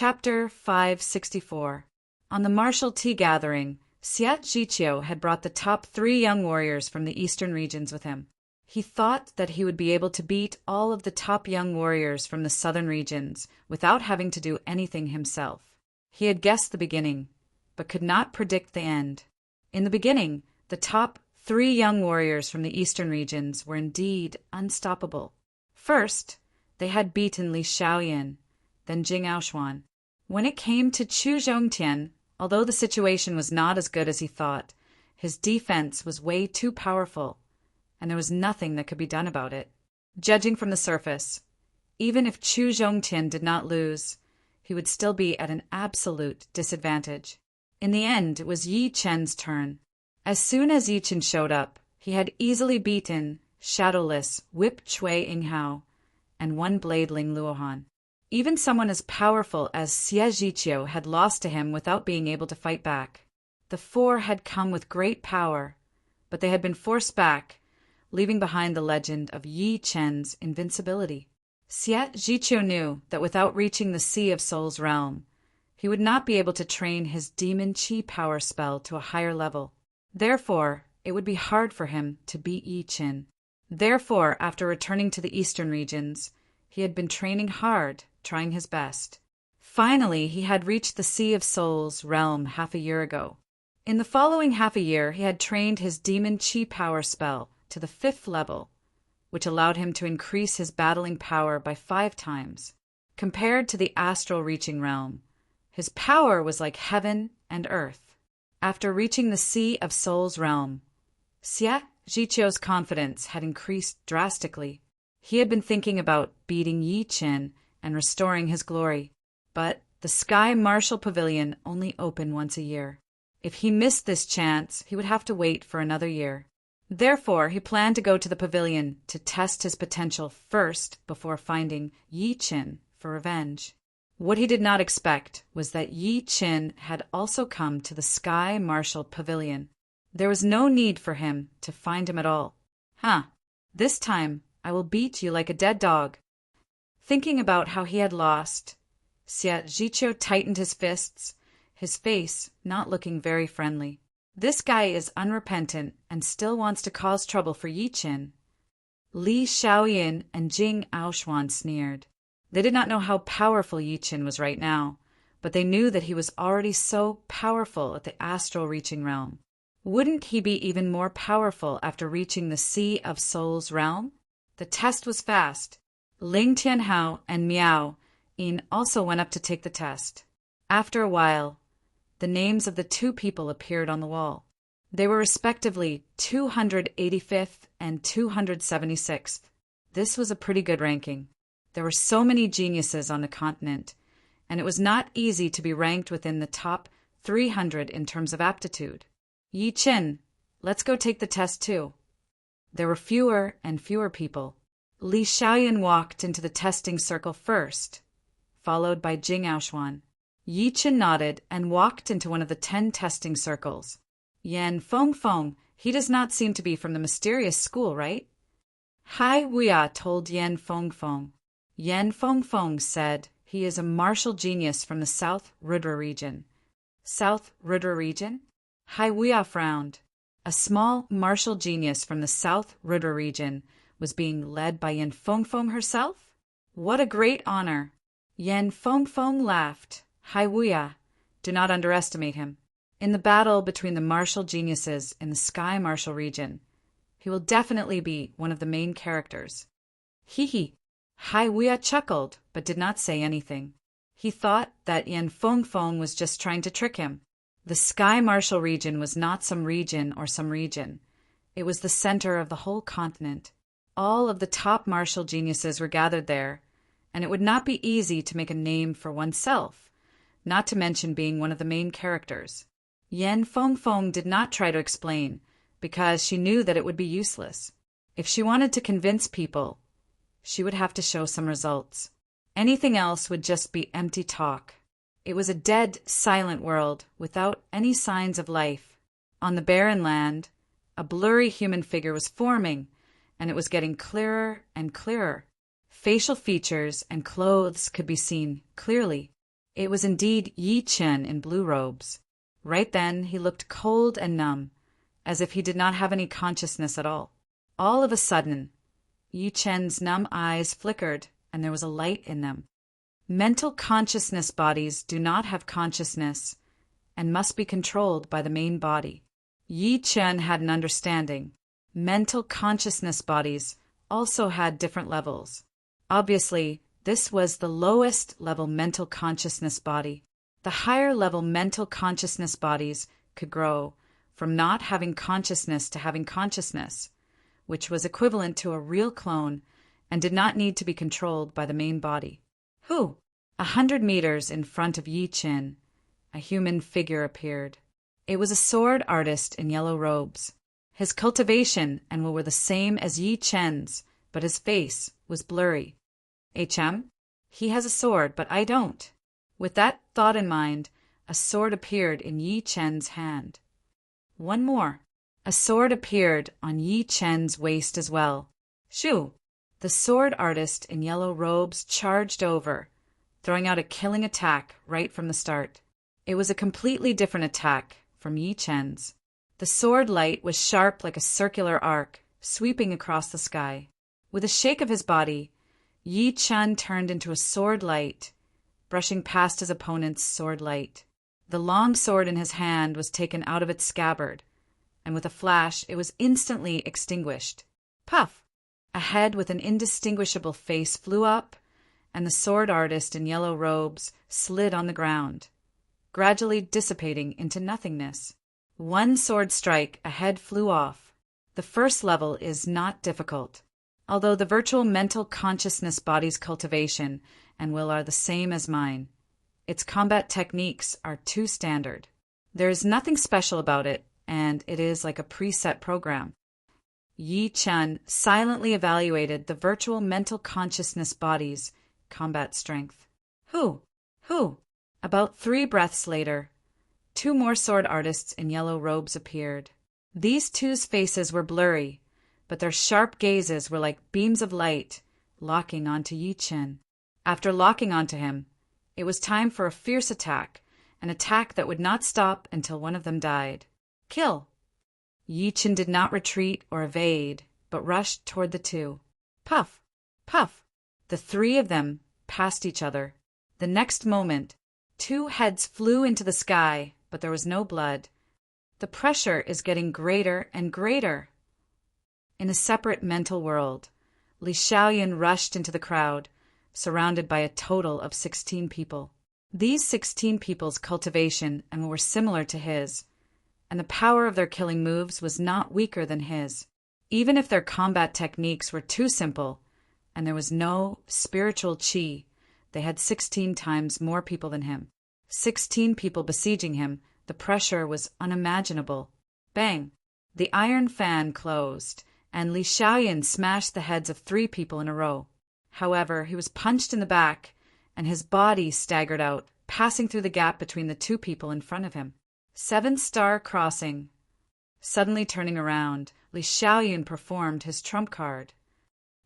Chapter 564. On the martial tea gathering, Siat Jichio had brought the top 3 young warriors from the eastern regions with him. He thought that he would be able to beat all of the top young warriors from the southern regions without having to do anything himself. He had guessed the beginning, but could not predict the end. In the beginning, the top 3 young warriors from the eastern regions were indeed unstoppable. First, they had beaten Li Xiaoyan, then Jing Aoshuan. When it came to Chu Zhongtian, although the situation was not as good as he thought, his defense was way too powerful, and there was nothing that could be done about it. Judging from the surface, even if Chu Zhongtian did not lose, he would still be at an absolute disadvantage. In the end, it was Yi Chen's turn. As soon as Yi Chen showed up, he had easily beaten Shadowless Whip Chui Yinghao and One Blade Ling Luohan. Even someone as powerful as Xie Jichio had lost to him without being able to fight back. The 4 had come with great power, but they had been forced back, leaving behind the legend of Yi Chen's invincibility. Xie Jichio knew that without reaching the Sea of Soul's realm, he would not be able to train his demon chi power spell to a higher level. Therefore, it would be hard for him to beat Yi Chen. Therefore, after returning to the eastern regions, he had been training hard, trying his best. Finally, he had reached the Sea of Soul's realm half a year ago. In the following half a year, he had trained his demon chi power spell to the 5th level, which allowed him to increase his battling power by 5 times. Compared to the astral reaching realm, his power was like heaven and earth. After reaching the Sea of Soul's realm, Xie Jichio's confidence had increased drastically. He had been thinking about beating Yi Chen and restoring his glory, but the Sky Martial Pavilion only opened once a year. If he missed this chance, he would have to wait for another year. Therefore, he planned to go to the pavilion to test his potential first before finding Yi Chen for revenge. What he did not expect was that Yi Chen had also come to the Sky Martial Pavilion. There was no need for him to find him at all. This time I will beat you like a dead dog. Thinking about how he had lost, Xie Jichio tightened his fists, his face not looking very friendly. This guy is unrepentant and still wants to cause trouble for Yi Chen. Li Xiaoyan and Jing Aoshuan sneered. They did not know how powerful Yi Chen was right now, but they knew that he was already so powerful at the astral reaching realm. Wouldn't he be even more powerful after reaching the Sea of Soul's realm? The test was fast. Ling Tianhao and Miao Yin also went up to take the test. After a while, the names of the 2 people appeared on the wall. They were respectively 285th and 276th. This was a pretty good ranking. There were so many geniuses on the continent, and it was not easy to be ranked within the top 300 in terms of aptitude. Yi Chen, let's go take the test too. There were fewer and fewer people. Li Xiaoyan walked into the testing circle first, followed by Jing Aoshuan. Yi Chen nodded and walked into one of the 10 testing circles. Yan Fengfeng, he does not seem to be from the mysterious school, right? Hai Wuya told Yan Fengfeng. Yan Fengfeng said he is a martial genius from the South Rudra region. South Rudra region? Hai Wuya frowned. A small martial genius from the South Rudra region was being led by Yan Fengfeng herself? What a great honor! Yan Fengfeng laughed. Hai Wuya, do not underestimate him. In the battle between the martial geniuses in the Sky Martial region, he will definitely be one of the main characters. Hee. Hai Wuya chuckled, but did not say anything. He thought that Yan Fengfeng was just trying to trick him. The Sky Martial region was not some region or some region. It was the center of the whole continent. All of the top martial geniuses were gathered there, and it would not be easy to make a name for oneself, not to mention being one of the main characters. Yan Fengfeng did not try to explain, because she knew that it would be useless. If she wanted to convince people, she would have to show some results. Anything else would just be empty talk. It was a dead, silent world without any signs of life. On the barren land, a blurry human figure was forming, and it was getting clearer and clearer. Facial features and clothes could be seen clearly. It was indeed Yi Chen in blue robes. Right then he looked cold and numb, as if he did not have any consciousness at all. All of a sudden, Yi Chen's numb eyes flickered, and there was a light in them. Mental consciousness bodies do not have consciousness and must be controlled by the main body. Yi Chen had an understanding. Mental consciousness bodies also had different levels. Obviously, this was the lowest level mental consciousness body. The higher level mental consciousness bodies could grow from not having consciousness to having consciousness, which was equivalent to a real clone and did not need to be controlled by the main body. 100 meters in front of Yi Chen, a human figure appeared. It was a sword artist in yellow robes. His cultivation and will were the same as Yi Chen's, but his face was blurry. He has a sword, but I don't. With that thought in mind, a sword appeared in Yi Chen's hand. One more. A sword appeared on Yi Chen's waist as well. Shoo! The sword artist in yellow robes charged over, throwing out a killing attack right from the start. It was a completely different attack from Yi Chen's. The sword light was sharp like a circular arc, sweeping across the sky. With a shake of his body, Yi Chen turned into a sword light, brushing past his opponent's sword light. The long sword in his hand was taken out of its scabbard, and with a flash it was instantly extinguished. Puff! A head with an indistinguishable face flew up, and the sword artist in yellow robes slid on the ground, gradually dissipating into nothingness. One sword strike, a head flew off. The first level is not difficult. Although the virtual mental consciousness body's cultivation and will are the same as mine, its combat techniques are too standard. There is nothing special about it, and it is like a preset program. Yi Chen silently evaluated the virtual mental consciousness body's combat strength. About 3 breaths later, 2 more sword artists in yellow robes appeared. These two's faces were blurry, but their sharp gazes were like beams of light locking onto Yi Chen. After locking onto him, it was time for a fierce attack, an attack that would not stop until one of them died. Kill! Yi Chen did not retreat or evade, but rushed toward the 2. Puff! Puff! The 3 of them passed each other. The next moment, 2 heads flew into the sky, but there was no blood. The pressure is getting greater and greater. In a separate mental world, Li Xiaoyan rushed into the crowd, surrounded by a total of 16 people. These 16 people's cultivation and were similar to his, and the power of their killing moves was not weaker than his. Even if their combat techniques were too simple, and there was no spiritual qi, they had 16 times more people than him. 16 people besieging him, the pressure was unimaginable. Bang! The iron fan closed, and Li Xiaoyan smashed the heads of 3 people in a row. However, he was punched in the back, and his body staggered out, passing through the gap between the 2 people in front of him. 7-star crossing. Suddenly turning around, Li Xiaoyan performed his trump card.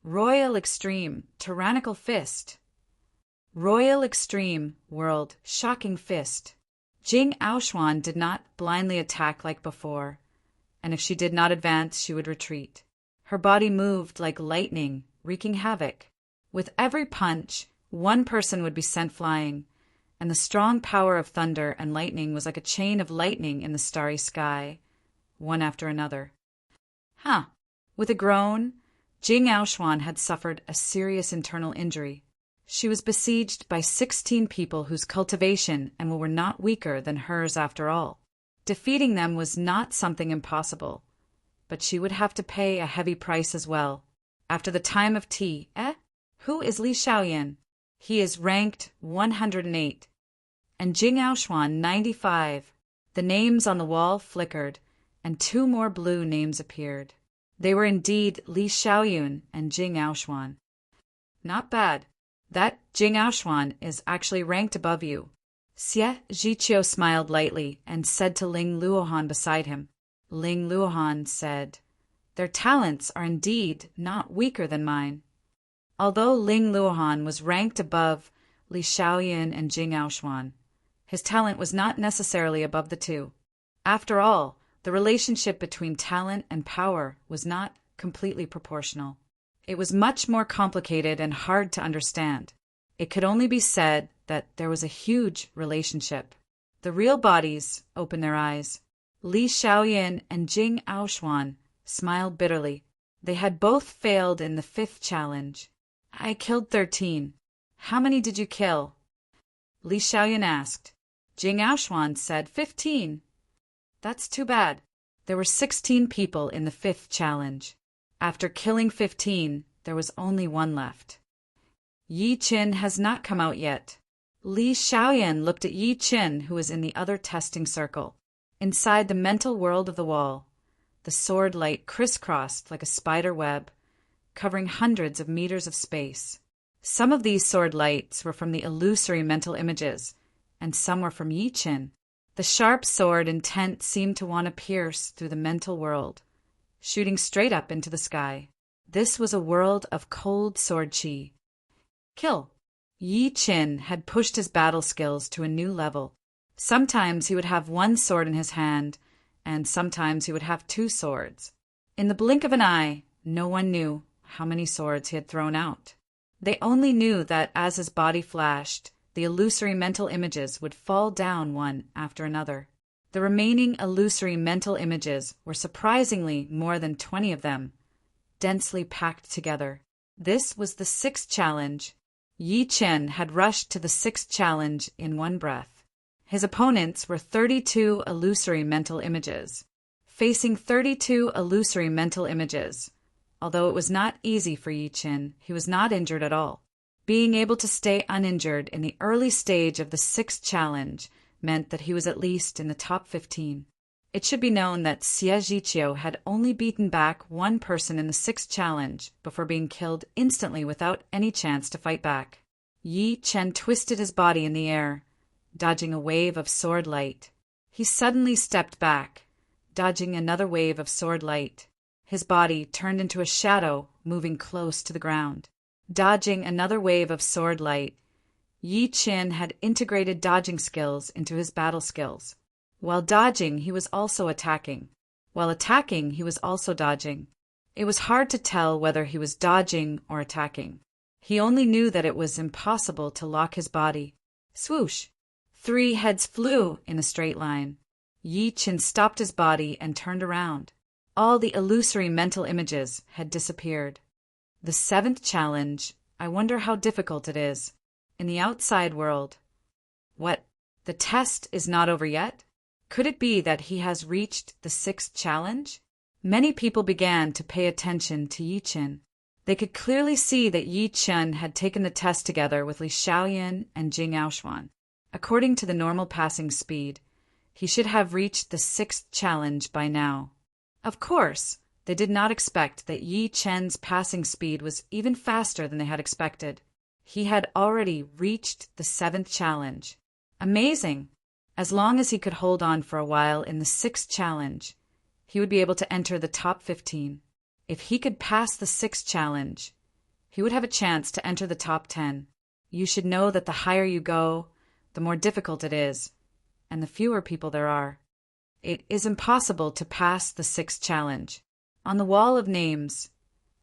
Royal Extreme, Tyrannical Fist. Royal Extreme, World, Shocking Fist. Jing Aoshuan did not blindly attack like before, and if she did not advance, she would retreat. Her body moved like lightning, wreaking havoc. With every punch, 1 person would be sent flying, and the strong power of thunder and lightning was like a chain of lightning in the starry sky, one after another. With a groan, Jing Aoshuan had suffered a serious internal injury. She was besieged by 16 people whose cultivation and will were not weaker than hers after all. Defeating them was not something impossible, but she would have to pay a heavy price as well. After the time of tea, who is Li Xiaoyan? He is ranked 108, and Jing Aoshuan 95. The names on the wall flickered, and 2 more blue names appeared. They were indeed Li Xiaoyun and Jing Aoshuan. Not bad. That Jing Aoshuan is actually ranked above you. Xie Zhiqiu smiled lightly and said to Ling Luohan beside him. Ling Luohan said, "Their talents are indeed not weaker than mine." Although Ling Luohan was ranked above Li Xiaoyan and Jing Aoshuan. His talent was not necessarily above the two. After all, the relationship between talent and power was not completely proportional. It was much more complicated and hard to understand. It could only be said that there was a huge relationship. The real bodies opened their eyes. Li Xiaoyan and Jing Aoshuan smiled bitterly. They had both failed in the 5th challenge. I killed 13. How many did you kill? Li Xiaoyan asked. Jing Aoshuan said 15. That's too bad. There were 16 people in the 5th challenge. After killing 15, there was only one left. Yi Qin has not come out yet. Li Xiaoyan looked at Yi Qin, who was in the other testing circle. Inside the mental world of the wall, the sword light crisscrossed like a spider web, covering hundreds of meters of space. Some of these sword lights were from the illusory mental images, and some were from Yi Qin. The sharp sword intent seemed to want to pierce through the mental world, shooting straight up into the sky. This was a world of cold sword chi. Kill. Yi Qin had pushed his battle skills to a new level. Sometimes he would have one sword in his hand, and sometimes he would have 2 swords. In the blink of an eye, no one knew how many swords he had thrown out. They only knew that as his body flashed, the illusory mental images would fall down one after another. The remaining illusory mental images were surprisingly more than 20 of them, densely packed together. This was the 6th challenge. Yi Qin had rushed to the 6th challenge in one breath. His opponents were 32 illusory mental images. Facing 32 illusory mental images, although it was not easy for Yi Qin, he was not injured at all. Being able to stay uninjured in the early stage of the 6th challenge meant that he was at least in the top 15. It should be known that Xie Zhiqiu had only beaten back one person in the 6th challenge before being killed instantly without any chance to fight back. Yi Qin twisted his body in the air, dodging a wave of sword light. He suddenly stepped back, dodging another wave of sword light. His body turned into a shadow, moving close to the ground. Dodging another wave of sword light, Yi Qin had integrated dodging skills into his battle skills. While dodging, he was also attacking. While attacking, he was also dodging. It was hard to tell whether he was dodging or attacking. He only knew that it was impossible to lock his body. Swoosh! 3 heads flew in a straight line. Yi Qin stopped his body and turned around. All the illusory mental images had disappeared. The 7th challenge, I wonder how difficult it is. In the outside world. What? The test is not over yet? Could it be that he has reached the 6th challenge? Many people began to pay attention to Yi Qin. They could clearly see that Yi Qin had taken the test together with Li Xiaoyan and Jing Aoshuan. According to the normal passing speed, he should have reached the 6th challenge by now. Of course, they did not expect that Yi Qin's passing speed was even faster than they had expected. He had already reached the 7th challenge. Amazing! As long as he could hold on for a while in the 6th challenge, he would be able to enter the top 15. If he could pass the 6th challenge, he would have a chance to enter the top 10. You should know that the higher you go, the more difficult it is, and the fewer people there are. It is impossible to pass the 6th challenge. On the wall of names,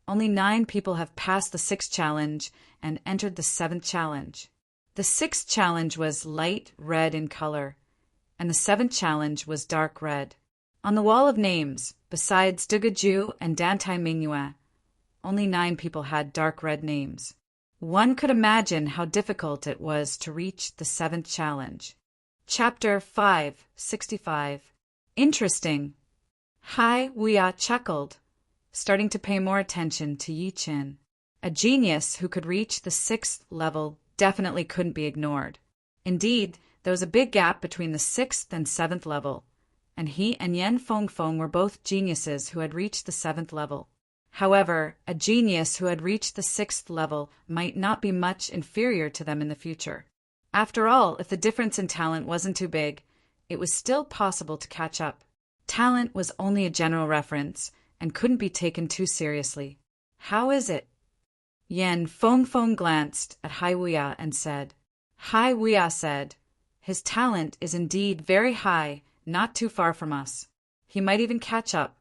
only 9 people have passed the 6th challenge and entered the 7th challenge. The 6th challenge was light red in color, and the 7th challenge was dark red. On the wall of names, besides Dugaju and Dantai Mingyue, only 9 people had dark red names. One could imagine how difficult it was to reach the 7th challenge. Chapter 565. Interesting. Hai Wuya chuckled, starting to pay more attention to Yi Qin. A genius who could reach the 6th level definitely couldn't be ignored. Indeed, there was a big gap between the 6th and 7th level, and he and Yan Fengfeng were both geniuses who had reached the 7th level. However, a genius who had reached the 6th level might not be much inferior to them in the future. After all, if the difference in talent wasn't too big, it was still possible to catch up. Talent was only a general reference and couldn't be taken too seriously. How is it? Yan Fengfeng glanced at Hai Wuya and said, Hai Weia said, "His talent is indeed very high, not too far from us. He might even catch up.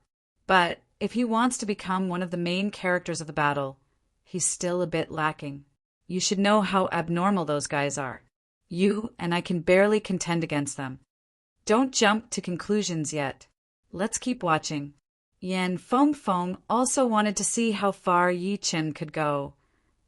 But if he wants to become one of the main characters of the battle, he's still a bit lacking. You should know how abnormal those guys are. You and I can barely contend against them. Don't jump to conclusions yet. Let's keep watching." Yan Feng also wanted to see how far Yi Chen could go,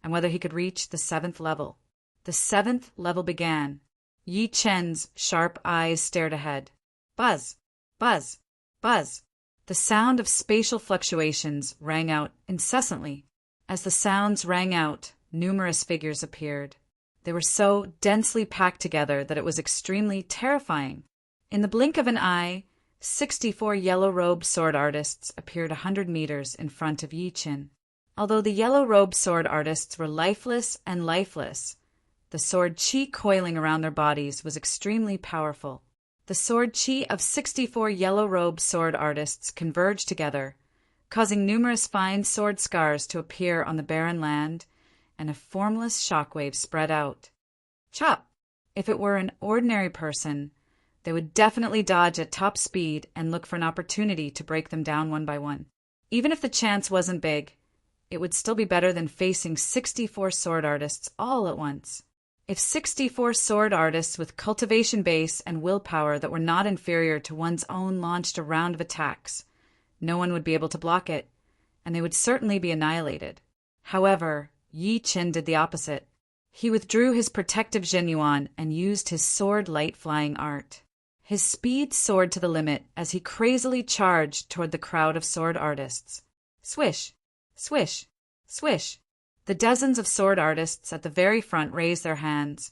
and whether he could reach the 7th level. The 7th level began. Yi Chen's sharp eyes stared ahead. Buzz! Buzz! Buzz! The sound of spatial fluctuations rang out incessantly. As the sounds rang out, numerous figures appeared. They were so densely packed together that it was extremely terrifying. In the blink of an eye, 64 yellow-robed sword artists appeared 100 meters in front of Yi Chen. Although the yellow-robed sword artists were lifeless and lifeless, the sword chi coiling around their bodies was extremely powerful. The sword chi of 64 yellow-robed sword artists converged together, causing numerous fine sword scars to appear on the barren land, and a formless shockwave spread out. Chop! If it were an ordinary person, they would definitely dodge at top speed and look for an opportunity to break them down one by one. Even if the chance wasn't big, it would still be better than facing 64 sword artists all at once. If 64 sword artists with cultivation base and willpower that were not inferior to one's own launched a round of attacks, no one would be able to block it, and they would certainly be annihilated. However, Yi Chen did the opposite. He withdrew his protective Zhenyuan and used his sword light flying art. His speed soared to the limit as he crazily charged toward the crowd of sword artists. Swish! Swish! Swish! The dozens of sword artists at the very front raised their hands,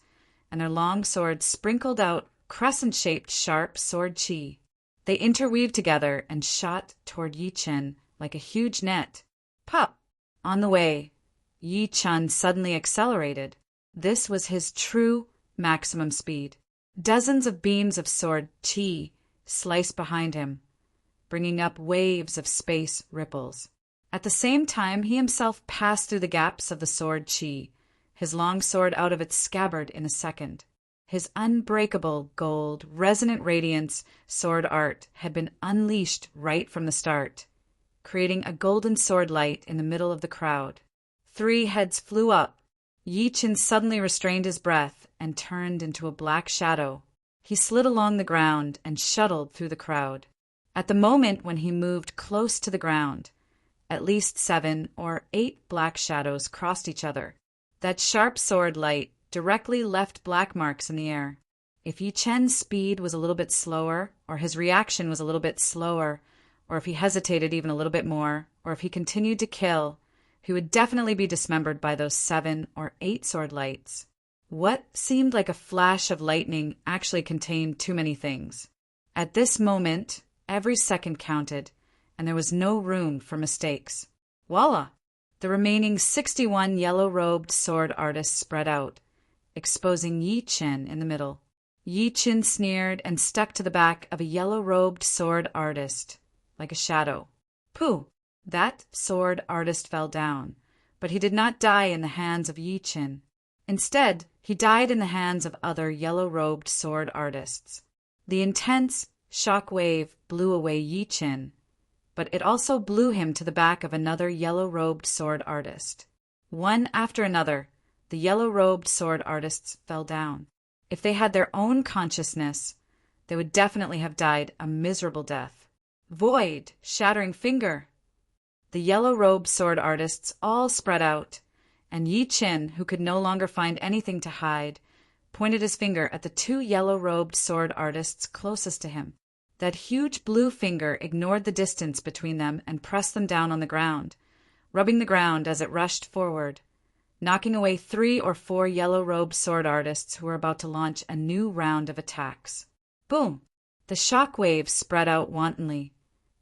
and their long swords sprinkled out crescent-shaped sharp sword chi. They interweaved together and shot toward Yi Chen like a huge net. Pop! On the way, Yi Chen suddenly accelerated. This was his true maximum speed. Dozens of beams of sword chi sliced behind him, bringing up waves of space ripples. At the same time, he himself passed through the gaps of the sword chi, his long sword out of its scabbard in a second. His unbreakable gold, resonant radiance sword art had been unleashed right from the start, creating a golden sword light in the middle of the crowd. 3 heads flew up. Yi Chen suddenly restrained his breath and turned into a black shadow. He slid along the ground and shuttled through the crowd. At the moment when he moved close to the ground, at least 7 or 8 black shadows crossed each other. That sharp sword light directly left black marks in the air. If Yi Chen's speed was a little bit slower, or his reaction was a little bit slower, or if he hesitated even a little bit more, or if he continued to kill, he would definitely be dismembered by those 7 or 8 sword lights. What seemed like a flash of lightning actually contained too many things. At this moment, every second counted, and there was no room for mistakes. Voila! The remaining 61 yellow-robed sword artists spread out, exposing Yi Chen in the middle. Yi Chen sneered and stuck to the back of a yellow-robed sword artist, like a shadow. Pooh! That sword artist fell down, but he did not die in the hands of Yi Chen. Instead, he died in the hands of other yellow-robed sword artists. The intense shock wave blew away Yi Chen, but it also blew him to the back of another yellow-robed sword artist. One after another, the yellow-robed sword artists fell down. If they had their own consciousness, they would definitely have died a miserable death. Void! Shattering finger! The yellow-robed sword artists all spread out, and Yi Chen, who could no longer find anything to hide, pointed his finger at the 2 yellow-robed sword artists closest to him. That huge blue finger ignored the distance between them and pressed them down on the ground, rubbing the ground as it rushed forward, knocking away 3 or 4 yellow-robed sword artists who were about to launch a new round of attacks. Boom! The shock waves spread out wantonly,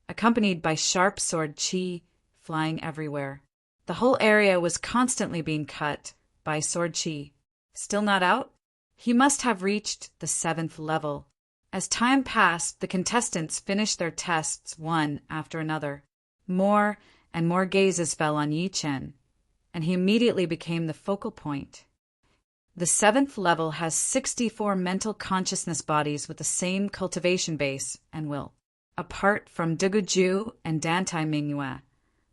accompanied by sharp sword chi flying everywhere. The whole area was constantly being cut by sword chi. Still not out? He must have reached the 7th level. As time passed, the contestants finished their tests one after another. More and more gazes fell on Yi Chen, and he immediately became the focal point. The 7th level has 64 mental consciousness bodies with the same cultivation base and will. Apart from Duguju and Dantai Mingyue,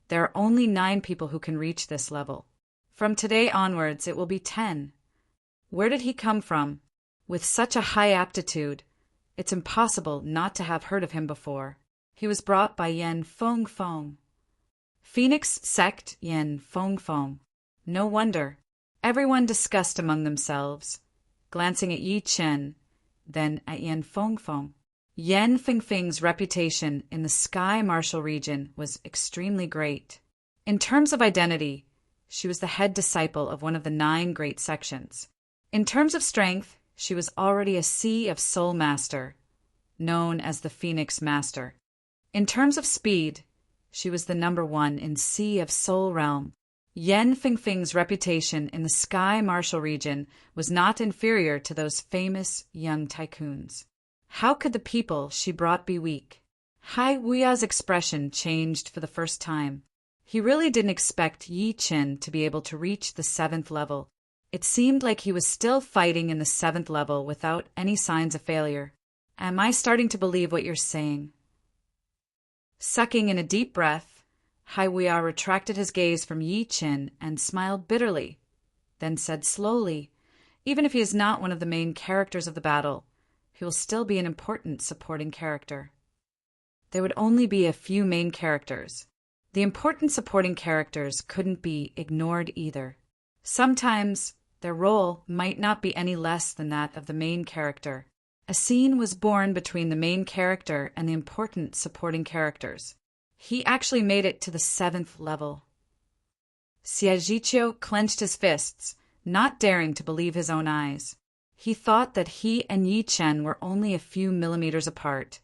there are only 9 people who can reach this level. From today onwards, it will be 10. Where did he come from? With such a high aptitude, it's impossible not to have heard of him before. He was brought by Yen Feng. Phoenix sect Yen Feng. No wonder. Everyone discussed among themselves, glancing at Yi Chen, then at Yen Feng. Yen Feng's reputation in the Sky Martial region was extremely great. In terms of identity, she was the head disciple of one of the 9 great sections. In terms of strength, she was already a Sea of Soul Master, known as the Phoenix Master. In terms of speed, she was the number 1 in Sea of Soul Realm. Yen Feng's reputation in the Sky Martial region was not inferior to those famous young tycoons. How could the people she brought be weak? Hai Wuya's expression changed for the first time. He really didn't expect Yi Chen to be able to reach the 7th level. It seemed like he was still fighting in the 7th level without any signs of failure. Am I starting to believe what you're saying? Sucking in a deep breath, Hai Wuya retracted his gaze from Yi Chen and smiled bitterly, then said slowly, even if he is not one of the main characters of the battle, he will still be an important supporting character. There would only be a few main characters. The important supporting characters couldn't be ignored either. Sometimes their role might not be any less than that of the main character. A scene was born between the main character and the important supporting characters. He actually made it to the 7th level. Xie Zhiqiu clenched his fists, not daring to believe his own eyes. He thought that he and Yi Chen were only a few millimeters apart,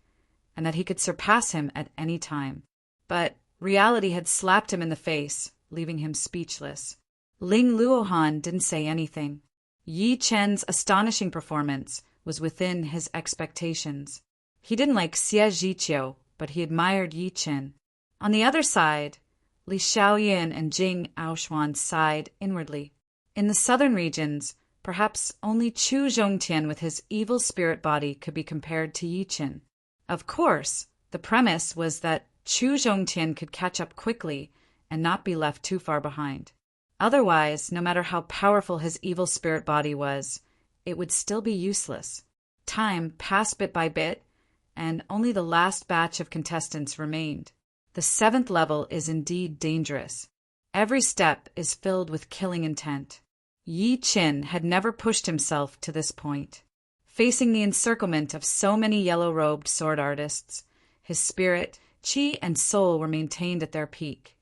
and that he could surpass him at any time. But reality had slapped him in the face, leaving him speechless. Ling Luohan didn't say anything. Yi Chen's astonishing performance was within his expectations. He didn't like Xie Zhiqiu, but he admired Yi Chen. On the other side, Li Xiaoyin and Jing Aoshuan sighed inwardly. In the southern regions, perhaps only Chu Zhongtian with his evil spirit body could be compared to Yi Chen. Of course, the premise was that Chu Zhongtian could catch up quickly and not be left too far behind. Otherwise, no matter how powerful his evil spirit body was, it would still be useless. Time passed bit by bit, and only the last batch of contestants remained. The 7th level is indeed dangerous. Every step is filled with killing intent. Yi Chen had never pushed himself to this point. Facing the encirclement of so many yellow-robed sword artists, his spirit, qi, and soul were maintained at their peak,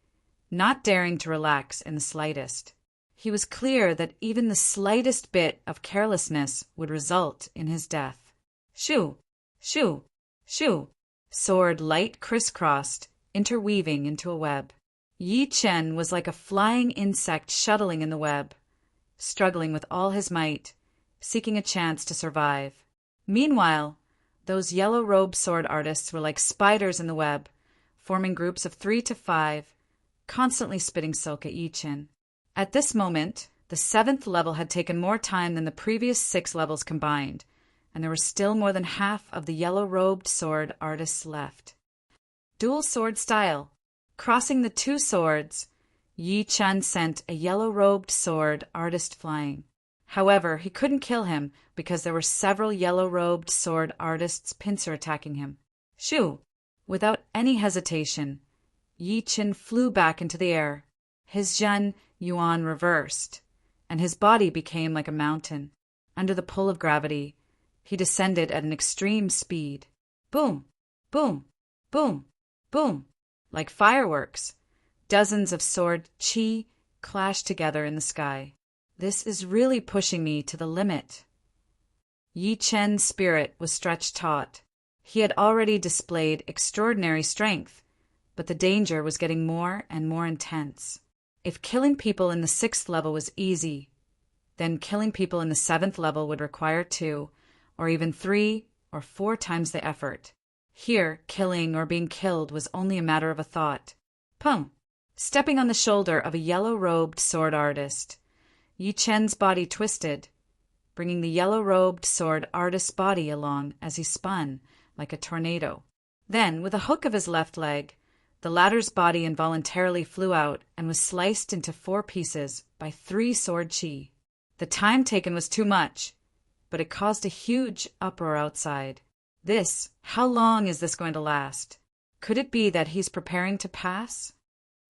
not daring to relax in the slightest. He was clear that even the slightest bit of carelessness would result in his death. Shoo! Shoo! Shoo! Sword light crisscrossed, interweaving into a web. Yi Chen was like a flying insect shuttling in the web, struggling with all his might, seeking a chance to survive. Meanwhile, those yellow-robed sword artists were like spiders in the web, forming groups of 3 to 5, constantly spitting silk at Yi Chen. At this moment, the 7th level had taken more time than the previous 6 levels combined, and there were still more than half of the yellow-robed sword artists left. Dual sword style. Crossing the 2 swords, Yi Chen sent a yellow-robed sword artist flying. However, he couldn't kill him because there were several yellow-robed sword artists pincer attacking him. Shoo! Without any hesitation, Yi Chen flew back into the air. His Zhen Yuan reversed, and his body became like a mountain. Under the pull of gravity, he descended at an extreme speed. Boom! Boom! Boom! Boom! Like fireworks, dozens of sword qi clashed together in the sky. This is really pushing me to the limit. Yi Chen's spirit was stretched taut. He had already displayed extraordinary strength, but the danger was getting more and more intense. If killing people in the 6th level was easy, then killing people in the 7th level would require 2, or even 3 or 4 times the effort. Here, killing or being killed was only a matter of a thought. Pum! Stepping on the shoulder of a yellow-robed sword artist, Yi Chen's body twisted, bringing the yellow-robed sword artist's body along as he spun like a tornado. Then, with a hook of his left leg, the latter's body involuntarily flew out and was sliced into 4 pieces by 3 sword chi. The time taken was too much, but it caused a huge uproar outside. How long is this going to last? Could it be that he's preparing to pass?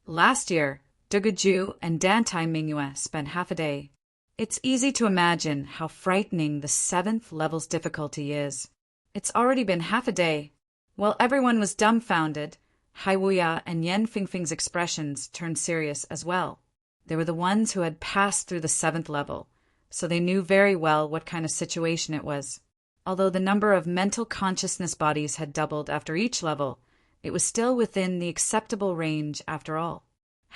Last year, Dugaju and Dantai Mingyue spent half a day. It's easy to imagine how frightening the 7th level's difficulty is. It's already been half a day. While everyone was dumbfounded, Hai Wuya and Yan Fingfing's expressions turned serious as well. They were the ones who had passed through the 7th level, so they knew very well what kind of situation it was. Although the number of mental consciousness bodies had doubled after each level, it was still within the acceptable range after all.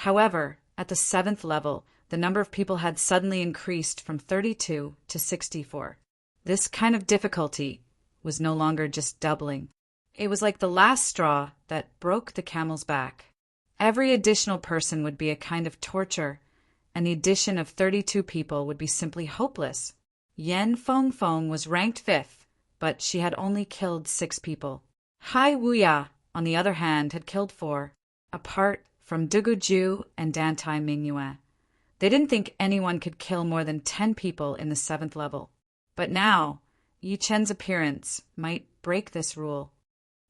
However, at the 7th level, the number of people had suddenly increased from 32 to 64. This kind of difficulty was no longer just doubling. It was like the last straw that broke the camel's back. Every additional person would be a kind of torture, and the addition of 32 people would be simply hopeless. Yan Fengfeng was ranked 5th, but she had only killed 6 people. Hai Wuya, on the other hand, had killed 4, apart from Dugaju and Dantai Mingyue. They didn't think anyone could kill more than 10 people in the 7th level. But now, Yi Chen's appearance might break this rule.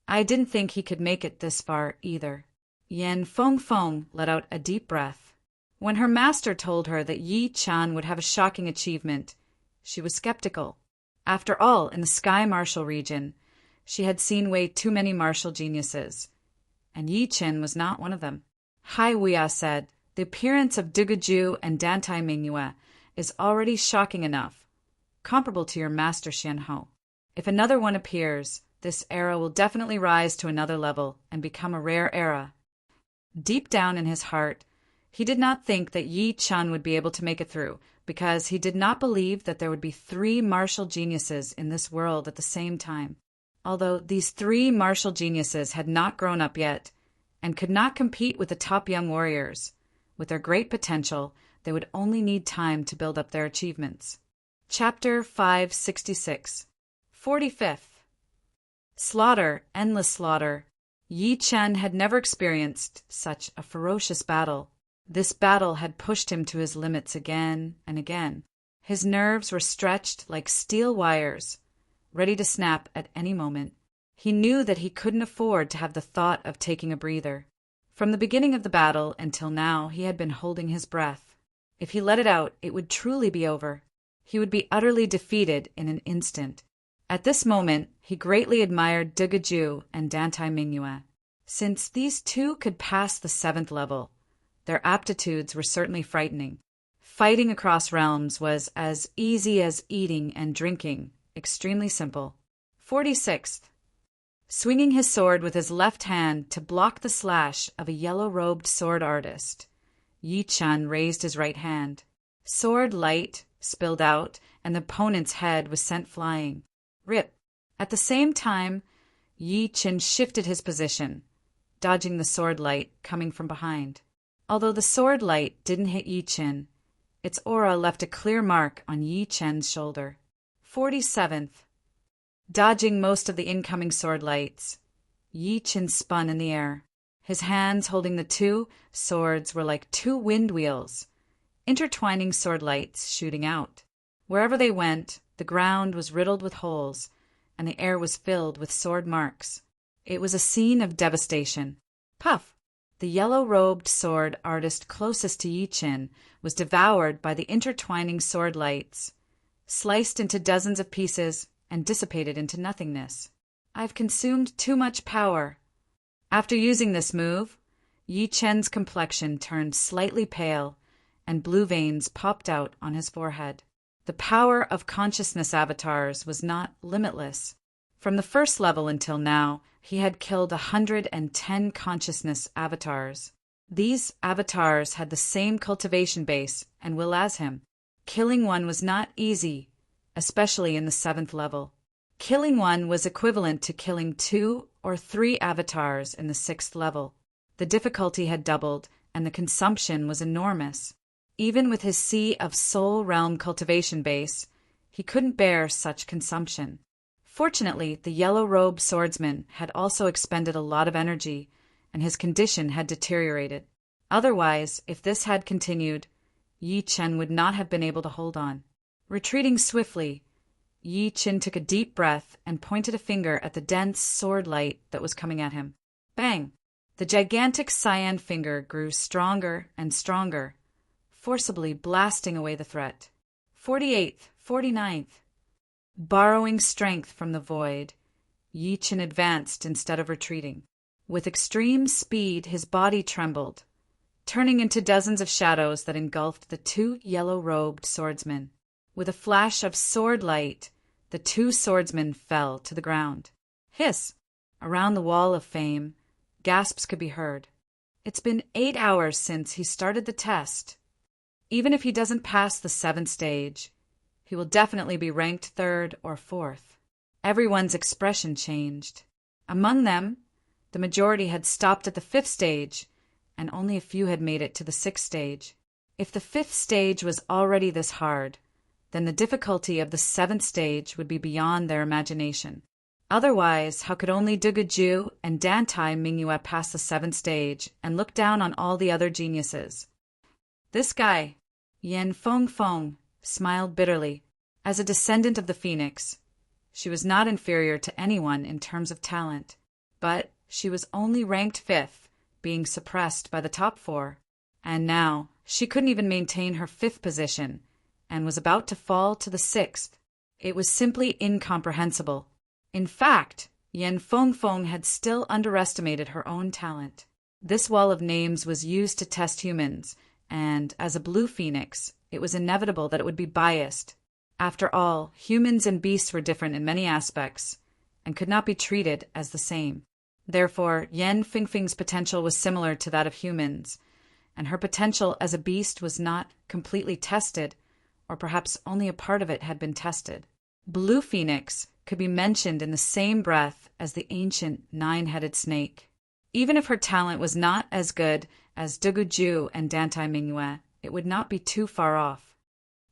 I didn't think he could make it this far either. Yan Fengfeng let out a deep breath. When her master told her that Yi Chen would have a shocking achievement, she was skeptical. After all, in the Sky Martial region, she had seen way too many martial geniuses, and Yi Chen was not one of them. Hai Wuya said, "The appearance of Dugaju and Dantai Mingyue is already shocking enough, comparable to your master Xianhou. If another one appears, this era will definitely rise to another level and become a rare era." Deep down in his heart, he did not think that Yi Chen would be able to make it through, because he did not believe that there would be 3 martial geniuses in this world at the same time. Although these 3 martial geniuses had not grown up yet, and could not compete with the top young warriors, with their great potential, they would only need time to build up their achievements. Chapter 566. 45th. Slaughter, endless slaughter. Yi Chen had never experienced such a ferocious battle. This battle had pushed him to his limits again and again. His nerves were stretched like steel wires, ready to snap at any moment. He knew that he couldn't afford to have the thought of taking a breather. From the beginning of the battle until now, he had been holding his breath. If he let it out, it would truly be over. He would be utterly defeated in an instant. At this moment, he greatly admired Dugaju and Dantai Mingyue. Since these 2 could pass the 7th level, their aptitudes were certainly frightening. Fighting across realms was as easy as eating and drinking, extremely simple. 46th. Swinging his sword with his left hand to block the slash of a yellow-robed sword artist, Yi Chen raised his right hand. Sword light spilled out, and the opponent's head was sent flying. Rip! At the same time, Yi Chen shifted his position, dodging the sword light coming from behind. Although the sword light didn't hit Yi Chen, its aura left a clear mark on Yi Chen's shoulder. 47th. Dodging most of the incoming sword lights, Yi Chen spun in the air. His hands holding the 2 swords were like 2 wind wheels, intertwining sword lights shooting out. Wherever they went, the ground was riddled with holes, and the air was filled with sword marks. It was a scene of devastation. Puff! The yellow-robed sword artist closest to Yi Chen was devoured by the intertwining sword lights, sliced into dozens of pieces, and dissipated into nothingness. "I've consumed too much power." After using this move, Yi Chen's complexion turned slightly pale, and blue veins popped out on his forehead. The power of consciousness avatars was not limitless. From the 1st level until now, he had killed 110 consciousness avatars. These avatars had the same cultivation base and will as him. Killing one was not easy, especially in the 7th level. Killing one was equivalent to killing 2 or 3 avatars in the 6th level. The difficulty had doubled, and the consumption was enormous. Even with his sea of soul realm cultivation base, He couldn't bear such consumption. Fortunately, the yellow-robed swordsman had also expended a lot of energy, and his condition had deteriorated. Otherwise, if this had continued, Yi Chen would not have been able to hold on. Retreating swiftly, Yi Chen took a deep breath and pointed a finger at the dense sword light that was coming at him. Bang! The gigantic cyan finger grew stronger and stronger, forcibly blasting away the threat. 48th, 49th. Borrowing strength from the void, Yi Chen advanced instead of retreating. With extreme speed, his body trembled, turning into dozens of shadows that engulfed the two yellow-robed swordsmen. With a flash of sword light, the two swordsmen fell to the ground. Hiss! Around the wall of fame, gasps could be heard. It's been 8 hours since he started the test. Even if he doesn't pass the 7th stage, he will definitely be ranked 3rd or 4th. Everyone's expression changed. Among them, the majority had stopped at the 5th stage, and only a few had made it to the 6th stage. If the 5th stage was already this hard, then the difficulty of the 7th stage would be beyond their imagination. Otherwise, how could only Duguju and Dantai Mingyue pass the 7th stage and look down on all the other geniuses? This guy, Yan Fengfeng, smiled bitterly. As a descendant of the Phoenix, she was not inferior to anyone in terms of talent, but she was only ranked 5th, being suppressed by the top 4. And now, she couldn't even maintain her 5th position, and was about to fall to the 6th. It was simply incomprehensible. In fact, Yan Fengfeng had still underestimated her own talent. This wall of names was used to test humans, and as a blue phoenix, it was inevitable that it would be biased. After all, humans and beasts were different in many aspects, and could not be treated as the same. Therefore, Yan Fengfeng's potential was similar to that of humans, and her potential as a beast was not completely tested, or perhaps only a part of it had been tested. Blue Phoenix could be mentioned in the same breath as the ancient nine-headed snake. Even if her talent was not as good as Duguju and Dantai Mingyue, it would not be too far off.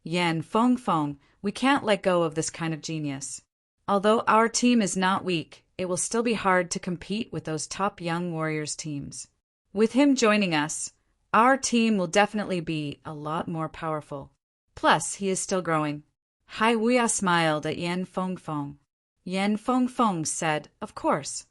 Yan Fengfeng, we can't let go of this kind of genius. Although our team is not weak, it will still be hard to compete with those top young warriors teams. With him joining us, our team will definitely be a lot more powerful. Plus, he is still growing. Hai Wuya smiled at Yan Fengfeng. Yan Fengfeng said, of course.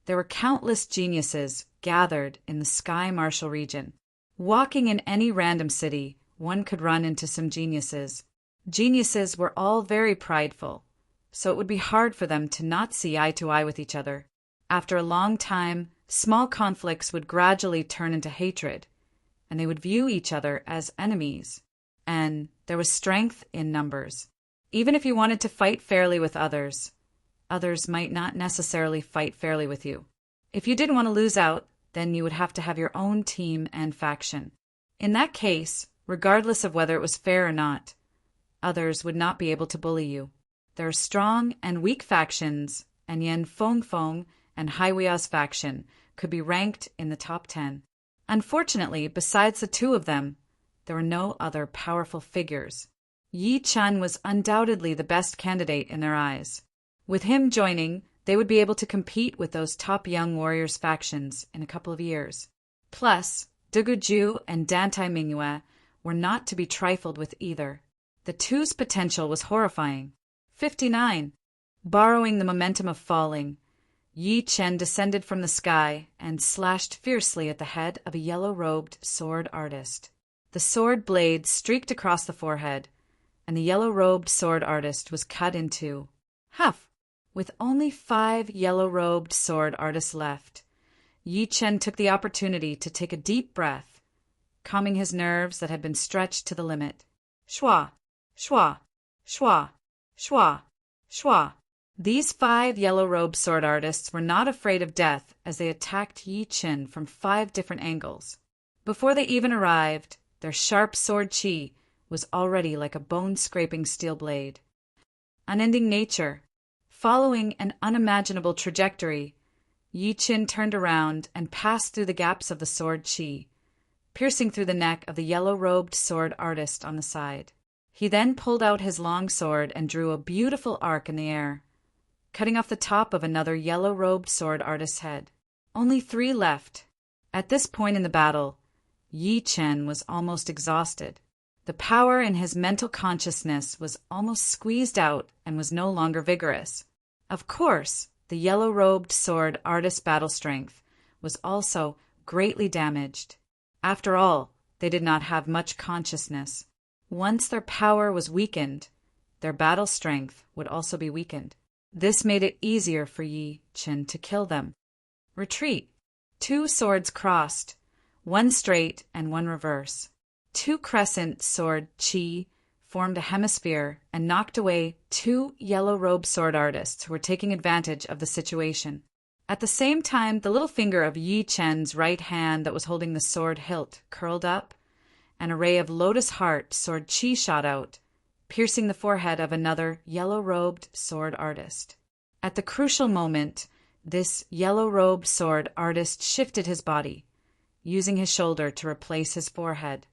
There were countless geniuses gathered in the Sky Martial region. Walking in any random city, one could run into some geniuses. Geniuses were all very prideful, so it would be hard for them to not see eye to eye with each other. After a long time, small conflicts would gradually turn into hatred, and they would view each other as enemies. And there was strength in numbers. Even if you wanted to fight fairly with others, others might not necessarily fight fairly with you. If you didn't want to lose out, then you would have to have your own team and faction. In that case, regardless of whether it was fair or not, others would not be able to bully you. There are strong and weak factions, and Yan Fengfeng and Hai Wuya's faction could be ranked in the top 10. Unfortunately, besides the two of them, there were no other powerful figures. Yi Chen was undoubtedly the best candidate in their eyes. With him joining, they would be able to compete with those top young warriors factions in a couple of years. Plus, Duguju and Dantai Mingyue were not to be trifled with either. The two's potential was horrifying. 59. Borrowing the momentum of falling, Yi Chen descended from the sky and slashed fiercely at the head of a yellow-robed sword artist. The sword blade streaked across the forehead, and the yellow-robed sword artist was cut in two. Huff! With only 5 yellow-robed sword artists left, Yi Chen took the opportunity to take a deep breath, calming his nerves that had been stretched to the limit. Shwa! Shwa! Shwa! Shwa! Shwa! These 5 yellow-robed sword artists were not afraid of death as they attacked Yi Chen from 5 different angles. Before they even arrived, their sharp sword chi was already like a bone-scraping steel blade. Unending nature. Following an unimaginable trajectory, Yi Chen turned around and passed through the gaps of the sword chi, piercing through the neck of the yellow-robed sword artist on the side. He then pulled out his long sword and drew a beautiful arc in the air, cutting off the top of another yellow-robed sword artist's head. Only 3 left. At this point in the battle, Yi Chen was almost exhausted. The power in his mental consciousness was almost squeezed out and was no longer vigorous. Of course, the yellow-robed sword artist's battle strength was also greatly damaged. After all, they did not have much consciousness. Once their power was weakened, their battle strength would also be weakened. This made it easier for Yi Chen to kill them. Retreat. 2 swords crossed, 1 straight and 1 reverse. 2 crescent sword chi formed a hemisphere and knocked away 2 yellow-robed sword artists who were taking advantage of the situation. At the same time, the little finger of Yi Chen's right hand that was holding the sword hilt curled up, and a ray of lotus heart sword chi shot out, piercing the forehead of another yellow-robed sword artist. At the crucial moment, this yellow-robed sword artist shifted his body, using his shoulder to replace his forehead.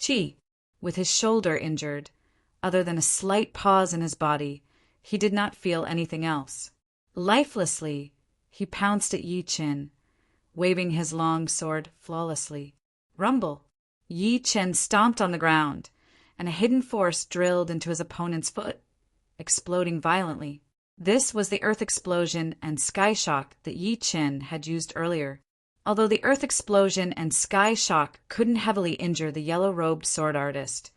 Chi, with his shoulder injured, other than a slight pause in his body, he did not feel anything else. Lifelessly, he pounced at Yi Chen, waving his long sword flawlessly. Rumble! Yi Chen stomped on the ground, and a hidden force drilled into his opponent's foot, exploding violently. This was the earth explosion and sky shock that Yi Chen had used earlier. Although the earth explosion and sky shock couldn't heavily injure the yellow-robed sword artist,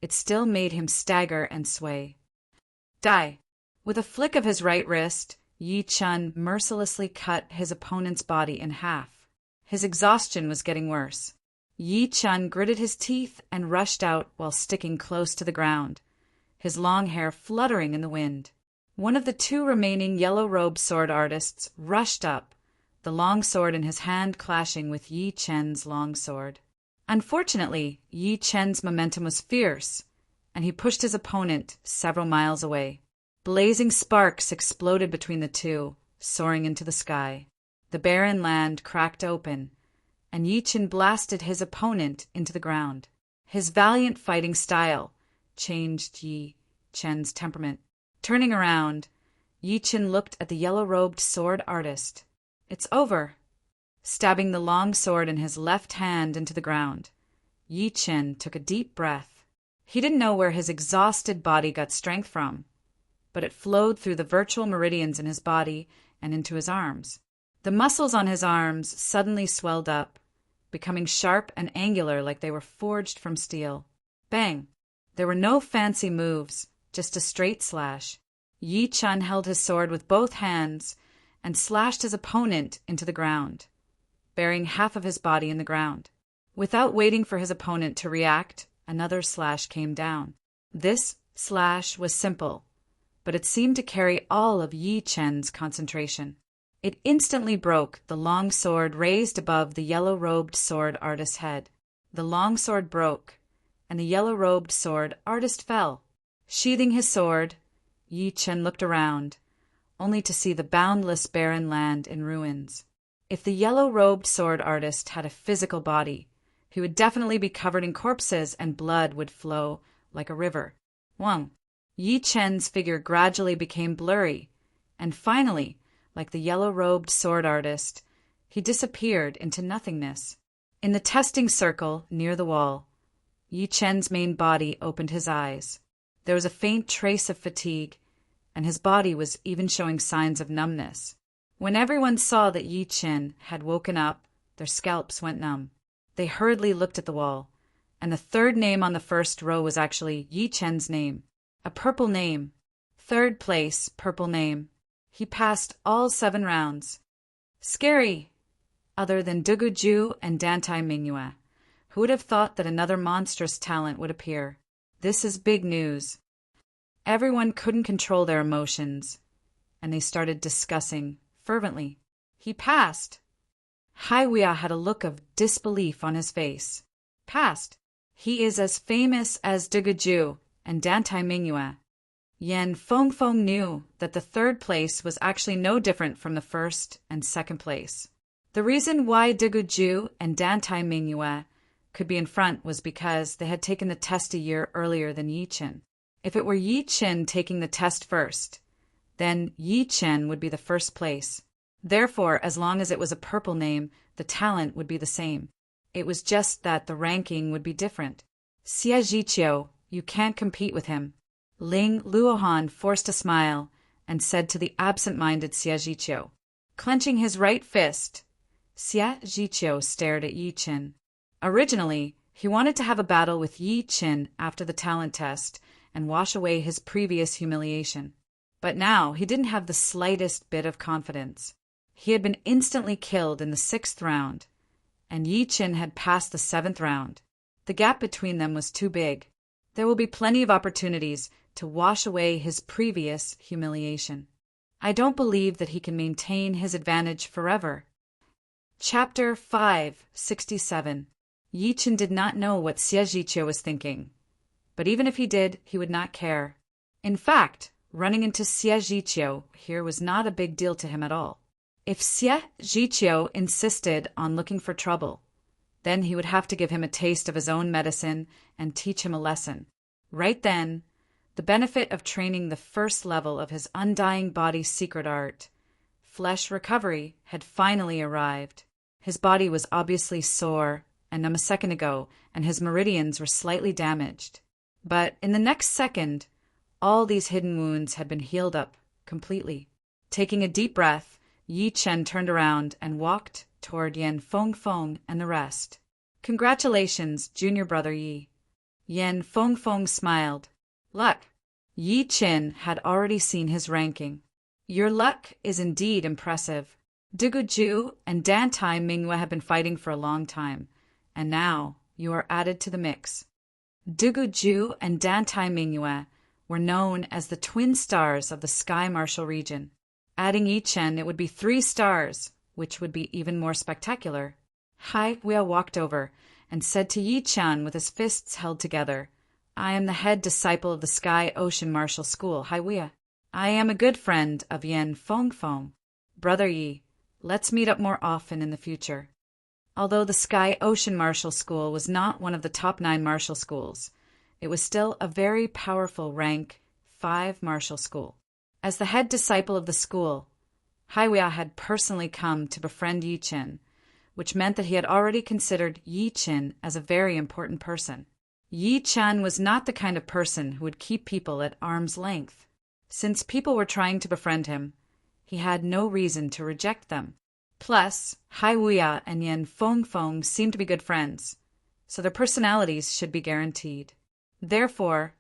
it still made him stagger and sway. Die! With a flick of his right wrist, Yi Chen mercilessly cut his opponent's body in half. His exhaustion was getting worse. Yi Chen gritted his teeth and rushed out while sticking close to the ground, his long hair fluttering in the wind. One of the 2 remaining yellow-robed sword artists rushed up, the long sword in his hand clashing with Yi Chen's long sword. Unfortunately, Yi Chen's momentum was fierce, and he pushed his opponent several miles away. Blazing sparks exploded between the 2, soaring into the sky. The barren land cracked open, and Yi Chen blasted his opponent into the ground. His valiant fighting style changed Yi Chen's temperament. Turning around, Yi Chen looked at the yellow-robed sword artist. It's over. Stabbing the long sword in his left hand into the ground, Yi Chen took a deep breath. He didn't know where his exhausted body got strength from, but it flowed through the virtual meridians in his body and into his arms. The muscles on his arms suddenly swelled up, becoming sharp and angular like they were forged from steel. Bang! There were no fancy moves, just a straight slash. Yi Chen held his sword with both hands and slashed his opponent into the ground, burying half of his body in the ground. Without waiting for his opponent to react, another slash came down. This slash was simple, but it seemed to carry all of Yi Chen's concentration. It instantly broke the long sword raised above the yellow-robed sword artist's head. The long sword broke, and the yellow-robed sword artist fell. Sheathing his sword, Yi Chen looked around, only to see the boundless barren land in ruins. If the yellow-robed sword artist had a physical body, he would definitely be covered in corpses and blood would flow like a river. Wang. Yi Chen's figure gradually became blurry, and finally, like the yellow-robed sword artist, he disappeared into nothingness. In the testing circle near the wall, Yi Chen's main body opened his eyes. There was a faint trace of fatigue, and his body was even showing signs of numbness. When everyone saw that Yi Chen had woken up, their scalps went numb. They hurriedly looked at the wall, and the 3rd name on the first row was actually Yi Chen's name. A purple name. 3rd place, purple name. He passed all 7 rounds. Scary! Other than Duguju and Dantai Mingyue, who would have thought that another monstrous talent would appear? This is big news. Everyone couldn't control their emotions, and they started discussing fervently. He passed. Haiwia had a look of disbelief on his face. Passed. He is as famous as Duguju and Dantai Mingyue. Yan Fengfeng knew that the 3rd place was actually no different from the 1st and 2nd place. The reason why Duguju and Dantai Mingyue could be in front was because they had taken the test a year earlier than Yi Chen. If it were Yi Chen taking the test first, then Yi Chen would be the first place. Therefore, as long as it was a purple name, the talent would be the same. It was just that the ranking would be different. Xie Zhiqiu, you can't compete with him. Ling Luohan forced a smile and said to the absent-minded Xie Zhiqiu, clenching his right fist. Xie Zhiqiu stared at Yi Chen. Originally, he wanted to have a battle with Yi Chen after the talent test and wash away his previous humiliation. But now he didn't have the slightest bit of confidence. He had been instantly killed in the 6th round, and Yi Chen had passed the 7th round. The gap between them was too big. There will be plenty of opportunities to wash away his previous humiliation. I don't believe that he can maintain his advantage forever. Chapter 567. Yi Chen did not know what Xie Zhiqiu was thinking. But even if he did, he would not care. In fact, running into Xie Zhiqiu here was not a big deal to him at all. If Xie Zhiqiu insisted on looking for trouble, then he would have to give him a taste of his own medicine and teach him a lesson. Right then, the benefit of training the first level of his undying body's secret art, flesh recovery, had finally arrived. His body was obviously sore and numb a second ago, and his meridians were slightly damaged. But in the next second, all these hidden wounds had been healed up completely. Taking a deep breath, Yi Chen turned around and walked toward Yan Fengfeng and the rest. Congratulations, junior brother Yi. Yan Fengfeng smiled. Luck. Yi Chen had already seen his ranking. Your luck is indeed impressive. Duguju and Dantai Mingyue have been fighting for a long time, and now you are added to the mix. Duguju and Dantai Mingyue were known as the twin stars of the Sky Martial region. Adding Yi Chen, it would be 3 stars, which would be even more spectacular. Hai Wei walked over and said to Yi Chen with his fists held together, I am the head disciple of the Sky Ocean Martial School, Hai Wei. I am a good friend of Yan Fengfeng. Brother Yi, let's meet up more often in the future. Although the Sky Ocean Martial School was not one of the top 9 martial schools, it was still a very powerful rank 5 martial school. As the head disciple of the school, Hai Wei had personally come to befriend Yi Chen, which meant that he had already considered Yi Chen as a very important person. Yi Chen was not the kind of person who would keep people at arm's length. Since people were trying to befriend him, he had no reason to reject them. Plus, Hai Wei and Yan Fengfeng seemed to be good friends, so their personalities should be guaranteed. Therefore,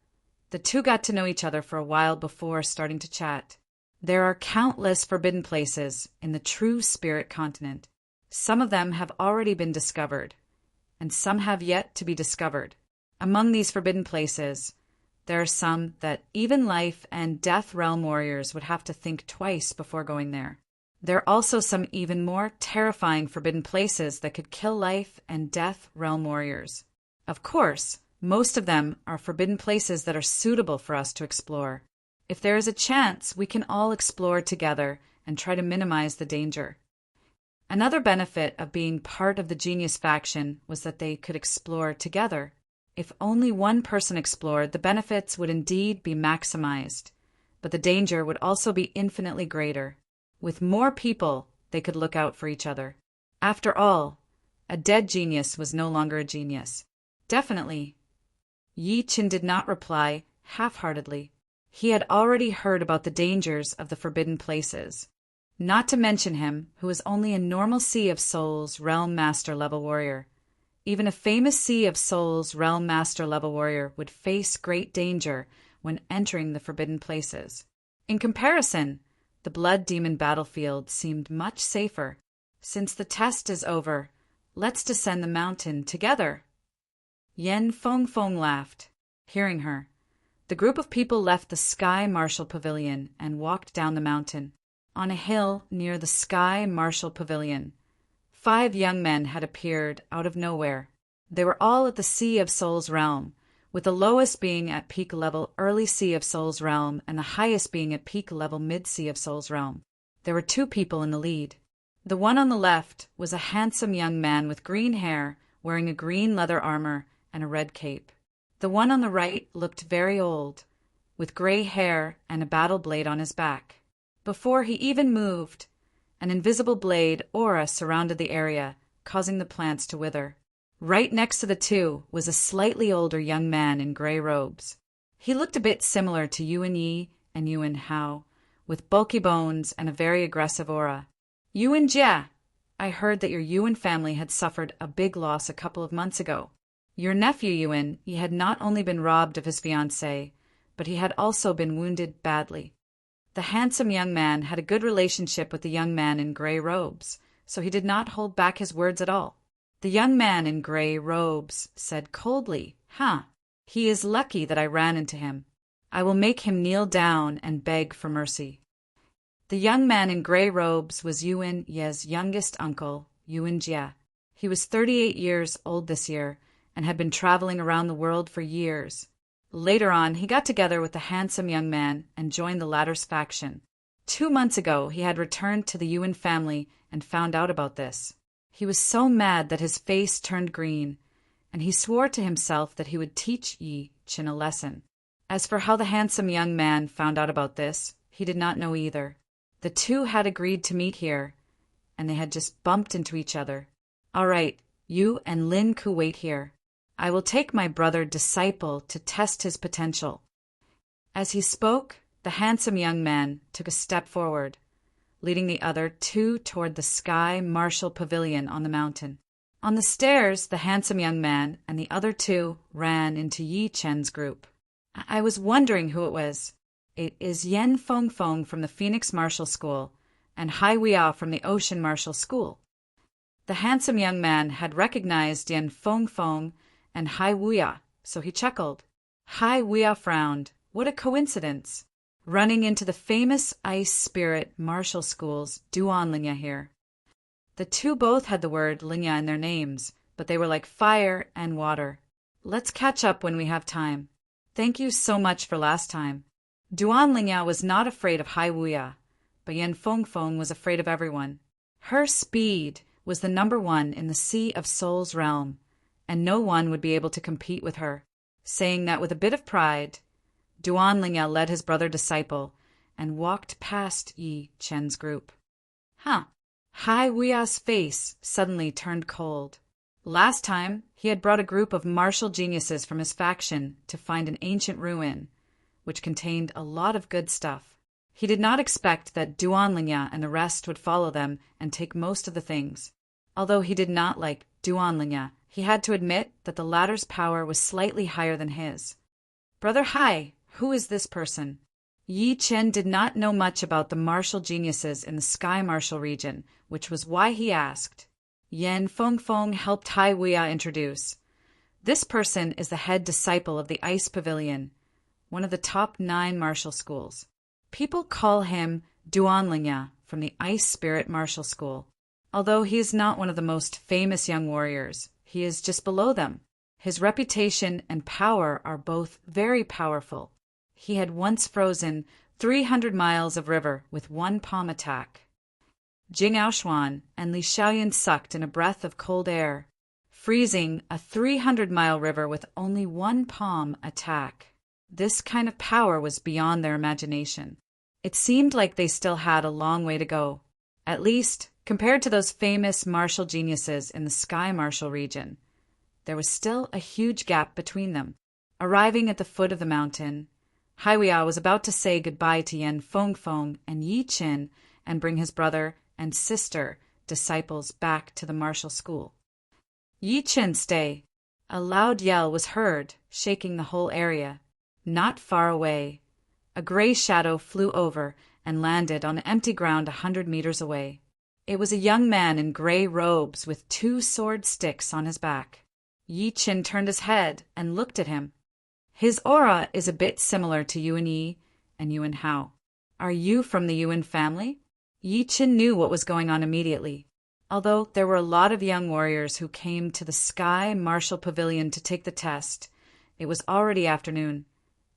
the two got to know each other for a while before starting to chat. There are countless forbidden places in the true spirit continent. Some of them have already been discovered, and some have yet to be discovered. Among these forbidden places, there are some that even life and death realm warriors would have to think twice before going there. There are also some even more terrifying forbidden places that could kill life and death realm warriors. Of course, most of them are forbidden places that are suitable for us to explore. If there is a chance, we can all explore together and try to minimize the danger. Another benefit of being part of the Genius faction was that they could explore together. If only one person explored, the benefits would indeed be maximized, but the danger would also be infinitely greater. With more people, they could look out for each other. After all, a dead genius was no longer a genius. Definitely. Yi Chen did not reply half-heartedly. He had already heard about the dangers of the forbidden places. Not to mention him, who was only a normal Sea of Souls Realm Master level warrior. Even a famous Sea of Souls Realm Master level warrior would face great danger when entering the forbidden places. In comparison, the Blood Demon battlefield seemed much safer. Since the test is over, let's descend the mountain together. Yan Fengfeng laughed, hearing her. The group of people left the Sky Martial Pavilion and walked down the mountain. On a hill near the Sky Martial Pavilion, 5 young men had appeared out of nowhere. They were all at the Sea of Souls realm, with the lowest being at peak level Early Sea of Souls realm and the highest being at peak level Mid Sea of Souls realm. There were 2 people in the lead. The one on the left was a handsome young man with green hair wearing a green leather armor and a red cape. The one on the right looked very old, with gray hair and a battle blade on his back. Before he even moved, an invisible blade aura surrounded the area, causing the plants to wither. Right next to the two was a slightly older young man in gray robes. He looked a bit similar to Yuan Yi and Yuan Hao, with bulky bones and a very aggressive aura. Yuan Jia, I heard that your Yuan family had suffered a big loss a couple of months ago. Your nephew Yuan, he had not only been robbed of his fiancée, but he had also been wounded badly. The handsome young man had a good relationship with the young man in gray robes, so he did not hold back his words at all. The young man in gray robes said coldly, He is lucky that I ran into him. I will make him kneel down and beg for mercy. The young man in gray robes was Yuan Ye's youngest uncle, Yuan Jia. He was 38 years old this year and had been traveling around the world for years. Later on, he got together with the handsome young man and joined the latter's faction. 2 months ago, he had returned to the Yuan family and found out about this. He was so mad that his face turned green, and he swore to himself that he would teach Yi Chen a lesson. As for how the handsome young man found out about this, he did not know either. The two had agreed to meet here, and they had just bumped into each other. All right, you and Lin Ku wait here. I will take my brother disciple to test his potential. As he spoke, the handsome young man took a step forward, leading the other two toward the Sky Marshal Pavilion on the mountain. On the stairs, the handsome young man and the other two ran into Yi Chen's group. I was wondering who it was. It is Yen Fengfeng from the Phoenix Martial School and Hai Weia from the Ocean Martial School. The handsome young man had recognized Yen Fengfeng and Hai Weia, so he chuckled. Hai Weia frowned. What a coincidence! Running into the famous ice spirit martial schools Duan Lingya here. The two both had the word Lingya in their names, but they were like fire and water. Let's catch up when we have time. Thank you so much for last time. Duan Lingya was not afraid of Hai Weia, but Yen Fengfeng was afraid of everyone. Her speed was the number one in the Sea of Souls realm, and no one would be able to compete with her. Saying that with a bit of pride, Duan Lingya led his brother disciple and walked past Yi Chen's group. Hai Weia's face suddenly turned cold. Last time, he had brought a group of martial geniuses from his faction to find an ancient ruin, which contained a lot of good stuff. He did not expect that Duan Lingya and the rest would follow them and take most of the things. Although he did not like Duan Lingya, he had to admit that the latter's power was slightly higher than his. Brother Hai, who is this person? Yi Chen did not know much about the martial geniuses in the Sky Martial region, which was why he asked. Yen Fengfeng helped Hai Weia introduce. This person is the head disciple of the Ice Pavilion, one of the top 9 martial schools. People call him Duan Lingya from the Ice Spirit Martial School. Although he is not one of the most famous young warriors, he is just below them. His reputation and power are both very powerful. He had once frozen 300 miles of river with one palm attack. Jing Aoshuan and Li Xiaoyan sucked in a breath of cold air, freezing a 300-mile river with only one palm attack. This kind of power was beyond their imagination. It seemed like they still had a long way to go, at least compared to those famous martial geniuses in the Sky Martial region. There was still a huge gap between them. Arriving at the foot of the mountain, Hai Weia was about to say goodbye to Yen Fengfeng and Yi Chen and bring his brother and sister disciples back to the martial school. Yi Chen, stay! A loud yell was heard, shaking the whole area. Not far away, a gray shadow flew over and landed on empty ground 100 meters away. It was a young man in gray robes with 2 sword sticks on his back. Yi Chen turned his head and looked at him. His aura is a bit similar to Yuan Yi and Yuan Hao. Are you from the Yuan family? Yi Chen knew what was going on immediately. Although there were a lot of young warriors who came to the Sky Martial Pavilion to take the test, it was already afternoon,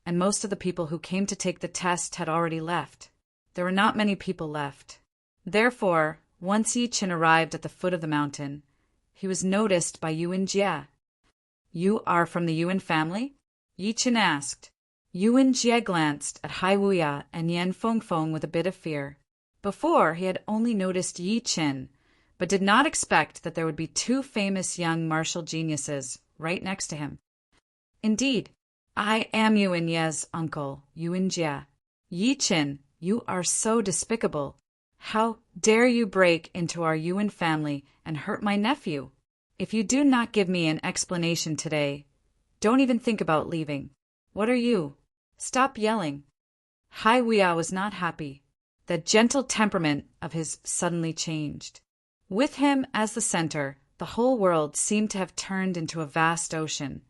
and most of the people who came to take the test had already left. There were not many people left. Therefore, once Yi Chen arrived at the foot of the mountain, he was noticed by Yuan Jie. "You are from the Yuan family?" Yi Chen asked. Yuan Jie glanced at Hai Wuya and Yan Fengfeng with a bit of fear. Before, he had only noticed Yi Chen, but did not expect that there would be two famous young martial geniuses right next to him. "Indeed, I am Yuan Ye's uncle, Yuan Jie. Yi Chen, you are so despicable. How dare you break into our Yuan family and hurt my nephew? If you do not give me an explanation today, don't even think about leaving. What are you? Stop yelling." Hai Wuya was not happy. The gentle temperament of his suddenly changed. With him as the center, the whole world seemed to have turned into a vast ocean,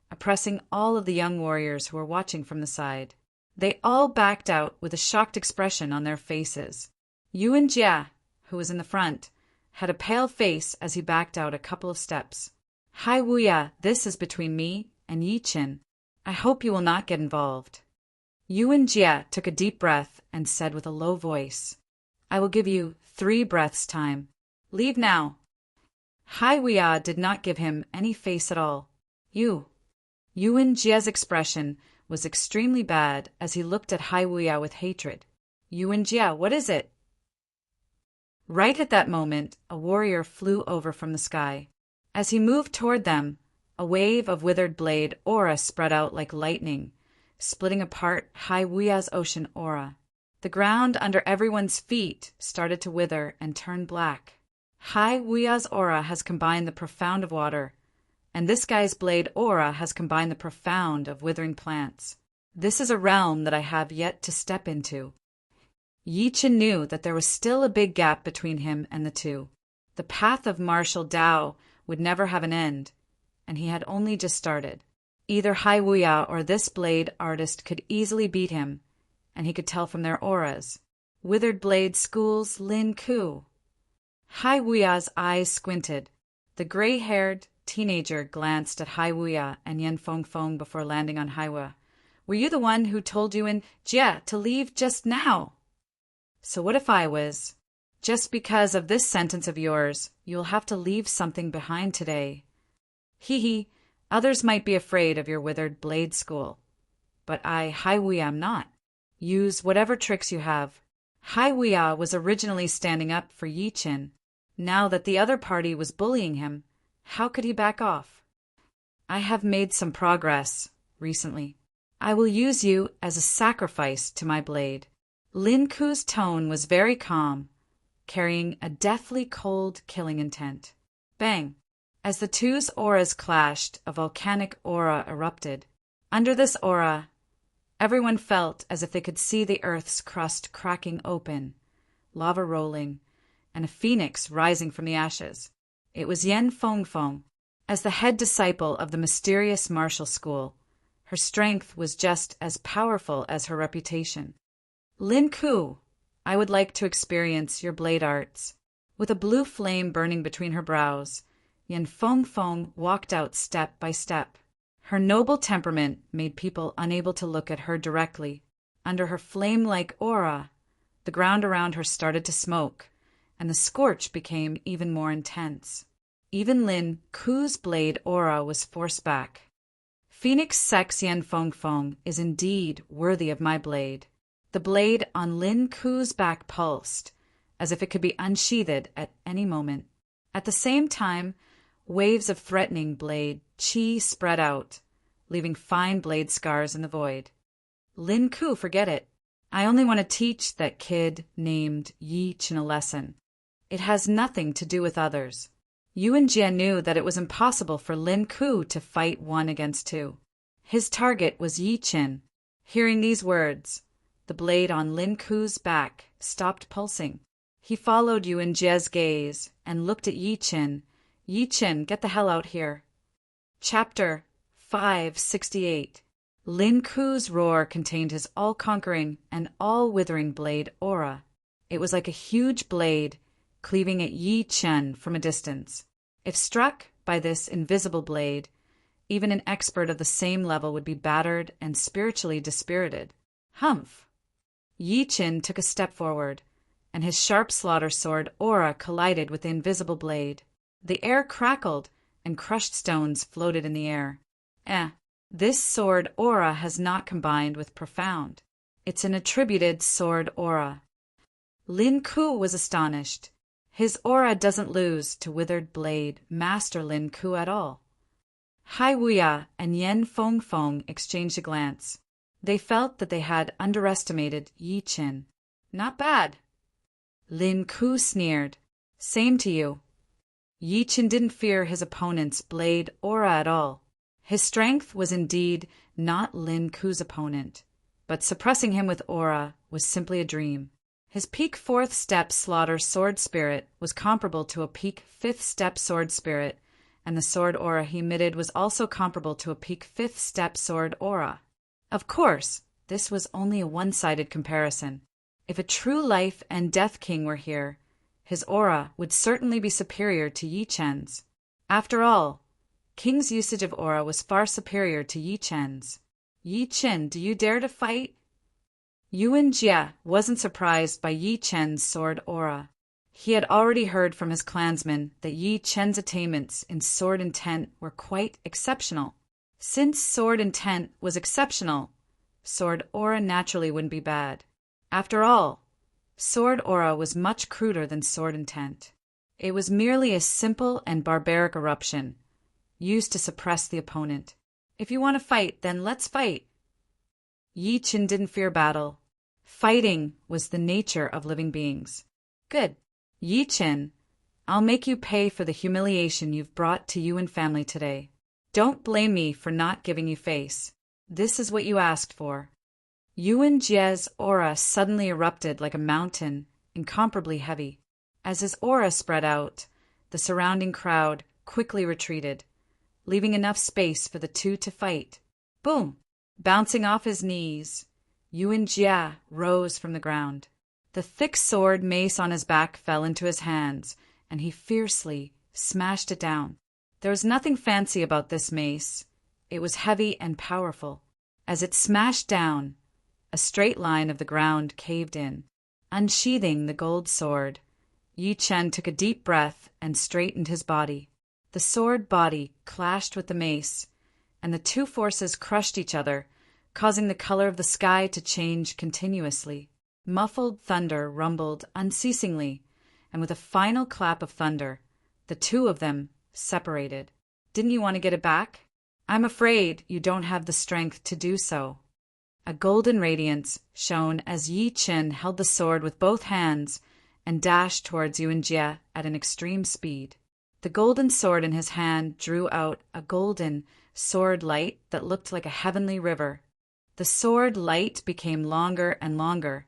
oppressing all of the young warriors who were watching from the side. They all backed out with a shocked expression on their faces. Yuan Jie, who was in the front, had a pale face as he backed out a couple of steps. "Hai Wuya, this is between me and Yi Chen. I hope you will not get involved." Yuan Jie took a deep breath and said with a low voice, "I will give you 3 breaths' time. Leave now." Hai Wuya did not give him any face at all. Yuan Jie's expression was extremely bad as he looked at Hai Wuya with hatred. "Yuan Jie, what is it?" Right at that moment, a warrior flew over from the sky. As he moved toward them, a wave of withered blade aura spread out like lightning, splitting apart Hai Wuya's ocean aura. The ground under everyone's feet started to wither and turn black. Hai Wuya's aura has combined the profound of water, and this guy's blade aura has combined the profound of withering plants. This is a realm that I have yet to step into. Yi Chen knew that there was still a big gap between him and the two. The path of martial Tao would never have an end, and he had only just started. Either Hai Wuya or this blade artist could easily beat him, and he could tell from their auras. Withered Blade schools Lin Ku. Hai Wuya's eyes squinted. The gray-haired teenager glanced at Hai Wuya and Yan Fengfeng before landing on Hai Wuya. "Were you the one who told Yuan Jie to leave just now?" "So what if I was? Just because of this sentence of yours, you'll have to leave something behind today. Hee. Others might be afraid of your withered blade school, but I, Hai Wuya, am not. Use whatever tricks you have." Hai Wuya was originally standing up for Yi Chen. Now that the other party was bullying him, how could he back off? "I have made some progress recently. I will use you as a sacrifice to my blade." Lin Ku's tone was very calm, carrying a deathly cold killing intent. Bang! As the two's auras clashed, a volcanic aura erupted. Under this aura, everyone felt as if they could see the earth's crust cracking open, lava rolling, and a phoenix rising from the ashes. It was Yan Fengfeng. As the head disciple of the mysterious martial school, her strength was just as powerful as her reputation. "Lin Ku, I would like to experience your blade arts." With a blue flame burning between her brows, Yan Fengfeng walked out step by step. Her noble temperament made people unable to look at her directly. Under her flame-like aura, the ground around her started to smoke, and the scorch became even more intense. Even Lin Ku's blade aura was forced back. Phoenix Sex Yan Fengfeng is indeed worthy of my blade. The blade on Lin Ku's back pulsed, as if it could be unsheathed at any moment. At the same time, waves of threatening blade chi spread out, leaving fine blade scars in the void. "Lin Ku, forget it. I only want to teach that kid named Yi Chen a lesson. It has nothing to do with others." Yuan Jie knew that it was impossible for Lin Ku to fight 1 against 2. His target was Yi Chen. Hearing these words, the blade on Lin Ku's back stopped pulsing. He followed Yuan Jie's gaze and looked at Yi Chen. "Yi Chen, get the hell out here." Chapter 568. Lin Ku's roar contained his all-conquering and all-withering blade aura. It was like a huge blade cleaving at Yi Chen from a distance. If struck by this invisible blade, even an expert of the same level would be battered and spiritually dispirited. Humph! Yi Chen took a step forward, and his sharp slaughter sword aura collided with the invisible blade. The air crackled, and crushed stones floated in the air. This sword aura has not combined with profound. It's an attributed sword aura. Lin Ku was astonished. His aura doesn't lose to withered blade Master Lin Ku at all. Hai Wuya and Yen Feng Feng exchanged a glance. They felt that they had underestimated Yi Qin. Not bad. Lin Ku sneered. Same to you. Yi Qin didn't fear his opponent's blade aura at all. His strength was indeed not Lin Ku's opponent, but suppressing him with aura was simply a dream. His peak 4th step slaughter sword spirit was comparable to a peak 5th step sword spirit, and the sword aura he emitted was also comparable to a peak 5th step sword aura. Of course, this was only a one-sided comparison. If a true life and death king were here, his aura would certainly be superior to Yi Chen's. After all, King's usage of aura was far superior to Yi Chen's. Yi Chen, do you dare to fight? Yuan Jie wasn't surprised by Yi Chen's sword aura. He had already heard from his clansmen that Yi Chen's attainments in sword intent were quite exceptional. Since sword intent was exceptional, sword aura naturally wouldn't be bad. After all, sword aura was much cruder than sword intent. It was merely a simple and barbaric eruption, used to suppress the opponent. If you want to fight, then let's fight. Yi Qin didn't fear battle. Fighting was the nature of living beings. Good. Yi Qin, I'll make you pay for the humiliation you've brought to Yuan family today. Don't blame me for not giving you face. This is what you asked for. Yuan Jie's aura suddenly erupted like a mountain, incomparably heavy. As his aura spread out, the surrounding crowd quickly retreated, leaving enough space for the two to fight. Boom! Bouncing off his knees, Yuan Jie rose from the ground. The thick sword mace on his back fell into his hands, and he fiercely smashed it down. There was nothing fancy about this mace. It was heavy and powerful. As it smashed down, a straight line of the ground caved in. Unsheathing the gold sword, Yi Chen took a deep breath and straightened his body. The sword body clashed with the mace, and the two forces crushed each other, causing the color of the sky to change continuously. Muffled thunder rumbled unceasingly, and with a final clap of thunder, the two of them separated. Didn't you want to get it back? I'm afraid you don't have the strength to do so. A golden radiance shone as Yi Qin held the sword with both hands and dashed towards Yuan Jie at an extreme speed. The golden sword in his hand drew out a golden sword light that looked like a heavenly river. The sword light became longer and longer,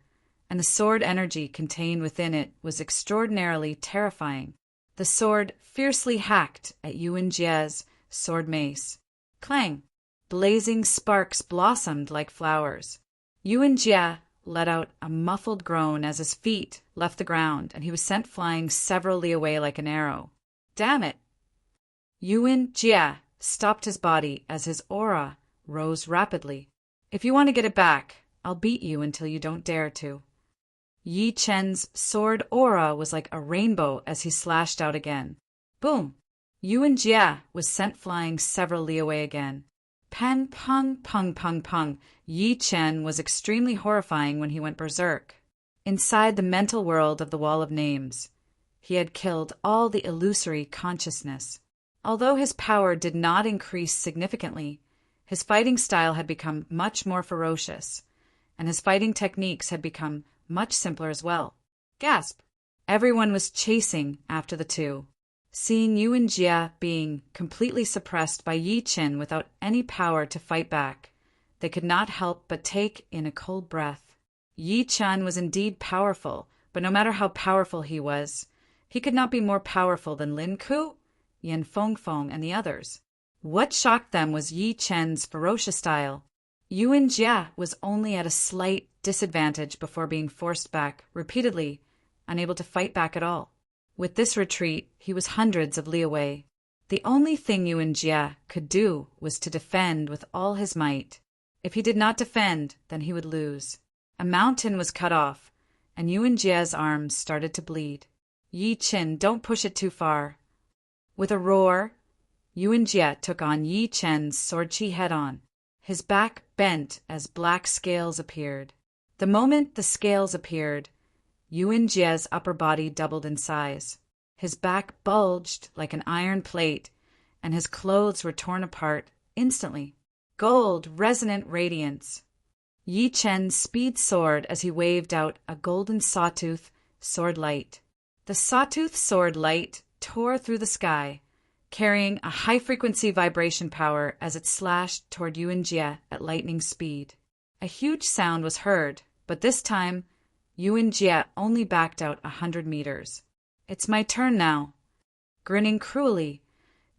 and the sword energy contained within it was extraordinarily terrifying. The sword fiercely hacked at Yuan Jie's sword mace. Clang! Blazing sparks blossomed like flowers. Yuan Jie let out a muffled groan as his feet left the ground, and he was sent flying several li away like an arrow. Damn it! Yuan Jie stopped his body as his aura rose rapidly. If you want to get it back, I'll beat you until you don't dare to. Yi Chen's sword aura was like a rainbow as he slashed out again. Boom! Yuan Jie was sent flying several li away again. Pen pung pung pung pung. Yi Chen was extremely horrifying when he went berserk. Inside the mental world of the Wall of Names, he had killed all the illusory consciousness. Although his power did not increase significantly, his fighting style had become much more ferocious, and his fighting techniques had become much simpler as well. Gasp! Everyone was chasing after the two. Seeing Yuan Jie being completely suppressed by Yi Qin without any power to fight back, they could not help but take in a cold breath. Yi Chen was indeed powerful, but no matter how powerful he was, he could not be more powerful than Lin Ku, Yen Feng Feng, and the others. What shocked them was Yi Chen's ferocious style. Yuan Jie was only at a slight disadvantage before being forced back repeatedly, unable to fight back at all. With this retreat, he was hundreds of li away. The only thing Yuan Jie could do was to defend with all his might. If he did not defend, then he would lose. A mountain was cut off, and Yuan Jie's arms started to bleed. Yi Qin, don't push it too far. With a roar, Yuan Jie took on Yi Chen's sword chi head-on. His back bent as black scales appeared. The moment the scales appeared, Yuan Jie's upper body doubled in size. His back bulged like an iron plate, and his clothes were torn apart instantly. Gold, resonant radiance. Yi Chen speed soared as he waved out a golden sawtooth sword light. The sawtooth sword light tore through the sky, carrying a high-frequency vibration power as it slashed toward Yuan Jie at lightning speed. A huge sound was heard, but this time, Yuan Jie only backed out 100 meters. It's my turn now. Grinning cruelly,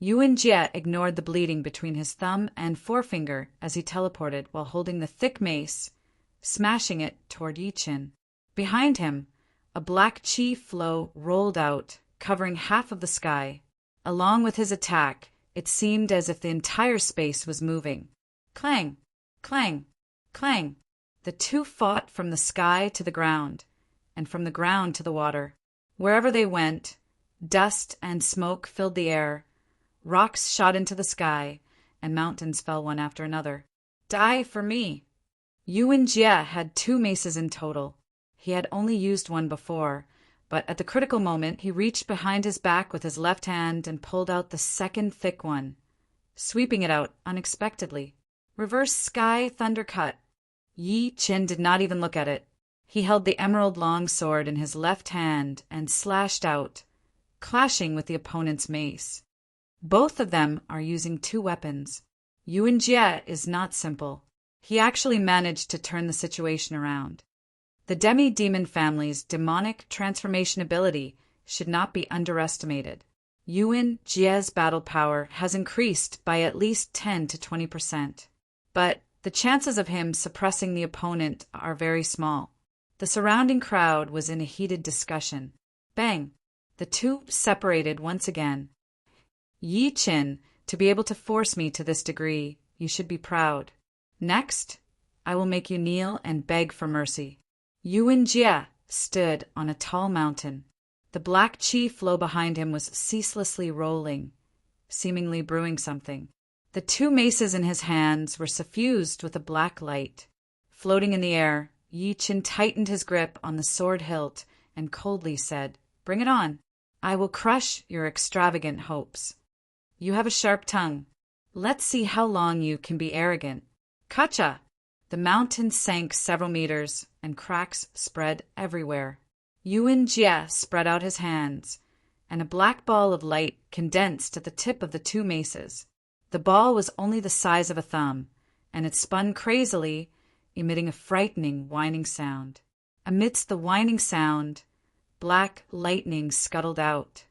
Yuan Jie ignored the bleeding between his thumb and forefinger as he teleported while holding the thick mace, smashing it toward Yi Chen. Behind him, a black chi flow rolled out, covering half of the sky. Along with his attack, it seemed as if the entire space was moving. Clang! Clang! Clang! The two fought from the sky to the ground, and from the ground to the water. Wherever they went, dust and smoke filled the air, rocks shot into the sky, and mountains fell one after another. Die for me! Yuan Jie had 2 maces in total. He had only used one before, but at the critical moment he reached behind his back with his left hand and pulled out the second thick one, sweeping it out unexpectedly. Reverse sky thunder cut. Yi Chen did not even look at it. He held the emerald long sword in his left hand and slashed out, clashing with the opponent's mace. Both of them are using 2 weapons. Yuan Jie is not simple. He actually managed to turn the situation around. The demi-demon family's demonic transformation ability should not be underestimated. Yuan Jie's battle power has increased by at least 10 to 20%, but the chances of him suppressing the opponent are very small. The surrounding crowd was in a heated discussion. Bang! The two separated once again. Yi Chen, to be able to force me to this degree, you should be proud. Next, I will make you kneel and beg for mercy. Yuan Jie stood on a tall mountain. The black chi flow behind him was ceaselessly rolling, seemingly brewing something. The 2 maces in his hands were suffused with a black light. Floating in the air, Yi Chen tightened his grip on the sword hilt and coldly said, "Bring it on. I will crush your extravagant hopes. You have a sharp tongue. Let's see how long you can be arrogant." Kacha! The mountain sank several meters, and cracks spread everywhere. Yuan Jie spread out his hands, and a black ball of light condensed at the tip of the 2 maces. The ball was only the size of a thumb, and it spun crazily, emitting a frightening whining sound. Amidst the whining sound, black lightning scuttled out.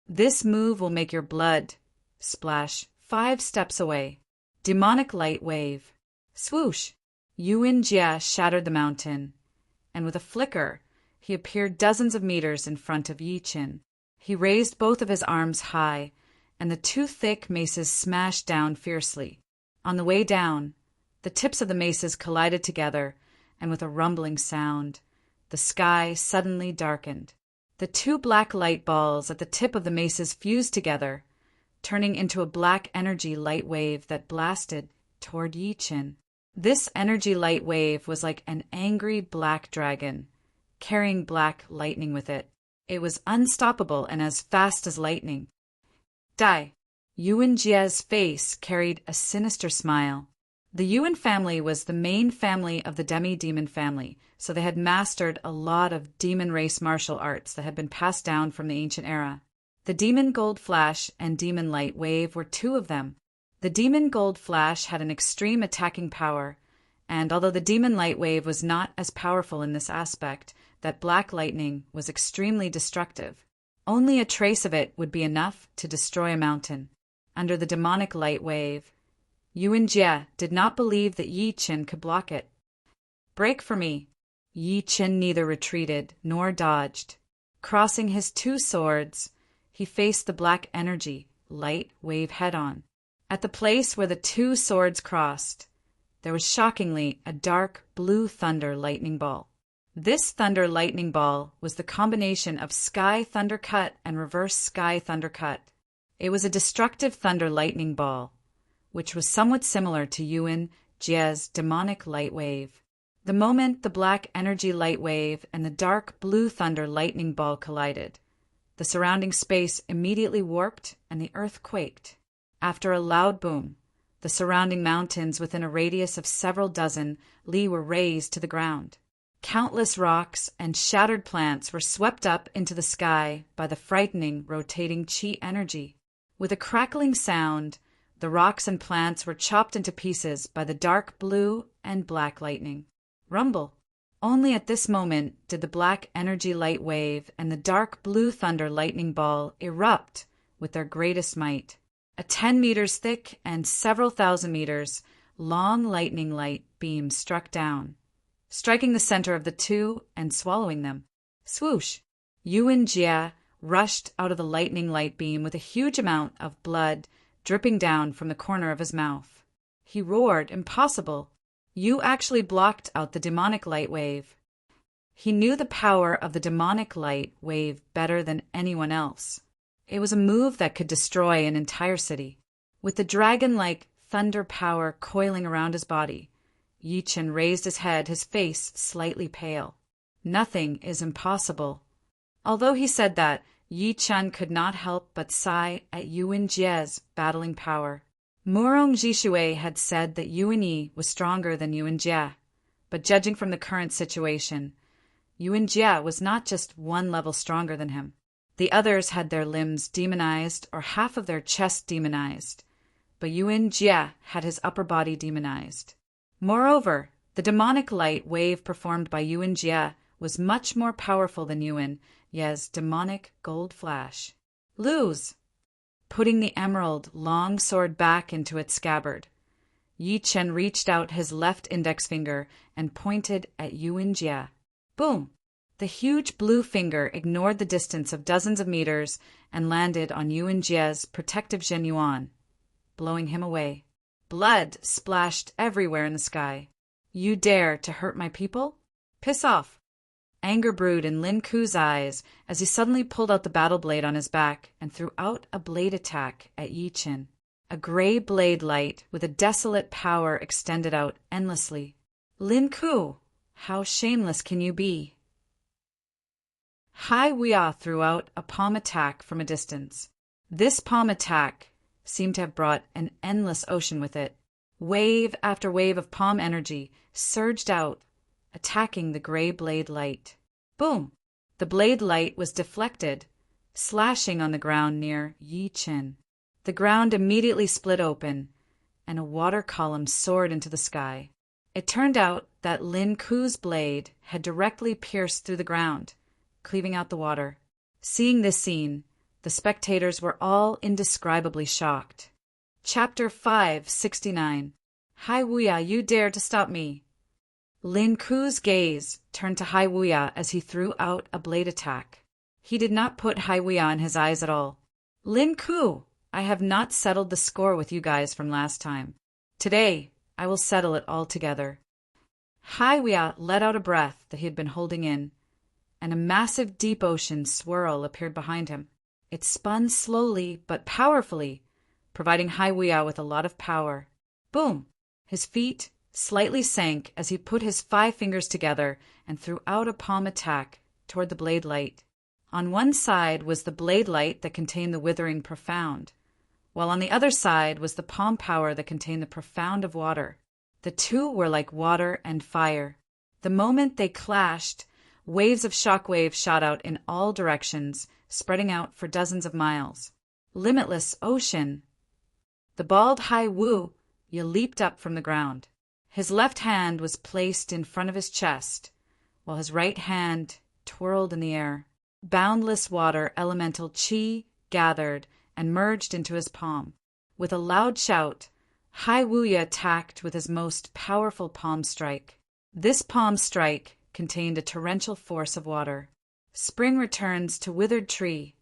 This move will make your blood splash 5 steps away. Demonic light wave. Swoosh! Yuan Jie shattered the mountain, and with a flicker, he appeared dozens of meters in front of Yi Chen. He raised both of his arms high, and the 2 thick maces smashed down fiercely. On the way down, the tips of the maces collided together, and with a rumbling sound, the sky suddenly darkened. The 2 black light balls at the tip of the maces fused together, turning into a black energy light wave that blasted toward Yi Chen. This energy light wave was like an angry black dragon, carrying black lightning with it. It was unstoppable and as fast as lightning. Die! Yuan Jie's face carried a sinister smile. The Yuan family was the main family of the demi-demon family, so they had mastered a lot of demon race martial arts that had been passed down from the ancient era. The Demon Gold Flash and Demon Light Wave were 2 of them. The Demon Gold Flash had an extreme attacking power, and although the Demon Light Wave was not as powerful in this aspect, that black lightning was extremely destructive. Only a trace of it would be enough to destroy a mountain. Under the demonic light wave, Yuan Jie did not believe that Yi Chen could block it. Break for me! Yi Chen neither retreated nor dodged. Crossing his 2 swords, he faced the black energy light wave head-on. At the place where the 2 swords crossed, there was shockingly a dark blue thunder lightning ball. This thunder lightning ball was the combination of sky thunder cut and reverse sky thunder cut. It was a destructive thunder lightning ball, which was somewhat similar to Yuan Jie's demonic light wave. The moment the black energy light wave and the dark blue thunder lightning ball collided, the surrounding space immediately warped and the earth quaked. After a loud boom, the surrounding mountains within a radius of several dozen li were razed to the ground. Countless rocks and shattered plants were swept up into the sky by the frightening, rotating qi energy. With a crackling sound, the rocks and plants were chopped into pieces by the dark blue and black lightning. Rumble. Only at this moment did the black energy light wave and the dark blue thunder lightning ball erupt with their greatest might. A 10 meters thick and several thousand meters long lightning light beam struck down, striking the center of the two and swallowing them. Swoosh! Yuan Jie rushed out of the lightning light beam with a huge amount of blood dripping down from the corner of his mouth. He roared, "Impossible! You actually blocked out the demonic light wave." He knew the power of the demonic light wave better than anyone else. It was a move that could destroy an entire city. With the dragon-like thunder power coiling around his body, Yi Chen raised his head, his face slightly pale. Nothing is impossible. Although he said that, Yi Chen could not help but sigh at Yuan Jie's battling power. Murong Jishui had said that Yuan Yi was stronger than Yuan Jie, but judging from the current situation, Yuan Jie was not just one level stronger than him. The others had their limbs demonized or half of their chest demonized, but Yuan Jie had his upper body demonized. Moreover, the demonic light wave performed by Yuan Jie was much more powerful than Yuan Ye's demonic gold flash. Lose! Putting the emerald long sword back into its scabbard, Yi Chen reached out his left index finger and pointed at Yuan Jie. Boom! The huge blue finger ignored the distance of dozens of meters and landed on Yuan Jie's protective Zhenyuan, blowing him away. Blood splashed everywhere in the sky. You dare to hurt my people? Piss off! Anger brewed in Lin Ku's eyes as he suddenly pulled out the battle blade on his back and threw out a blade attack at Yi Chen. A gray blade light with a desolate power extended out endlessly. Lin Ku, how shameless can you be? Hai Wuya threw out a palm attack from a distance. This palm attack seemed to have brought an endless ocean with it. Wave after wave of palm energy surged out, attacking the gray blade light. Boom! The blade light was deflected, slashing on the ground near Yi Chen. The ground immediately split open, and a water column soared into the sky. It turned out that Lin Ku's blade had directly pierced through the ground, cleaving out the water. Seeing this scene, the spectators were all indescribably shocked. Chapter 569. Hai Wuya, you dare to stop me! Lin Ku's gaze turned to Hai Wuya as he threw out a blade attack. He did not put Hai Wuya in his eyes at all. Lin Ku, I have not settled the score with you guys from last time. Today, I will settle it all together. Hai Wuya let out a breath that he had been holding in, and a massive deep ocean swirl appeared behind him. It spun slowly but powerfully, providing Hai Wuya with a lot of power. Boom! His feet slightly sank as he put his 5 fingers together and threw out a palm attack toward the blade light. On one side was the blade light that contained the withering profound, while on the other side was the palm power that contained the profound of water. The two were like water and fire. The moment they clashed, waves of shockwave shot out in all directions, spreading out for dozens of miles. Limitless ocean! The bald Hai Wu leaped up from the ground. His left hand was placed in front of his chest, while his right hand twirled in the air. Boundless water elemental qi gathered and merged into his palm. With a loud shout, Hai Wuya attacked with his most powerful palm strike. This palm strike contained a torrential force of water. Spring returns to withered tree.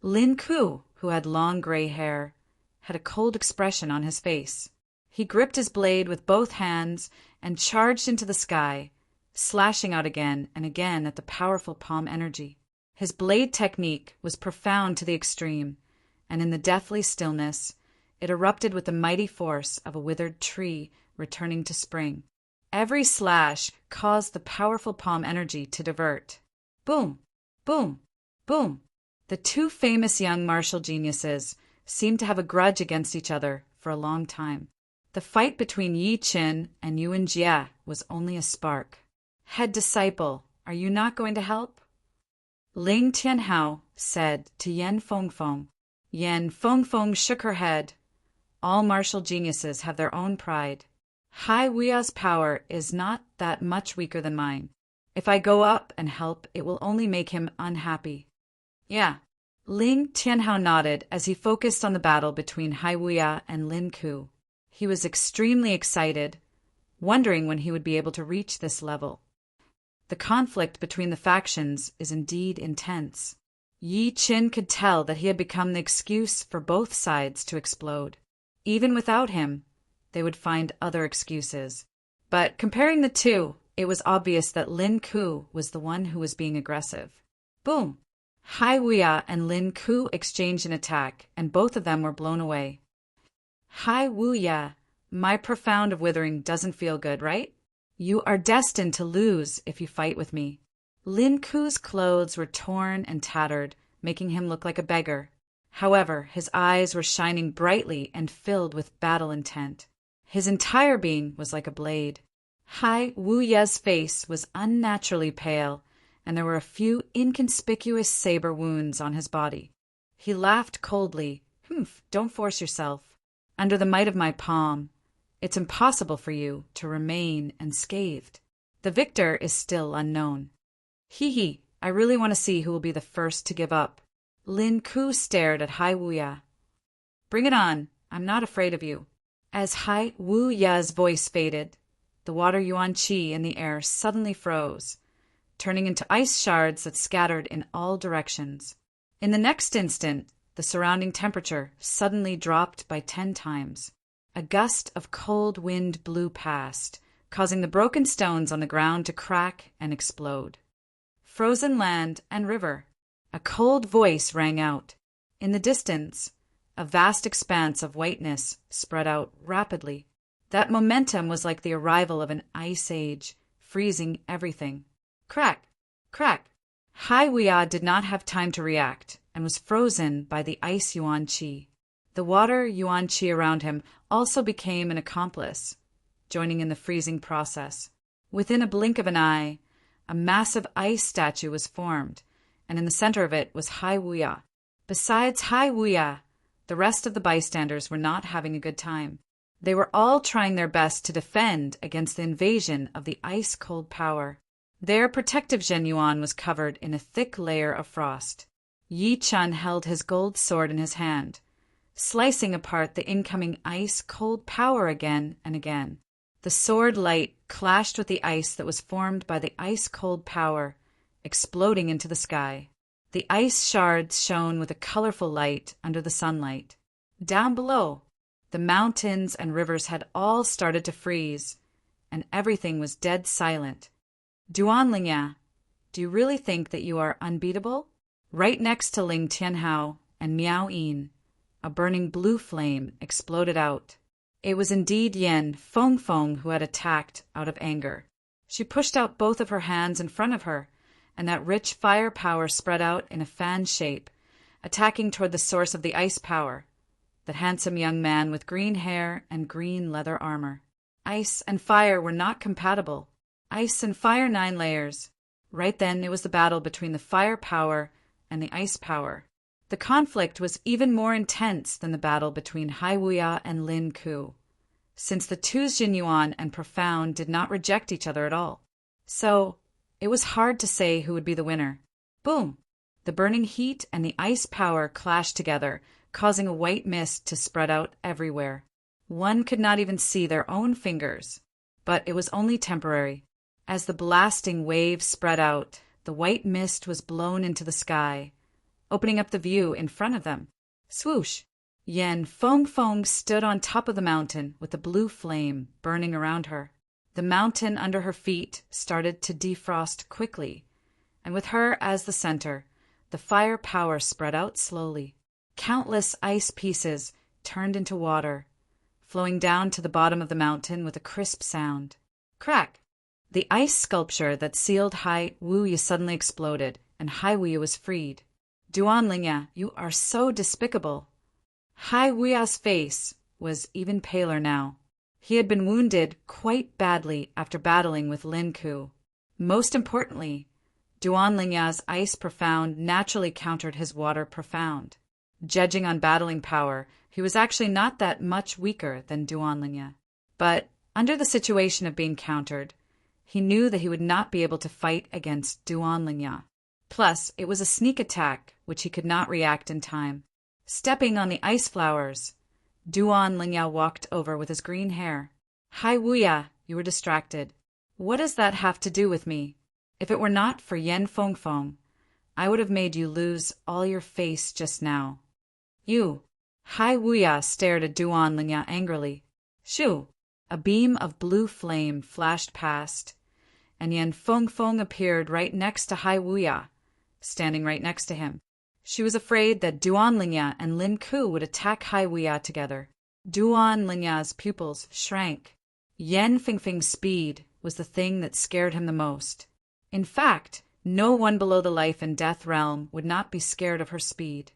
Lin Ku, who had long gray hair, had a cold expression on his face. He gripped his blade with both hands and charged into the sky, slashing out again and again at the powerful palm energy. His blade technique was profound to the extreme, and in the deathly stillness, it erupted with the mighty force of a withered tree returning to spring. Every slash caused the powerful palm energy to divert. Boom! Boom! Boom! The two famous young martial geniuses seemed to have a grudge against each other for a long time. The fight between Yi Qin and Yuan Jie was only a spark. Head disciple, are you not going to help? Ling Tianhao said to Yan Fengfeng. Yan Fengfeng shook her head. All martial geniuses have their own pride. Hai Wuya's power is not that much weaker than mine. If I go up and help, it will only make him unhappy. Yeah. Ling Tianhao nodded as he focused on the battle between Hai Wuya and Lin Ku. He was extremely excited, wondering when he would be able to reach this level. The conflict between the factions is indeed intense. Yi Qin could tell that he had become the excuse for both sides to explode. Even without him, they would find other excuses. But comparing the two, it was obvious that Lin Ku was the one who was being aggressive. Boom! Hai Wuya and Lin Ku exchanged an attack, and both of them were blown away. Hai Wuya, my profound of withering doesn't feel good, right? You are destined to lose if you fight with me. Lin Ku's clothes were torn and tattered, making him look like a beggar. However, his eyes were shining brightly and filled with battle intent. His entire being was like a blade. Hai Wuya's face was unnaturally pale, and there were a few inconspicuous saber wounds on his body. He laughed coldly. Don't force yourself. Under the might of my palm, it's impossible for you to remain unscathed. The victor is still unknown. Hee, I really want to see who will be the first to give up. Lin Ku stared at Hai Wuya. Bring it on. I'm not afraid of you. As Hai Wuya's voice faded, the water Yuan Qi in the air suddenly froze, turning into ice shards that scattered in all directions. In the next instant, the surrounding temperature suddenly dropped by 10 times. A gust of cold wind blew past, causing the broken stones on the ground to crack and explode. Frozen land and river. A cold voice rang out. In the distance, a vast expanse of whiteness spread out rapidly. That momentum was like the arrival of an ice age, freezing everything. Crack! Crack! Hai Wuya did not have time to react and was frozen by the ice Yuan Qi. The water Yuan Qi around him also became an accomplice, joining in the freezing process. Within a blink of an eye, a massive ice statue was formed, and in the center of it was Hai Wuya. Besides Hai Wuya, the rest of the bystanders were not having a good time. They were all trying their best to defend against the invasion of the ice-cold power. Their protective Zhenyuan was covered in a thick layer of frost. Yi Chun held his gold sword in his hand, slicing apart the incoming ice-cold power again and again. The sword light clashed with the ice that was formed by the ice-cold power, exploding into the sky. The ice shards shone with a colorful light under the sunlight. Down below, the mountains and rivers had all started to freeze, and everything was dead silent. Duan Lingya, do you really think that you are unbeatable? Right next to Ling Tianhao and Miao Yin, a burning blue flame exploded out. It was indeed Yan Fengfeng who had attacked out of anger. She pushed out both of her hands in front of her, and that rich fire power spread out in a fan shape, attacking toward the source of the ice power, that handsome young man with green hair and green leather armor. Ice and fire were not compatible. Ice and fire 9 layers. Right then it was the battle between the fire power and the ice power. The conflict was even more intense than the battle between Hai Wuya and Lin Ku, since the two Xingyuan and Profound did not reject each other at all. So, it was hard to say who would be the winner. Boom! The burning heat and the ice power clashed together, causing a white mist to spread out everywhere. One could not even see their own fingers. But it was only temporary. As the blasting waves spread out, the white mist was blown into the sky, opening up the view in front of them. Swoosh! Yan Fengfeng stood on top of the mountain with the blue flame burning around her. The mountain under her feet started to defrost quickly, and with her as the center, the fire power spread out slowly. Countless ice pieces turned into water, flowing down to the bottom of the mountain with a crisp sound. Crack! The ice sculpture that sealed Hai Wuya suddenly exploded, and Hai Wuya was freed. Duan Lingya, you are so despicable. Hai Wuya's face was even paler now. He had been wounded quite badly after battling with Lin Ku. Most importantly, Duan Lingya's ice profound naturally countered his water profound. Judging on battling power, he was actually not that much weaker than Duan Lingya. But, under the situation of being countered, he knew that he would not be able to fight against Duan Lingya. Plus, it was a sneak attack, which he could not react in time. Stepping on the ice flowers, Duan Lingya walked over with his green hair. Hai Wuya, you were distracted. What does that have to do with me? If it were not for Yen Fengfeng, I would have made you lose all your face just now. You. Hai Wuya stared at Duan Lingya angrily. Shoo! A beam of blue flame flashed past, and Yen Fengfeng appeared right next to Hai Wuya, standing right next to him. She was afraid that Duan Lingya and Lin Ku would attack Hai Wuya together. Duan Lingya's pupils shrank. Yen Fengfeng's speed was the thing that scared him the most. In fact, no one below the life and death realm would not be scared of her speed.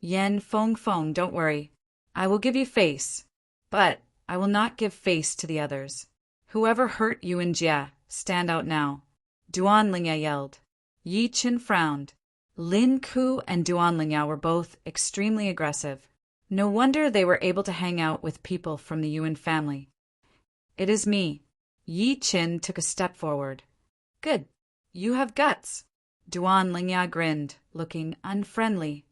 Yen Fengfeng, don't worry. I will give you face, but I will not give face to the others. Whoever hurt Yuan Jie, stand out now. Duan Lingya yelled. Yi Qin frowned. Lin Ku and Duan Lingya were both extremely aggressive. No wonder they were able to hang out with people from the Yuan family. It is me. Yi Qin took a step forward. Good. You have guts. Duan Lingya grinned, looking unfriendly.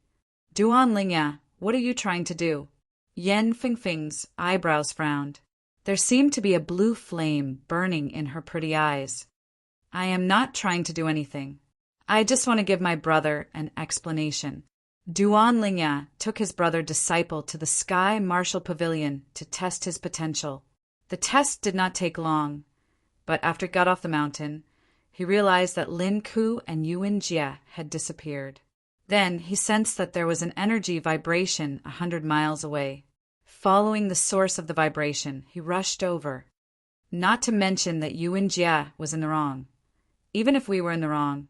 Duan Lingya, what are you trying to do? Yen Fengfeng's eyebrows frowned. There seemed to be a blue flame burning in her pretty eyes. I am not trying to do anything. I just want to give my brother an explanation. Duan Lingya took his brother Disciple to the Sky Martial Pavilion to test his potential. The test did not take long, but after he got off the mountain, he realized that Lin Ku and Yuan Jie had disappeared. Then he sensed that there was an energy vibration 100 miles away. Following the source of the vibration, he rushed over. Not to mention that Yuan Jie was in the wrong. Even if we were in the wrong,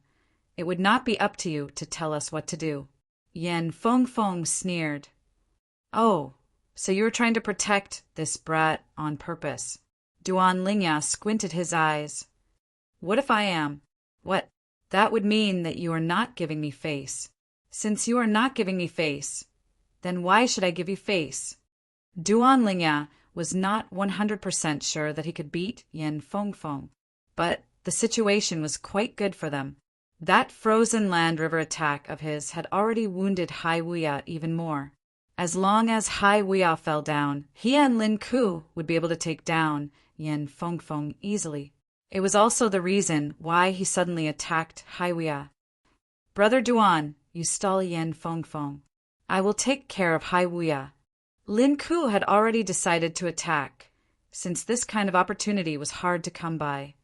it would not be up to you to tell us what to do. Yen Fengfeng sneered. Oh, so you were trying to protect this brat on purpose. Duan Lingya squinted his eyes. What if I am? What? That would mean that you are not giving me face. Since you are not giving me face, then why should I give you face? Duan Lingya was not 100% sure that he could beat Yen Fengfeng, but the situation was quite good for them. That frozen land river attack of his had already wounded Hai Wuya even more. As long as Hai Wuya fell down, he and Lin Ku would be able to take down Yen Fengfeng easily. It was also the reason why he suddenly attacked Hai Wuya. Brother Duan, you stall Yen Fengfeng. I will take care of Hai Wuya. Lin Ku had already decided to attack, since this kind of opportunity was hard to come by.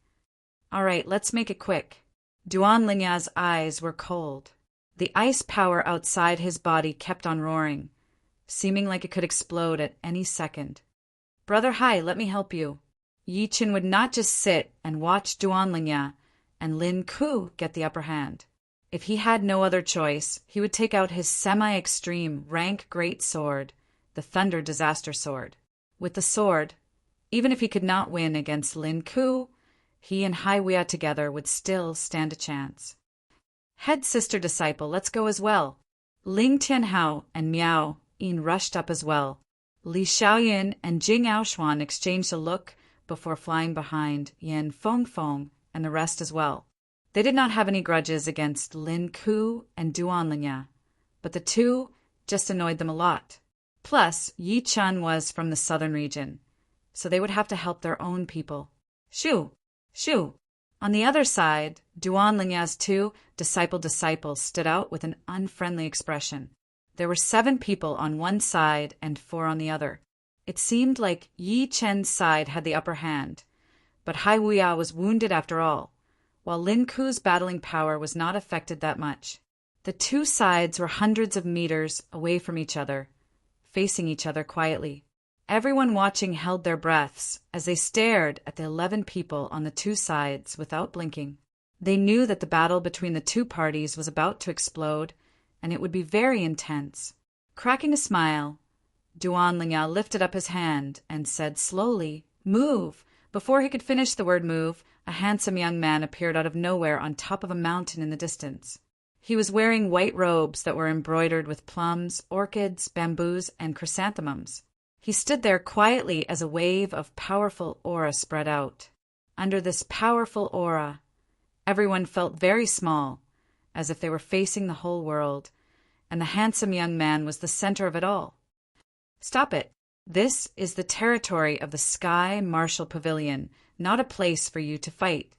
All right, let's make it quick. Duan Lingya's eyes were cold. The ice power outside his body kept on roaring, seeming like it could explode at any second. Brother Hai, let me help you. Yi Qin would not just sit and watch Duan Lingya and Lin Ku get the upper hand. If he had no other choice, he would take out his semi-extreme rank great sword, the Thunder Disaster Sword. With the sword, even if he could not win against Lin Ku, he and Hai Wuya together would still stand a chance. Head sister Disciple, let's go as well. Ling Tianhao and Miao Yin rushed up as well. Li Xiaoyin and Jing Aoshuan exchanged a look before flying behind Yen Fengfeng and the rest as well. They did not have any grudges against Lin Ku and Duan Lingya, but the two just annoyed them a lot. Plus, Yi Chun was from the southern region, so they would have to help their own people. Shoo! Shoo! On the other side, Duan Lingya's two disciples stood out with an unfriendly expression. There were 7 people on one side and 4 on the other. It seemed like Yi Chen's side had the upper hand, but Hai Wuya was wounded after all, while Lin Ku's battling power was not affected that much. The The two sides were hundreds of meters away from each other, facing each other quietly. Everyone watching held their breaths as they stared at the 11 people on the two sides without blinking. They knew that the battle between the two parties was about to explode, and it would be very intense. Cracking a smile, Duan Lingyao lifted up his hand and said slowly, "Move!" Before he could finish the word move, a handsome young man appeared out of nowhere on top of a mountain in the distance. He was wearing white robes that were embroidered with plums, orchids, bamboos, and chrysanthemums. He stood there quietly as a wave of powerful aura spread out. Under this powerful aura, everyone felt very small, as if they were facing the whole world, and the handsome young man was the center of it all. "Stop it. This is the territory of the Sky Martial Pavilion, not a place for you to fight,"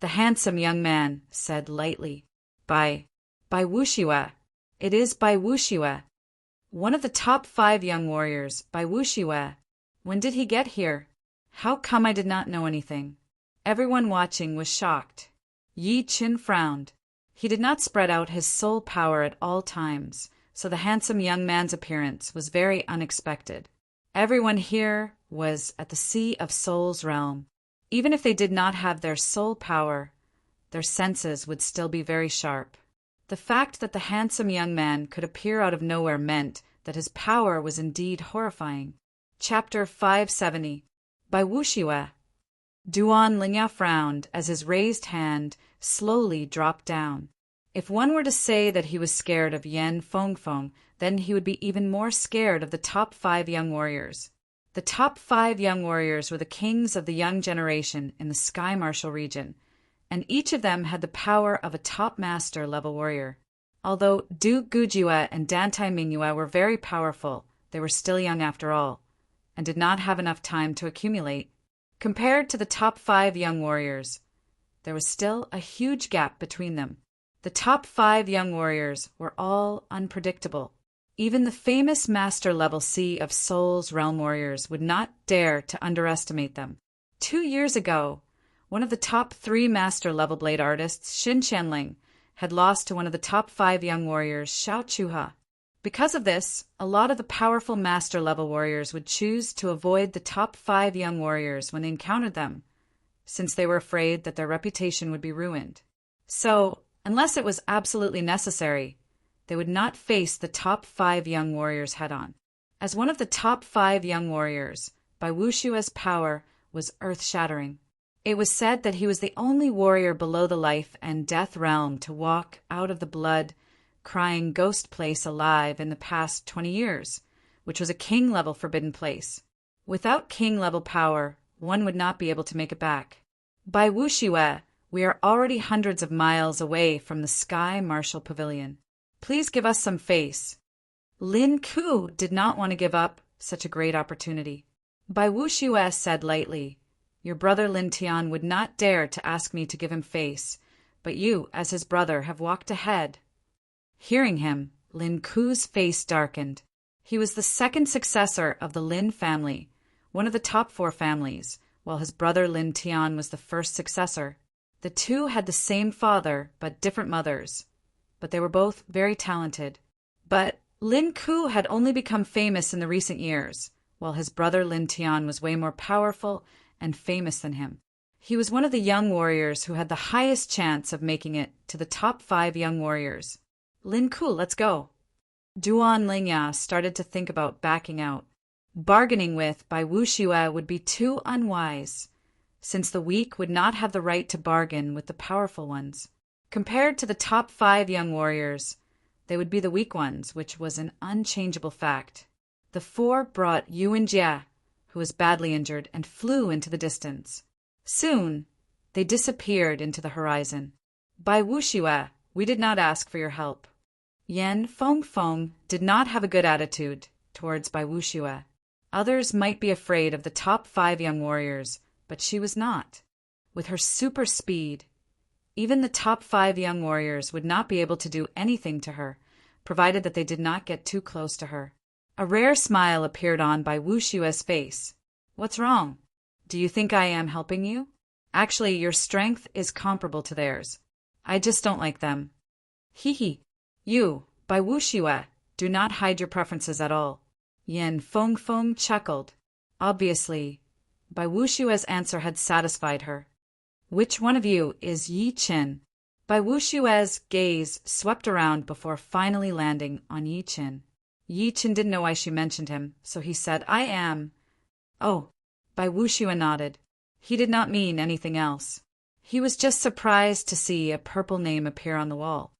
the handsome young man said lightly. By Wuxiwe. It is by Wuxiwe. One of the top 5 young warriors, by Wuxiwe. When did he get here? How come I did not know anything? Everyone watching was shocked. Yi Qin frowned. He did not spread out his soul power at all times, so the handsome young man's appearance was very unexpected. Everyone here was at the Sea of Souls realm. Even if they did not have their soul power, their senses would still be very sharp. The fact that the handsome young man could appear out of nowhere meant that his power was indeed horrifying. Chapter 570. By Wuxiwe. Duan Lingyao frowned as his raised hand slowly dropped down. If one were to say that he was scared of Yan Fengfeng, then he would be even more scared of the top 5 young warriors. The top 5 young warriors were the kings of the young generation in the Sky Martial region, and each of them had the power of a top master level warrior. Although Du Gujiwe and Dantai Mingyue were very powerful, they were still young after all, and did not have enough time to accumulate. Compared to the top 5 young warriors, there was still a huge gap between them. The top 5 young warriors were all unpredictable. Even the famous master-level Sea of Souls realm warriors would not dare to underestimate them. 2 years ago, one of the top 3 master-level blade artists, Xin Qianling, had lost to one of the top 5 young warriors, Xiao Chuha. Because of this, a lot of the powerful master-level warriors would choose to avoid the top 5 young warriors when they encountered them, since they were afraid that their reputation would be ruined. So, unless it was absolutely necessary, they would not face the top 5 young warriors head-on. As one of the top 5 young warriors, Bai Wuxiue's power was earth-shattering. It was said that he was the only warrior below the life and death realm to walk out of the blood-crying ghost place alive in the past 20 years, which was a king-level forbidden place. Without king-level power, one would not be able to make it back. By Wuxiwe, we are already hundreds of miles away from the Sky Martial Pavilion. Please give us some face. Lin Ku did not want to give up such a great opportunity. Bai Wuxiwe said lightly, "Your brother Lin Tian would not dare to ask me to give him face, but you, as his brother, have walked ahead." Hearing him, Lin Ku's face darkened. He was the second successor of the Lin family, one of the top 4 families, while his brother Lin Tian was the first successor. The two had the same father, but different mothers, but they were both very talented. But Lin Ku had only become famous in the recent years, while his brother Lin Tian was way more powerful and famous than him. He was one of the young warriors who had the highest chance of making it to the top 5 young warriors. "Lin Ku, let's go." Duan Lingyao started to think about backing out. Bargaining with Bai Wuxiwe would be too unwise, since the weak would not have the right to bargain with the powerful ones. Compared to the top 5 young warriors, they would be the weak ones, which was an unchangeable fact. The 4 brought Yuan Jie, who was badly injured, and flew into the distance. Soon, they disappeared into the horizon. "Bai Wuxiwe, we did not ask for your help." Yan Fengfeng did not have a good attitude towards Bai Wuxiwe. Others might be afraid of the top 5 young warriors, but she was not. With her super speed, even the top 5 young warriors would not be able to do anything to her, provided that they did not get too close to her. A rare smile appeared on Bai Wuxiue's face. "What's wrong? Do you think I am helping you? Actually, your strength is comparable to theirs. I just don't like them." "Hee hee. You, Bai Wuxiue, do not hide your preferences at all. Yin Feng chuckled. Obviously, Bai Wuxue's answer had satisfied her. Which one of you is Yi Qin? Bai Wuxue's gaze swept around before finally landing on Yi Qin. Yi Qin didn't know why she mentioned him, so he said, I am. Oh, Bai Wuxue nodded. He did not mean anything else. He was just surprised to see a purple name appear on the wall.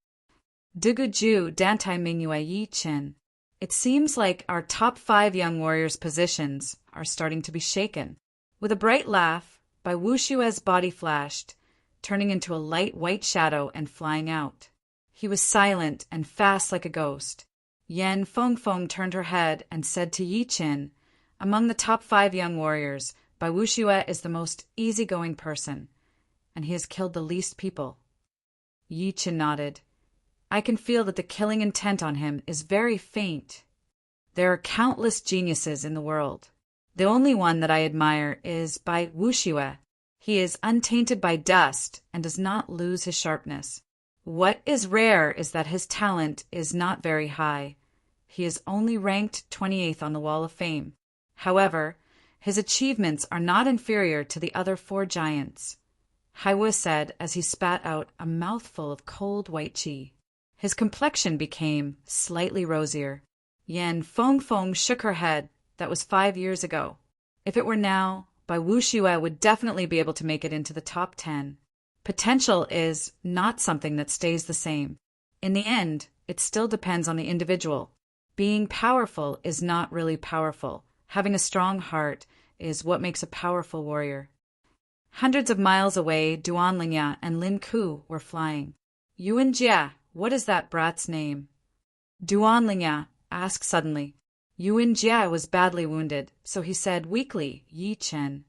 Duguju Dantai Mingyue Yi Qin. It seems like our top 5 young warriors' positions are starting to be shaken. With a bright laugh, Bai Wuxue's body flashed, turning into a light white shadow and flying out. He was silent and fast like a ghost. Yan Feng turned her head and said to Yi Qin, among the top 5 young warriors, Bai Wuxue is the most easygoing person, and he has killed the least people. Yi Qin nodded. I can feel that the killing intent on him is very faint. There are countless geniuses in the world. The only one that I admire is Bai Wuxue. He is untainted by dust and does not lose his sharpness. What is rare is that his talent is not very high. He is only ranked 28th on the Wall of Fame. However, his achievements are not inferior to the other 4 giants, Haiwu said as he spat out a mouthful of cold white qi. His complexion became slightly rosier. Yan Feng shook her head. That was 5 years ago. If it were now, Bai Wuxue would definitely be able to make it into the top 10. Potential is not something that stays the same. In the end, it still depends on the individual. Being powerful is not really powerful. Having a strong heart is what makes a powerful warrior. Hundreds of miles away, Duan Lingya and Lin Ku were flying. Yuan Jia, what is that brat's name? Duan Lingya asked suddenly. Yuan Jia was badly wounded, so he said weakly, Yi Qin.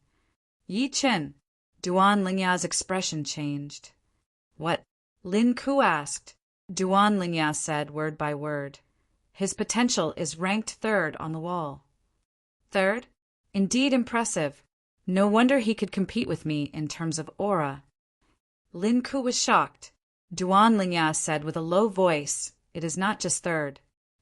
Yi Qin. Duan Lingya's expression changed. What? Lin Ku asked. Duan Lingya said word by word. His potential is ranked 3rd on the wall. 3rd? Indeed impressive. No wonder he could compete with me in terms of aura. Lin Ku was shocked. Duan Lingya said with a low voice, it is not just 3rd.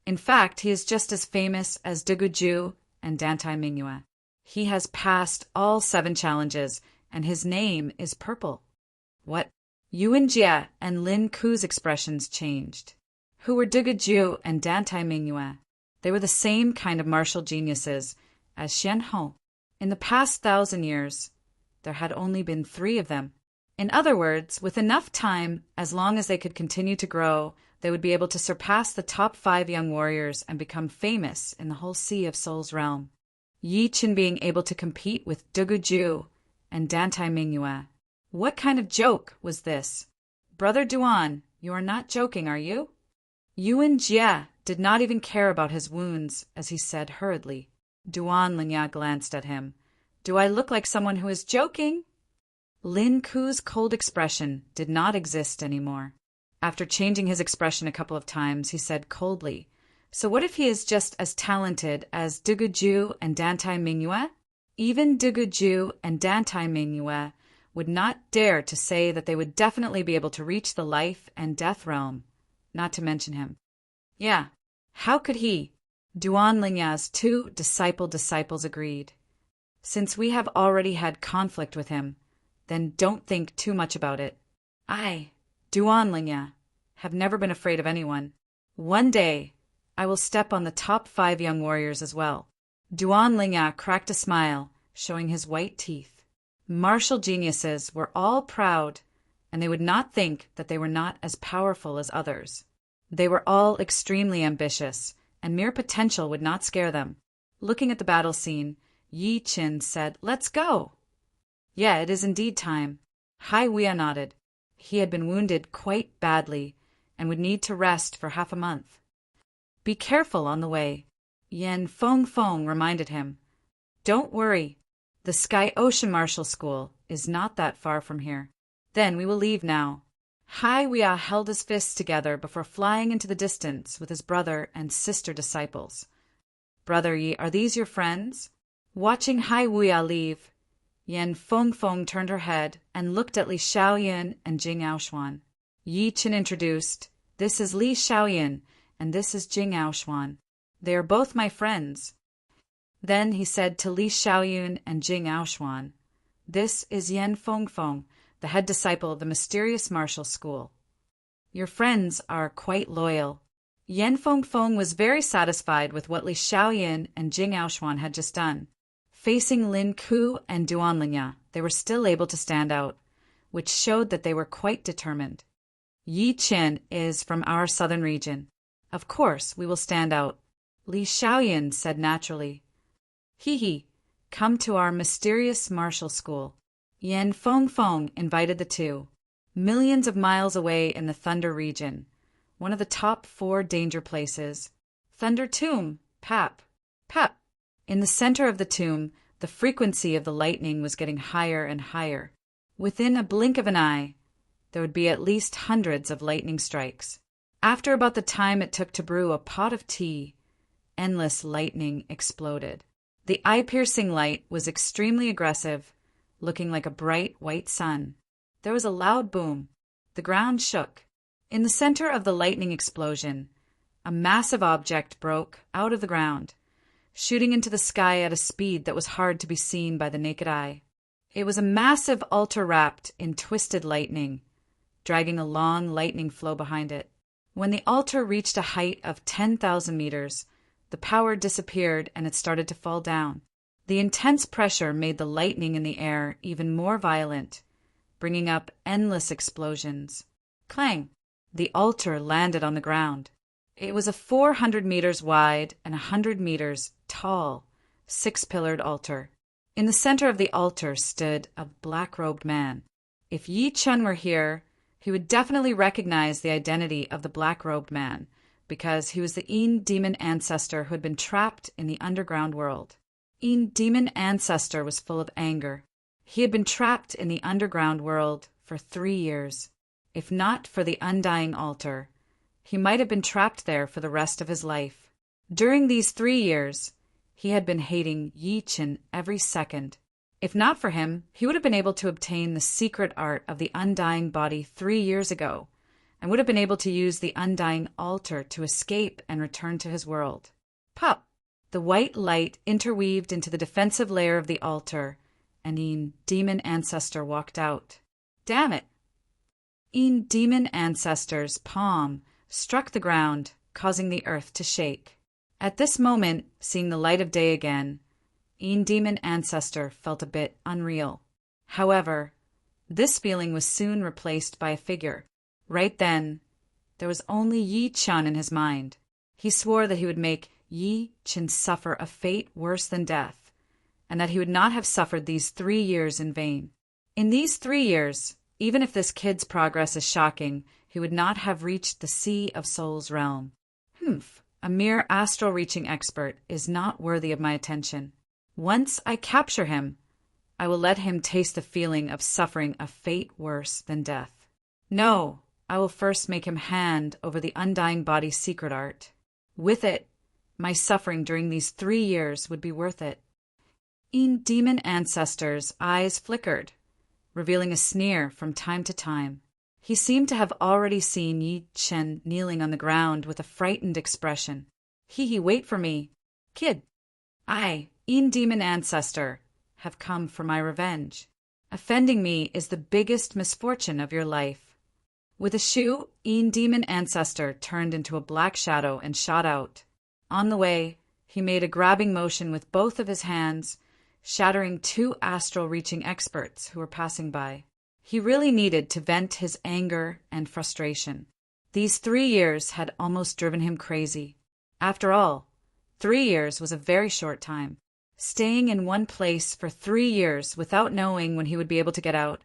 In fact, he is just as famous as Duguju and Dantai Mingyue. He has passed all 7 challenges, and his name is Purple. What? Yuan Jie and Lin Ku's expressions changed. Who were Duguju and Dantai Mingyue? They were the same kind of martial geniuses as Xian Hou. In the past 1,000 years, there had only been 3 of them. In other words, with enough time, as long as they could continue to grow, they would be able to surpass the top 5 young warriors and become famous in the whole Sea of Souls realm. Yi Qin being able to compete with Duguju and Dantai Mingyue. What kind of joke was this? Brother Duan, you are not joking, are you? Yuan Jie did not even care about his wounds as he said hurriedly. Duan Lingya glanced at him. Do I look like someone who is joking? Lin Ku's cold expression did not exist anymore. After changing his expression a couple of times, he said coldly, so what if he is just as talented as Duguju and Dantai Mingyue? Even Duguju and Dantai Mingyue would not dare to say that they would definitely be able to reach the life and death realm, not to mention him. Yeah, how could he? Duan Lingya's 2 disciples agreed. Since we have already had conflict with him, then don't think too much about it. I, Duan Lingya, have never been afraid of anyone. One day, I will step on the top 5 young warriors as well. Duan Lingya cracked a smile, showing his white teeth. Martial geniuses were all proud, and they would not think that they were not as powerful as others. They were all extremely ambitious, and mere potential would not scare them. Looking at the battle scene, Yi Qin said, let's go. Yeah, it is indeed time. Haiwu nodded. He had been wounded quite badly and would need to rest for half a month. Be careful on the way, Yan Feng reminded him. Don't worry. The Sky Ocean Martial School is not that far from here. Then we will leave now. Haiwu held his fists together before flying into the distance with his brother and sister disciples. Brother Yi, are these your friends? Watching Haiwu leave, Yan Feng turned her head and looked at Li Xiaoyan and Jing Aoshuan. Yi Qin introduced, This is Li Xiaoyan, and this is Jing Aoshuan. They are both my friends." Then he said to Li Xiaoyun and Jing Aoshuan, "This is Yan Fengfeng, the head disciple of the mysterious martial school. Your friends are quite loyal." Yan Fengfeng was very satisfied with what Li Xiaoyan and Jing Aoshuan had just done. Facing Lin Ku and Duanlingya, they were still able to stand out, which showed that they were quite determined. "Yi Chen is from our southern region. Of course, we will stand out," Li Xiaoyan said naturally. "He, come to our mysterious martial school." Yan Fengfeng invited the two. Millions of miles away in the Thunder region, one of the top 4 danger places. Thunder Tomb, Pap. In the center of the tomb, the frequency of the lightning was getting higher and higher. Within a blink of an eye, there would be at least hundreds of lightning strikes. After about the time it took to brew a pot of tea, endless lightning exploded. The eye-piercing light was extremely aggressive, looking like a bright white sun. There was a loud boom. The ground shook. In the center of the lightning explosion, a massive object broke out of the ground, shooting into the sky at a speed that was hard to be seen by the naked eye. It was a massive altar wrapped in twisted lightning, dragging a long lightning flow behind it. When the altar reached a height of 10,000 meters, the power disappeared and it started to fall down. The intense pressure made the lightning in the air even more violent, bringing up endless explosions. Clang! The altar landed on the ground. It was a 400 meters wide and 100 meters tall, 6-pillared altar. In the center of the altar stood a black-robed man. If Yi Chen were here, he would definitely recognize the identity of the black-robed man, because he was the Yin demon ancestor who had been trapped in the underground world. Yin demon ancestor was full of anger. He had been trapped in the underground world for 3 years. If not for the undying altar, he might have been trapped there for the rest of his life. During these 3 years, he had been hating Yi Chen every second. If not for him, he would have been able to obtain the secret art of the undying body 3 years ago, and would have been able to use the undying altar to escape and return to his world. Pop! The white light interweaved into the defensive layer of the altar, and Yin demon ancestor walked out. Damn it! Yin demon ancestor's palm struck the ground, causing the earth to shake. At this moment, seeing the light of day again, Yin demon ancestor felt a bit unreal. However, this feeling was soon replaced by a figure. Right then, there was only Yi Chen in his mind. He swore that he would make Yi Chen suffer a fate worse than death, and that he would not have suffered these 3 years in vain. In these 3 years, even if this kid's progress is shocking, he would not have reached the Sea of Souls realm. A mere astral-reaching expert is not worthy of my attention. Once I capture him, I will let him taste the feeling of suffering a fate worse than death. No, I will first make him hand over the undying body's secret art. With it, my suffering during these 3 years would be worth it. Yin demon ancestor's eyes flickered, revealing a sneer from time to time. He seemed to have already seen Yi Chen kneeling on the ground with a frightened expression. Wait for me. Kid. I, Yin demon ancestor, have come for my revenge. Offending me is the biggest misfortune of your life. With a shoe, Yin demon ancestor turned into a black shadow and shot out. On the way, he made a grabbing motion with both of his hands, shattering 2 astral-reaching experts who were passing by. He really needed to vent his anger and frustration. These 3 years had almost driven him crazy. After all, 3 years was a very short time. Staying in one place for 3 years without knowing when he would be able to get out,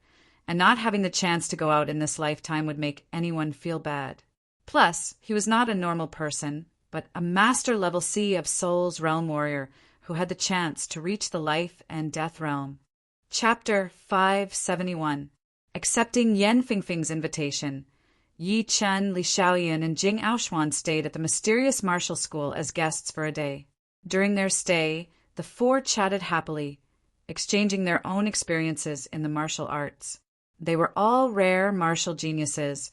and not having the chance to go out in this lifetime would make anyone feel bad. Plus, he was not a normal person, but a master-level Sea of Souls realm warrior who had the chance to reach the life and death realm. Chapter 571. Accepting Yan Fengfeng's invitation, Yi Chen, Li Xiaoyan, and Jing Aoshuan stayed at the mysterious martial school as guests for a day. During their stay, the 4 chatted happily, exchanging their own experiences in the martial arts. They were all rare martial geniuses,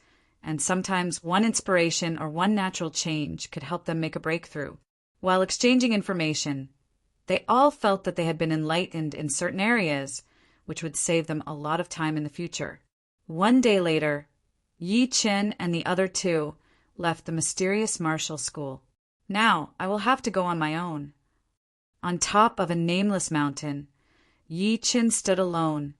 and sometimes one inspiration or one natural change could help them make a breakthrough. While exchanging information, they all felt that they had been enlightened in certain areas, which would save them a lot of time in the future. One day later, Yi Qin and the other two left the mysterious martial school. Now I will have to go on my own. On top of a nameless mountain, Yi Qin stood alone,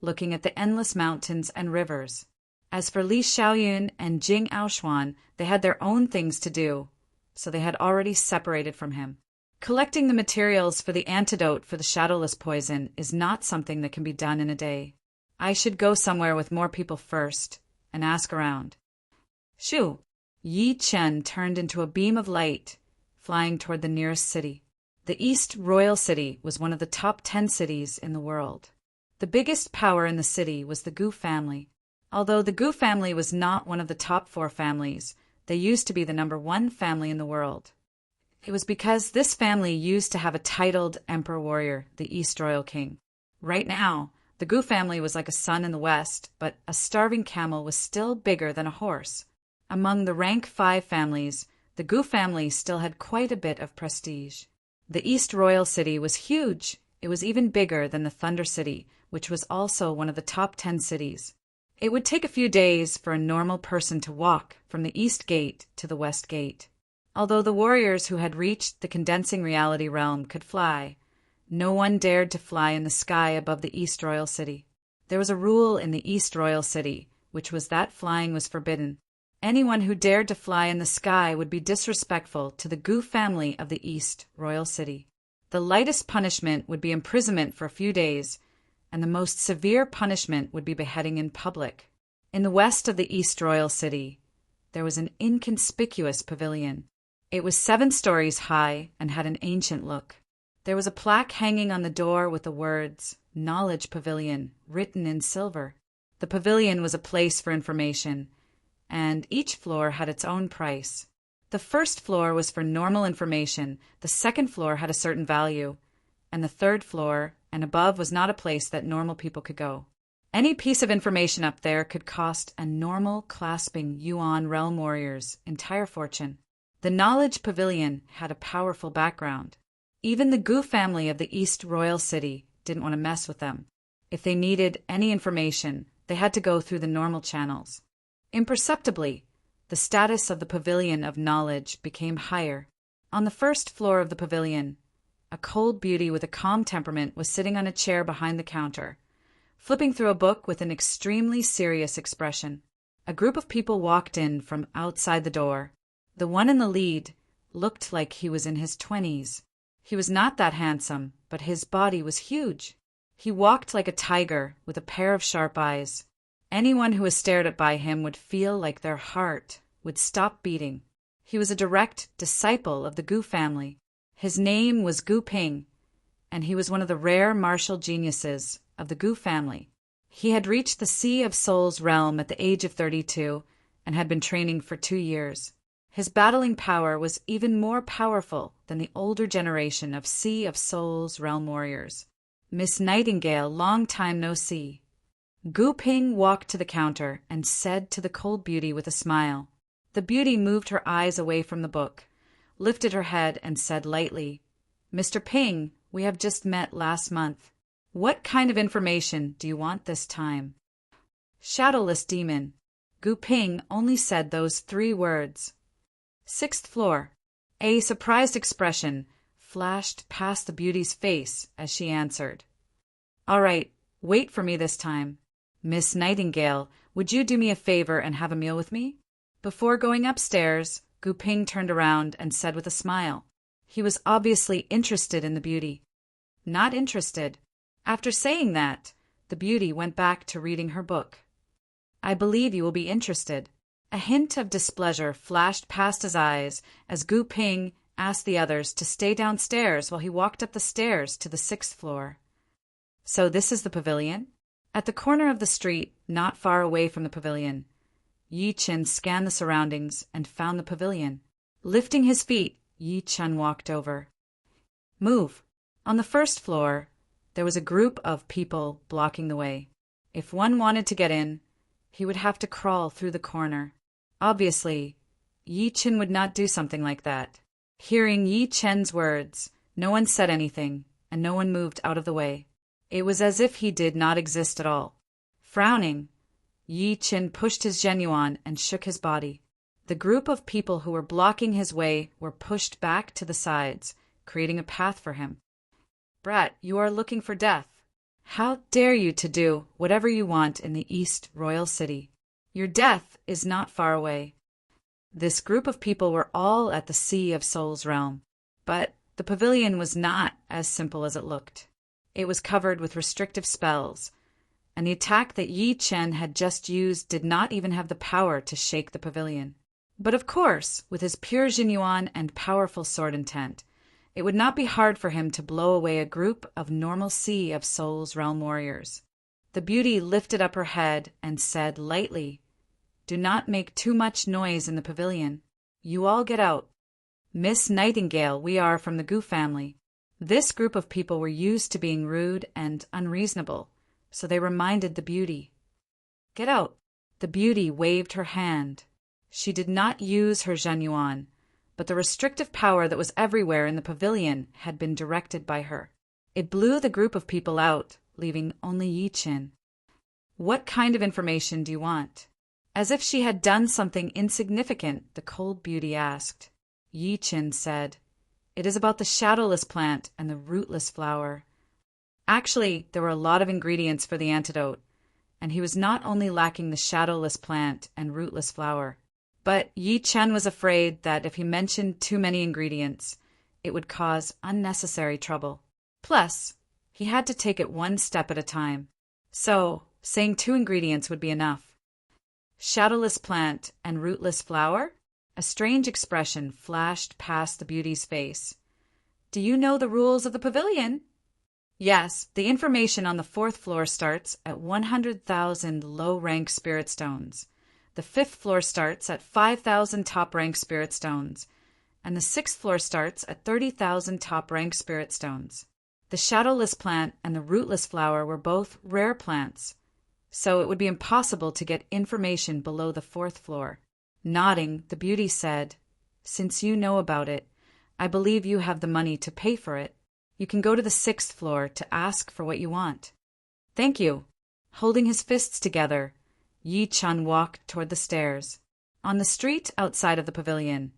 looking at the endless mountains and rivers. As for Li Xiaoyun and Jing Aoshuan, they had their own things to do, so they had already separated from him. Collecting the materials for the antidote for the shadowless poison is not something that can be done in a day. I should go somewhere with more people first and ask around. Shoo! Yi Chen turned into a beam of light, flying toward the nearest city. The East Royal City was one of the top 10 cities in the world. The biggest power in the city was the Gu family. Although the Gu family was not one of the top 4 families, they used to be the #1 family in the world. It was because this family used to have a titled emperor warrior, the East Royal King. Right now, the Gu family was like a sun in the west, but a starving camel was still bigger than a horse. Among the rank 5 families, the Gu family still had quite a bit of prestige. The East Royal City was huge. It was even bigger than the Thunder City, which was also one of the top 10 cities. It would take a few days for a normal person to walk from the East Gate to the West Gate. Although the warriors who had reached the condensing reality realm could fly, no one dared to fly in the sky above the East Royal City. There was a rule in the East Royal City, which was that flying was forbidden. Anyone who dared to fly in the sky would be disrespectful to the Gu family of the East Royal City. The lightest punishment would be imprisonment for a few days, and the most severe punishment would be beheading in public. In the west of the East Royal City, there was an inconspicuous pavilion. It was 7 stories high and had an ancient look. There was a plaque hanging on the door with the words, "Knowledge Pavilion," written in silver. The pavilion was a place for information, and each floor had its own price. The first floor was for normal information, the second floor had a certain value, and the third floor and above was not a place that normal people could go. Any piece of information up there could cost a normal clasping Yuan realm warrior's entire fortune. The Knowledge Pavilion had a powerful background. Even the Gu family of the East Royal City didn't want to mess with them. If they needed any information, they had to go through the normal channels. Imperceptibly, the status of the Pavilion of Knowledge became higher. On the first floor of the pavilion, a cold beauty with a calm temperament was sitting on a chair behind the counter, flipping through a book with an extremely serious expression. A group of people walked in from outside the door. The one in the lead looked like he was in his 20s. He was not that handsome, but his body was huge. He walked like a tiger with a pair of sharp eyes. Anyone who was stared at by him would feel like their heart would stop beating. He was a direct disciple of the Gu family. His name was Gu Ping, and he was one of the rare martial geniuses of the Gu family. He had reached the Sea of Souls realm at the age of 32 and had been training for 2 years. His battling power was even more powerful than the older generation of Sea of Souls realm warriors. Miss Nightingale, long time no see. Gu Ping walked to the counter and said to the cold beauty with a smile. The beauty moved her eyes away from the book, lifted her head and said lightly, "Mr. Ping, we have just met last month. What kind of information do you want this time?" Shadowless demon. Gu Ping only said those 3 words. 6th floor. A surprised expression flashed past the beauty's face as she answered. "All right, wait for me this time. Miss Nightingale, would you do me a favor and have a meal with me?" Before going upstairs, Gu Ping turned around and said with a smile. He was obviously interested in the beauty. Not interested. After saying that, the beauty went back to reading her book. "I believe you will be interested." A hint of displeasure flashed past his eyes as Gu Ping asked the others to stay downstairs while he walked up the stairs to the 6th floor. "So this is the pavilion?" At the corner of the street, not far away from the pavilion, Yi Chen scanned the surroundings and found the pavilion. Lifting his feet, Yi Chen walked over. "Move." On the 1st floor, there was a group of people blocking the way. If one wanted to get in, he would have to crawl through the corner. Obviously, Yi Chen would not do something like that. Hearing Yi Chen's words, no one said anything, and no one moved out of the way. It was as if he did not exist at all. Frowning, Yi Chen pushed his genuine and shook his body. The group of people who were blocking his way were pushed back to the sides, creating a path for him. Brat, you are looking for death. How dare you to do whatever you want in the East Royal City? Your death is not far away. This group of people were all at the Sea of Souls realm, but the pavilion was not as simple as it looked. It was covered with restrictive spells, and the attack that Yi Chen had just used did not even have the power to shake the pavilion. But of course, with his pure genuine and powerful sword intent, it would not be hard for him to blow away a group of normal Sea of Souls realm warriors. The beauty lifted up her head and said lightly, "Do not make too much noise in the pavilion. You all get out. Miss Nightingale, we are from the Gu family." This group of people were used to being rude and unreasonable, so they reminded the beauty. "Get out." The beauty waved her hand. She did not use her genuine, but the restrictive power that was everywhere in the pavilion had been directed by her. It blew the group of people out, leaving only Yi Chen. "What kind of information do you want?" As if she had done something insignificant, the cold beauty asked. Yi Chen said, "It is about the shadowless plant and the rootless flower." Actually, there were a lot of ingredients for the antidote, and he was not only lacking the shadowless plant and rootless flower, but Yi Chen was afraid that if he mentioned too many ingredients, it would cause unnecessary trouble. Plus, he had to take it one step at a time, so saying 2 ingredients would be enough. Shadowless plant and rootless flower? A strange expression flashed past the beauty's face. "Do you know the rules of the pavilion?" "Yes, the information on the 4th floor starts at 100,000 low-rank spirit stones. The 5th floor starts at 5,000 top-rank spirit stones, and the 6th floor starts at 30,000 top-rank spirit stones." The shadowless plant and the rootless flower were both rare plants, so it would be impossible to get information below the 4th floor. Nodding, the beauty said, "Since you know about it, I believe you have the money to pay for it. You can go to the 6th floor to ask for what you want." "Thank you." Holding his fists together, Yi Chen walked toward the stairs. On the street outside of the pavilion,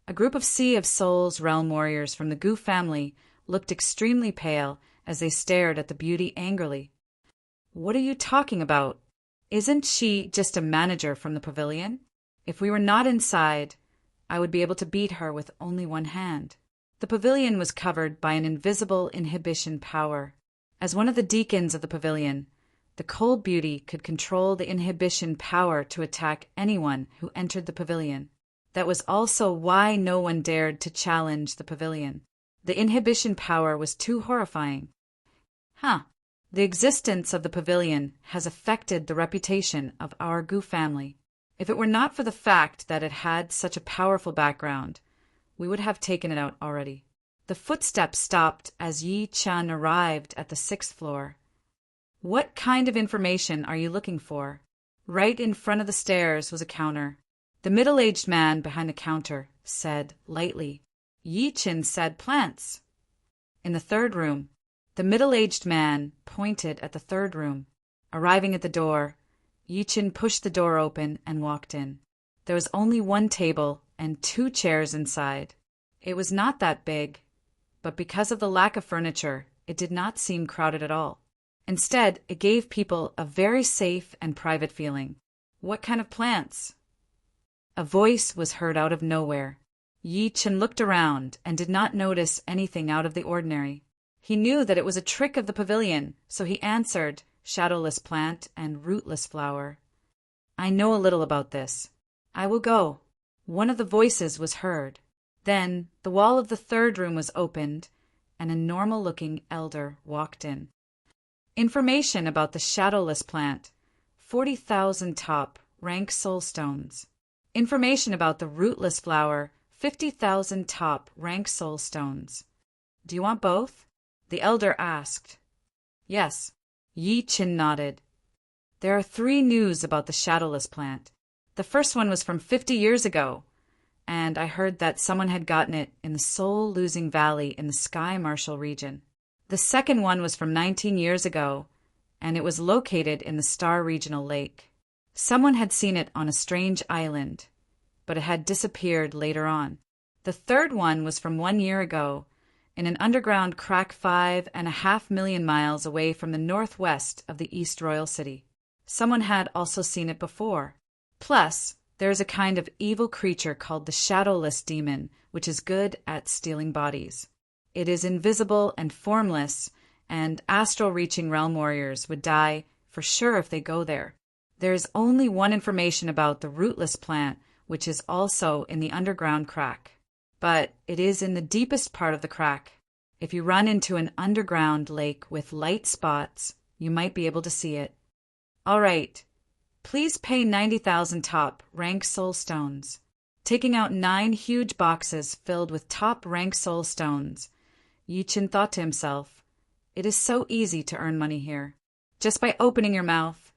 a group of Sea of Souls realm warriors from the Gu family looked extremely pale as they stared at the beauty angrily. "What are you talking about? Isn't she just a manager from the pavilion? If we were not inside, I would be able to beat her with only one hand." The pavilion was covered by an invisible inhibition power. As one of the deacons of the pavilion, the cold beauty could control the inhibition power to attack anyone who entered the pavilion. That was also why no one dared to challenge the pavilion. The inhibition power was too horrifying. The existence of the pavilion has affected the reputation of our Gu family. If it were not for the fact that it had such a powerful background, we would have taken it out already. The footsteps stopped as Yi Chen arrived at the 6th floor. "What kind of information are you looking for?" Right in front of the stairs was a counter. The middle-aged man behind the counter said lightly, "Yi Chen said plants." In the 3rd room, the middle-aged man pointed at the 3rd room. Arriving at the door, Yi Chen pushed the door open and walked in. There was only one table and 2 chairs inside. It was not that big, but because of the lack of furniture, it did not seem crowded at all. Instead, it gave people a very safe and private feeling. "What kind of plants?" A voice was heard out of nowhere. Yi Chen looked around and did not notice anything out of the ordinary. He knew that it was a trick of the pavilion, so he answered, "Shadowless plant and rootless flower." "I know a little about this. I will go." One of the voices was heard. Then the wall of the 3rd room was opened, and a normal-looking elder walked in. "Information about the shadowless plant, 40,000 top, rank soul stones. Information about the rootless flower, 50,000 top, rank soul stones. Do you want both?" the elder asked. "Yes." Yi Chen nodded. "There are 3 news about the shadowless plant. The first one was from 50 years ago, and I heard that someone had gotten it in the soul-losing valley in the Sky Marshal region. The second one was from 19 years ago, and it was located in the Star Regional Lake. Someone had seen it on a strange island, but it had disappeared later on. The third one was from 1 year ago, in an underground crack 5.5 million miles away from the northwest of the East Royal City. Someone had also seen it before. Plus, there is a kind of evil creature called the Shadowless Demon, which is good at stealing bodies. It is invisible and formless, and astral-reaching realm warriors would die for sure if they go there. There is only one information about the rootless plant, which is also in the underground crack. But it is in the deepest part of the crack. If you run into an underground lake with light spots, you might be able to see it. All right, please pay 90,000 top rank soul stones. Taking out 9 huge boxes filled with top rank soul stones, Yi Chen thought to himself, it is so easy to earn money here. Just by opening your mouth,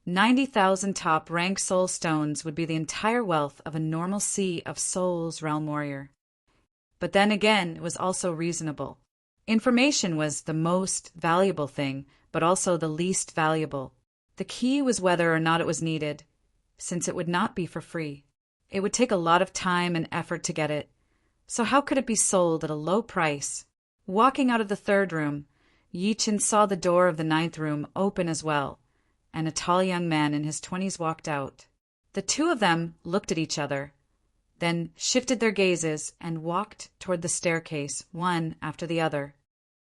90,000 top rank soul stones would be the entire wealth of a normal Sea of Souls realm warrior. But then again, it was also reasonable. Information was the most valuable thing, but also the least valuable. The key was whether or not it was needed, since it would not be for free. It would take a lot of time and effort to get it. So how could it be sold at a low price? Walking out of the third room, Yi Chen saw the door of the 9th room open as well, and a tall young man in his 20s walked out. The two of them looked at each other, then shifted their gazes and walked toward the staircase, one after the other.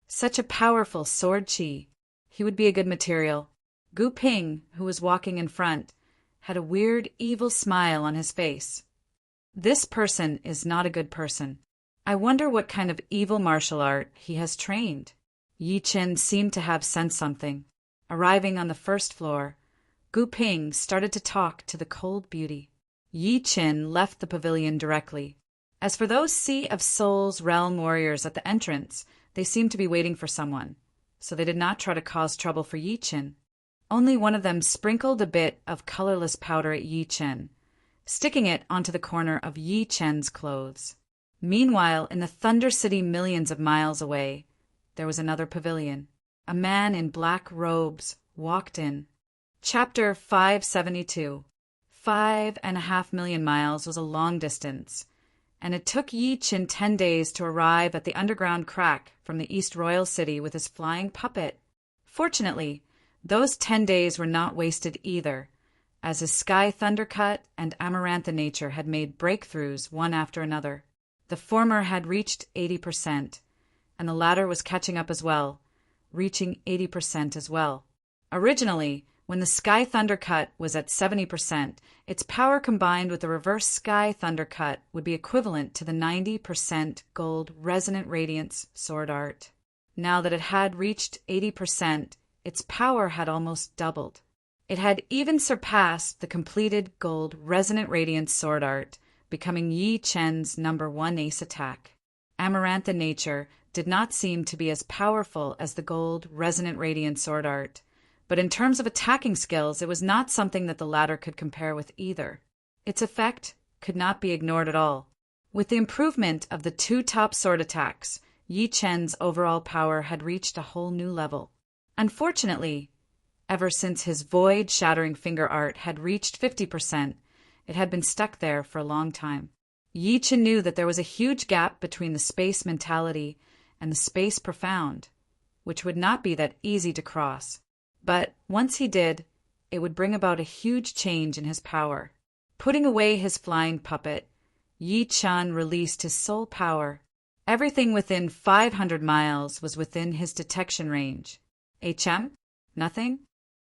Such a powerful sword chi. He would be a good material. Gu Ping, who was walking in front, had a weird, evil smile on his face. This person is not a good person. I wonder what kind of evil martial art he has trained. Yi Chen seemed to have sensed something. Arriving on the first floor, Gu Ping started to talk to the cold beauty. Yi Chen left the pavilion directly. As for those Sea of Souls realm warriors at the entrance, they seemed to be waiting for someone, so they did not try to cause trouble for Yi Chen. Only one of them sprinkled a bit of colorless powder at Yi Chen, sticking it onto the corner of Yi Chen's clothes. Meanwhile, in the Thunder City millions of miles away, there was another pavilion. A man in black robes walked in. Chapter 572. 5.5 million miles was a long distance, and it took Yi Chen 10 days to arrive at the underground crack from the East Royal City with his flying puppet. Fortunately, those 10 days were not wasted either, as his Sky Thundercut and Amarantha nature had made breakthroughs one after another. The former had reached 80%, and the latter was catching up as well, reaching 80% as well. Originally, when the Sky Thundercut was at 70%, its power combined with the reverse Sky Thundercut would be equivalent to the 90% gold Resonant Radiance sword art. Now that it had reached 80%, its power had almost doubled. It had even surpassed the completed gold Resonant Radiance sword art, becoming Yi Chen's #1 ace attack. Amarantha nature did not seem to be as powerful as the gold Resonant Radiance sword art, but in terms of attacking skills, it was not something that the latter could compare with either. Its effect could not be ignored at all. With the improvement of the 2 top sword attacks, Yi Chen's overall power had reached a whole new level. Unfortunately, ever since his void-shattering finger art had reached 50%, it had been stuck there for a long time. Yi Chen knew that there was a huge gap between the space mentality and the space profound, which would not be that easy to cross. But once he did, it would bring about a huge change in his power. Putting away his flying puppet, Yi Chen released his soul power. Everything within 500 miles was within his detection range. HM? Nothing?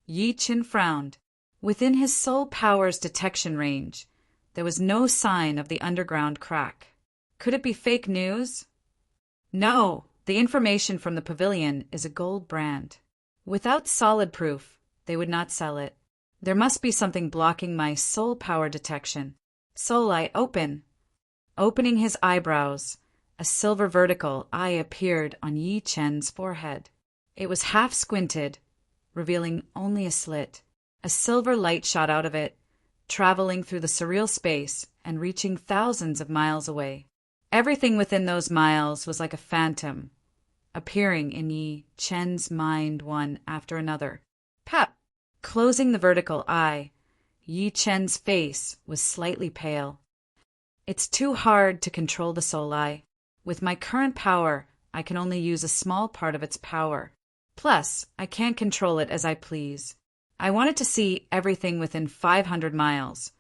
Yi Chen frowned. Within his soul power's detection range, there was no sign of the underground crack. Could it be fake news? No, the information from the pavilion is a gold brand. Without solid proof, they would not sell it. There must be something blocking my soul power detection. Soul eye open. Opening his eyebrows, a silver vertical eye appeared on Yi Chen's forehead. It was half squinted, revealing only a slit. A silver light shot out of it, traveling through the surreal space and reaching thousands of miles away. Everything within those miles was like a phantom, appearing in Yi Chen's mind one after another. Pep! Closing the vertical eye, Yi Chen's face was slightly pale. It's too hard to control the soul eye. With my current power, I can only use a small part of its power. Plus, I can't control it as I please. I wanted to see everything within 500 miles,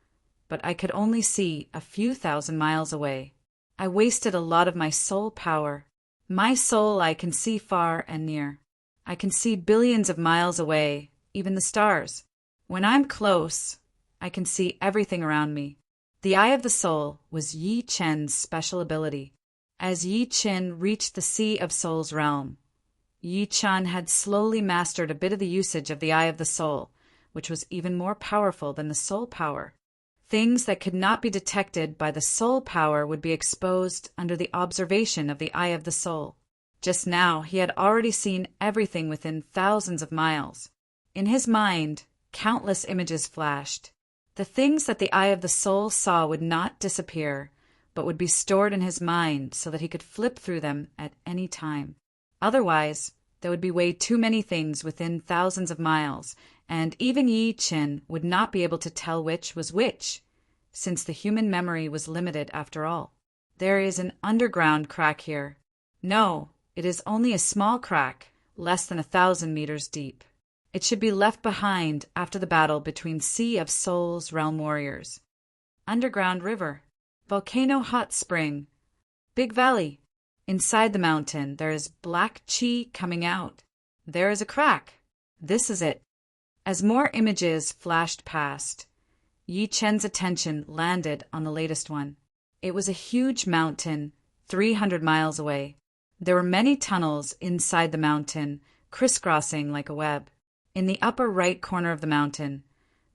but I could only see a few thousand miles away. I wasted a lot of my soul power. My soul I can see far and near. I can see billions of miles away, even the stars. When I'm close, I can see everything around me. The Eye of the Soul was Yi Chen's special ability. As Yi Chen reached the Sea of Soul's realm, Yi Chen had slowly mastered a bit of the usage of the Eye of the Soul, which was even more powerful than the soul power. Things that could not be detected by the soul power would be exposed under the observation of the Eye of the Soul. Just now, he had already seen everything within thousands of miles. In his mind, countless images flashed. The things that the Eye of the Soul saw would not disappear, but would be stored in his mind so that he could flip through them at any time. Otherwise, there would be way too many things within thousands of miles, and even Yi Chen would not be able to tell which was which, since the human memory was limited after all. There is an underground crack here. No, it is only a small crack, less than 1,000 meters deep. It should be left behind after the battle between Sea of Soul's realm warriors. Underground river. Volcano hot spring. Big valley. Inside the mountain, there is black chi coming out. There is a crack. This is it. As more images flashed past, Yi Chen's attention landed on the latest one. It was a huge mountain, 300 miles away. There were many tunnels inside the mountain, crisscrossing like a web. In the upper right corner of the mountain,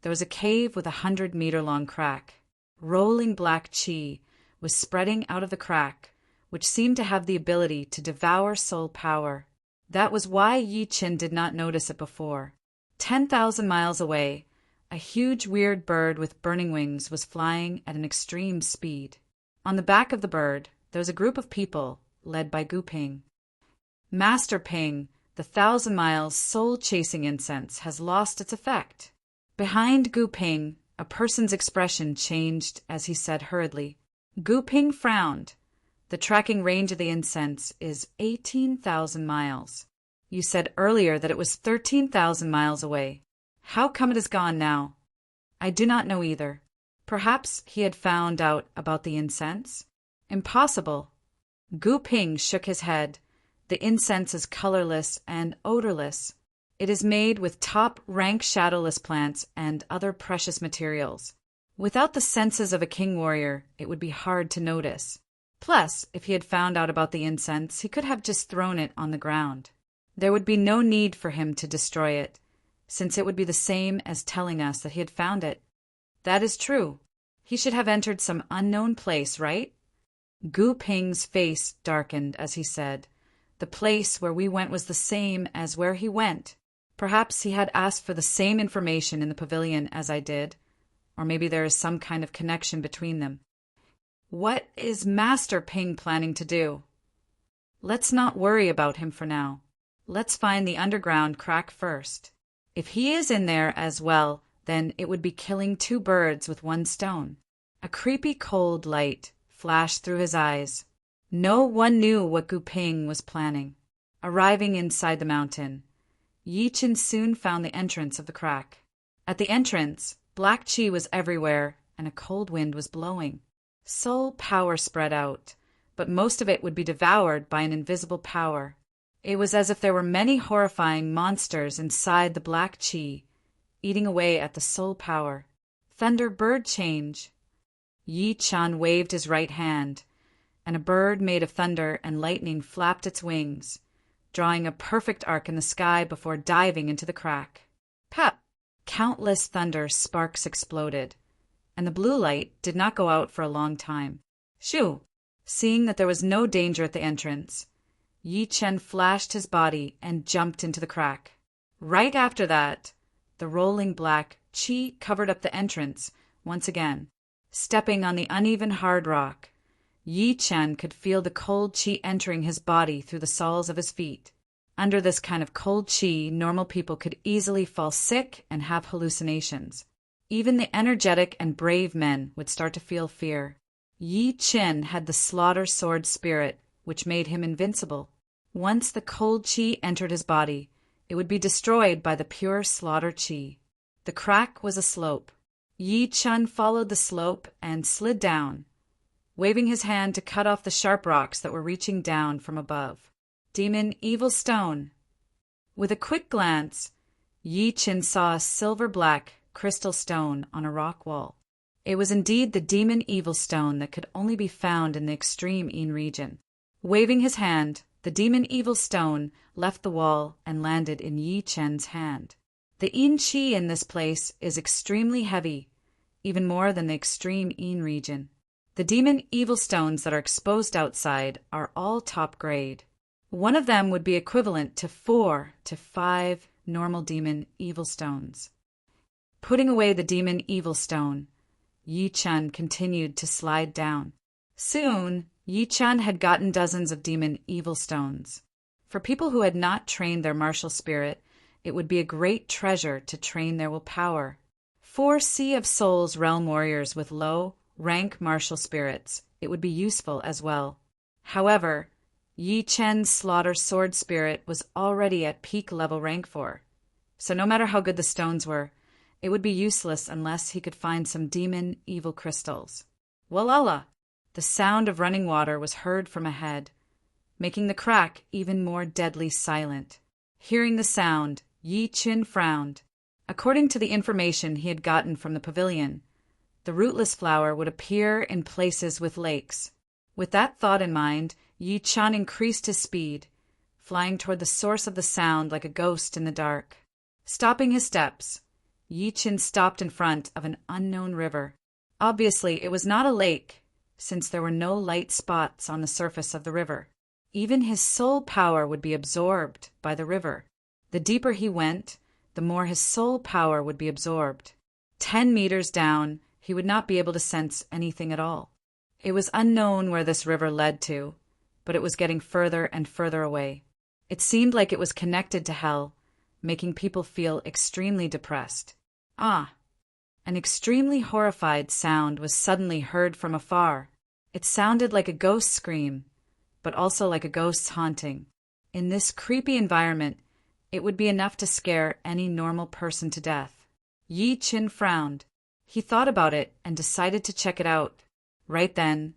there was a cave with 100-meter-long crack. Rolling black chi was spreading out of the crack, which seemed to have the ability to devour soul power. That was why Yi Chen did not notice it before. 10,000 miles away, a huge weird bird with burning wings was flying at an extreme speed. On the back of the bird, there was a group of people, led by Gu Ping. Master Ping, the 1,000 miles soul-chasing incense, has lost its effect. Behind Gu Ping, a person's expression changed as he said hurriedly. Gu Ping frowned. The tracking range of the incense is 18,000 miles. You said earlier that it was 13,000 miles away. How come it is gone now? I do not know either. Perhaps he had found out about the incense? Impossible. Gu Ping shook his head. The incense is colorless and odorless. It is made with top-rank shadowless plants and other precious materials. Without the senses of a king warrior, it would be hard to notice. Plus, if he had found out about the incense, he could have just thrown it on the ground. There would be no need for him to destroy it, since it would be the same as telling us that he had found it. That is true. He should have entered some unknown place, right? Gu Ping's face darkened as he said, "The place where we went was the same as where he went. Perhaps he had asked for the same information in the pavilion as I did, or maybe there is some kind of connection between them. What is Master Ping planning to do? Let's not worry about him for now. Let's find the underground crack first. If he is in there as well, then it would be killing two birds with one stone." A creepy cold light flashed through his eyes. No one knew what Gu Ping was planning. Arriving inside the mountain, Yi Chen soon found the entrance of the crack. At the entrance, black chi was everywhere, and a cold wind was blowing. Soul power spread out, but most of it would be devoured by an invisible power. It was as if there were many horrifying monsters inside the black chi, eating away at the soul power. Thunder bird change. Yi Chen waved his right hand, and a bird made of thunder and lightning flapped its wings, drawing a perfect arc in the sky before diving into the crack. Pep! Countless thunder sparks exploded, and the blue light did not go out for a long time. Shoo! Seeing that there was no danger at the entrance, Yi Chen flashed his body and jumped into the crack. Right after that, the rolling black chi covered up the entrance, once again. Stepping on the uneven hard rock, Yi Chen could feel the cold qi entering his body through the soles of his feet. Under this kind of cold qi, normal people could easily fall sick and have hallucinations. Even the energetic and brave men would start to feel fear. Yi Chen had the slaughter sword spirit, which made him invincible. Once the cold qi entered his body, it would be destroyed by the pure slaughter qi. The crack was a slope. Yi Chen followed the slope and slid down, waving his hand to cut off the sharp rocks that were reaching down from above. Demon Evil Stone. With a quick glance, Yi Chen saw a silver-black crystal stone on a rock wall. It was indeed the Demon Evil Stone that could only be found in the extreme Yin region. Waving his hand, the Demon Evil Stone left the wall and landed in Yi Chen's hand. The Yin Qi in this place is extremely heavy, even more than the extreme Yin region. The Demon Evil Stones that are exposed outside are all top grade. One of them would be equivalent to 4 to 5 normal Demon Evil Stones. Putting away the Demon Evil Stone, Yi Chen continued to slide down. Soon, Yi Chen had gotten dozens of Demon Evil Stones. For people who had not trained their martial spirit, it would be a great treasure to train their willpower. 4 Sea of Souls realm warriors with low rank martial spirits, it would be useful as well. However, Yi Chen's slaughter sword spirit was already at peak level rank 4, so no matter how good the stones were, it would be useless unless he could find some demon evil crystals. Walala! The sound of running water was heard from ahead, making the crack even more deadly silent. Hearing the sound, Yi Chen frowned. According to the information he had gotten from the pavilion, the rootless flower would appear in places with lakes. With that thought in mind, Yi Chen increased his speed, flying toward the source of the sound like a ghost in the dark. Stopping his steps, Yi Chen stopped in front of an unknown river. Obviously, it was not a lake, since there were no light spots on the surface of the river. Even his soul power would be absorbed by the river. The deeper he went, the more his soul power would be absorbed. 10 meters down, he would not be able to sense anything at all. It was unknown where this river led to, but it was getting further and further away. It seemed like it was connected to hell, making people feel extremely depressed. Ah! An extremely horrified sound was suddenly heard from afar. It sounded like a ghost scream, but also like a ghost's haunting. In this creepy environment, it would be enough to scare any normal person to death. Yi Chen frowned. He thought about it and decided to check it out. Right then,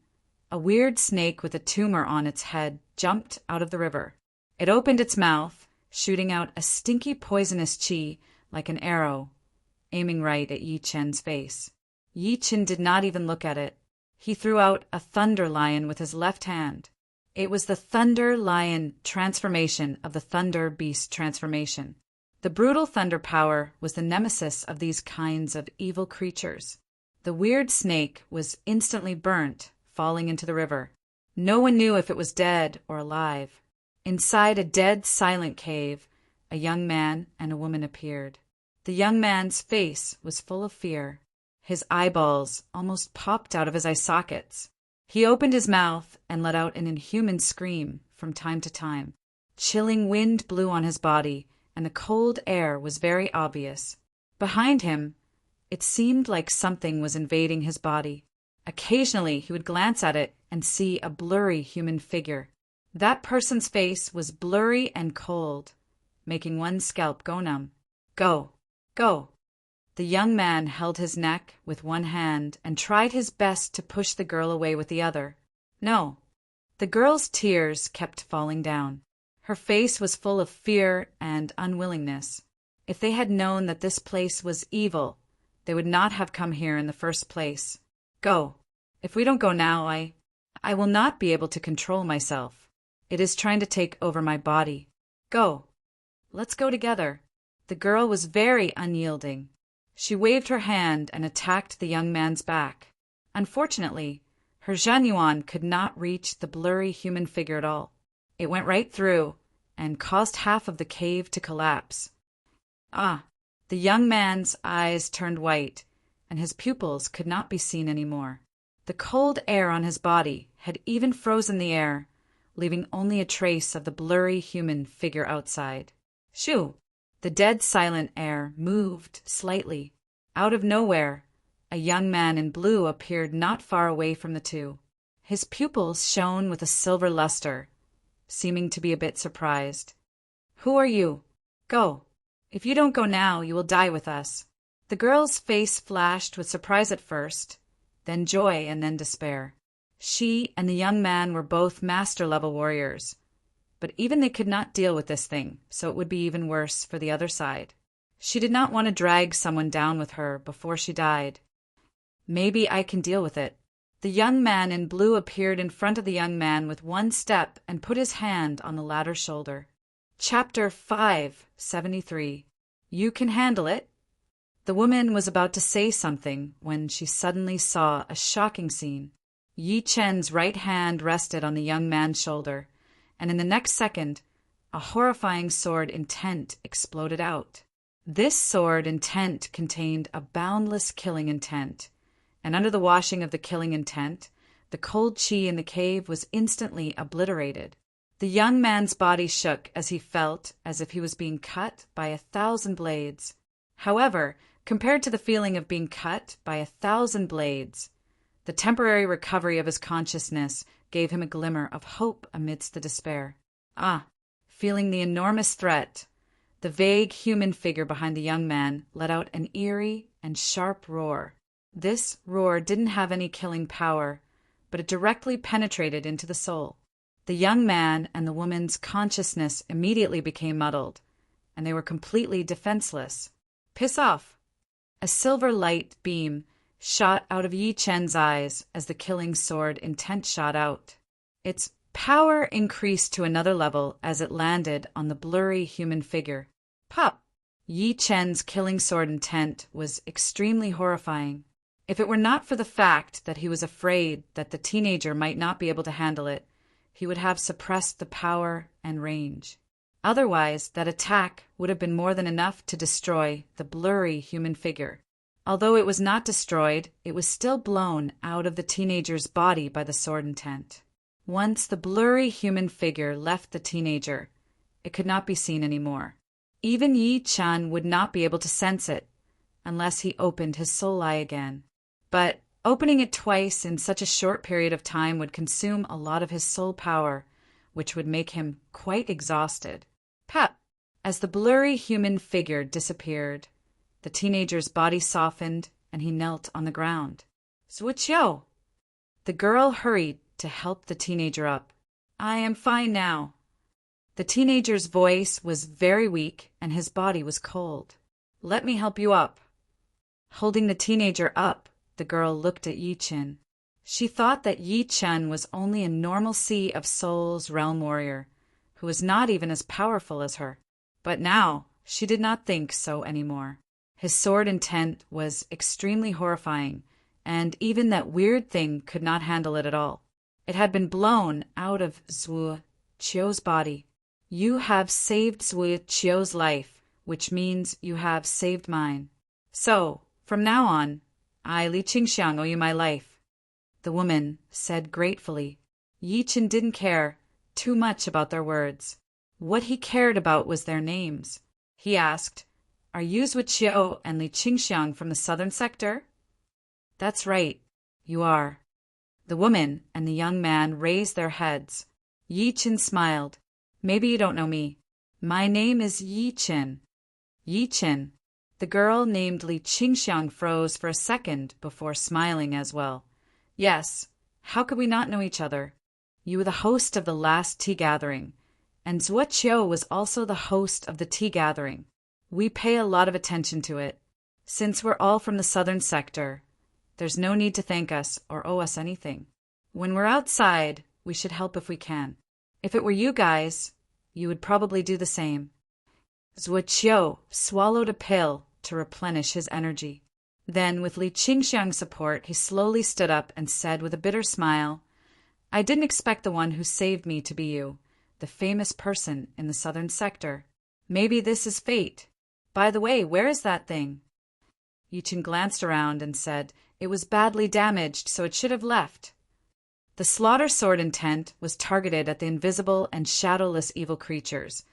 a weird snake with a tumor on its head jumped out of the river. It opened its mouth, shooting out a stinky poisonous qi like an arrow, aiming right at Yi Chen's face. Yi Chen did not even look at it. He threw out a thunder lion with his left hand. It was the Thunder Lion transformation of the Thunder Beast transformation. The brutal thunder power was the nemesis of these kinds of evil creatures. The weird snake was instantly burnt, falling into the river. No one knew if it was dead or alive. Inside a dead, silent cave, a young man and a woman appeared. The young man's face was full of fear. His eyeballs almost popped out of his eye sockets. He opened his mouth and let out an inhuman scream from time to time. Chilling wind blew on his body, and the cold air was very obvious. Behind him, it seemed like something was invading his body. Occasionally, he would glance at it and see a blurry human figure. That person's face was blurry and cold, making one's scalp go numb. Go, go. The young man held his neck with one hand and tried his best to push the girl away with the other. No. The girl's tears kept falling down. Her face was full of fear and unwillingness. If they had known that this place was evil, they would not have come here in the first place. Go. If we don't go now, I will not be able to control myself. It is trying to take over my body. Go. Let's go together. The girl was very unyielding. She waved her hand and attacked the young man's back. Unfortunately, her zhanyuan could not reach the blurry human figure at all. It went right through and caused half of the cave to collapse. Ah! The young man's eyes turned white. and his pupils could not be seen anymore. The cold air on his body had even frozen the air, leaving only a trace of the blurry human figure outside. Shoo! The dead silent air moved slightly. Out of nowhere, a young man in blue appeared not far away from the two. His pupils shone with a silver luster, seeming to be a bit surprised. "Who are you? Go. If you don't go now, you will die with us." The girl's face flashed with surprise at first, then joy and then despair. She and the young man were both master-level warriors, but even they could not deal with this thing, so it would be even worse for the other side. She did not want to drag someone down with her before she died. "Maybe I can deal with it." The young man in blue appeared in front of the young man with one step and put his hand on the latter's shoulder. Chapter 573. You can handle it. The woman was about to say something when she suddenly saw a shocking scene. Yi Chen's right hand rested on the young man's shoulder, and in the next second, a horrifying sword intent exploded out. This sword intent contained a boundless killing intent, and under the washing of the killing intent, the cold chi in the cave was instantly obliterated. The young man's body shook as he felt as if he was being cut by 1,000 blades. However, compared to the feeling of being cut by 1,000 blades, the temporary recovery of his consciousness gave him a glimmer of hope amidst the despair. Feeling the enormous threat, the vague human figure behind the young man let out an eerie and sharp roar. This roar didn't have any killing power, but it directly penetrated into the soul. The young man and the woman's consciousness immediately became muddled, and they were completely defenseless. "Piss off!" A silver light beam shot out of Yi Chen's eyes as the killing sword intent shot out. Its power increased to another level as it landed on the blurry human figure. Pop! Yi Chen's killing sword intent was extremely horrifying. If it were not for the fact that he was afraid that the teenager might not be able to handle it, he would have suppressed the power and range. Otherwise, that attack would have been more than enough to destroy the blurry human figure. Although it was not destroyed, it was still blown out of the teenager's body by the sword intent. Once the blurry human figure left the teenager, it could not be seen anymore. Even Yi Chen would not be able to sense it, unless he opened his soul eye again. But opening it twice in such a short period of time would consume a lot of his soul power, which would make him quite exhausted. Pep! As the blurry human figure disappeared, the teenager's body softened and he knelt on the ground. "Zuoqiu!" The girl hurried to help the teenager up. "I am fine now." The teenager's voice was very weak and his body was cold. "Let me help you up." Holding the teenager up, the girl looked at Yi Chen. She thought that Yi Chen was only a normal Sea of Souls realm warrior, who was not even as powerful as her. But now, she did not think so anymore. His sword intent was extremely horrifying, and even that weird thing could not handle it at all. It had been blown out of Zuoqiu's body. "You have saved Zuoqiu's life, which means you have saved mine. So, from now on, I, Li Qingxiang, owe you my life," the woman said gratefully. Yi Chen didn't care too much about their words. What he cared about was their names. He asked, "Are you Zuoqiu and Li Qingxiang from the southern sector?" "That's right, you are." The woman and the young man raised their heads. Yi Chen smiled. "Maybe you don't know me. My name is Yi Chen." "Yi Chen." The girl named Li Qingxiang froze for a second before smiling as well. "Yes, how could we not know each other? You were the host of the last tea gathering, and Zuoqiu was also the host of the tea gathering. We pay a lot of attention to it. Since we're all from the southern sector, there's no need to thank us or owe us anything. When we're outside, we should help if we can. If it were you guys, you would probably do the same." Zuoqiu swallowed a pill to replenish his energy. Then, with Li Qingxiang's support, he slowly stood up and said with a bitter smile, "I didn't expect the one who saved me to be you, the famous person in the southern sector. Maybe this is fate. By the way, where is that thing?" Yichin glanced around and said, "It was badly damaged, so it should have left." The slaughter sword intent was targeted at the invisible and shadowless evil creatures,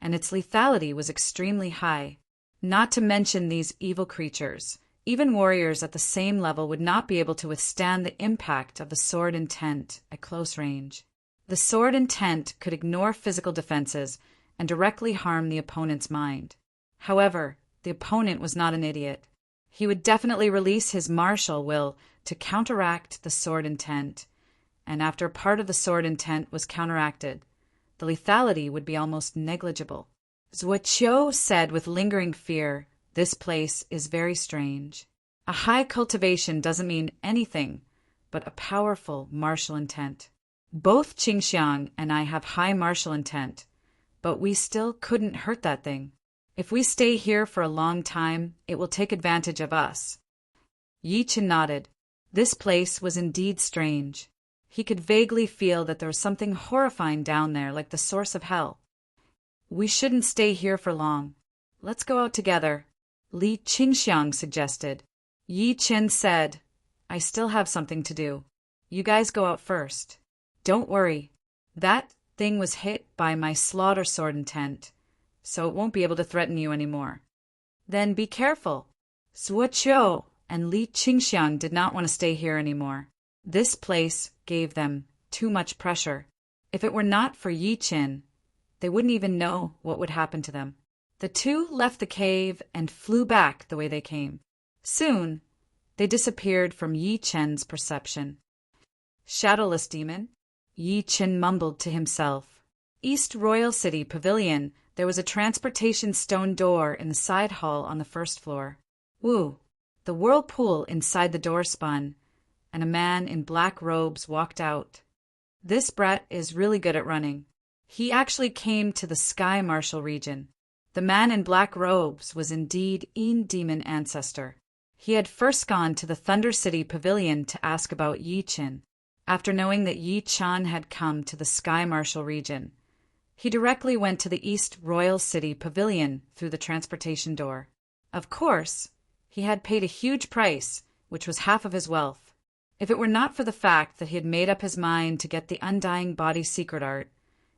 and its lethality was extremely high. Not to mention these evil creatures, even warriors at the same level would not be able to withstand the impact of the sword intent at close range. The sword intent could ignore physical defenses and directly harm the opponent's mind. However, the opponent was not an idiot. He would definitely release his martial will to counteract the sword intent, and after part of the sword intent was counteracted, the lethality would be almost negligible. Zuoqiu said with lingering fear, "This place is very strange. A high cultivation doesn't mean anything but a powerful martial intent. Both Qingxiang and I have high martial intent, but we still couldn't hurt that thing. If we stay here for a long time, it will take advantage of us." Yichin nodded. This place was indeed strange. He could vaguely feel that there was something horrifying down there, like the source of hell. "We shouldn't stay here for long. Let's go out together," Li Qingxiang suggested. Yichin said, "I still have something to do. You guys go out first. Don't worry. That thing was hit by my slaughter sword intent, so it won't be able to threaten you anymore." "Then be careful." Zuoqiu and Li Qingxiang did not want to stay here anymore. This place gave them too much pressure. If it were not for Yichin, they wouldn't even know what would happen to them. The two left the cave and flew back the way they came. Soon, they disappeared from Yichen's perception. "Shadowless demon," Yichin mumbled to himself. East Royal City Pavilion. There was a transportation stone door in the side hall on the first floor. Woo! The whirlpool inside the door spun, and a man in black robes walked out. This brat is really good at running. He actually came to the Sky Martial region. The man in black robes was indeed Yin Demon Ancestor. He had first gone to the Thunder City Pavilion to ask about Yichin. After knowing that Yi Chan had come to the Sky Martial region, he directly went to the East Royal City Pavilion through the transportation door. Of course, he had paid a huge price, which was half of his wealth. If it were not for the fact that he had made up his mind to get the Undying Body secret art,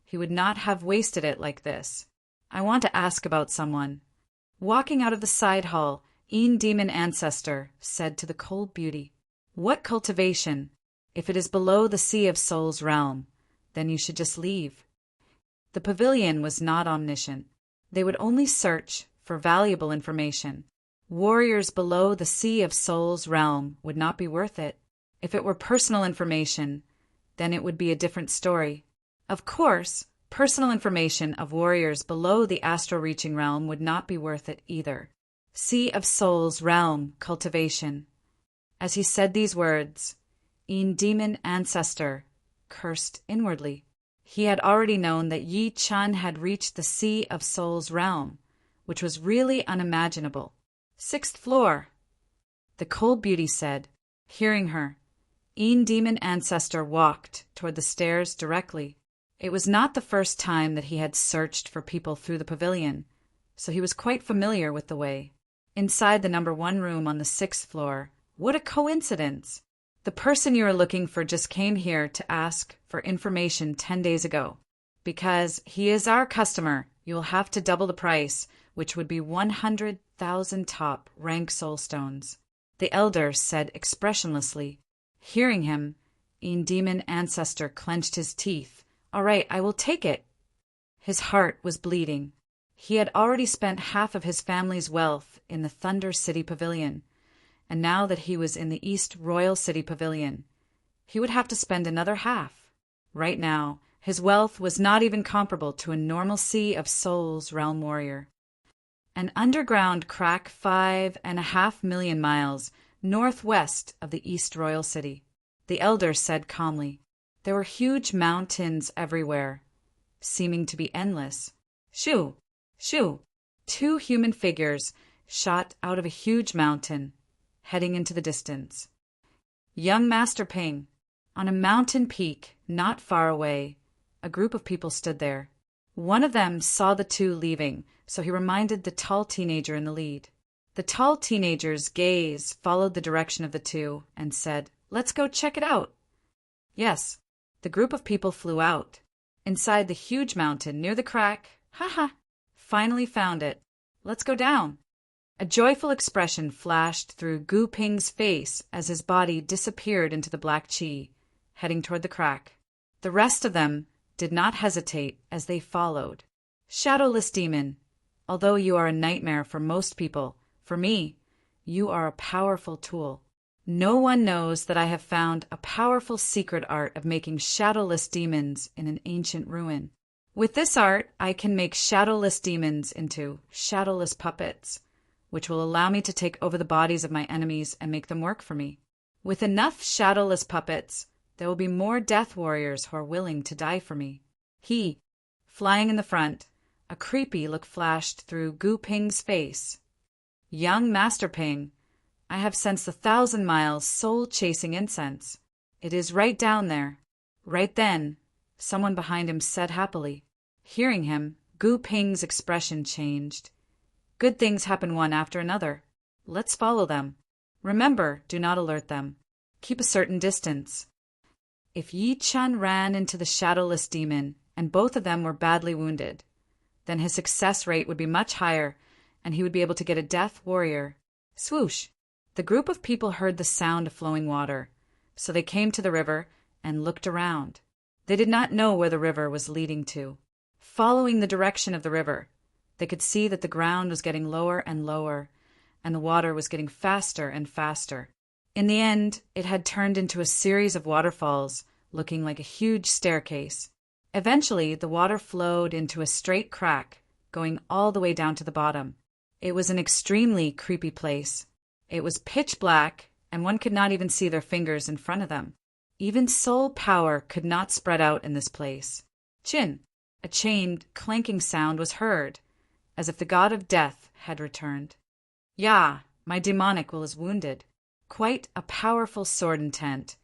he would not have wasted it like this. "I want to ask about someone." Walking out of the side hall, Yin Demon Ancestor said to the cold beauty, "What cultivation? If it is below the Sea of Souls realm, then you should just leave." The pavilion was not omniscient. They would only search for valuable information. Warriors below the Sea of Souls realm would not be worth it. If it were personal information, then it would be a different story. Of course, personal information of warriors below the astral reaching realm would not be worth it either. Sea of Souls realm cultivation. As he said these words, Yin Demon Ancestor cursed inwardly. He had already known that Yi Chan had reached the Sea of Souls realm, which was really unimaginable. "6th floor," the cold beauty said. Hearing her, Yin Demon Ancestor walked toward the stairs directly. It was not the first time that he had searched for people through the pavilion, so he was quite familiar with the way. Inside the number 1 room on the 6th floor, what a coincidence! The person you are looking for just came here to ask for information 10 days ago. Because he is our customer, you will have to double the price, which would be 100,000 top rank soulstones, the elder said expressionlessly. Hearing him, Yin Demon Ancestor clenched his teeth. "All right, I will take it." His heart was bleeding. He had already spent half of his family's wealth in the Thunder City Pavilion, and now that he was in the East Royal City Pavilion, he would have to spend another half. Right now, his wealth was not even comparable to a normal Sea of Souls realm warrior. An underground crack 5.5 million miles northwest of the East Royal City, the elder said calmly. There were huge mountains everywhere, seeming to be endless. Shoo! Shoo! 2 human figures shot out of a huge mountain, heading into the distance. Young Master Ping. On a mountain peak not far away, a group of people stood there. One of them saw the two leaving, so he reminded the tall teenager in the lead. The tall teenager's gaze followed the direction of the two and said, "Let's go check it out." Yes, the group of people flew out. Inside the huge mountain near the crack, finally found it. Let's go down. A joyful expression flashed through Gu Ping's face as his body disappeared into the black chi, heading toward the crack. The rest of them did not hesitate as they followed. Shadowless demon, although you are a nightmare for most people, for me, you are a powerful tool. No one knows that I have found a powerful secret art of making shadowless demons in an ancient ruin. With this art, I can make shadowless demons into shadowless puppets, which will allow me to take over the bodies of my enemies and make them work for me. With enough shadowless puppets, there will be more death warriors who are willing to die for me. Flying in the front, a creepy look flashed through Gu Ping's face. Young Master Ping, I have sensed 1,000 miles soul-chasing incense. It is right down there. Right then, someone behind him said happily. Hearing him, Gu Ping's expression changed. Good things happen one after another. Let's follow them. Remember, do not alert them. Keep a certain distance. If Yi Chun ran into the shadowless demon, and both of them were badly wounded, then his success rate would be much higher, and he would be able to get a death warrior. Swoosh! The group of people heard the sound of flowing water, so they came to the river and looked around. They did not know where the river was leading to. Following the direction of the river, they could see that the ground was getting lower and lower, and the water was getting faster and faster. In the end, it had turned into a series of waterfalls, looking like a huge staircase. Eventually, the water flowed into a straight crack, going all the way down to the bottom. It was an extremely creepy place. It was pitch black, and one could not even see their fingers in front of them. Even soul power could not spread out in this place. Chin! A chained, clanking sound was heard, as if the god of death had returned. "Yeah, my demonic will is wounded. Quite a powerful sword intent,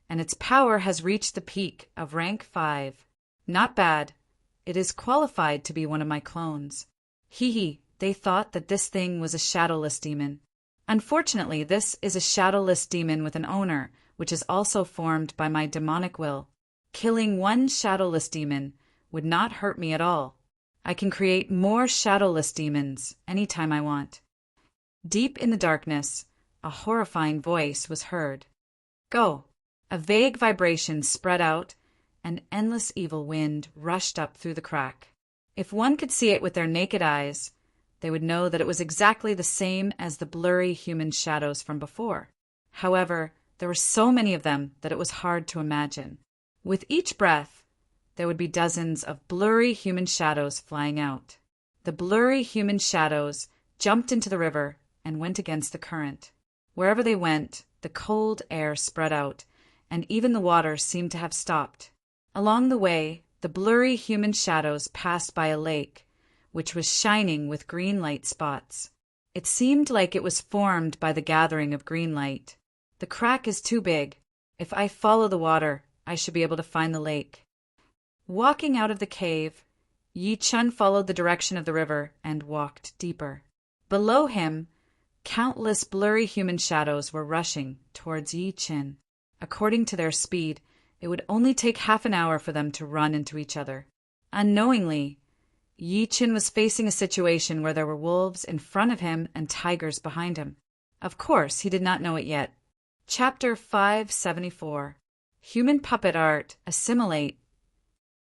and its power has reached the peak of rank 5. Not bad. It is qualified to be one of my clones." They thought that this thing was a shadowless demon. Unfortunately, this is a shadowless demon with an owner, which is also formed by my demonic will. Killing one shadowless demon would not hurt me at all. I can create more shadowless demons anytime I want. Deep in the darkness, a horrifying voice was heard. "Go!" A vague vibration spread out, and endless evil wind rushed up through the crack. If one could see it with their naked eyes, they would know that it was exactly the same as the blurry human shadows from before. However, there were so many of them that it was hard to imagine. With each breath, there would be dozens of blurry human shadows flying out. The blurry human shadows jumped into the river and went against the current. Wherever they went, the cold air spread out, and even the water seemed to have stopped. Along the way, the blurry human shadows passed by a lake, which was shining with green light spots. It seemed like it was formed by the gathering of green light. The crack is too big. If I follow the water, I should be able to find the lake. Walking out of the cave, Yi Chun followed the direction of the river and walked deeper. Below him, countless blurry human shadows were rushing towards Yi Chun. According to their speed, it would only take half an hour for them to run into each other. Unknowingly, Yi Chun was facing a situation where there were wolves in front of him and tigers behind him. Of course, he did not know it yet. Chapter 574. Human Puppet Art Assimilate.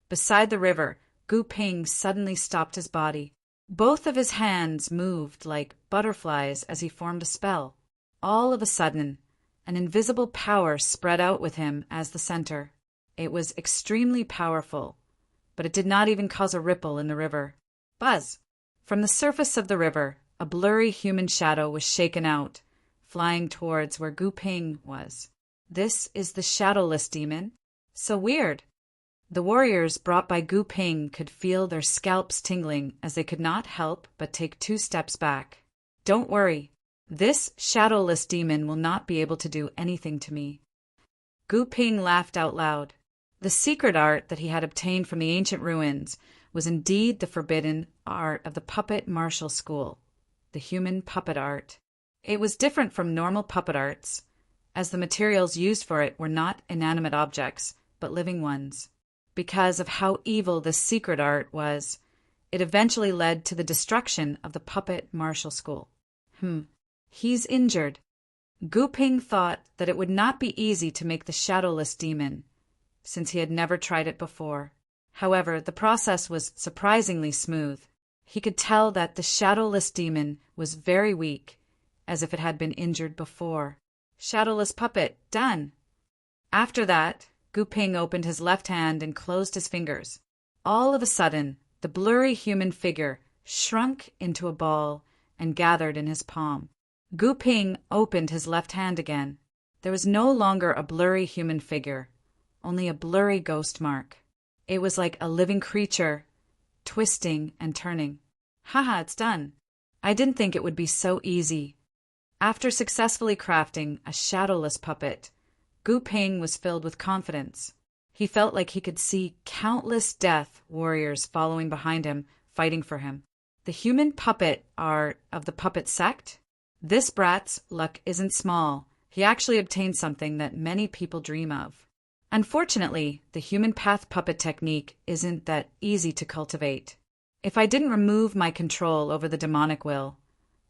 Beside the river, Gu Ping suddenly stopped his body. Both of his hands moved like butterflies as he formed a spell. All of a sudden, an invisible power spread out with him as the center. It was extremely powerful, but it did not even cause a ripple in the river. Buzz! From the surface of the river, a blurry human shadow was shaken out, flying towards where Gu Ping was. This is the shadowless demon? So weird! The warriors brought by Gu Ping could feel their scalps tingling as they could not help but take 2 steps back. Don't worry. This shadowless demon will not be able to do anything to me. Gu Ping laughed out loud. The secret art that he had obtained from the ancient ruins was indeed the forbidden art of the puppet martial school. the human puppet art. It was different from normal puppet arts, as the materials used for it were not inanimate objects, but living ones. Because of how evil this secret art was, it eventually led to the destruction of the puppet martial school. He's injured. Gu Ping thought that it would not be easy to make the shadowless demon, since he had never tried it before. However, the process was surprisingly smooth. He could tell that the shadowless demon was very weak, as if it had been injured before. Shadowless puppet, done. After that, Gu Ping opened his left hand and closed his fingers. All of a sudden, the blurry human figure shrunk into a ball and gathered in his palm. Gu Ping opened his left hand again. There was no longer a blurry human figure, only a blurry ghost mark. It was like a living creature, twisting and turning. Haha, it's done. I didn't think it would be so easy. After successfully crafting a shadowless puppet, Gu Ping was filled with confidence. He felt like he could see countless death warriors following behind him, fighting for him. The human puppet art of the puppet sect? This brat's luck isn't small. He actually obtained something that many people dream of. Unfortunately, the human path puppet technique isn't that easy to cultivate. If I didn't remove my control over the demonic will,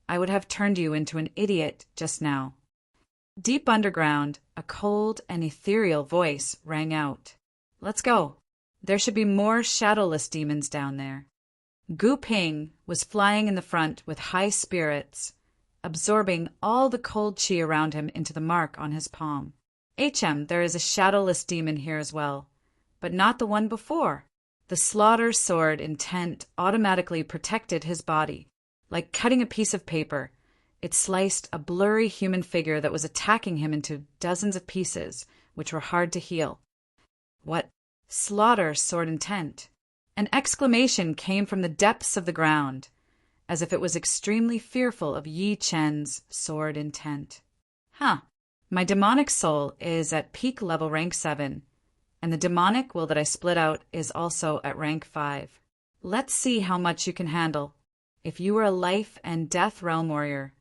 I would have turned you into an idiot just now. Deep underground, a cold and ethereal voice rang out. Let's go. There should be more shadowless demons down there. Gu Ping was flying in the front with high spirits, absorbing all the cold chi around him into the mark on his palm. There is a shadowless demon here as well, but not the one before. The slaughter sword intent automatically protected his body. Like cutting a piece of paper, it sliced a blurry human figure that was attacking him into dozens of pieces, which were hard to heal. What? Slaughter sword intent. An exclamation came from the depths of the ground, as if it was extremely fearful of Yi Chen's sword intent. My demonic soul is at peak level rank 7, and the demonic will that I split out is also at rank 5. Let's see how much you can handle. If you were a life and death realm warrior,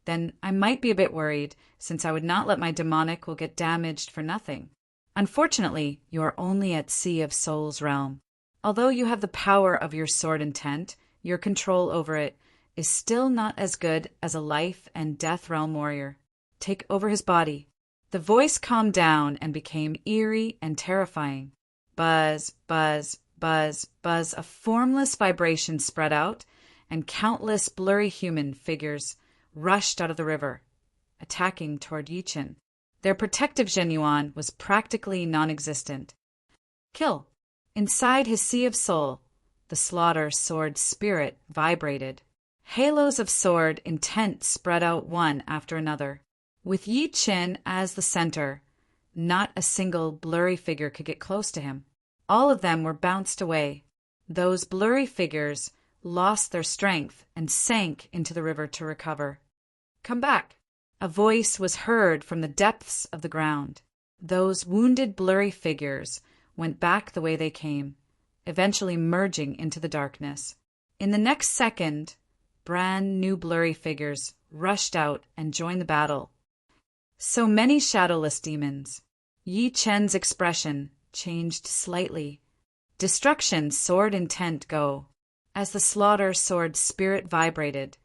then I might be a bit worried, since I would not let my demonic will get damaged for nothing. Unfortunately, you are only at Sea of Souls realm. Although you have the power of your sword intent, your control over it is still not as good as a life and death realm warrior. Take over his body. The voice calmed down and became eerie and terrifying. Buzz, buzz, buzz, buzz. A formless vibration spread out, and countless blurry human figures rushed out of the river, attacking toward Yichen. Their protective Zhenyuan was practically non-existent. Kill. Inside his sea of soul, the slaughter sword spirit vibrated. Halos of sword intent spread out one after another. With Yi Chen as the center, not a single blurry figure could get close to him. All of them were bounced away. Those blurry figures lost their strength and sank into the river to recover. Come back. A voice was heard from the depths of the ground. Those wounded blurry figures went back the way they came, eventually merging into the darkness. In the next second, brand new blurry figures rushed out and joined the battle. So many shadowless demons. Yi Chen's expression changed slightly. Destruction sword intent go. As the slaughter sword spirit vibrated,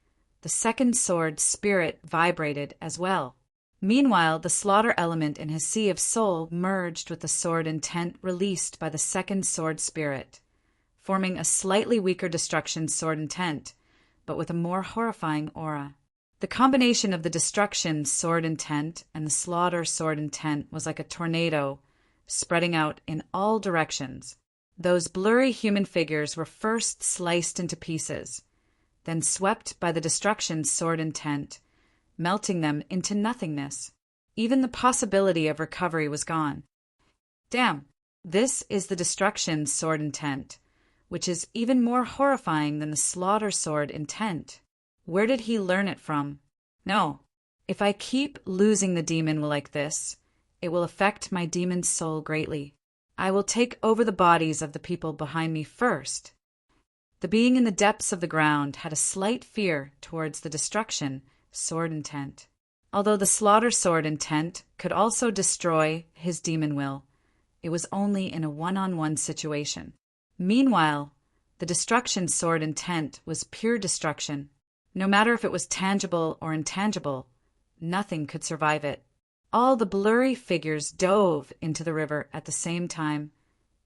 the second sword spirit vibrated as well. Meanwhile, the slaughter element in his sea of soul merged with the sword intent released by the second sword spirit, forming a slightly weaker destruction sword intent, but with a more horrifying aura. The combination of the destruction sword intent and the slaughter sword intent was like a tornado, spreading out in all directions. Those blurry human figures were first sliced into pieces, then swept by the destruction sword intent, melting them into nothingness. Even the possibility of recovery was gone. Damn, this is the destruction sword intent, which is even more horrifying than the slaughter sword intent. Where did he learn it from? No, if I keep losing the demon like this, it will affect my demon soul greatly. I will take over the bodies of the people behind me first. The being in the depths of the ground had a slight fear towards the destruction sword intent. Although the slaughter sword intent could also destroy his demon will, it was only in a one-on-one situation. Meanwhile, the destruction sword intent was pure destruction. No matter if it was tangible or intangible, nothing could survive it. All the blurry figures dove into the river at the same time,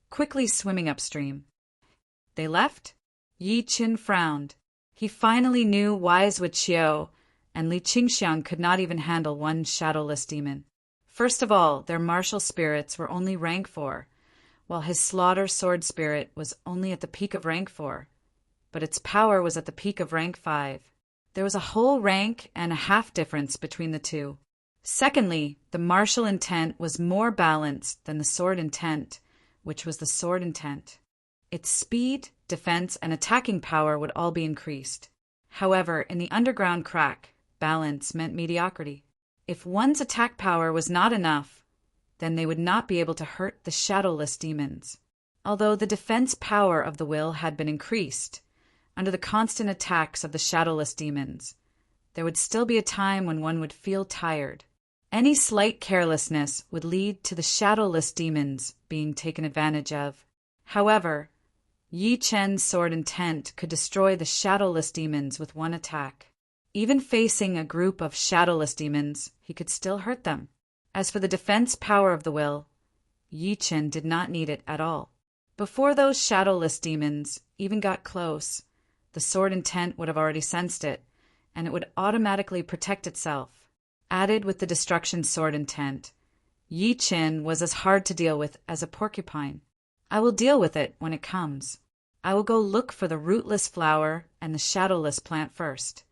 quickly swimming upstream. They left? Yi Qin frowned. He finally knew wise Wu Qiu and Li Qingxiang could not even handle one shadowless demon. First of all, their martial spirits were only rank 4, while his slaughter sword spirit was only at the peak of rank 4, but its power was at the peak of rank 5. There was a whole rank and a half difference between the two. Secondly, the martial intent was more balanced than the sword intent, which was the sword intent. Its speed, defense, and attacking power would all be increased. However, in the underground crack, balance meant mediocrity. If one's attack power was not enough, then they would not be able to hurt the shadowless demons. Although the defense power of the will had been increased, under the constant attacks of the shadowless demons, there would still be a time when one would feel tired. Any slight carelessness would lead to the shadowless demons being taken advantage of. However, Yi Chen's sword intent could destroy the shadowless demons with one attack. Even facing a group of shadowless demons, he could still hurt them. As for the defense power of the will, Yi Chen did not need it at all. Before those shadowless demons even got close, the sword intent would have already sensed it, and it would automatically protect itself. Added with the destruction sword intent, Yi Chen was as hard to deal with as a porcupine. I will deal with it when it comes. I will go look for the rootless flower and the shadowless plant first.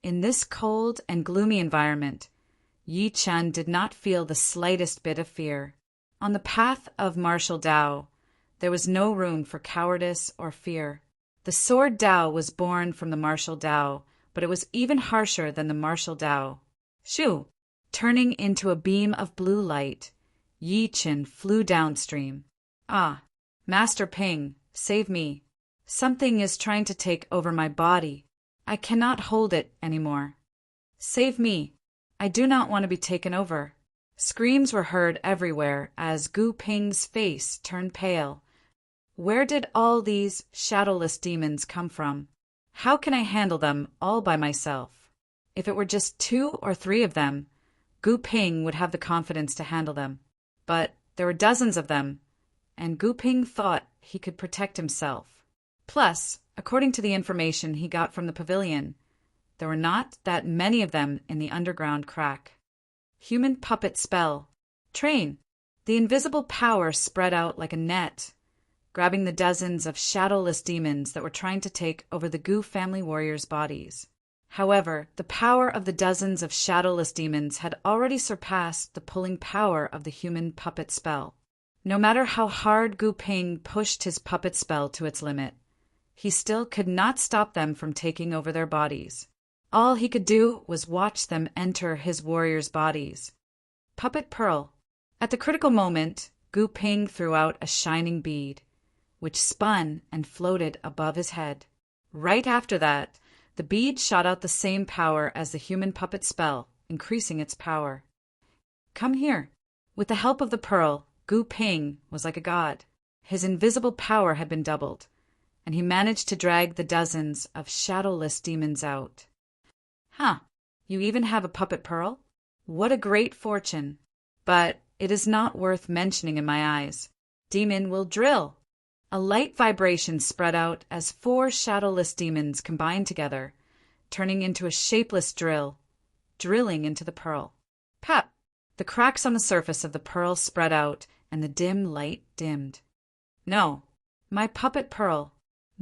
In this cold and gloomy environment, Yi Chen did not feel the slightest bit of fear. On the path of martial Tao, there was no room for cowardice or fear. The sword Tao was born from the martial Tao, but it was even harsher than the martial Tao. Shoo! Turning into a beam of blue light, Yi Chen flew downstream. Ah, Master Ping, save me. Something is trying to take over my body. I cannot hold it anymore. Save me. I do not want to be taken over. Screams were heard everywhere as Gu Ping's face turned pale. Where did all these shadowless demons come from? How can I handle them all by myself? If it were just 2 or 3 of them, Gu Ping would have the confidence to handle them. But there were dozens of them, and Gu Ping thought he could protect himself. Plus, according to the information he got from the pavilion, there were not that many of them in the underground crack. Human puppet spell. Train. The invisible power spread out like a net, grabbing the dozens of shadowless demons that were trying to take over the Gu family warriors' bodies. However, the power of the dozens of shadowless demons had already surpassed the pulling power of the human puppet spell. No matter how hard Gu Ping pushed his puppet spell to its limit, he still could not stop them from taking over their bodies. All he could do was watch them enter his warriors' bodies. Puppet Pearl. At the critical moment, Gu Ping threw out a shining bead, which spun and floated above his head. Right after that, the bead shot out the same power as the human puppet spell, increasing its power. Come here. With the help of the pearl, Gu Ping was like a god. His invisible power had been doubled, and he managed to drag the dozens of shadowless demons out. Huh, you even have a puppet pearl? What a great fortune. But it is not worth mentioning in my eyes. Demon will drill. A light vibration spread out as 4 shadowless demons combined together, turning into a shapeless drill, drilling into the pearl. Pap! The cracks on the surface of the pearl spread out, and the dim light dimmed. No, my puppet pearl.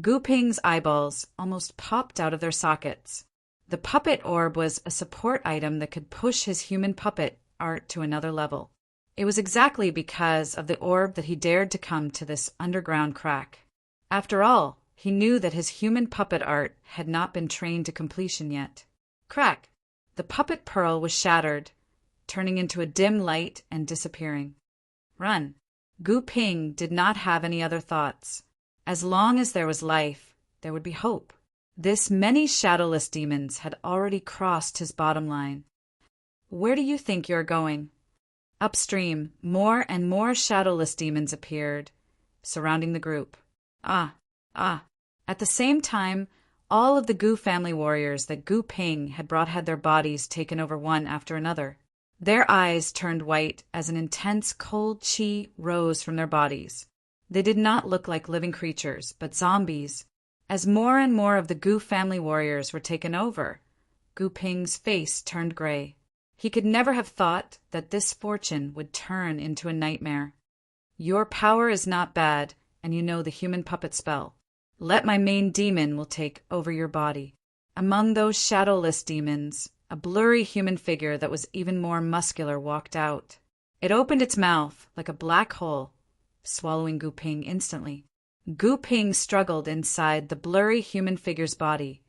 Gu Ping's eyeballs almost popped out of their sockets. The puppet orb was a support item that could push his human puppet art to another level. It was exactly because of the orb that he dared to come to this underground crack. After all, he knew that his human puppet art had not been trained to completion yet. Crack! The puppet pearl was shattered, turning into a dim light and disappearing. Run! Gu Ping did not have any other thoughts. As long as there was life, there would be hope. This many shadowless demons had already crossed his bottom line. Where do you think you're going? Upstream, more and more shadowless demons appeared, surrounding the group. Ah. At the same time, all of the Gu family warriors that Gu Ping had brought had their bodies taken over one after another. Their eyes turned white as an intense cold qi rose from their bodies. They did not look like living creatures, but zombies. As more and more of the Gu family warriors were taken over, Gu Ping's face turned gray. He could never have thought that this fortune would turn into a nightmare. Your power is not bad, and you know the human puppet spell. Let my main demon will take over your body. Among those shadowless demons, a blurry human figure that was even more muscular walked out. It opened its mouth like a black hole, swallowing Gu Ping instantly. Gu Ping struggled inside the blurry human figure's body,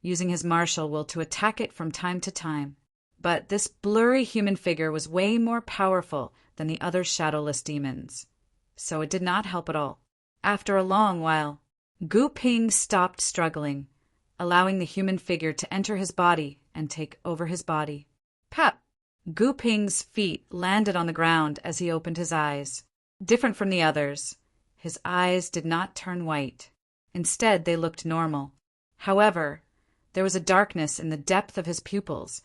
using his martial will to attack it from time to time. But this blurry human figure was way more powerful than the other shadowless demons, so it did not help at all. After a long while, Gu Ping stopped struggling, allowing the human figure to enter his body and take over his body. Pap! Gu Ping's feet landed on the ground as he opened his eyes. Different from the others, his eyes did not turn white. Instead, they looked normal. However, there was a darkness in the depth of his pupils,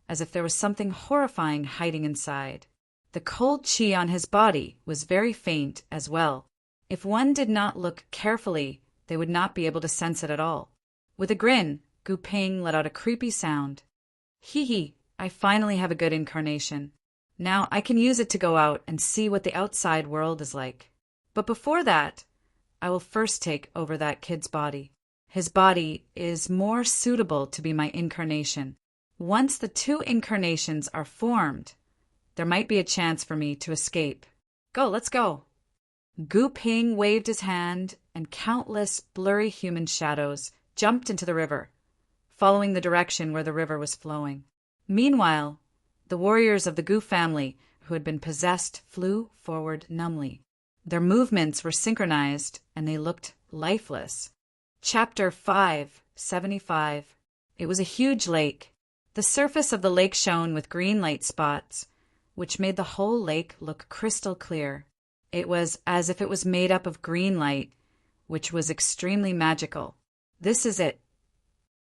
as if there was something horrifying hiding inside. The cold qi on his body was very faint as well. If one did not look carefully, they would not be able to sense it at all. With a grin, Gu Ping let out a creepy sound. Hee, I finally have a good incarnation. Now I can use it to go out and see what the outside world is like. But before that, I will first take over that kid's body. His body is more suitable to be my incarnation. Once the two incarnations are formed, there might be a chance for me to escape. Let's go. Gu Ping waved his hand, and countless blurry human shadows jumped into the river, following the direction where the river was flowing. Meanwhile, the warriors of the Gu family who had been possessed flew forward numbly. Their movements were synchronized, and they looked lifeless. Chapter 575. It was a huge lake. The surface of the lake shone with green light spots, which made the whole lake look crystal clear. It was as if it was made up of green light, which was extremely magical. This is it.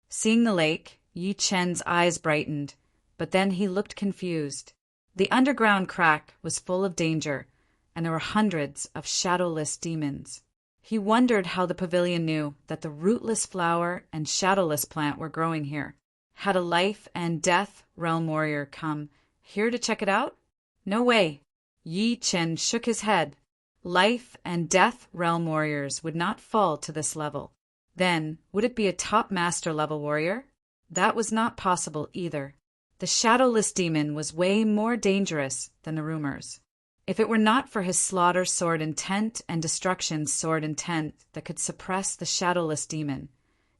Seeing the lake, Yi Chen's eyes brightened, but then he looked confused. The underground crack was full of danger, and there were hundreds of shadowless demons. He wondered how the pavilion knew that the rootless flower and shadowless plant were growing here. Had a life and death realm warrior come here to check it out? No way. Yi Chen shook his head. Life and death realm warriors would not fall to this level. Then, would it be a top master level warrior? That was not possible either. The shadowless demon was way more dangerous than the rumors. If it were not for his slaughter sword intent and destruction sword intent that could suppress the shadowless demon,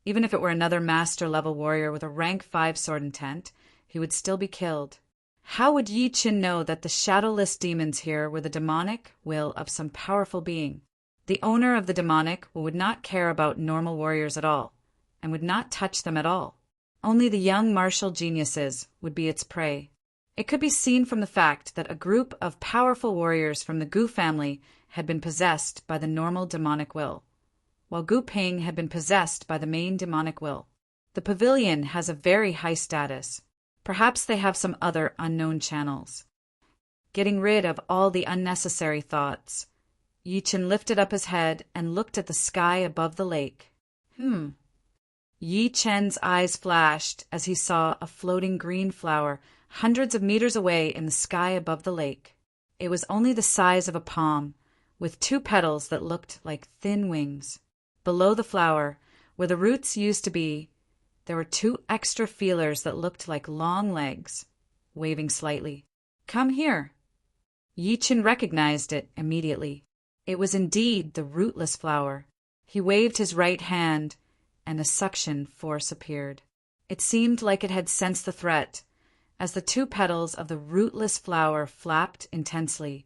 even if it were another master level warrior with a rank 5 sword intent, he would still be killed. How would Yi Chen know that the shadowless demons here were the demonic will of some powerful being? The owner of the demonic would not care about normal warriors at all, and would not touch them at all. Only the young martial geniuses would be its prey. It could be seen from the fact that a group of powerful warriors from the Gu family had been possessed by the normal demonic will, while Gu Ping had been possessed by the main demonic will. The pavilion has a very high status. Perhaps they have some other unknown channels. Getting rid of all the unnecessary thoughts, Yi Chen lifted up his head and looked at the sky above the lake. Yi Chen's eyes flashed as he saw a floating green flower hundreds of meters away in the sky above the lake. It was only the size of a palm, with 2 petals that looked like thin wings. Below the flower, where the roots used to be, there were 2 extra feelers that looked like long legs, waving slightly. Come here. Yi Chen recognized it immediately. It was indeed the rootless flower. He waved his right hand, and a suction force appeared. It seemed like it had sensed the threat, as the 2 petals of the rootless flower flapped intensely,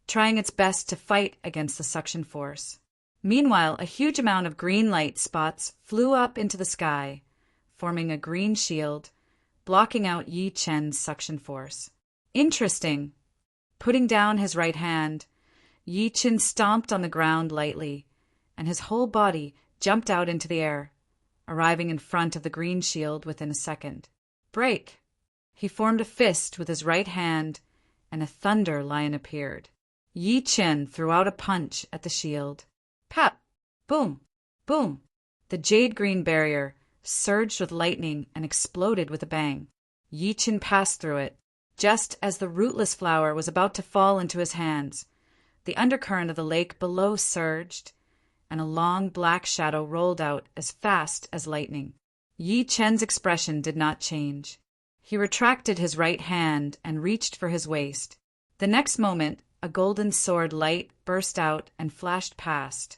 trying its best to fight against the suction force. Meanwhile, a huge amount of green light spots flew up into the sky, forming a green shield, blocking out Yi Chen's suction force. Interesting. Putting down his right hand, Yi Chen stomped on the ground lightly, and his whole body jumped out into the air, arriving in front of the green shield within a second. Break! He formed a fist with his right hand, and a thunder lion appeared. Yi Chen threw out a punch at the shield. Pap! Boom! Boom! The jade-green barrier surged with lightning and exploded with a bang. Yi Chen passed through it. Just as the rootless flower was about to fall into his hands, the undercurrent of the lake below surged, and a long black shadow rolled out as fast as lightning. Yi Chen's expression did not change. He retracted his right hand and reached for his waist. The next moment, a golden sword light burst out and flashed past,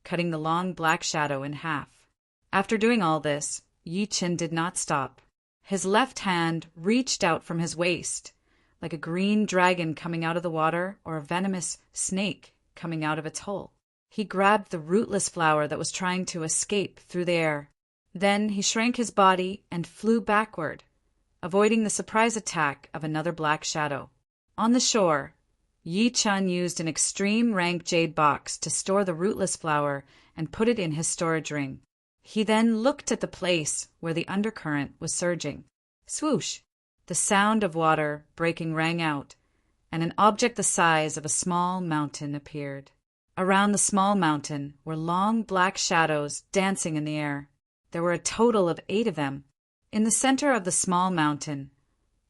cutting the long black shadow in half. After doing all this, Yi Chen did not stop. His left hand reached out from his waist, like a green dragon coming out of the water or a venomous snake coming out of its hole. He grabbed the rootless flower that was trying to escape through the air. Then he shrank his body and flew backward, avoiding the surprise attack of another black shadow. On the shore, Yi Chen used an extreme rank jade box to store the rootless flower and put it in his storage ring. He then looked at the place where the undercurrent was surging. Swoosh! The sound of water breaking rang out, and an object the size of a small mountain appeared. Around the small mountain were long black shadows dancing in the air. There were a total of 8 of them. In the center of the small mountain,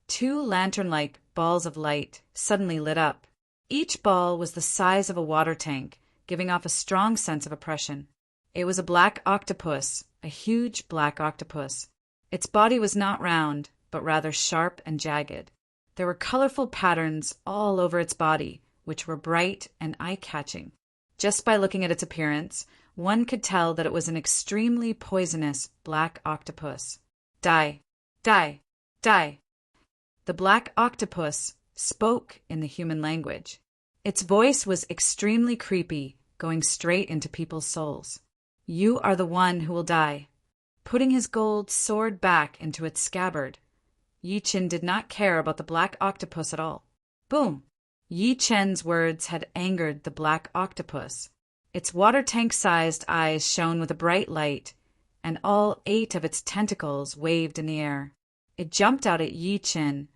2 lantern-like balls of light suddenly lit up. Each ball was the size of a water tank, giving off a strong sense of oppression. It was a black octopus, a huge black octopus. Its body was not round, but rather sharp and jagged. There were colorful patterns all over its body, which were bright and eye-catching. Just by looking at its appearance, one could tell that it was an extremely poisonous black octopus. Die! Die! Die! The black octopus spoke in the human language. Its voice was extremely creepy, going straight into people's souls. You are the one who will die. Putting his gold sword back into its scabbard, Yi Chen did not care about the black octopus at all. Boom! Yi Chen's words had angered the black octopus. Its water tank-sized eyes shone with a bright light, and all 8 of its tentacles waved in the air. It jumped out at Yi Chen,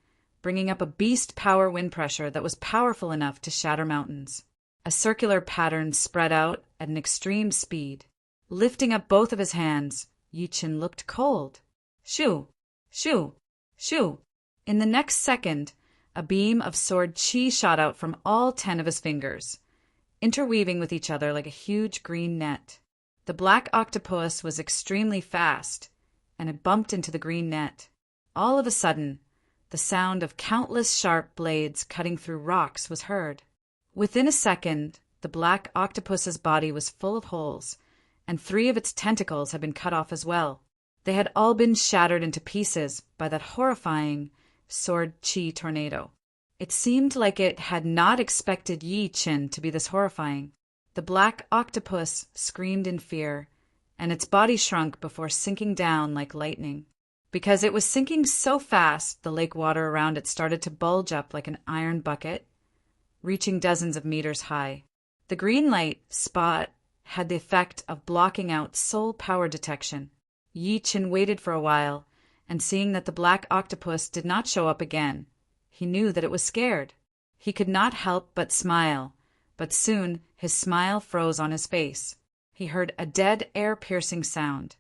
bringing up a beast power wind pressure that was powerful enough to shatter mountains. A circular pattern spread out at an extreme speed. Lifting up both of his hands, Yi Chen looked cold. Shoo! Shoo! Shoo! In the next second, a beam of sword chi shot out from all 10 of his fingers, interweaving with each other like a huge green net. The black octopus was extremely fast, and it bumped into the green net. All of a sudden, the sound of countless sharp blades cutting through rocks was heard. Within a second, the black octopus's body was full of holes, and 3 of its tentacles had been cut off as well. They had all been shattered into pieces by that horrifying sword chi tornado. It seemed like it had not expected Yi Chen to be this horrifying. The black octopus screamed in fear, and its body shrunk before sinking down like lightning. Because it was sinking so fast, the lake water around it started to bulge up like an iron bucket, reaching dozens of meters high. The green light spot had the effect of blocking out soul power detection. Yi Chen waited for a while, and seeing that the black octopus did not show up again, he knew that it was scared. He could not help but smile, but soon his smile froze on his face. He heard a dead, air-piercing sound.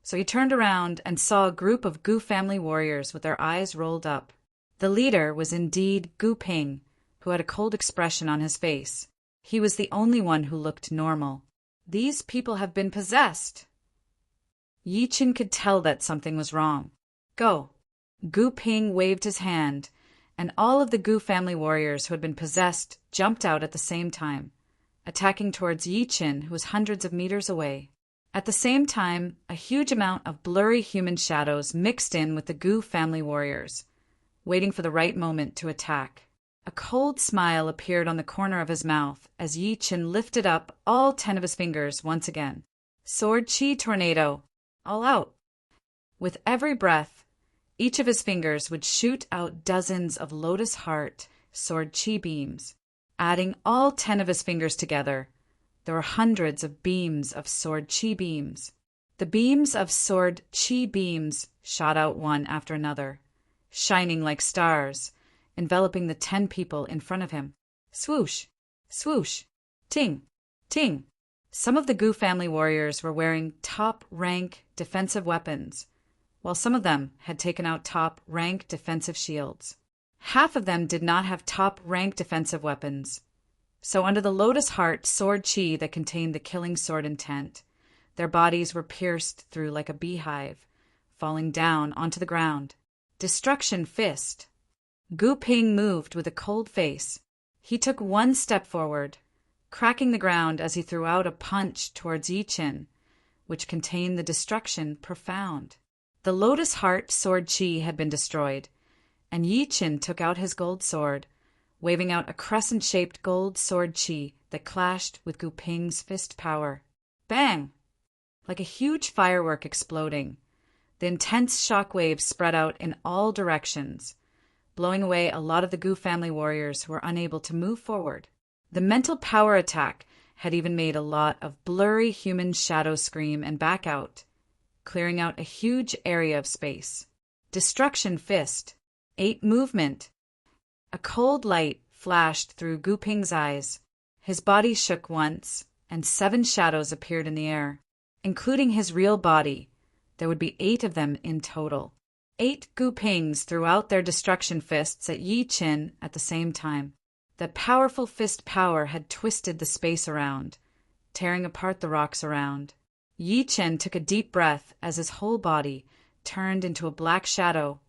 So he turned around and saw a group of Gu family warriors with their eyes rolled up. The leader was indeed Gu Ping, who had a cold expression on his face. He was the only one who looked normal. These people have been possessed. Yi Chen could tell that something was wrong. Go! Gu Ping waved his hand, and all of the Gu family warriors who had been possessed jumped out at the same time, attacking towards Yi Chen, who was hundreds of meters away. At the same time, a huge amount of blurry human shadows mixed in with the Gu family warriors, waiting for the right moment to attack. A cold smile appeared on the corner of his mouth as Yi Chen lifted up all 10 of his fingers once again. Sword Chi Tornado. All out. With every breath, each of his fingers would shoot out dozens of Lotus Heart Sword Chi beams. Adding all 10 of his fingers together, there were hundreds of beams of Sword Chi beams. The beams of Sword Chi beams shot out one after another, shining like stars, enveloping the 10 people in front of him. Swoosh! Swoosh! Ting! Ting! Some of the Gu family warriors were wearing top-rank defensive weapons, while some of them had taken out top-rank defensive shields. Half of them did not have top-rank defensive weapons, so under the Lotus Heart Sword Chi that contained the killing sword intent, their bodies were pierced through like a beehive, falling down onto the ground. Destruction Fist. Gu Ping moved with a cold face. He took one step forward, cracking the ground as he threw out a punch towards Yi Chen, which contained the destruction Profound. The Lotus Heart Sword Chi had been destroyed, and Yi Chen took out his gold sword, waving out a crescent-shaped gold sword Chi that clashed with Gu Ping's fist power. Bang! Like a huge firework exploding, the intense shock waves spread out in all directions, blowing away a lot of the Gu family warriors who were unable to move forward. The mental power attack had even made a lot of blurry human shadows scream and back out, clearing out a huge area of space. Destruction Fist. 8 Movement. A cold light flashed through Gu Ping's eyes. His body shook once, and 7 shadows appeared in the air. Including his real body, there would be 8 of them in total. 8 Gu Pings threw out their destruction fists at Yi Chen at the same time. The powerful fist power had twisted the space around, tearing apart the rocks around. Yi Chen took a deep breath as his whole body turned into a black shadow,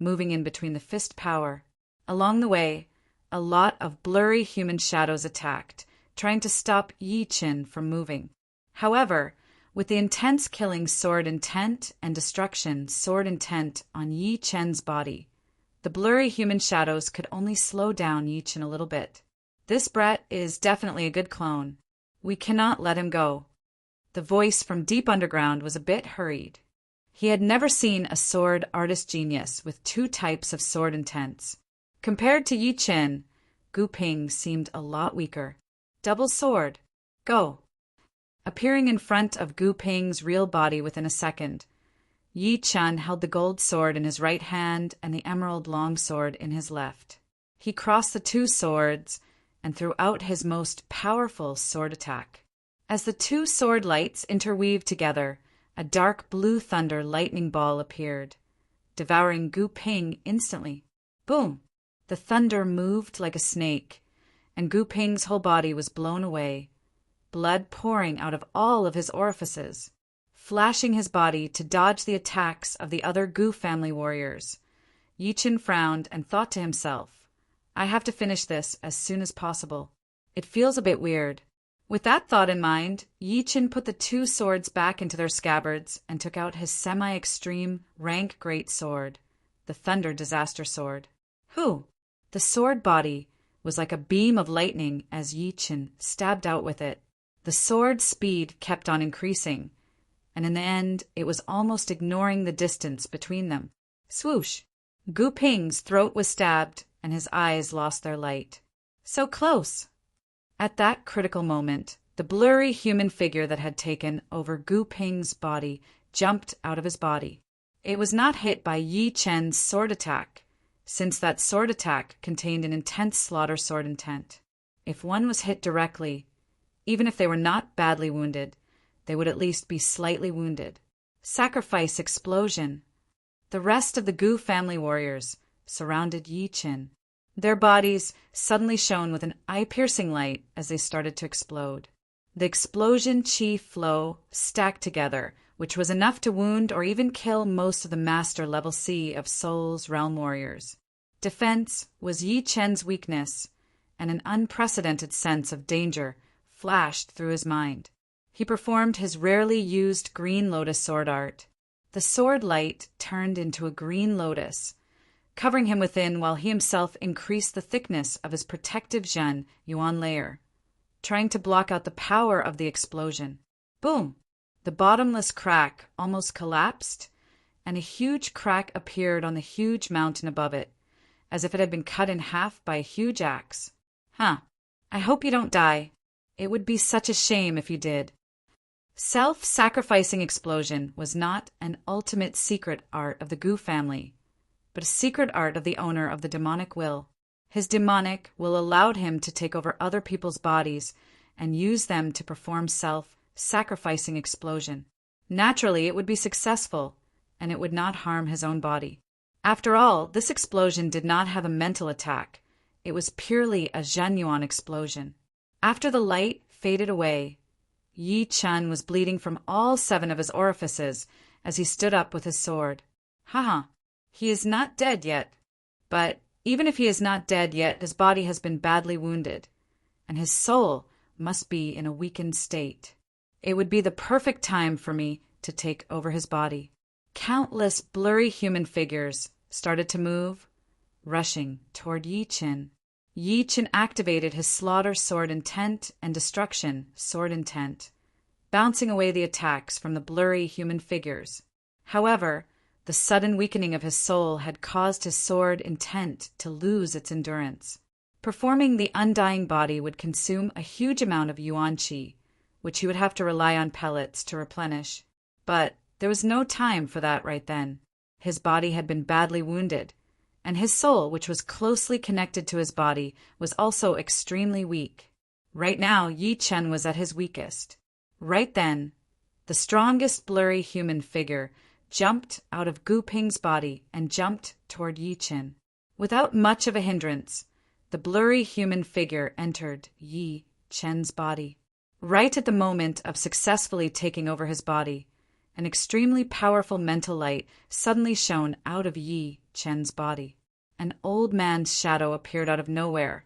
moving in between the fist power. Along the way, a lot of blurry human shadows attacked, trying to stop Yi Chen from moving. However, with the intense killing sword intent and destruction sword intent on Yi Chen's body, the blurry human shadows could only slow down Yi Chen a little bit. This Brett is definitely a good clone. We cannot let him go. The voice from deep underground was a bit hurried. He had never seen a sword artist genius with 2 types of sword intents. Compared to Yi Chen, Gu Ping seemed a lot weaker. Double sword. Go. Appearing in front of Gu Ping's real body within a second, Yi Chen held the gold sword in his right hand and the emerald long sword in his left. He crossed the 2 swords and threw out his most powerful sword attack. As the 2 sword lights interweaved together, a dark blue thunder lightning ball appeared, devouring Gu Ping instantly. Boom! The thunder moved like a snake, and Gu Ping's whole body was blown away, blood pouring out of all of his orifices. Flashing his body to dodge the attacks of the other Gu family warriors, Yi Chen frowned and thought to himself, I have to finish this as soon as possible. It feels a bit weird. With that thought in mind, Yi Chen put the 2 swords back into their scabbards and took out his semi-extreme rank great sword, the Thunder Disaster Sword. Whew! The sword body was like a beam of lightning as Yi Chen stabbed out with it. The sword's speed kept on increasing, and in the end it was almost ignoring the distance between them. Swoosh! Gu Ping's throat was stabbed, and his eyes lost their light. So close! At that critical moment, the blurry human figure that had taken over Gu Ping's body jumped out of his body. It was not hit by Yi Chen's sword attack, since that sword attack contained an intense slaughter sword intent. If one was hit directly, even if they were not badly wounded, they would at least be slightly wounded. Sacrifice explosion. The rest of the Gu family warriors surrounded Yi Chen. Their bodies suddenly shone with an eye-piercing light as they started to explode. The explosion chi flow stacked together, which was enough to wound or even kill most of the Master Level C of Soul's Realm warriors. Defense was Yi Chen's weakness, and an unprecedented sense of danger flashed through his mind. He performed his rarely used green lotus sword art. The sword light turned into a green lotus, covering him within while he himself increased the thickness of his protective Zhen Yuan layer, trying to block out the power of the explosion. Boom! The bottomless crack almost collapsed, and a huge crack appeared on the huge mountain above it, as if it had been cut in half by a huge axe. Huh. I hope you don't die. It would be such a shame if you did. Self-sacrificing explosion was not an ultimate secret art of the Gu family, but a secret art of the owner of the demonic will. His demonic will allowed him to take over other people's bodies and use them to perform self-sacrificing explosion. Naturally, it would be successful, and it would not harm his own body. After all, this explosion did not have a mental attack. It was purely a Zhen Yuan explosion. After the light faded away, Yi Chen was bleeding from all 7 of his orifices as he stood up with his sword. Haha, he is not dead yet. But even if he is not dead yet, his body has been badly wounded, and his soul must be in a weakened state. It would be the perfect time for me to take over his body. Countless blurry human figures started to move, rushing toward Yi Chen. Yi Chen activated his slaughter sword intent and destruction sword intent, bouncing away the attacks from the blurry human figures. However, the sudden weakening of his soul had caused his sword intent to lose its endurance. Performing the undying body would consume a huge amount of yuan qi, which he would have to rely on pellets to replenish. But there was no time for that right then. His body had been badly wounded, and his soul, which was closely connected to his body, was also extremely weak. Right now, Yi Chen was at his weakest. Right then, the strongest blurry human figure jumped out of Gu Ping's body and jumped toward Yi Chen. Without much of a hindrance, the blurry human figure entered Yi Chen's body. Right at the moment of successfully taking over his body, an extremely powerful mental light suddenly shone out of Yi Chen's body. An old man's shadow appeared out of nowhere,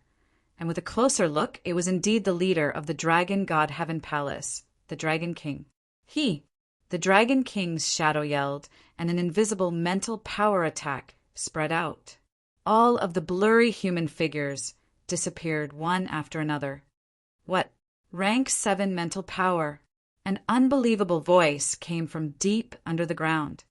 and with a closer look, it was indeed the leader of the Dragon God Heaven Palace, the Dragon King. The Dragon King's shadow yelled, and an invisible mental power attack spread out. All of the blurry human figures disappeared one after another. What? Rank 7 mental power. An unbelievable voice came from deep under the ground.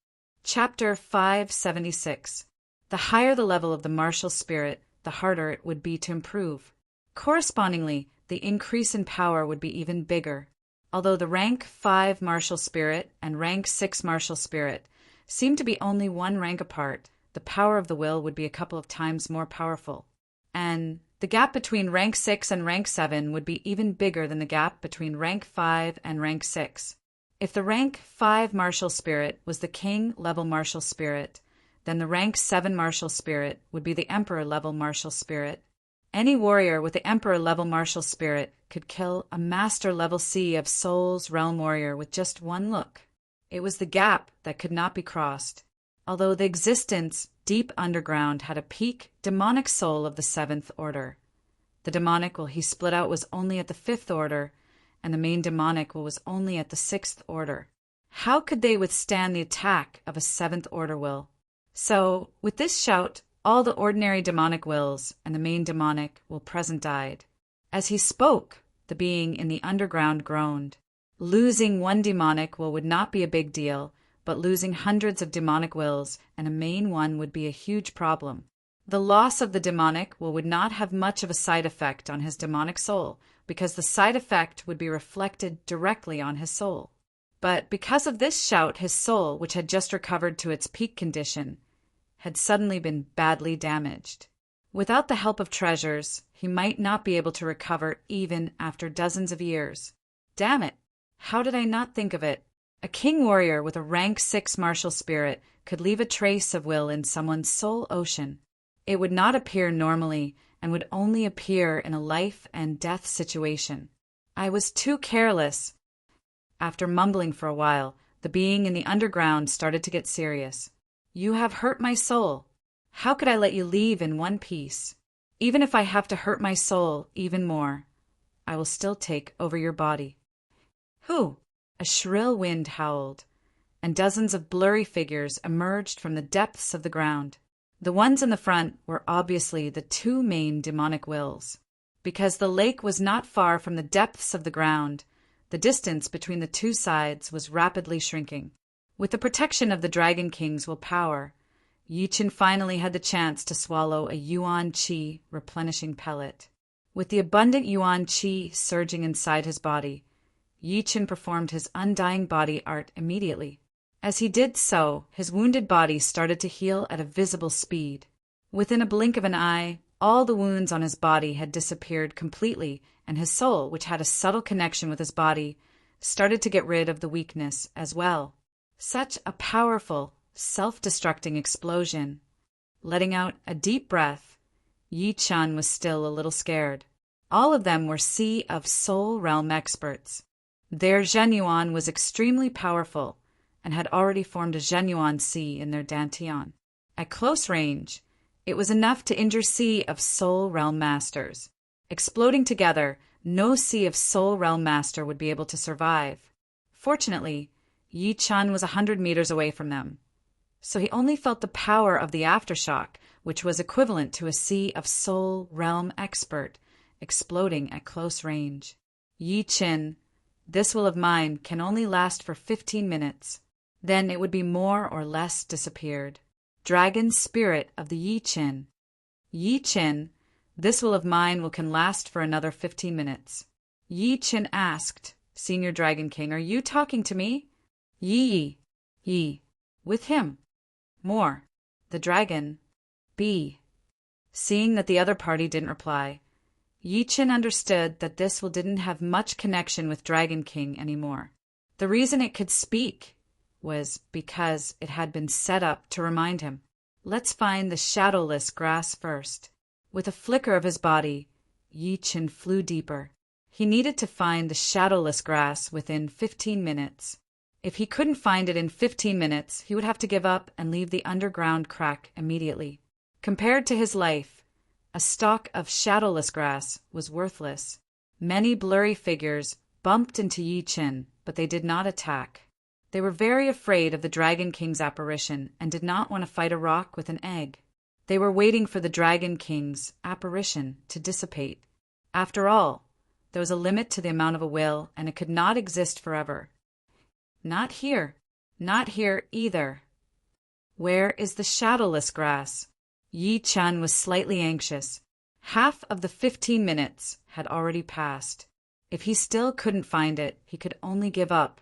Chapter 576. The higher the level of the martial spirit, the harder it would be to improve. Correspondingly, the increase in power would be even bigger. Although the rank 5 martial spirit and rank 6 martial spirit seemed to be only 1 rank apart, the power of the will would be a couple of times more powerful. And the gap between rank 6 and rank 7 would be even bigger than the gap between rank 5 and rank 6. If the rank 5 martial spirit was the king level martial spirit, then the rank 7 martial spirit would be the emperor level martial spirit. Any warrior with the emperor level martial spirit could kill a master level C of Soul's realm warrior with just one look. It was the gap that could not be crossed. Although the existence deep underground had a peak demonic soul of the 7th order. The demonic will he split out was only at the 5th order, and the main demonic will was only at the 6th order. How could they withstand the attack of a 7th order will? So, with this shout, all the ordinary demonic wills and the main demonic will present died. As he spoke, the being in the underground groaned. Losing 1 demonic will would not be a big deal, but losing hundreds of demonic wills and a main one would be a huge problem. The loss of the demonic will would not have much of a side effect on his demonic soul, because the side effect would be reflected directly on his soul. But because of this shout, his soul, which had just recovered to its peak condition, had suddenly been badly damaged. Without the help of treasures, he might not be able to recover even after dozens of years. Damn it! How did I not think of it? A king warrior with a rank 6 martial spirit could leave a trace of will in someone's soul ocean. It would not appear normally and would only appear in a life and death situation. I was too careless. After mumbling for a while, the being in the underground started to get serious. You have hurt my soul. How could I let you leave in one piece? Even if I have to hurt my soul even more, I will still take over your body. Who? A shrill wind howled, and dozens of blurry figures emerged from the depths of the ground. The ones in the front were obviously the two main demonic wills. Because the lake was not far from the depths of the ground, the distance between the two sides was rapidly shrinking. With the protection of the Dragon King's willpower, Yi Chen finally had the chance to swallow a yuan qi replenishing pellet. With the abundant yuan qi surging inside his body, Yi Chen performed his undying body art immediately. As he did so, his wounded body started to heal at a visible speed. Within a blink of an eye, all the wounds on his body had disappeared completely, and his soul, which had a subtle connection with his body, started to get rid of the weakness as well. Such a powerful, self-destructing explosion. Letting out a deep breath, Yi Chen was still a little scared. All of them were Sea of Soul Realm experts. Their Zhenyuan was extremely powerful and had already formed a Zhenyuan Sea in their Dantian. At close range, it was enough to injure Sea of Soul Realm Masters. Exploding together, no Sea of Soul Realm Master would be able to survive. Fortunately, Yi Chen was 100 meters away from them, so he only felt the power of the aftershock, which was equivalent to a Sea of Soul Realm expert, exploding at close range. Yi Chen, this will of mine can only last for 15 minutes. Then it would be more or less disappeared. Dragon spirit of the Yi Chen. Yi Chen, this will of mine can last for another 15 minutes. Yi Chen asked, Senior Dragon King, are you talking to me? Yi. With him. More. The dragon. B. Seeing that the other party didn't reply, Yi Chen understood that this didn't have much connection with Dragon King anymore. The reason it could speak was because it had been set up to remind him. Let's find the shadowless grass first. With a flicker of his body, Yi Chen flew deeper. He needed to find the shadowless grass within 15 minutes. If he couldn't find it in 15 minutes, he would have to give up and leave the underground crack immediately. Compared to his life, a stalk of shadowless grass was worthless. Many blurry figures bumped into Yi Chen, but they did not attack. They were very afraid of the Dragon King's apparition and did not want to fight a rock with an egg. They were waiting for the Dragon King's apparition to dissipate. After all, there was a limit to the amount of a will, and it could not exist forever. Not here. Not here either. Where is the shadowless grass? Yi Chen was slightly anxious. Half of the 15 minutes had already passed. If he still couldn't find it, he could only give up.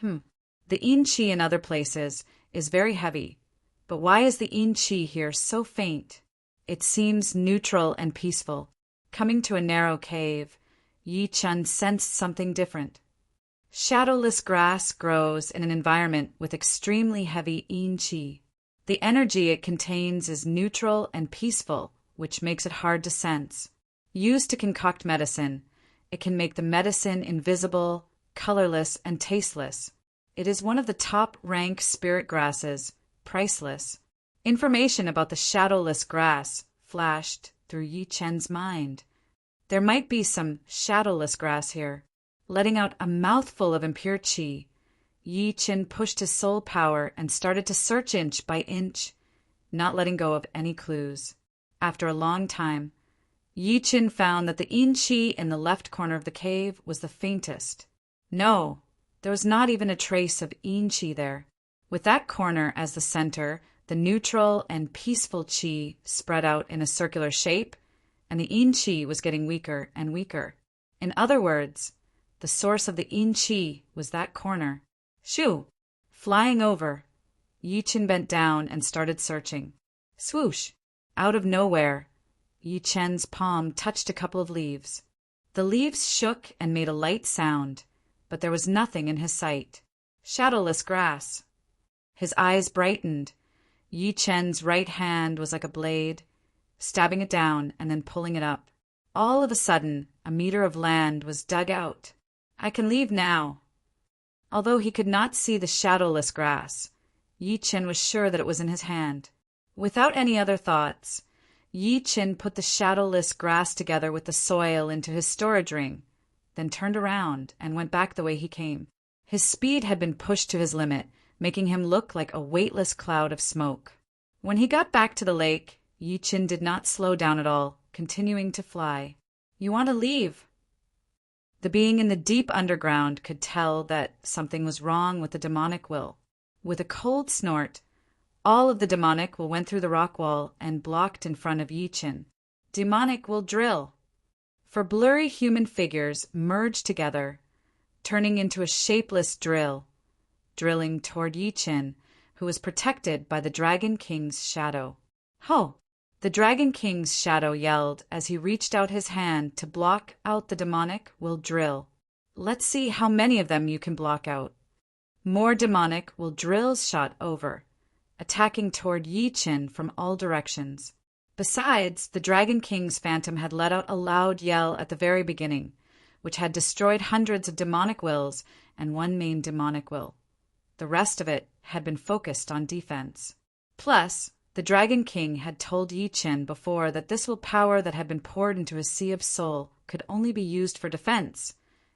The yin qi in other places is very heavy, but why is the yin qi here so faint? It seems neutral and peaceful. Coming to a narrow cave, Yi Chen sensed something different. Shadowless grass grows in an environment with extremely heavy yin qi. The energy it contains is neutral and peaceful, which makes it hard to sense. Used to concoct medicine, it can make the medicine invisible, colorless, and tasteless. It is one of the top-rank spirit grasses, priceless. Information about the shadowless grass flashed through Yi Chen's mind. There might be some shadowless grass here. Letting out a mouthful of impure qi, Yi Chen pushed his soul power and started to search inch by inch, not letting go of any clues. After a long time, Yi Chen found that the yin qi in the left corner of the cave was the faintest. No, there was not even a trace of yin qi there. With that corner as the center, the neutral and peaceful qi spread out in a circular shape, and the yin qi was getting weaker and weaker. In other words, the source of the yin qi was that corner. Shoo! Flying over, Yi Chen bent down and started searching. Swoosh! Out of nowhere, Yi Chen's palm touched a couple of leaves. The leaves shook and made a light sound, but there was nothing in his sight. Shadowless grass. His eyes brightened. Yi Chen's right hand was like a blade, stabbing it down and then pulling it up. All of a sudden, a meter of land was dug out. I can leave now. Although he could not see the shadowless grass, Yi Chen was sure that it was in his hand. Without any other thoughts, Yi Chen put the shadowless grass together with the soil into his storage ring, then turned around and went back the way he came. His speed had been pushed to his limit, making him look like a weightless cloud of smoke. When he got back to the lake, Yi Qin did not slow down at all, continuing to fly. "You want to leave?" The being in the deep underground could tell that something was wrong with the demonic will. With a cold snort, all of the demonic will went through the rock wall and blocked in front of Yi Qin. Demonic will drill. For blurry human figures merged together, turning into a shapeless drill, drilling toward Yi Qin, who was protected by the Dragon King's shadow. "Ho!" The Dragon King's shadow yelled as he reached out his hand to block out the demonic will drill. "Let's see how many of them you can block out." More demonic will drills shot over, attacking toward Yi Qin from all directions. Besides, the Dragon King's phantom had let out a loud yell at the very beginning, which had destroyed hundreds of demonic wills and one main demonic will. The rest of it had been focused on defense. Plus, the Dragon King had told Yi Qin before that this willpower that had been poured into his sea of soul could only be used for defense,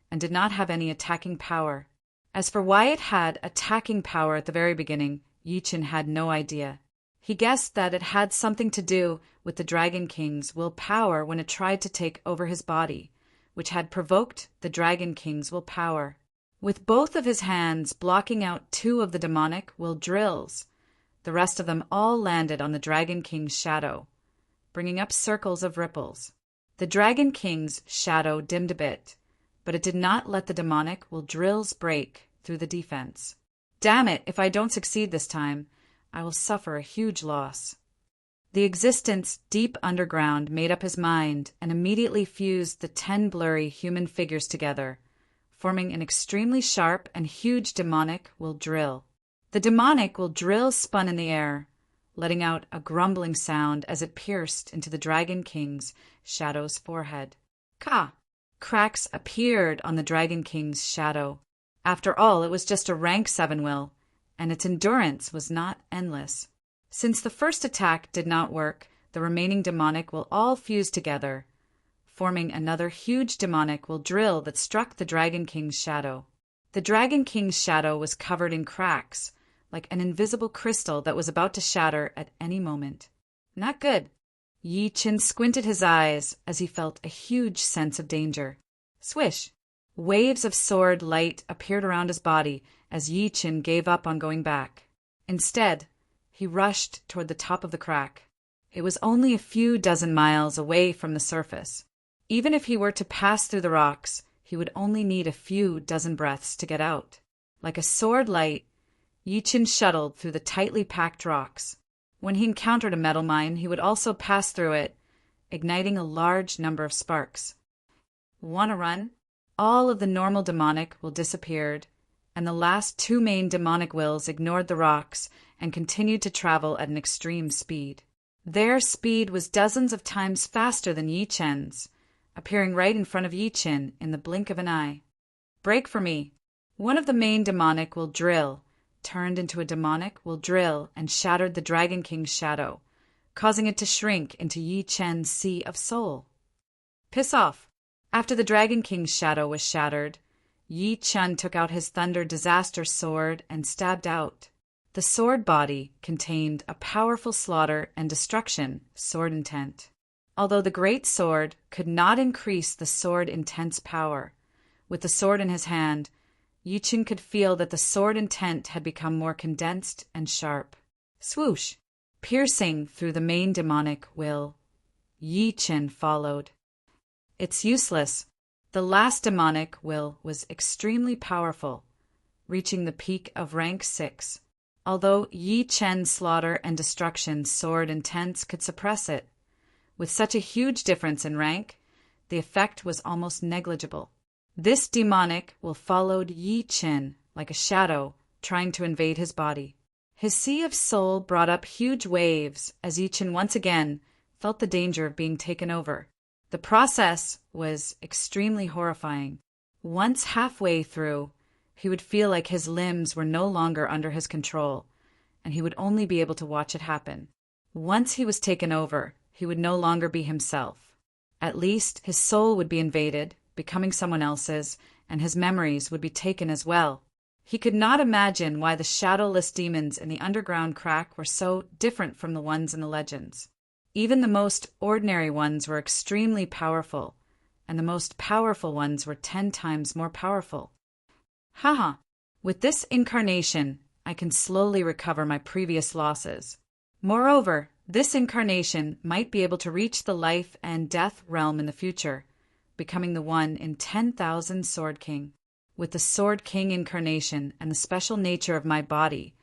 and did not have any attacking power. As for why it had attacking power at the very beginning, Yi Qin had no idea. He guessed that it had something to do with the Dragon King's willpower when it tried to take over his body, which had provoked the Dragon King's willpower. With both of his hands blocking out 2 of the demonic will drills, the rest of them all landed on the Dragon King's shadow, bringing up circles of ripples. The Dragon King's shadow dimmed a bit, but it did not let the demonic will drills break through the defense. "Damn it, if I don't succeed this time, I will suffer a huge loss." The existence deep underground made up his mind and immediately fused the 10 blurry human figures together, forming an extremely sharp and huge demonic will drill. The demonic will drill spun in the air, letting out a grumbling sound as it pierced into the Dragon King's shadow's forehead. Ka! Cracks appeared on the Dragon King's shadow. After all, it was just a rank 7 will, and its endurance was not endless. Since the first attack did not work, the remaining demonic will all fuse together, forming another huge demonic will drill that struck the Dragon King's shadow. The Dragon King's shadow was covered in cracks, like an invisible crystal that was about to shatter at any moment. Not good. Yi Qin squinted his eyes as he felt a huge sense of danger. Swish! Waves of sword light appeared around his body as Yi Qin gave up on going back. Instead, he rushed toward the top of the crack. It was only a few dozen miles away from the surface. Even if he were to pass through the rocks, he would only need a few dozen breaths to get out. Like a sword light, Yi Qin shuttled through the tightly packed rocks. When he encountered a metal mine, he would also pass through it, igniting a large number of sparks. "Wanna run?" All of the normal demonic will disappeared, and the last 2 main demonic wills ignored the rocks and continued to travel at an extreme speed. Their speed was dozens of times faster than Yi Qin's, appearing right in front of Yi Qin in the blink of an eye. "Break for me!" One of the main demonic will drill, turned into a demonic will drill and shattered the Dragon King's shadow, causing it to shrink into Yi Qin's sea of soul. "Piss off!" After the Dragon King's shadow was shattered, Yi Qin took out his Thunder Disaster sword and stabbed out. The sword body contained a powerful slaughter and destruction sword intent. Although the great sword could not increase the sword intent's power, with the sword in his hand, Yi Qin could feel that the sword intent had become more condensed and sharp. Swoosh! Piercing through the main demonic will, Yi Qin followed. "It's useless." The last demonic will was extremely powerful, reaching the peak of rank 6. Although Yi Qin's slaughter and destruction sword intense could suppress it, with such a huge difference in rank, the effect was almost negligible. This demonic will followed Yi Qin like a shadow, trying to invade his body. His sea of soul brought up huge waves as Yi Qin once again felt the danger of being taken over. The process was extremely horrifying. Once halfway through, he would feel like his limbs were no longer under his control, and he would only be able to watch it happen. Once he was taken over, he would no longer be himself. At least his soul would be invaded, becoming someone else's, and his memories would be taken as well. He could not imagine why the shadowless demons in the underground crack were so different from the ones in the legends. Even the most ordinary ones were extremely powerful, and the most powerful ones were 10 times more powerful. Haha, with this incarnation, I can slowly recover my previous losses. Moreover, this incarnation might be able to reach the life and death realm in the future, becoming the 1 in 10,000 Sword King. With the Sword King incarnation and the special nature of my body,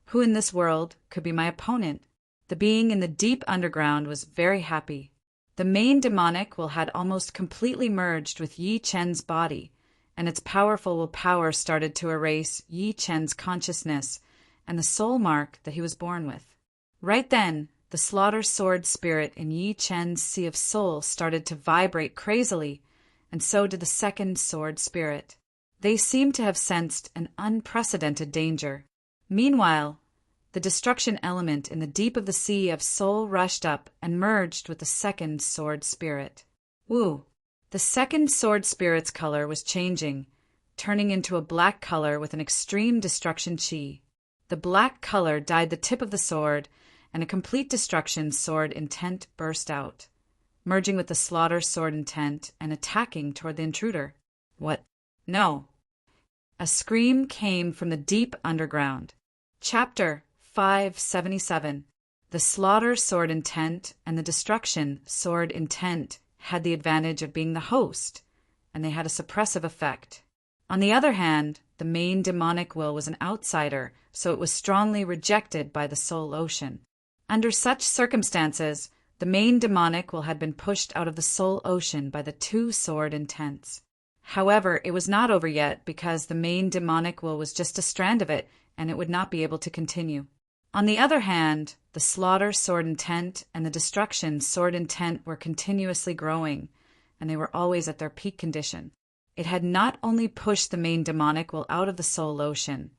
who in this world could be my opponent? The being in the deep underground was very happy. The main demonic will had almost completely merged with Yi Chen's body, and its powerful willpower started to erase Yi Chen's consciousness and the soul mark that he was born with. Right then, the slaughter sword spirit in Yi Chen's sea of soul started to vibrate crazily, and so did the second sword spirit. They seemed to have sensed an unprecedented danger. Meanwhile, the destruction element in the deep of the sea of soul rushed up and merged with the second sword spirit. Woo! The second sword spirit's color was changing, turning into a black color with an extreme destruction chi. The black color dyed the tip of the sword, and a complete destruction sword intent burst out, merging with the slaughter sword intent and attacking toward the intruder. What? No. A scream came from the deep underground. Chapter 577. The slaughter sword intent and the destruction sword intent had the advantage of being the host, and they had a suppressive effect. On the other hand, the main demonic will was an outsider, so it was strongly rejected by the soul ocean. Under such circumstances, the main demonic will had been pushed out of the soul ocean by the 2 sword intents. However, it was not over yet because the main demonic will was just a strand of it, and it would not be able to continue. On the other hand, the slaughter sword intent and the destruction sword intent were continuously growing, and they were always at their peak condition. It had not only pushed the main demonic will out of the soul ocean,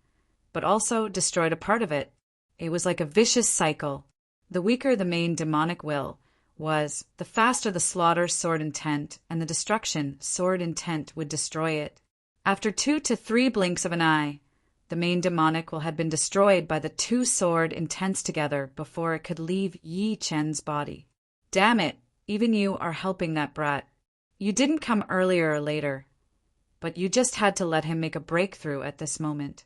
but also destroyed a part of it. It was like a vicious cycle. The weaker the main demonic will was, the faster the slaughter sword intent and the destruction sword intent would destroy it. After 2 to 3 blinks of an eye, the main demonic will had been destroyed by the 2 sword intents together before it could leave Yi Chen's body. Damn it, even you are helping that brat. You didn't come earlier or later, but you just had to let him make a breakthrough at this moment.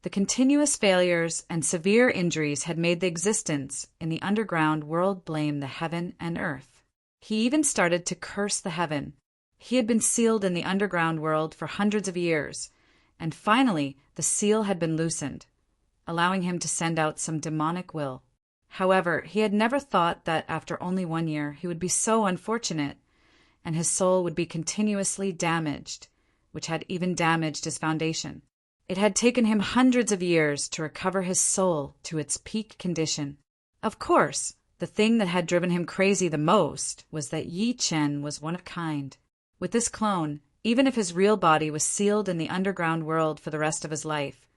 The continuous failures and severe injuries had made the existence in the underground world blame the heaven and earth. He even started to curse the heaven. He had been sealed in the underground world for hundreds of years, and finally the seal had been loosened, allowing him to send out some demonic will. However, he had never thought that after only 1 year he would be so unfortunate, and his soul would be continuously damaged, which had even damaged his foundation. It had taken him hundreds of years to recover his soul to its peak condition. Of course, the thing that had driven him crazy the most was that Yi Chen was one of kind. With this clone, even if his real body was sealed in the underground world for the rest of his life,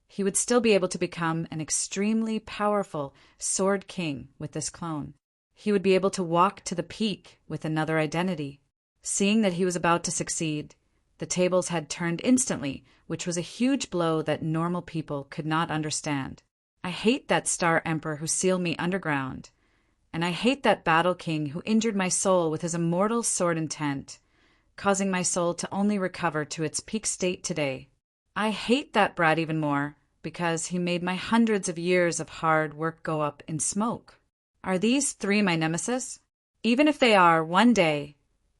he would still be able to become an extremely powerful Sword King with this clone. He would be able to walk to the peak with another identity. Seeing that he was about to succeed, the tables had turned instantly, which was a huge blow that normal people could not understand. I hate that Star Emperor who sealed me underground, and I hate that Battle King who injured my soul with his immortal sword intent, causing my soul to only recover to its peak state today. I hate that brat even more, because he made my hundreds of years of hard work go up in smoke. Are these 3 my nemesis? Even if they are, one day,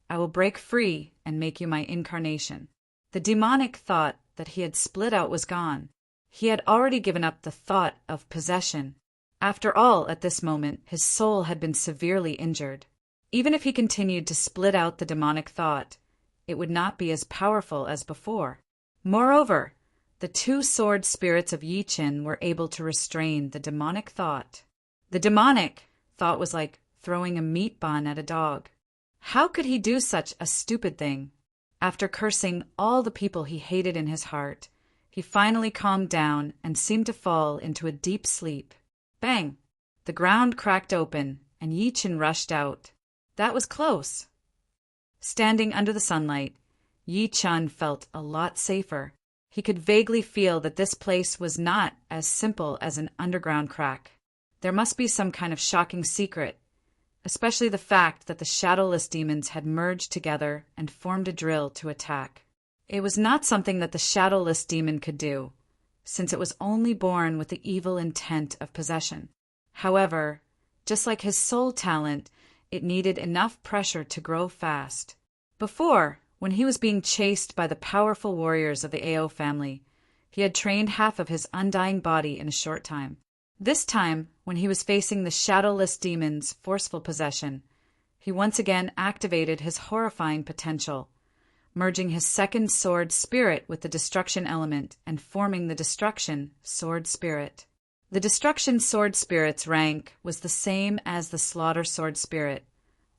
I will break free and make you my incarnation. The demonic thought that he had split out was gone. He had already given up the thought of possession. After all, at this moment, his soul had been severely injured. Even if he continued to split out the demonic thought, it would not be as powerful as before. Moreover, the 2 sword spirits of Yi Chen were able to restrain the demonic thought. The demonic thought was like throwing a meat bun at a dog. How could he do such a stupid thing? After cursing all the people he hated in his heart, he finally calmed down and seemed to fall into a deep sleep. Bang! The ground cracked open, and Yi Chen rushed out. That was close. Standing under the sunlight, Yi Chen felt a lot safer. He could vaguely feel that this place was not as simple as an underground crack. There must be some kind of shocking secret, especially the fact that the shadowless demons had merged together and formed a drill to attack. It was not something that the shadowless demon could do, since it was only born with the evil intent of possession. However, just like his soul talent, it needed enough pressure to grow fast. Before, when he was being chased by the powerful warriors of the Ao family, he had trained half of his undying body in a short time. This time, when he was facing the shadowless demon's forceful possession, he once again activated his horrifying potential, merging his second sword spirit with the destruction element and forming the destruction sword spirit. The destruction sword spirit's rank was the same as the slaughter sword spirit,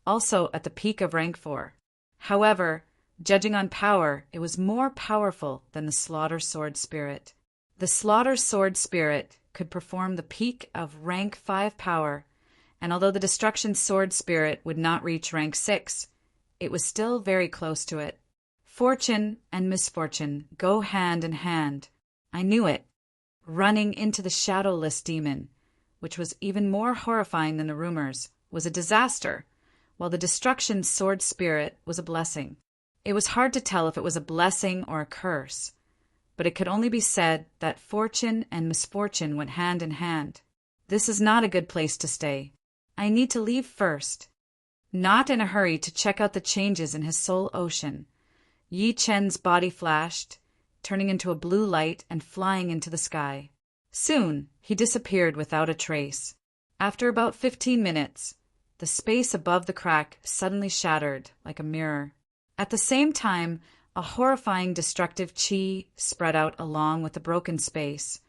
also at the peak of rank 4. However, judging on power, it was more powerful than the slaughter sword spirit. The slaughter sword spirit could perform the peak of rank 5 power, and although the destruction sword spirit would not reach rank 6, it was still very close to it. Fortune and misfortune go hand in hand. I knew it. Running into the shadowless demon, which was even more horrifying than the rumors, was a disaster, while the destruction sword spirit was a blessing. It was hard to tell if it was a blessing or a curse, but it could only be said that fortune and misfortune went hand in hand. This is not a good place to stay. I need to leave first. Not in a hurry to check out the changes in his soul ocean. Yi Chen's body flashed, turning into a blue light and flying into the sky. Soon, he disappeared without a trace. After about 15 minutes, the space above the crack suddenly shattered like a mirror. At the same time, a horrifying destructive chi spread out along with the broken space,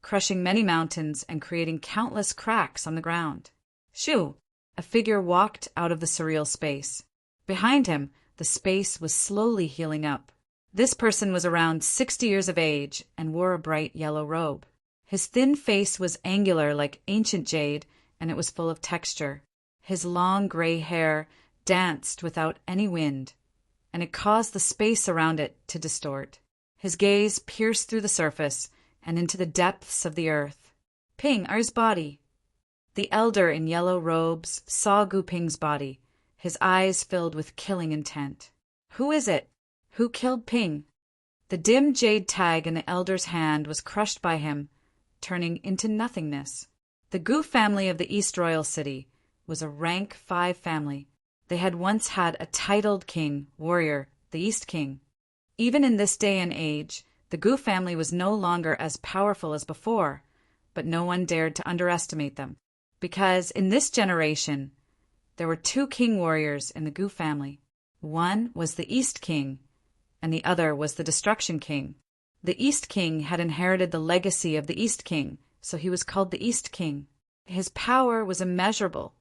crushing many mountains and creating countless cracks on the ground. Shoo! A figure walked out of the surreal space. Behind him, the space was slowly healing up. This person was around 60 years of age and wore a bright yellow robe. His thin face was angular like ancient jade, and it was full of texture. His long gray hair danced without any wind, and it caused the space around it to distort. His gaze pierced through the surface and into the depths of the earth. Ping, his body. The elder in yellow robes saw Gu Ping's body, his eyes filled with killing intent. Who is it? Who killed Ping? The dim jade tag in the elder's hand was crushed by him, turning into nothingness. The Gu family of the East Royal City was a rank 5 family. They had once had a titled king, warrior, the East King. Even in this day and age, the Gu family was no longer as powerful as before, but no one dared to underestimate them, because in this generation, there were 2 king warriors in the Gu family. One was the East King, and the other was the Destruction King. The East King had inherited the legacy of the East King, so he was called the East King. His power was immeasurable,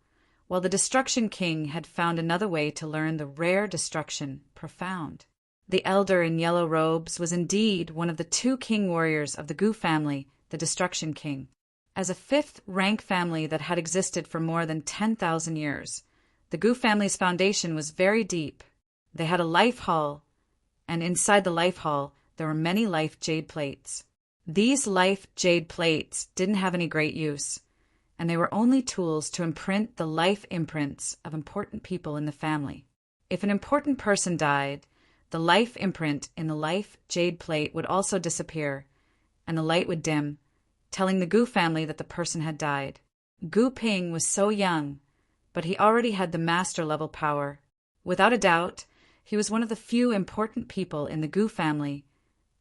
while the Destruction King had found another way to learn the rare destruction, profound. The elder in yellow robes was indeed one of the 2 king warriors of the Gu family, the Destruction King. As a 5th rank family that had existed for more than 10,000 years, the Gu family's foundation was very deep. They had a life hall, and inside the life hall, there were many life jade plates. These life jade plates didn't have any great use, and they were only tools to imprint the life imprints of important people in the family. If an important person died, the life imprint in the life jade plate would also disappear, and the light would dim, telling the Gu family that the person had died. Gu Ping was so young, but he already had the master level power. Without a doubt, he was one of the few important people in the Gu family,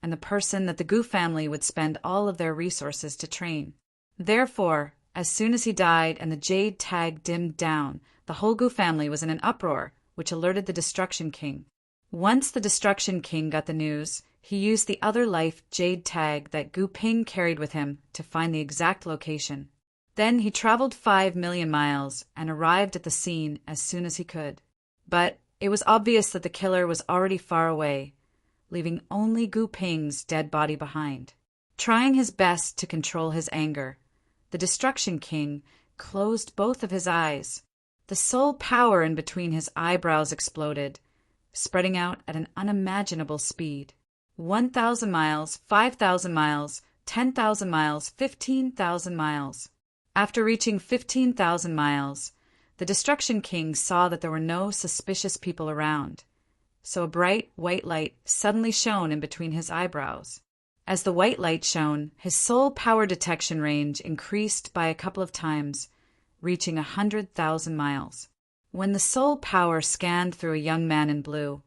and the person that the Gu family would spend all of their resources to train. Therefore, as soon as he died and the jade tag dimmed down, the whole Gu family was in an uproar, which alerted the Destruction King. Once the Destruction King got the news, he used the other life jade tag that Gu Ping carried with him to find the exact location. Then he traveled 5 million miles and arrived at the scene as soon as he could. But it was obvious that the killer was already far away, leaving only Gu Ping's dead body behind. Trying his best to control his anger, the Destruction King closed both of his eyes. The soul power in between his eyebrows exploded, spreading out at an unimaginable speed. 1,000 miles, 5,000 miles, 10,000 miles, 15,000 miles. After reaching 15,000 miles, the Destruction King saw that there were no suspicious people around, so a bright white light suddenly shone in between his eyebrows. As the white light shone, his soul power detection range increased by a couple of times, reaching 100,000 miles. When the soul power scanned through a young man in blue,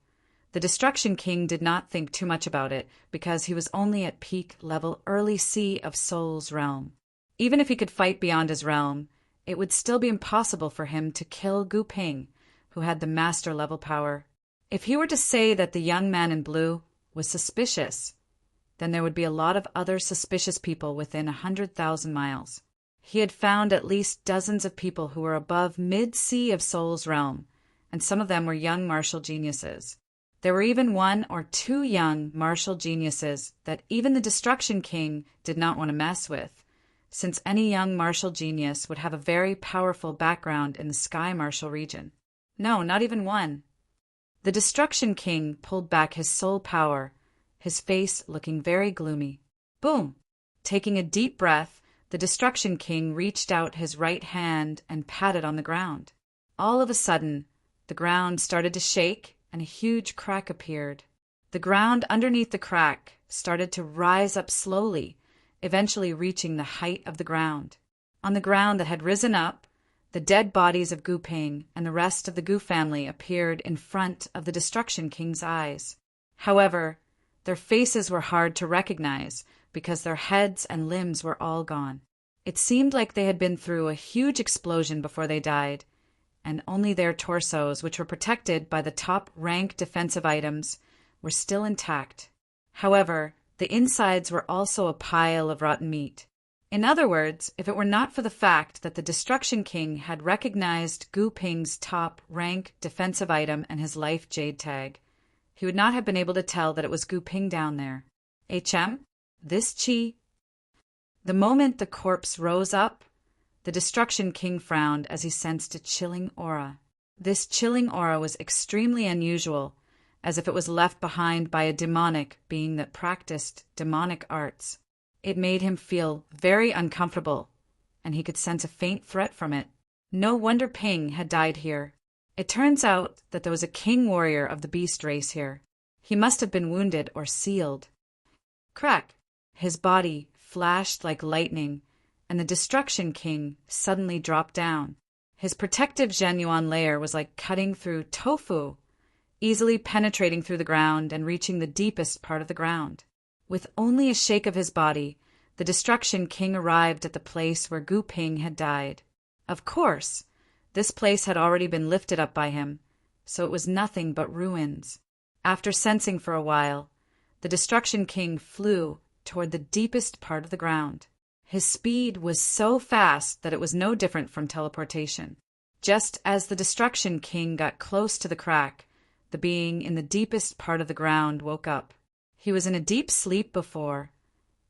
the Destruction King did not think too much about it because he was only at peak level early C of Soul's realm. Even if he could fight beyond his realm, it would still be impossible for him to kill Gu Ping, who had the master level power. If he were to say that the young man in blue was suspicious, then there would be a lot of other suspicious people within 100,000 miles. He had found at least dozens of people who were above mid-C of Soul's realm, and some of them were young martial geniuses. There were even 1 or 2 young martial geniuses that even the Destruction King did not want to mess with, since any young martial genius would have a very powerful background in the Sky Martial region. No, not even 1. The Destruction King pulled back his soul power, his face looking very gloomy. Boom! Taking a deep breath, the Destruction King reached out his right hand and patted on the ground. All of a sudden, the ground started to shake and a huge crack appeared. The ground underneath the crack started to rise up slowly, eventually reaching the height of the ground. On the ground that had risen up, the dead bodies of Gu Ping and the rest of the Gu family appeared in front of the Destruction King's eyes. However, their faces were hard to recognize because their heads and limbs were all gone. It seemed like they had been through a huge explosion before they died, and only their torsos, which were protected by the top rank defensive items, were still intact. However, the insides were also a pile of rotten meat. In other words, if it were not for the fact that the Destruction King had recognized Gu Ping's top rank defensive item and his life jade tag, he would not have been able to tell that it was Gu Ping down there. HM? This chi? The moment the corpse rose up, the Destruction King frowned as he sensed a chilling aura. This chilling aura was extremely unusual, as if it was left behind by a demonic being that practiced demonic arts. It made him feel very uncomfortable, and he could sense a faint threat from it. No wonder Ping had died here. It turns out that there was a king warrior of the beast race here. He must have been wounded or sealed. Crack! His body flashed like lightning, and the Destruction King suddenly dropped down. His protective Zhenyuan layer was like cutting through tofu, easily penetrating through the ground and reaching the deepest part of the ground. With only a shake of his body, the Destruction King arrived at the place where Gu Ping had died. Of course, this place had already been lifted up by him, so it was nothing but ruins. After sensing for a while, the Destruction King flew toward the deepest part of the ground. His speed was so fast that it was no different from teleportation. Just as the Destruction King got close to the crack, the being in the deepest part of the ground woke up. He was in a deep sleep before,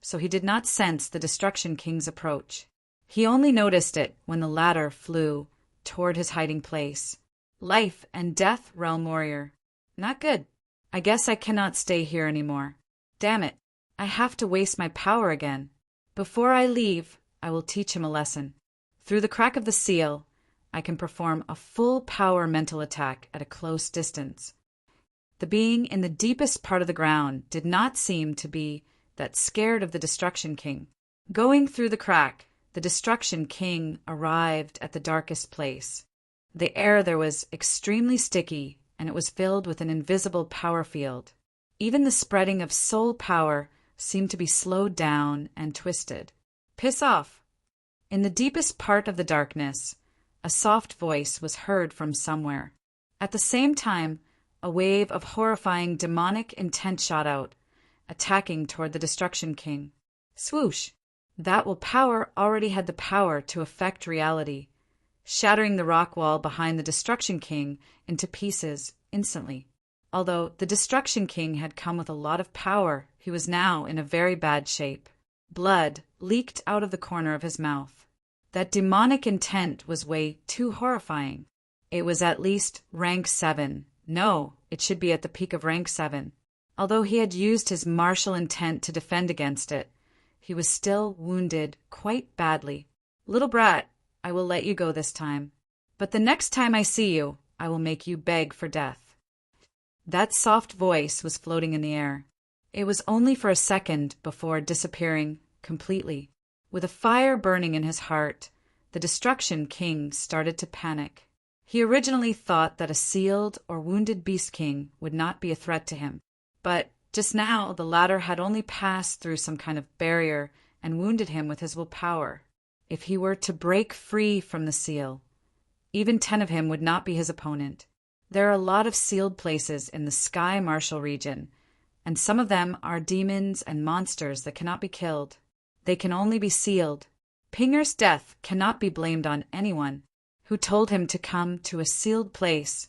so he did not sense the Destruction King's approach. He only noticed it when the latter flew toward his hiding place. Life and death, realm warrior. Not good. I guess I cannot stay here anymore. Damn it. I have to waste my power again. Before I leave, I will teach him a lesson. Through the crack of the seal, I can perform a full power mental attack at a close distance. The being in the deepest part of the ground did not seem to be that scared of the Destruction King. Going through the crack, the Destruction King arrived at the darkest place. The air there was extremely sticky, and it was filled with an invisible power field. Even the spreading of soul power seemed to be slowed down and twisted. Piss off! In the deepest part of the darkness, a soft voice was heard from somewhere. At the same time, a wave of horrifying demonic intent shot out, attacking toward the Destruction King. Swoosh! That willpower already had the power to affect reality, shattering the rock wall behind the Destruction King into pieces instantly. Although the Destruction King had come with a lot of power, he was now in a very bad shape. Blood leaked out of the corner of his mouth. That demonic intent was way too horrifying. It was at least rank 7. No, it should be at the peak of rank 7. Although he had used his martial intent to defend against it, he was still wounded quite badly. "Little brat, I will let you go this time. But the next time I see you, I will make you beg for death." That soft voice was floating in the air. It was only for a second before disappearing completely. With a fire burning in his heart, the Destruction King started to panic. He originally thought that a sealed or wounded Beast King would not be a threat to him, but just now the latter had only passed through some kind of barrier and wounded him with his willpower. If he were to break free from the seal, even 10 of him would not be his opponent. There are a lot of sealed places in the Sky Martial region, and some of them are demons and monsters that cannot be killed. They can only be sealed. Pinger's death cannot be blamed on anyone who told him to come to a sealed place.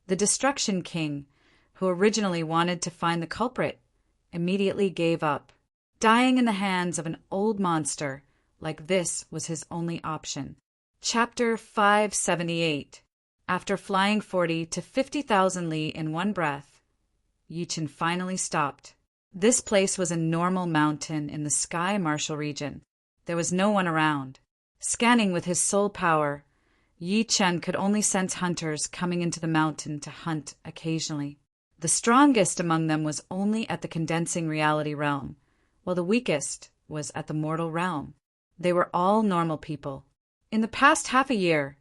The Destruction King, who originally wanted to find the culprit, immediately gave up. Dying in the hands of an old monster like this was his only option. Chapter 578. After flying 40 to 50,000 li in one breath, Yi Chen finally stopped. This place was a normal mountain in the Sky Martial region. There was no one around. Scanning with his soul power, Yi Chen could only sense hunters coming into the mountain to hunt occasionally. The strongest among them was only at the condensing reality realm, while the weakest was at the mortal realm. They were all normal people. In the past half a year,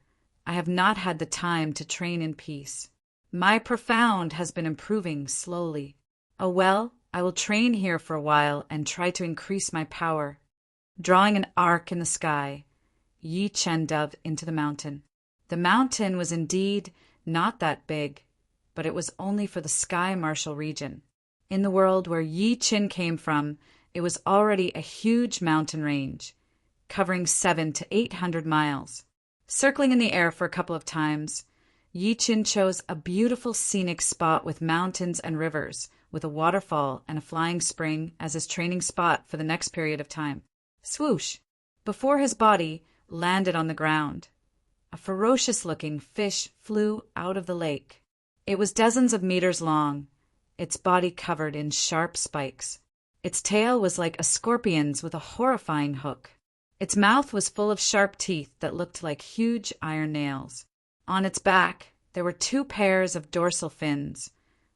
I have not had the time to train in peace. My profound has been improving slowly. Oh well, I will train here for a while and try to increase my power. Drawing an arc in the sky, Yi Chen dove into the mountain. The mountain was indeed not that big, but it was only for the Sky Martial region. In the world where Yi Chen came from, it was already a huge mountain range, covering 700 to 800 miles. Circling in the air for a couple of times, Yi Chen chose a beautiful scenic spot with mountains and rivers, with a waterfall and a flying spring as his training spot for the next period of time. Swoosh! Before his body landed on the ground, a ferocious-looking fish flew out of the lake. It was dozens of meters long, its body covered in sharp spikes. Its tail was like a scorpion's with a horrifying hook. Its mouth was full of sharp teeth that looked like huge iron nails. On its back, there were 2 pairs of dorsal fins,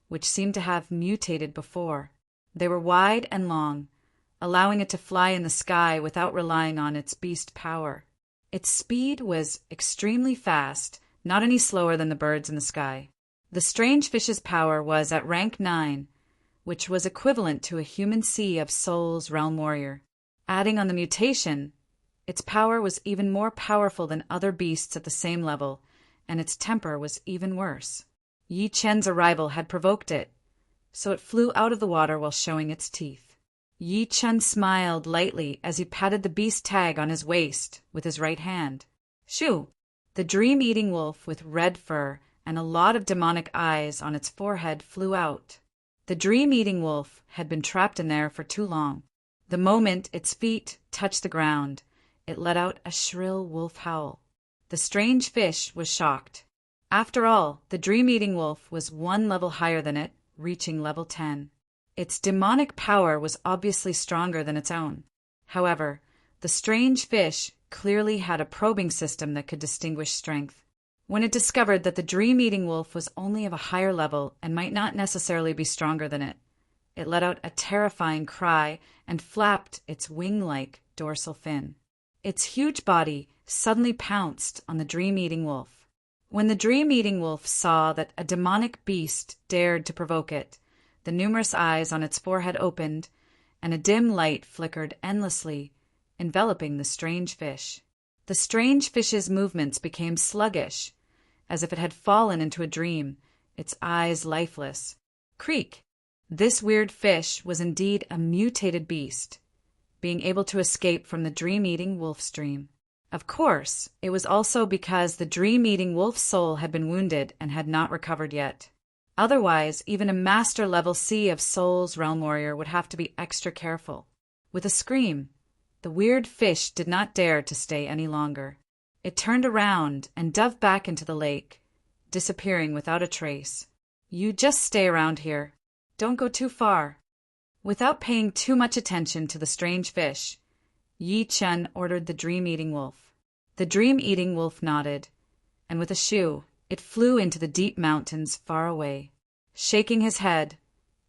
which seemed to have mutated before. They were wide and long, allowing it to fly in the sky without relying on its beast power. Its speed was extremely fast, not any slower than the birds in the sky. The strange fish's power was at rank 9, which was equivalent to a human sea of Soul's realm warrior. Adding on the mutation, its power was even more powerful than other beasts at the same level, and its temper was even worse. Yi Chen's arrival had provoked it, so it flew out of the water while showing its teeth. Yi Chen smiled lightly as he patted the beast tag on his waist with his right hand. Shoo! The dream-eating wolf with red fur and a lot of demonic eyes on its forehead flew out. The dream-eating wolf had been trapped in there for too long. The moment its feet touched the ground, it let out a shrill wolf howl. The strange fish was shocked. After all, the dream-eating wolf was 1 level higher than it, reaching level 10. Its demonic power was obviously stronger than its own. However, the strange fish clearly had a probing system that could distinguish strength. When it discovered that the dream-eating wolf was only of a higher level and might not necessarily be stronger than it, it let out a terrifying cry and flapped its wing-like dorsal fin. Its huge body suddenly pounced on the dream-eating wolf. When the dream-eating wolf saw that a demonic beast dared to provoke it, the numerous eyes on its forehead opened, and a dim light flickered endlessly, enveloping the strange fish. The strange fish's movements became sluggish, as if it had fallen into a dream, its eyes lifeless. Creak! This weird fish was indeed a mutated beast, being able to escape from the dream-eating wolf's dream. Of course, it was also because the dream-eating wolf's soul had been wounded and had not recovered yet. Otherwise, even a master-level sea of Soul's realm warrior would have to be extra careful. With a scream, the weird fish did not dare to stay any longer. It turned around and dove back into the lake, disappearing without a trace. You just stay around here. Don't go too far." Without paying too much attention to the strange fish, Yi Chen ordered the dream-eating wolf. The dream-eating wolf nodded, and with a shoo, it flew into the deep mountains far away. Shaking his head,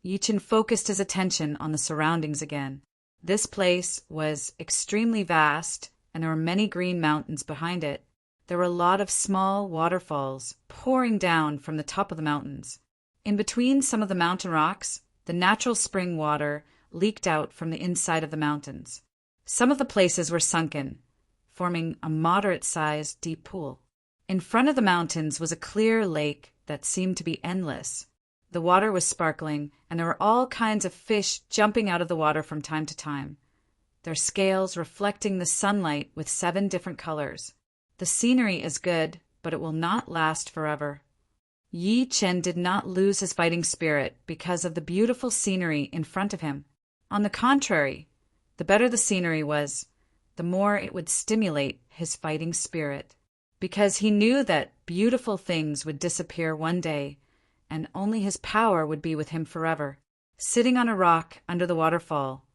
Yi Chen focused his attention on the surroundings again. This place was extremely vast, and there were many green mountains behind it. There were a lot of small waterfalls pouring down from the top of the mountains. In between some of the mountain rocks, the natural spring water leaked out from the inside of the mountains. Some of the places were sunken, forming a moderate-sized deep pool. In front of the mountains was a clear lake that seemed to be endless. The water was sparkling, and there were all kinds of fish jumping out of the water from time to time, their scales reflecting the sunlight with 7 different colors. The scenery is good, but it will not last forever. Yi Chen did not lose his fighting spirit because of the beautiful scenery in front of him. On the contrary, the better the scenery was, the more it would stimulate his fighting spirit, because he knew that beautiful things would disappear one day, and only his power would be with him forever. Sitting on a rock under the waterfall,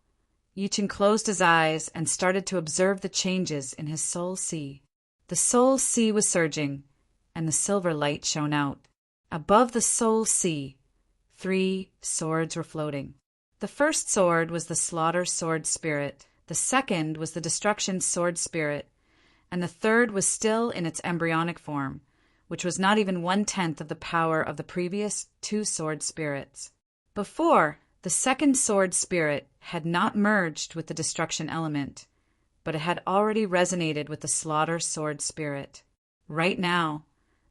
Yi Chen closed his eyes and started to observe the changes in his soul sea. The soul sea was surging, and the silver light shone out. Above the soul sea, 3 swords were floating. The first sword was the slaughter sword spirit, the second was the destruction sword spirit, and the third was still in its embryonic form, which was not even 1/10 of the power of the previous 2 sword spirits. Before, the second sword spirit had not merged with the destruction element, but it had already resonated with the slaughter sword spirit. Right now,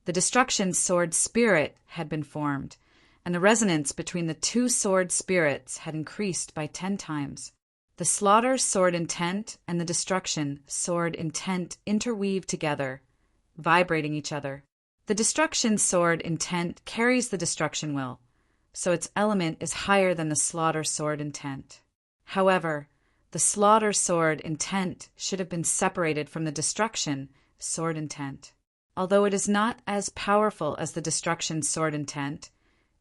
the destruction sword spirit had been formed, and the resonance between the 2 sword spirits had increased by 10 times. The slaughter sword intent and the destruction sword intent interweave together, vibrating each other. The destruction sword intent carries the destruction will, so its element is higher than the slaughter sword intent. However, the slaughter sword intent should have been separated from the destruction sword intent. Although it is not as powerful as the destruction sword intent,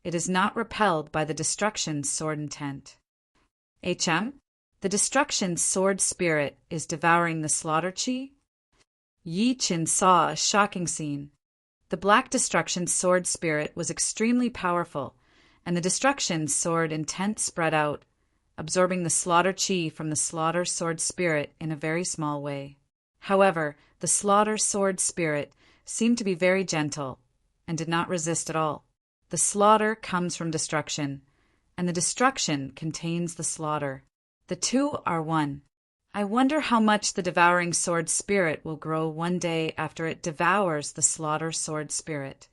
it is not repelled by the destruction sword intent. The destruction sword spirit is devouring the slaughter chi? Yi Chen saw a shocking scene. The black destruction sword spirit was extremely powerful, and the destruction sword intent spread out, absorbing the slaughter chi from the slaughter sword spirit in a very small way. However, the slaughter sword spirit seemed to be very gentle and did not resist at all. The slaughter comes from destruction, and the destruction contains the slaughter. The 2 are one. I wonder how much the devouring sword spirit will grow one day after it devours the slaughter sword spirit.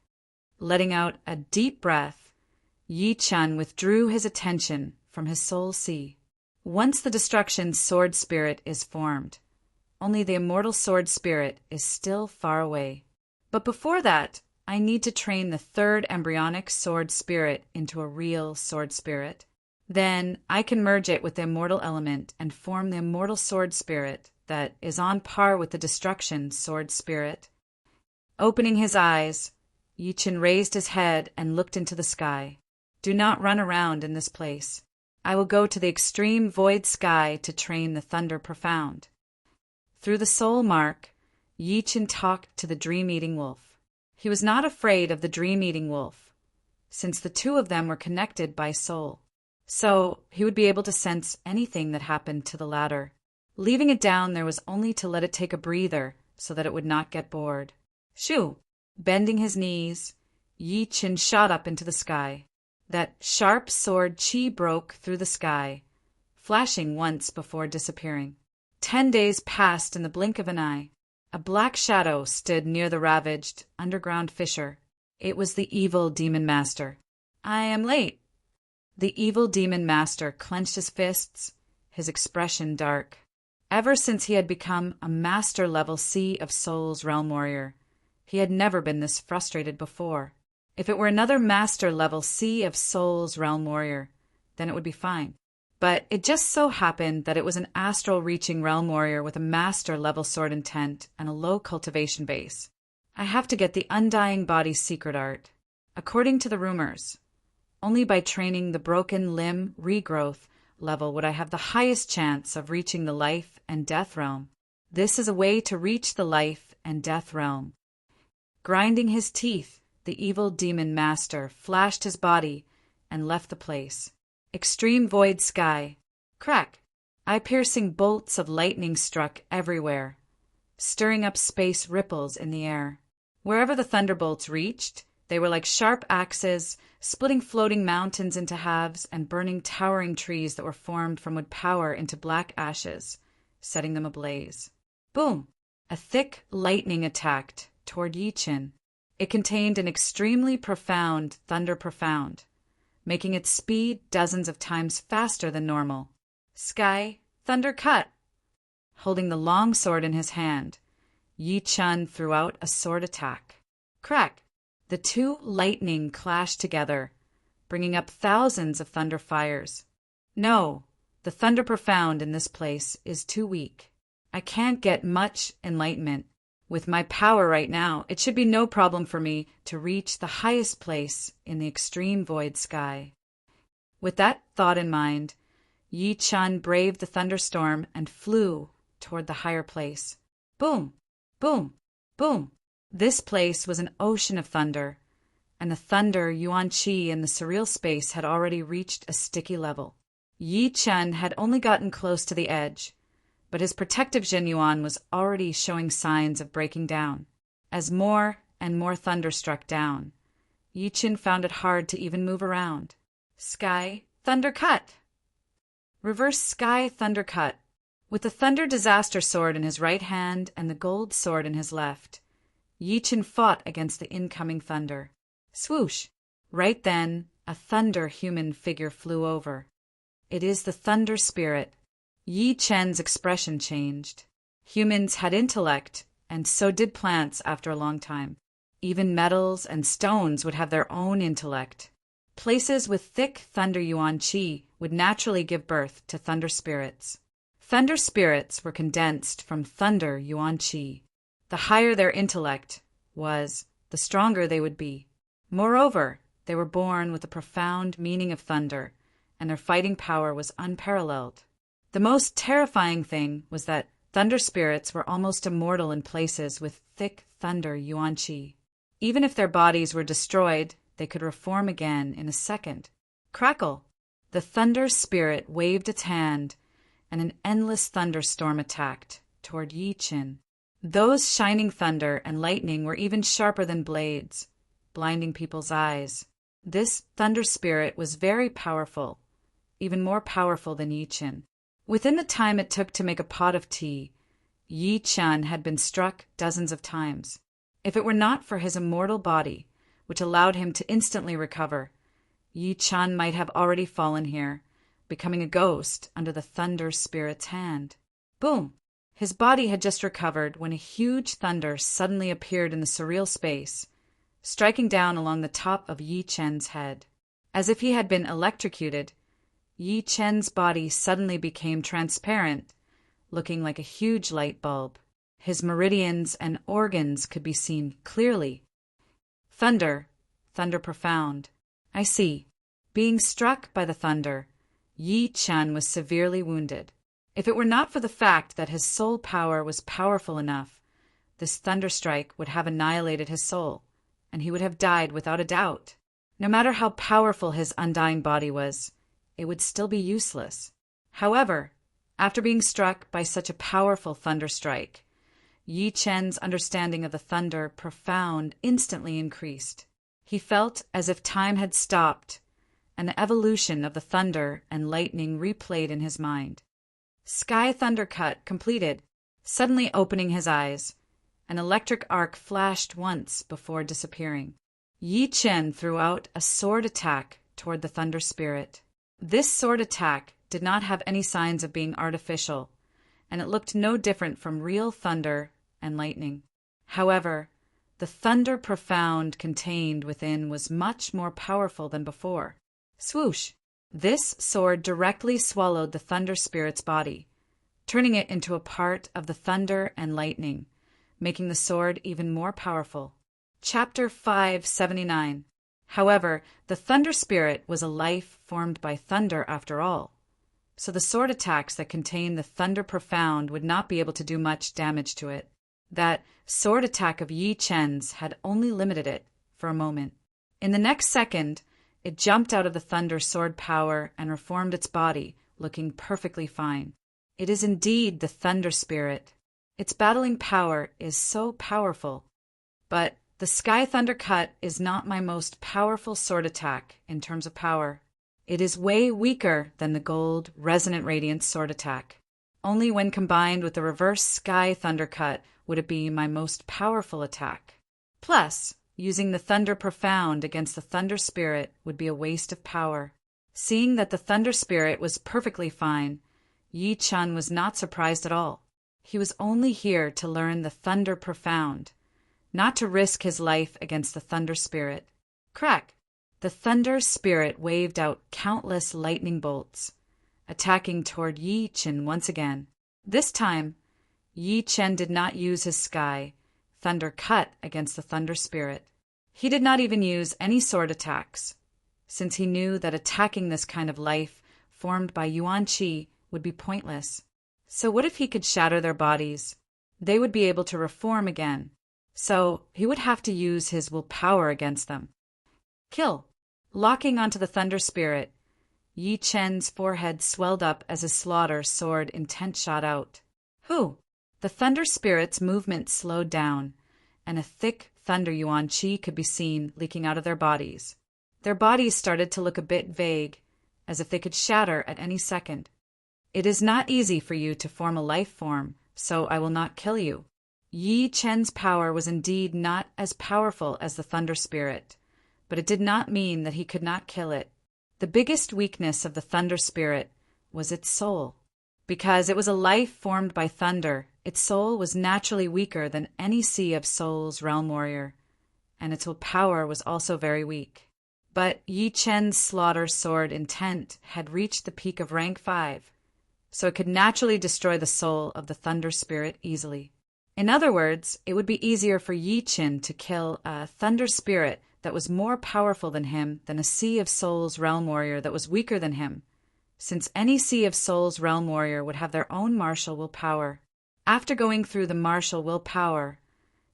Letting out a deep breath, Yi Chen withdrew his attention from his soul sea. Once the destruction sword spirit is formed, only the immortal sword spirit is still far away. But before that, I need to train the 3rd embryonic sword spirit into a real sword spirit. Then I can merge it with the immortal element and form the immortal sword spirit that is on par with the destruction sword spirit. Opening his eyes, Yi Chen raised his head and looked into the sky. Do not run around in this place. I will go to the extreme void sky to train the thunder profound. Through the soul mark, Yi Chen talked to the dream-eating wolf. He was not afraid of the dream-eating wolf, since the 2 of them were connected by soul. So he would be able to sense anything that happened to the latter. Leaving it down, there was only to let it take a breather so that it would not get bored. Shoo! Bending his knees, Yi Chen shot up into the sky. That sharp sword chi broke through the sky, flashing once before disappearing. 10 days passed in the blink of an eye. A black shadow stood near the ravaged, underground fissure. It was the evil demon master. I am late. The evil demon master clenched his fists, his expression dark. Ever since he had become a master-level Sea of Souls realm warrior, he had never been this frustrated before. If it were another master-level Sea of Souls realm warrior, then it would be fine. But it just so happened that it was an astral-reaching realm warrior with a master-level sword intent and a low cultivation base. I have to get the Undying Body's secret art. According to the rumors, Only by training the broken limb regrowth level would I have the highest chance of reaching the life and death realm. This is a way to reach the life and death realm. Grinding his teeth, the evil demon master flashed his body and left the place. Extreme void sky. Crack! Eye-piercing bolts of lightning struck everywhere, stirring up space ripples in the air. Wherever the thunderbolts reached, they were like sharp axes, splitting floating mountains into halves and burning towering trees that were formed from wood power into black ashes, setting them ablaze. Boom! A thick lightning attacked toward Yi Qin. It contained an extremely profound thunder profound, making its speed dozens of times faster than normal. Sky, thunder cut! Holding the long sword in his hand, Yi Qin threw out a sword attack. Crack! The two lightning clashed together, bringing up thousands of thunder fires. No, the thunder profound in this place is too weak. I can't get much enlightenment. With my power right now, it should be no problem for me to reach the highest place in the extreme void sky. With that thought in mind, Yi Qin braved the thunderstorm and flew toward the higher place. Boom! Boom! Boom! This place was an ocean of thunder, and the thunder Yuan Qi in the surreal space had already reached a sticky level. Yi Qin had only gotten close to the edge, but his protective Jin Yuan was already showing signs of breaking down. As more and more thunder struck down, Yi Qin found it hard to even move around. Sky, thunder cut! Reverse sky, thunder cut. With the thunder disaster sword in his right hand and the gold sword in his left, Yi Qin fought against the incoming thunder. Swoosh! Right then, a thunder human figure flew over. It is the thunder spirit. Yi Qin's expression changed. Humans had intellect, and so did plants after a long time. Even metals and stones would have their own intellect. Places with thick thunder Yuan Qi would naturally give birth to thunder spirits. Thunder spirits were condensed from thunder Yuan Qi. The higher their intellect was, the stronger they would be. Moreover, they were born with a profound meaning of thunder, and their fighting power was unparalleled. The most terrifying thing was that thunder spirits were almost immortal in places with thick thunder Yuan Qi. Even if their bodies were destroyed, they could reform again in a second. Crackle! The thunder spirit waved its hand, and an endless thunderstorm attacked toward Yi Qin. Those shining thunder and lightning were even sharper than blades, blinding people's eyes. This thunder spirit was very powerful, even more powerful than Yi Qin. Within the time it took to make a pot of tea, Yi Qin had been struck dozens of times. If it were not for his immortal body, which allowed him to instantly recover, Yi Qin might have already fallen here, becoming a ghost under the thunder spirit's hand. Boom! His body had just recovered when a huge thunder suddenly appeared in the surreal space, striking down along the top of Yi Qin's head. As if he had been electrocuted, Yi Qin's body suddenly became transparent, looking like a huge light bulb. His meridians and organs could be seen clearly. Thunder, thunder profound. I see. Being struck by the thunder, Yi Qin was severely wounded. If it were not for the fact that his soul power was powerful enough, this thunderstrike would have annihilated his soul, and he would have died without a doubt. No matter how powerful his undying body was, it would still be useless. However, after being struck by such a powerful thunderstrike, Yi Qin's understanding of the thunder profound instantly increased. He felt as if time had stopped, and the evolution of the thunder and lightning replayed in his mind. Sky thunder cut completed. Suddenly opening his eyes, an electric arc flashed once before disappearing. Yi Qin threw out a sword attack toward the thunder spirit. This sword attack did not have any signs of being artificial, and it looked no different from real thunder and lightning. However, the thunder profound contained within was much more powerful than before. Swoosh! This sword directly swallowed the thunder spirit's body, turning it into a part of the thunder and lightning, making the sword even more powerful. Chapter 579. However, the thunder spirit was a life formed by thunder after all. So the sword attacks that contained the thunder profound would not be able to do much damage to it. That sword attack of Yi Chen's had only limited it for a moment. In the next second, it jumped out of the thunder sword power and reformed its body, looking perfectly fine. It is indeed the thunder spirit. Its battling power is so powerful. But the Sky Thunder Cut is not my most powerful sword attack in terms of power. It is way weaker than the gold Resonant Radiance sword attack. Only when combined with the reverse Sky Thunder Cut would it be my most powerful attack. Plus, using the Thunder Profound against the Thunder Spirit would be a waste of power. Seeing that the Thunder Spirit was perfectly fine, Yi Chen was not surprised at all. He was only here to learn the Thunder Profound, not to risk his life against the Thunder Spirit. Crack! The Thunder Spirit waved out countless lightning bolts, attacking toward Yi Chen once again. This time, Yi Chen did not use his Sky Thunder Cut against the Thunder Spirit. He did not even use any sword attacks, since he knew that attacking this kind of life formed by Yuan Qi would be pointless. So what if he could shatter their bodies? They would be able to reform again. So he would have to use his willpower against them. Kill! Locking onto the Thunder Spirit, Yi Chen's forehead swelled up as his slaughter sword intent shot out. Who? The Thunder Spirit's movement slowed down, and a thick thunder Yuan Qi could be seen leaking out of their bodies. Their bodies started to look a bit vague, as if they could shatter at any second. It is not easy for you to form a life form, so I will not kill you. Yi Chen's power was indeed not as powerful as the Thunder Spirit, but it did not mean that he could not kill it. The biggest weakness of the Thunder Spirit was its soul. Because it was a life formed by thunder, its soul was naturally weaker than any Sea of Souls realm warrior, and its willpower was also very weak. But Yi Chen's slaughter sword intent had reached the peak of rank 5, so it could naturally destroy the soul of the Thunder Spirit easily. In other words, it would be easier for Yi Chen to kill a Thunder Spirit that was more powerful than him than a Sea of Souls realm warrior that was weaker than him, since any Sea of Souls realm warrior would have their own martial willpower. After going through the martial willpower,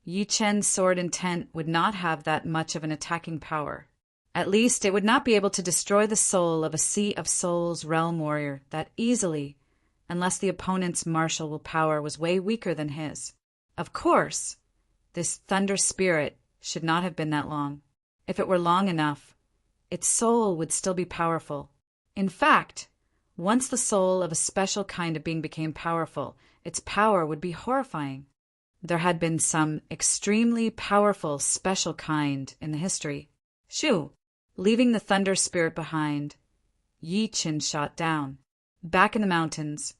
Yi Chen's sword intent would not have that much of an attacking power. At least it would not be able to destroy the soul of a Sea of Souls realm warrior that easily, unless the opponent's martial willpower was way weaker than his. Of course, this Thunder Spirit should not have been that long. If it were long enough, its soul would still be powerful. In fact, once the soul of a special kind of being became powerful, its power would be horrifying. There had been some extremely powerful special kind in the history. Shoo! Leaving the Thunder Spirit behind, Yi Chen shot down. Back in the mountains,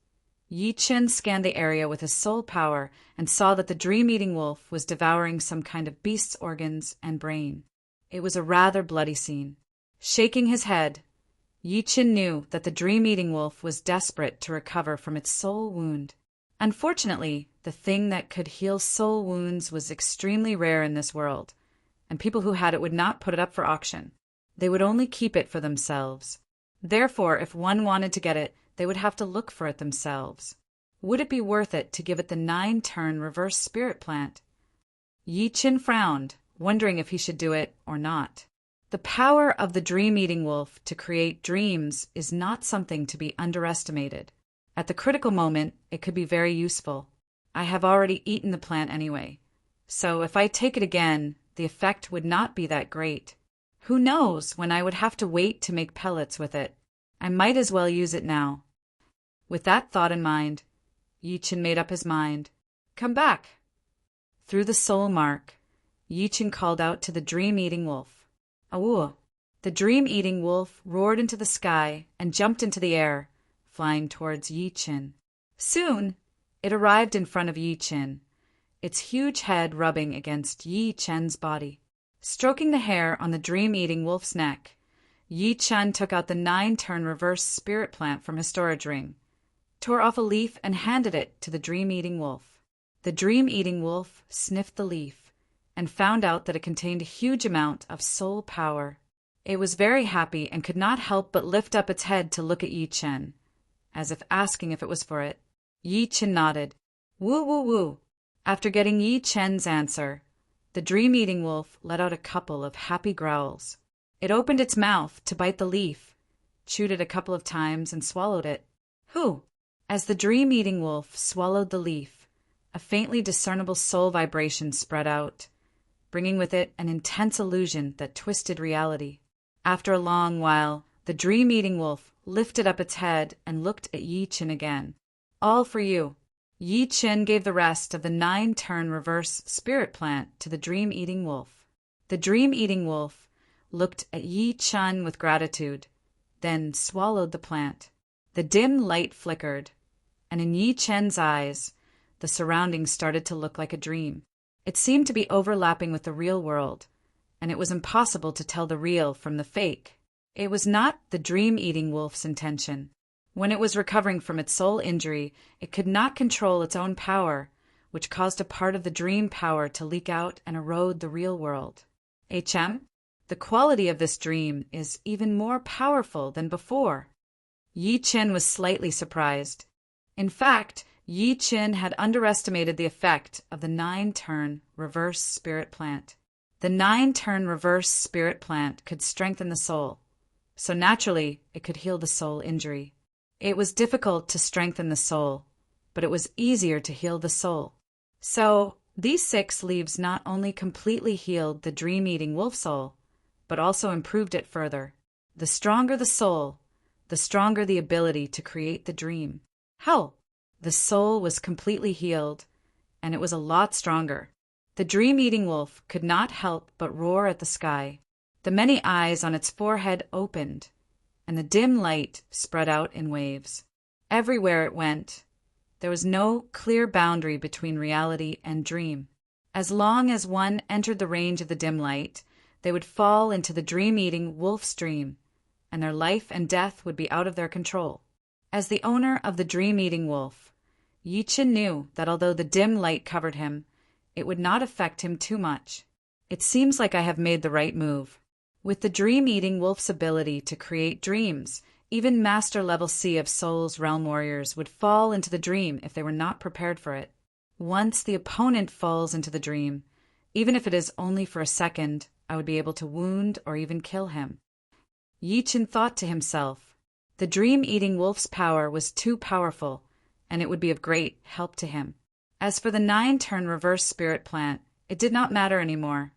Yi Chen scanned the area with his soul power and saw that the dream-eating wolf was devouring some kind of beast's organs and brain. It was a rather bloody scene. Shaking his head, Yi Chen knew that the dream-eating wolf was desperate to recover from its soul wound. Unfortunately, the thing that could heal soul wounds was extremely rare in this world, and people who had it would not put it up for auction. They would only keep it for themselves. Therefore, if one wanted to get it, they would have to look for it themselves. Would it be worth it to give it the 9-turn reverse spirit plant? Yi Chen frowned, wondering if he should do it or not. The power of the dream-eating wolf to create dreams is not something to be underestimated. At the critical moment, it could be very useful. I have already eaten the plant anyway, so if I take it again, the effect would not be that great. Who knows when I would have to wait to make pellets with it? I might as well use it now. With that thought in mind, Yi Chen made up his mind. Come back! Through the soul mark, Yi Chen called out to the dream-eating wolf. Awoo! The dream-eating wolf roared into the sky and jumped into the air, flying towards Yi Chen. Soon, it arrived in front of Yi Chen, its huge head rubbing against Yi Chen's body. Stroking the hair on the dream-eating wolf's neck, Yi Chen took out the 9-turn reverse spirit plant from his storage ring, tore off a leaf and handed it to the dream-eating wolf. The dream-eating wolf sniffed the leaf and found out that it contained a huge amount of soul power. It was very happy and could not help but lift up its head to look at Yi Chen, as if asking if it was for it. Yi Chen nodded. Woo woo woo. After getting Yi Chen's answer, the dream-eating wolf let out a couple of happy growls. It opened its mouth to bite the leaf, chewed it a couple of times, and swallowed it. Hoo! As the dream-eating wolf swallowed the leaf, a faintly discernible soul vibration spread out, bringing with it an intense illusion that twisted reality. After a long while, the dream-eating wolf lifted up its head and looked at Yi Chen again. All for you. Yi Chen gave the rest of the 9-turn reverse spirit plant to the dream-eating wolf. The dream-eating wolf looked at Yi Chen with gratitude, then swallowed the plant. The dim light flickered, and in Yi Chen's eyes, the surroundings started to look like a dream. It seemed to be overlapping with the real world, and it was impossible to tell the real from the fake. It was not the dream-eating wolf's intention. When it was recovering from its soul injury, it could not control its own power, which caused a part of the dream power to leak out and erode the real world. HM, the quality of this dream is even more powerful than before. Yi Chen was slightly surprised. In fact, Yi Chen had underestimated the effect of the 9-turn reverse spirit plant. The 9-turn reverse spirit plant could strengthen the soul, so naturally it could heal the soul injury. It was difficult to strengthen the soul, but it was easier to heal the soul. So, these 6 leaves not only completely healed the dream-eating wolf soul, but also improved it further. The stronger the soul, the stronger the ability to create the dream. How? The soul was completely healed, and it was a lot stronger. The dream-eating wolf could not help but roar at the sky. The many eyes on its forehead opened, and the dim light spread out in waves. Everywhere it went, there was no clear boundary between reality and dream. As long as one entered the range of the dim light, they would fall into the dream-eating wolf's dream, and their life and death would be out of their control. As the owner of the dream-eating wolf, Yi Chen knew that although the dim light covered him, it would not affect him too much. It seems like I have made the right move. With the dream-eating wolf's ability to create dreams, even Master Level C of Soul's Realm Warriors would fall into the dream if they were not prepared for it. Once the opponent falls into the dream, even if it is only for a second, I would be able to wound or even kill him. Yi Chen thought to himself, the dream-eating wolf's power was too powerful, and it would be of great help to him. As for the 9-turn reverse spirit plant, it did not matter anymore,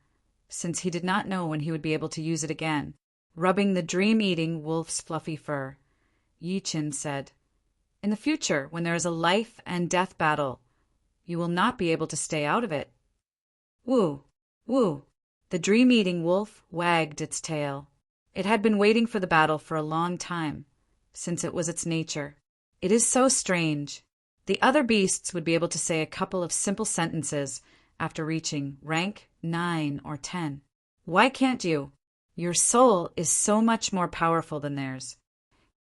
since he did not know when he would be able to use it again. Rubbing the dream-eating wolf's fluffy fur, Yi Chen said, in the future, when there is a life and death battle, you will not be able to stay out of it. Woo, woo. The dream-eating wolf wagged its tail. It had been waiting for the battle for a long time, since it was its nature. It is so strange. The other beasts would be able to say a couple of simple sentences after reaching rank 9 or 10. Why can't you? Your soul is so much more powerful than theirs.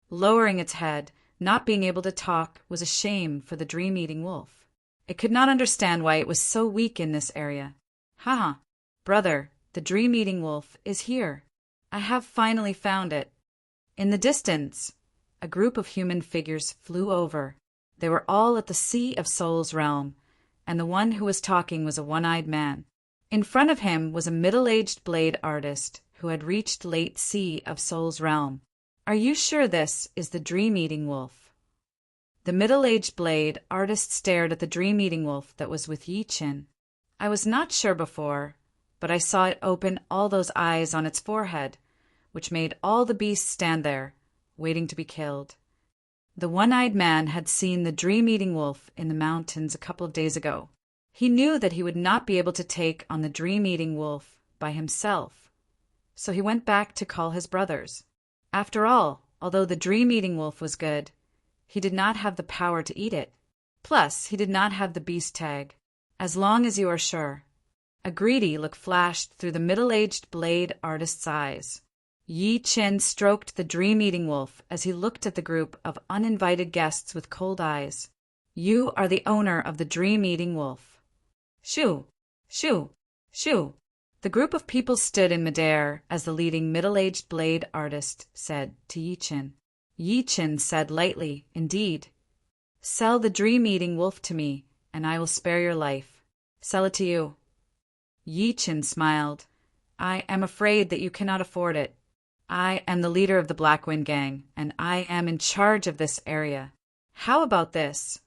Lowering its head, not being able to talk, was a shame for the dream-eating wolf. It could not understand why it was so weak in this area. Haha, brother, the dream-eating wolf is here. I have finally found it. In the distance, a group of human figures flew over. They were all at the Sea of Soul's realm, and the one who was talking was a one-eyed man. In front of him was a middle-aged blade artist who had reached late Sea of Soul's realm. Are you sure this is the dream-eating wolf? The middle-aged blade artist stared at the dream-eating wolf that was with Yi Chen. I was not sure before, but I saw it open all those eyes on its forehead, which made all the beasts stand there, waiting to be killed. The one-eyed man had seen the dream-eating wolf in the mountains a couple of days ago. He knew that he would not be able to take on the dream-eating wolf by himself, so he went back to call his brothers. After all, although the dream-eating wolf was good, he did not have the power to eat it. Plus, he did not have the beast tag. As long as you are sure. A greedy look flashed through the middle-aged blade artist's eyes. Yi Chen stroked the dream-eating wolf as he looked at the group of uninvited guests with cold eyes. You are the owner of the dream-eating wolf. Shoo! Shoo! Shoo! The group of people stood in midair as the leading middle-aged blade artist said to Yi Qin. Yi Qin said lightly, "Indeed. Sell the dream-eating wolf to me, and I will spare your life. Sell it to you." Yi Qin smiled. "I am afraid that you cannot afford it. I am the leader of the Black Wind Gang, and I am in charge of this area. How about this?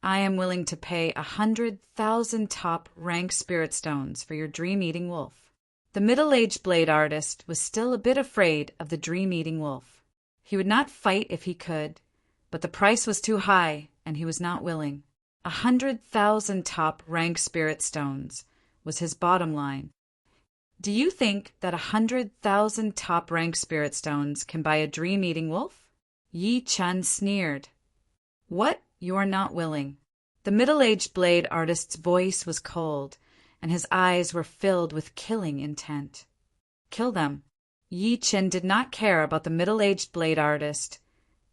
I am willing to pay 100,000 top-rank spirit stones for your dream-eating wolf." The middle-aged blade artist was still a bit afraid of the dream-eating wolf. He would not fight if he could, but the price was too high, and he was not willing. 100,000 top-rank spirit stones was his bottom line. Do you think that 100,000 top-rank spirit stones can buy a dream-eating wolf? Yi Qin sneered. What? You are not willing. The middle-aged blade artist's voice was cold, and his eyes were filled with killing intent. Kill them. Yi Qin did not care about the middle-aged blade artist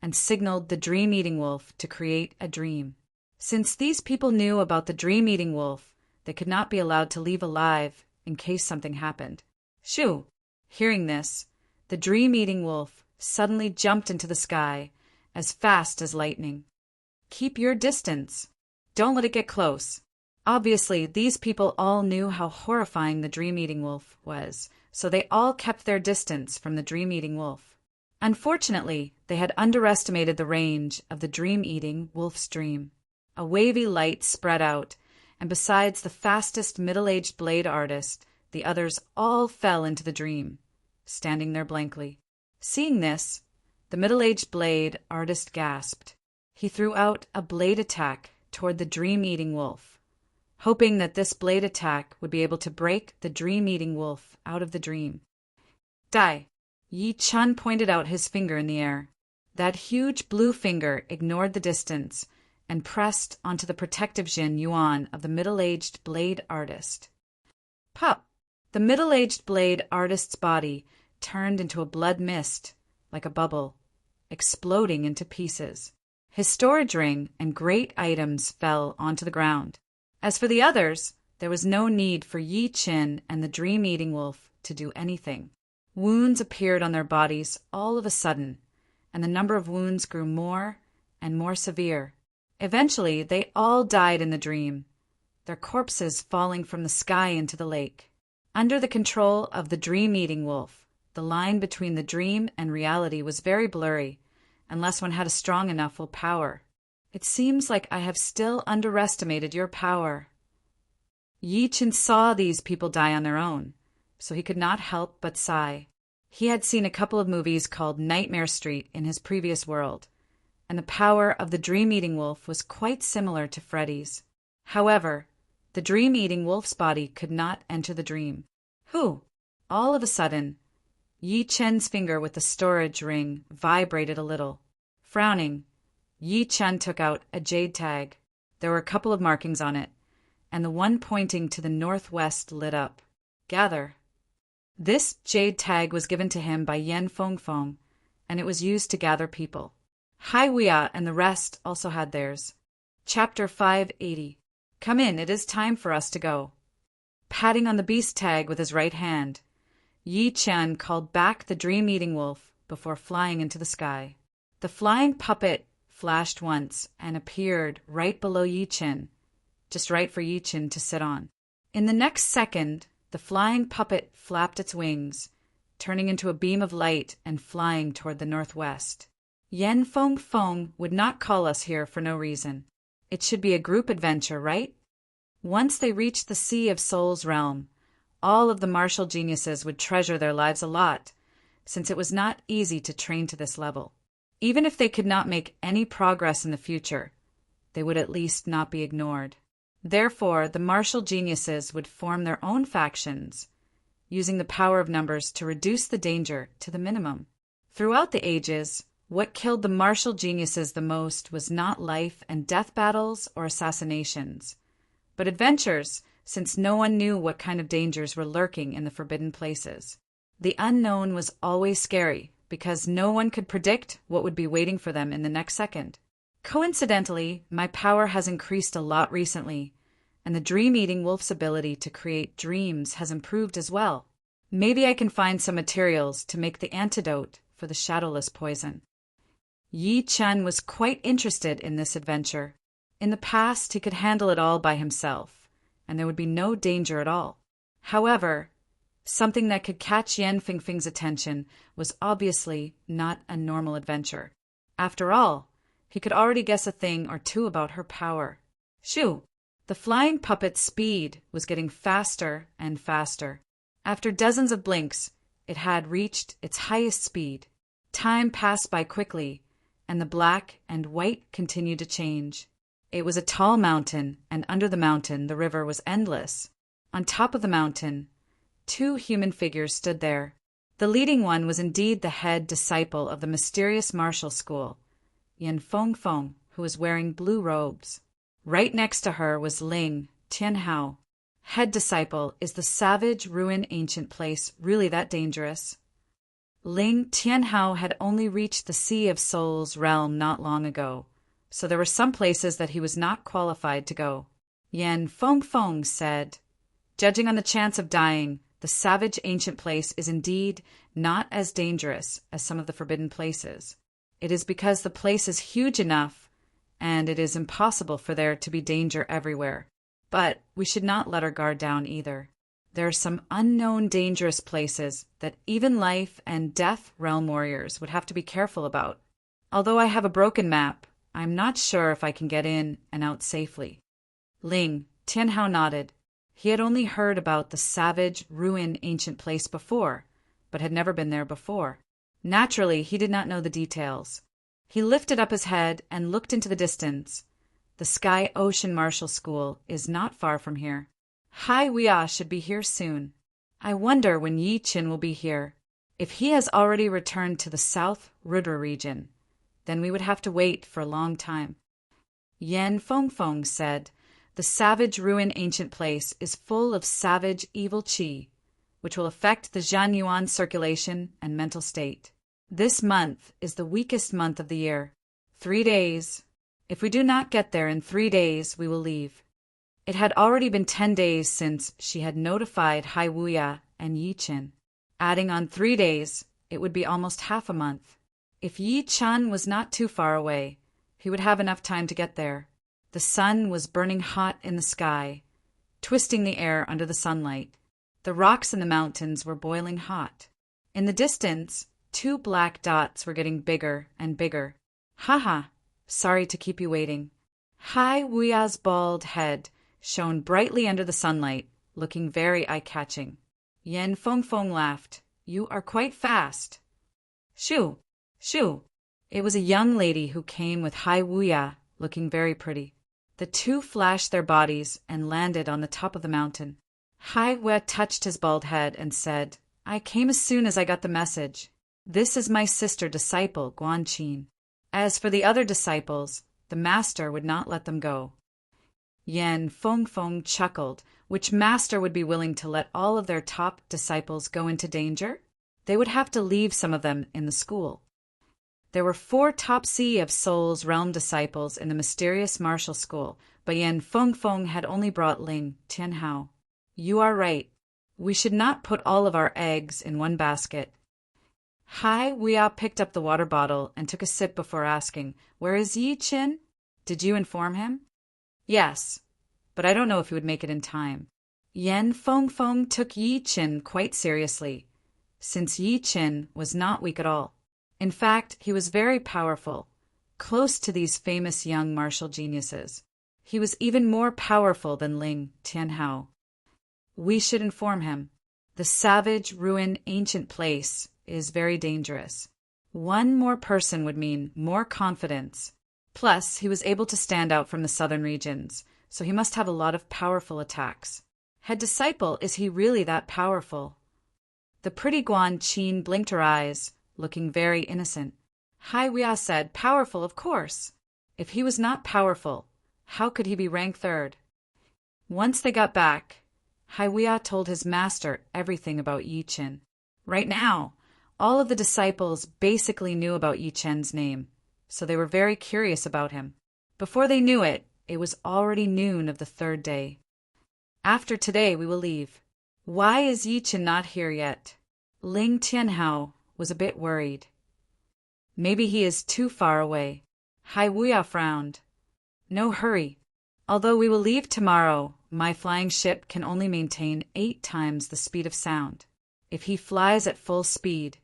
and signaled the dream-eating wolf to create a dream. Since these people knew about the dream-eating wolf, they could not be allowed to leave alive in case something happened. Shoo! Hearing this, the dream-eating wolf suddenly jumped into the sky as fast as lightning. Keep your distance. Don't let it get close. Obviously, these people all knew how horrifying the dream-eating wolf was, so they all kept their distance from the dream-eating wolf. Unfortunately, they had underestimated the range of the dream-eating wolf's dream. A wavy light spread out, and besides the fastest middle-aged blade artist, the others all fell into the dream, standing there blankly. Seeing this, the middle-aged blade artist gasped. He threw out a blade attack toward the dream-eating wolf, hoping that this blade attack would be able to break the dream-eating wolf out of the dream. Die! Yi Qin pointed out his finger in the air. That huge blue finger ignored the distance and pressed onto the protective Jin Yuan of the middle-aged blade artist. Pop! The middle-aged blade artist's body turned into a blood mist, like a bubble, exploding into pieces. His storage ring and great items fell onto the ground. As for the others, there was no need for Yi Qin and the dream-eating wolf to do anything. Wounds appeared on their bodies all of a sudden, and the number of wounds grew more and more severe. Eventually, they all died in the dream, their corpses falling from the sky into the lake. Under the control of the dream-eating wolf, the line between the dream and reality was very blurry, unless one had a strong enough willpower. It seems like I have still underestimated your power. Yi Qin saw these people die on their own, so he could not help but sigh. He had seen a couple of movies called Nightmare Street in his previous world, and the power of the dream-eating wolf was quite similar to Freddy's. However, the dream-eating wolf's body could not enter the dream. Whew! All of a sudden, Yi Qin's finger with the storage ring vibrated a little. Frowning, Yi Qin took out a jade tag. There were a couple of markings on it, and the one pointing to the northwest lit up. Gather. This jade tag was given to him by Yan Fengfeng, and it was used to gather people. Hai Weia and the rest also had theirs. Chapter 580. Come in, it is time for us to go. Patting on the beast tag with his right hand, Yi Qin called back the dream-eating wolf before flying into the sky. The flying puppet flashed once and appeared right below Yi Qin, just right for Yi Qin to sit on. In the next second, the flying puppet flapped its wings, turning into a beam of light and flying toward the northwest. Yan Fengfeng would not call us here for no reason. It should be a group adventure, right? Once they reached the Sea of Soul's realm, all of the martial geniuses would treasure their lives a lot, since it was not easy to train to this level. Even if they could not make any progress in the future, they would at least not be ignored. Therefore, the martial geniuses would form their own factions, using the power of numbers to reduce the danger to the minimum. Throughout the ages, what killed the martial geniuses the most was not life and death battles or assassinations, but adventures, since no one knew what kind of dangers were lurking in the forbidden places. The unknown was always scary, because no one could predict what would be waiting for them in the next second. Coincidentally, my power has increased a lot recently, and the dream-eating wolf's ability to create dreams has improved as well. Maybe I can find some materials to make the antidote for the shadowless poison. Yi Chen was quite interested in this adventure. In the past, he could handle it all by himself, and there would be no danger at all. However, something that could catch Yan Fingfing's attention was obviously not a normal adventure. After all, he could already guess a thing or two about her power. Shoo! The flying puppet's speed was getting faster and faster. After dozens of blinks, it had reached its highest speed. Time passed by quickly, and the black and white continued to change. It was a tall mountain, and under the mountain the river was endless. On top of the mountain, 2 human figures stood there. The leading one was indeed the head disciple of the mysterious martial school, Yan Fengfeng, who was wearing blue robes. Right next to her was Ling Tianhao. Head disciple, is the savage, ruined ancient place really that dangerous? Ling Tianhao had only reached the Sea of Souls realm not long ago, so there were some places that he was not qualified to go. Yan Fengfeng said, "Judging on the chance of dying, the savage ancient place is indeed not as dangerous as some of the forbidden places. It is because the place is huge enough, and it is impossible for there to be danger everywhere. But we should not let our guard down either. There are some unknown dangerous places that even life and death realm warriors would have to be careful about. Although I have a broken map, I'm not sure if I can get in and out safely." Ling Tianhao nodded. He had only heard about the savage, ruined ancient place before, but had never been there before. Naturally, he did not know the details. He lifted up his head and looked into the distance. The Sky Ocean Martial School is not far from here. Hai Weia should be here soon. I wonder when Yi Chen will be here. If he has already returned to the South Rudra region, then we would have to wait for a long time. Yan Fengfeng said, "The savage, ruined ancient place is full of savage, evil qi, which will affect the Zhan Yuan circulation and mental state. This month is the weakest month of the year. 3 days. If we do not get there in 3 days, we will leave." It had already been 10 days since she had notified Hai Wuya and Yi Chen. Adding on 3 days, it would be almost half a month. If Yi Chen was not too far away, he would have enough time to get there. The sun was burning hot in the sky, twisting the air under the sunlight. The rocks in the mountains were boiling hot. In the distance, 2 black dots were getting bigger and bigger. "Haha, sorry to keep you waiting." Hai Wuya's bald head shone brightly under the sunlight, looking very eye-catching. Yan Fengfeng laughed. "You are quite fast." "Shoo, shoo." It was a young lady who came with Hai Wuya, looking very pretty. The 2 flashed their bodies and landed on the top of the mountain. Hai Wuya touched his bald head and said, "I came as soon as I got the message. This is my sister disciple, Guanqin. As for the other disciples, the master would not let them go." Yan Fengfeng chuckled. Which master would be willing to let all of their top disciples go into danger? They would have to leave some of them in the school. There were 4 top Sea of Souls realm disciples in the mysterious martial school, but Yan Fengfeng had only brought Ling Tianhao. "You are right. We should not put all of our eggs in one basket." Hai Wuya picked up the water bottle and took a sip before asking, "Where is Yi Chen? Did you inform him?" "Yes, but I don't know if he would make it in time." Yan Fengfeng took Yi Chen quite seriously, since Yi Chen was not weak at all. In fact, he was very powerful, close to these famous young martial geniuses. He was even more powerful than Ling Tianhao. We should inform him. The savage, ruined, ancient place is very dangerous. One more person would mean more confidence. Plus, he was able to stand out from the southern regions, so he must have a lot of powerful attacks. Head disciple, is he really that powerful? The pretty Guanqin blinked her eyes, looking very innocent. Hai Wuya said, "Powerful, of course. If he was not powerful, how could he be rank 3rd? Once they got back, Hai Wuya told his master everything about Yi Chen. Right now, all of the disciples basically knew about Yi Chen's name, so they were very curious about him. Before they knew it, it was already noon of the 3rd day. After today we will leave. Why is Yi Chen not here yet? Ling Tianhao was a bit worried. Maybe he is too far away. Hai Wuya frowned. No hurry. Although we will leave tomorrow, my flying ship can only maintain 8 times the speed of sound. If he flies at full speed,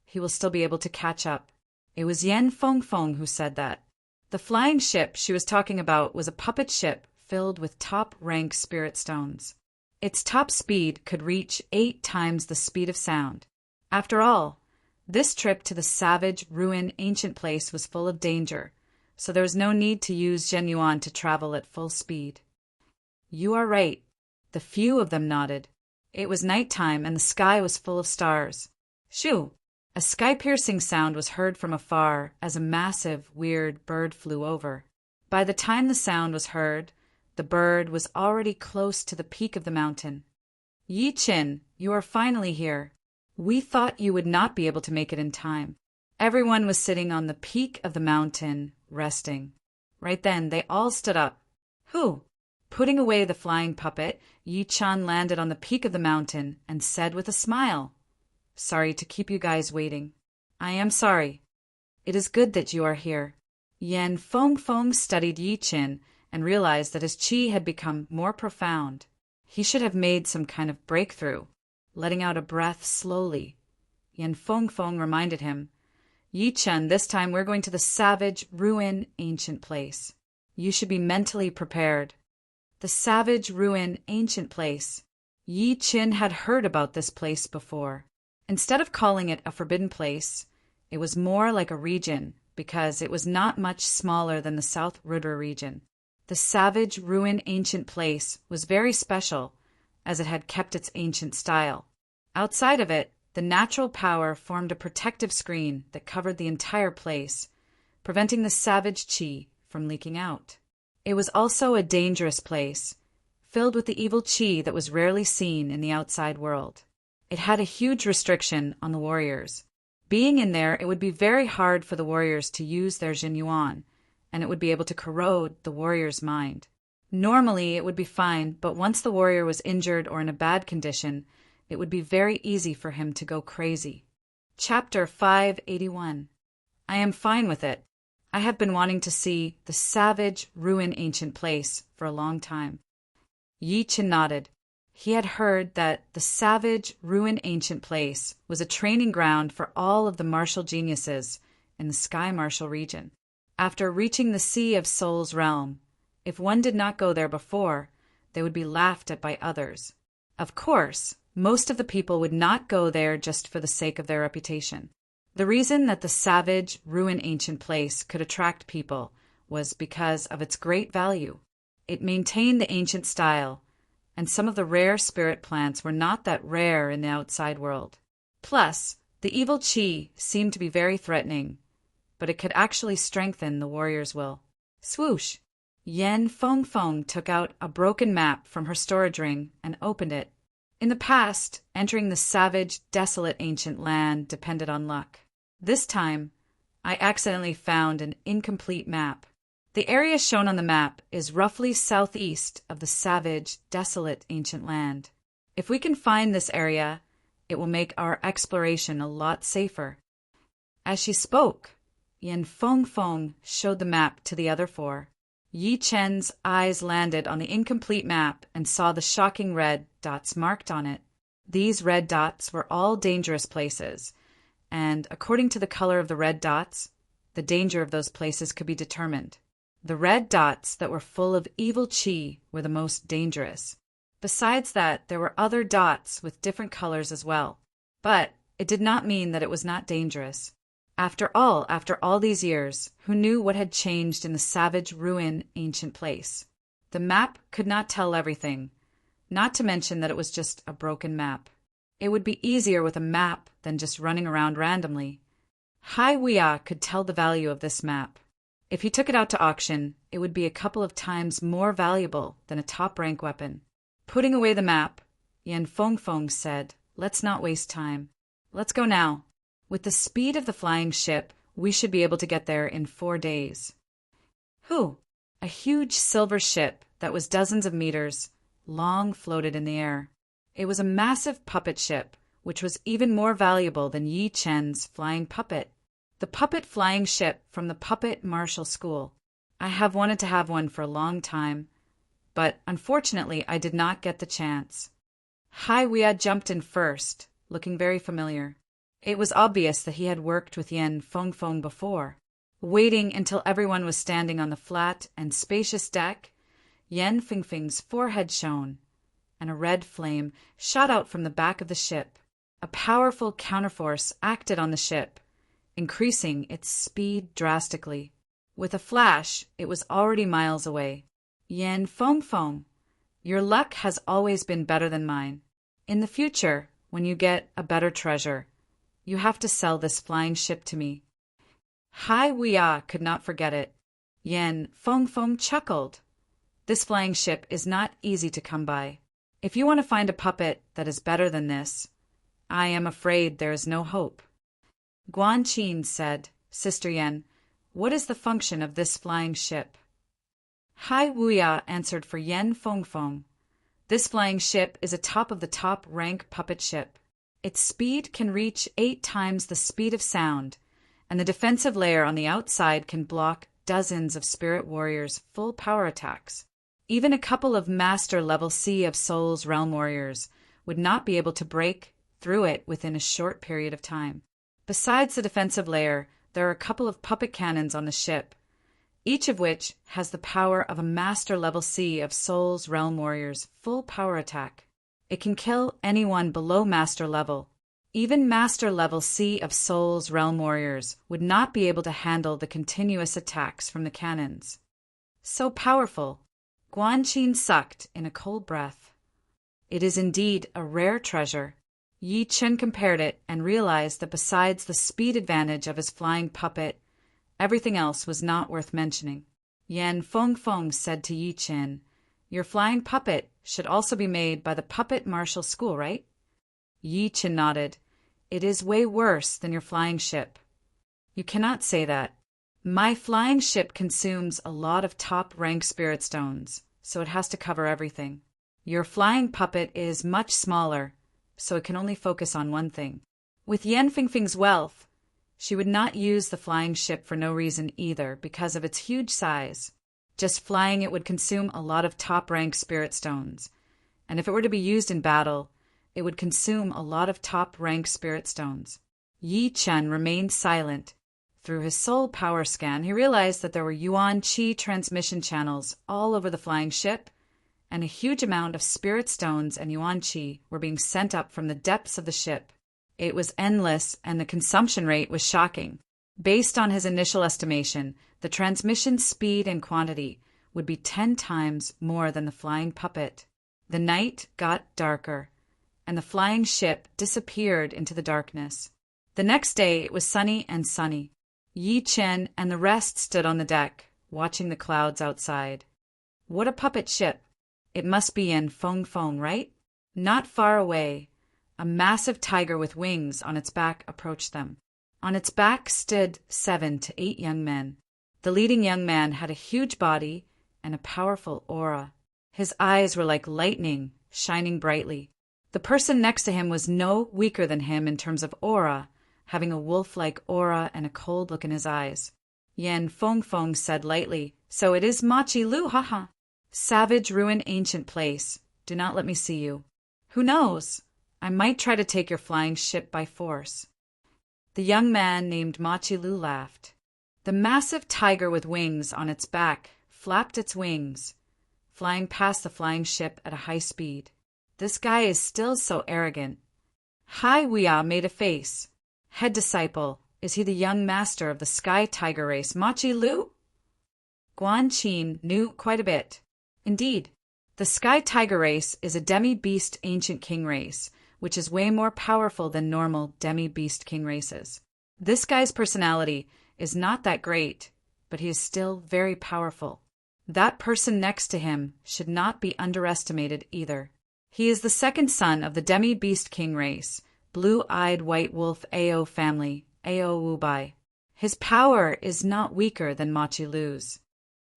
he will still be able to catch up. It was Yan Fengfeng who said that. The flying ship she was talking about was a puppet ship filled with top-rank spirit stones. Its top speed could reach 8 times the speed of sound. After all, this trip to the savage, ruined, ancient place was full of danger, so there was no need to use Zhenyuan to travel at full speed. You are right. The few of them nodded. It was nighttime and the sky was full of stars. Shoo! A sky-piercing sound was heard from afar as a massive, weird bird flew over. By the time the sound was heard, the bird was already close to the peak of the mountain. Yi Chen, you are finally here. We thought you would not be able to make it in time. Everyone was sitting on the peak of the mountain, resting. Right then, they all stood up. Who? Putting away the flying puppet, Yi Chen landed on the peak of the mountain and said with a smile, Sorry to keep you guys waiting. I am sorry. It is good that you are here. Yan Fengfeng studied Yi Chen and realized that his qi had become more profound. He should have made some kind of breakthrough. Letting out a breath slowly, Yan Fengfeng reminded him, Yi Chen, this time we're going to the savage, ruin, ancient place. You should be mentally prepared. The savage, ruin, ancient place. Yi Chen had heard about this place before. Instead of calling it a forbidden place, it was more like a region because it was not much smaller than the South Rudra region. The savage, ruin, ancient place was very special as it had kept its ancient style. Outside of it, the natural power formed a protective screen that covered the entire place, preventing the savage qi from leaking out. It was also a dangerous place, filled with the evil qi that was rarely seen in the outside world. It had a huge restriction on the warriors. Being in there, it would be very hard for the warriors to use their Zhenyuan, and it would be able to corrode the warrior's mind. Normally, it would be fine, but once the warrior was injured or in a bad condition, it would be very easy for him to go crazy. Chapter 581. I am fine with it. I have been wanting to see the savage, ruin ancient place for a long time. Yi Chen nodded. He had heard that the savage, ruin ancient place was a training ground for all of the martial geniuses in the Sky Martial region. After reaching the Sea of Soul's realm, if one did not go there before, they would be laughed at by others. Of course, most of the people would not go there just for the sake of their reputation. The reason that the savage, ruin ancient place could attract people was because of its great value. It maintained the ancient style, and some of the rare spirit plants were not that rare in the outside world. Plus, the evil qi seemed to be very threatening, but it could actually strengthen the warrior's will. Swoosh! Yan Fengfeng took out a broken map from her storage ring and opened it. In the past, entering the savage, desolate ancient land depended on luck. This time, I accidentally found an incomplete map. The area shown on the map is roughly southeast of the savage, desolate ancient land. If we can find this area, it will make our exploration a lot safer. As she spoke, Yan Fengfeng showed the map to the other 4. Yi Chen's eyes landed on the incomplete map and saw the shocking red dots marked on it. These red dots were all dangerous places, and according to the color of the red dots, the danger of those places could be determined. The red dots that were full of evil qi were the most dangerous. Besides that, there were other dots with different colors as well. But it did not mean that it was not dangerous. After all these years, who knew what had changed in the savage, ruin, ancient place? The map could not tell everything, not to mention that it was just a broken map. It would be easier with a map than just running around randomly. Hai Wuya could tell the value of this map. If he took it out to auction, it would be a couple of times more valuable than a top-rank weapon. Putting away the map, Yan Fengfeng said, Let's not waste time. Let's go now. With the speed of the flying ship, we should be able to get there in 4 days. A huge silver ship that was dozens of meters long floated in the air. It was a massive puppet ship, which was even more valuable than Yi Chen's flying puppet. The puppet flying ship from the puppet martial school. I have wanted to have one for a long time, but unfortunately I did not get the chance. Hai Weiya jumped in first, looking very familiar. It was obvious that he had worked with Yan Fengfeng before. Waiting until everyone was standing on the flat and spacious deck, Yan Fengfeng's forehead shone, and a red flame shot out from the back of the ship. A powerful counterforce acted on the ship, increasing its speed drastically. With a flash, it was already miles away. Yan Fengfeng, your luck has always been better than mine. In the future, when you get a better treasure, you have to sell this flying ship to me. Hai Weiya could not forget it. Yan Fengfeng chuckled. This flying ship is not easy to come by. If you want to find a puppet that is better than this, I am afraid there is no hope. Guanqin said, Sister Yan, what is the function of this flying ship? Hai Weiya answered for Yan Fengfeng. This flying ship is a top-of-the-top rank puppet ship. Its speed can reach 8 times the speed of sound, and the defensive layer on the outside can block dozens of spirit warriors' full power attacks. Even a couple of master-level Sea of Souls realm warriors would not be able to break through it within a short period of time. Besides the defensive layer, there are a couple of puppet cannons on the ship, each of which has the power of a master-level Sea of Souls realm warrior's full power attack. It can kill anyone below master level. Even master-level Sea of Souls realm warriors would not be able to handle the continuous attacks from the cannons. So powerful. Guanqin sucked in a cold breath. It is indeed a rare treasure. Yi Chen compared it and realized that besides the speed advantage of his flying puppet, everything else was not worth mentioning. Yan Fengfeng said to Yi Chen, Your flying puppet should also be made by the puppet martial school, right? Yi Chen nodded. It is way worse than your flying ship. You cannot say that. My flying ship consumes a lot of top-rank spirit stones, so it has to cover everything. Your flying puppet is much smaller, so it can only focus on one thing. With Yan Fengfeng's wealth, she would not use the flying ship for no reason either because of its huge size. Just flying it would consume a lot of top-rank spirit stones, and if it were to be used in battle, it would consume a lot of top-rank spirit stones. Yi Chen remained silent. Through his soul power scan, he realized that there were Yuan Qi transmission channels all over the flying ship, and a huge amount of spirit stones and Yuan Qi were being sent up from the depths of the ship. It was endless, and the consumption rate was shocking. Based on his initial estimation, the transmission speed and quantity would be 10 times more than the flying puppet. The night got darker, and the flying ship disappeared into the darkness. The next day it was sunny and sunny. Yi Chen and the rest stood on the deck, watching the clouds outside. What a puppet ship! It must be in Fengfeng, right? Not far away, a massive tiger with wings on its back approached them. On its back stood 7 to 8 young men. The leading young man had a huge body and a powerful aura. His eyes were like lightning, shining brightly. The person next to him was no weaker than him in terms of aura, having a wolf-like aura and a cold look in his eyes. Yan Fengfeng said lightly, So it is Machi Lu, haha. Savage, ruin, ancient place. Do not let me see you. Who knows? I might try to take your flying ship by force. The young man named Machi Lu laughed. The massive tiger with wings on its back flapped its wings, flying past the flying ship at a high speed. This guy is still so arrogant. Hai Weiya made a face. Head disciple, is he the young master of the Sky Tiger race, Machi Lu? Guanqin knew quite a bit. Indeed, the Sky Tiger race is a demi-beast ancient king race, which is way more powerful than normal demi-beast king races. This guy's personality is not that great, but he is still very powerful. That person next to him should not be underestimated either. He is the second son of the demi-beast king race, blue-eyed white wolf Ao family, Ao Wubai. His power is not weaker than Machi Lu's.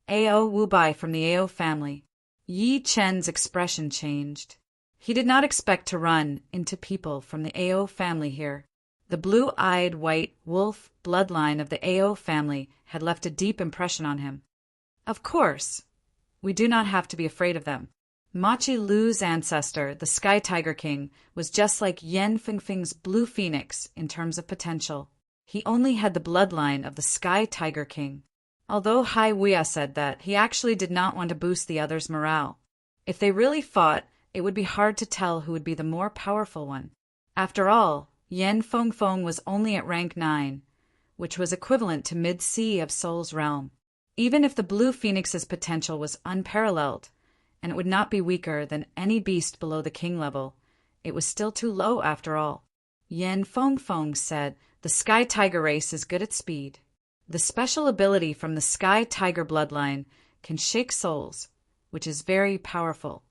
Ao Wubai from the Ao family. Yi Chen's expression changed. He did not expect to run into people from the Ao family here. The blue-eyed white wolf bloodline of the Ao family had left a deep impression on him. Of course, we do not have to be afraid of them. Machi Lu's ancestor, the Sky Tiger King, was just like Yan Fengfeng's Blue Phoenix in terms of potential. He only had the bloodline of the Sky Tiger King. Although Hai Wuya said that, he actually did not want to boost the others' morale. If they really fought, it would be hard to tell who would be the more powerful one. After all, Yan Fengfeng was only at rank 9, which was equivalent to mid-C of Soul's realm. Even if the Blue Phoenix's potential was unparalleled, and it would not be weaker than any beast below the king level, it was still too low after all. Yan Fengfeng said, "The Sky Tiger race is good at speed. The special ability from the Sky Tiger bloodline can shake souls, which is very powerful.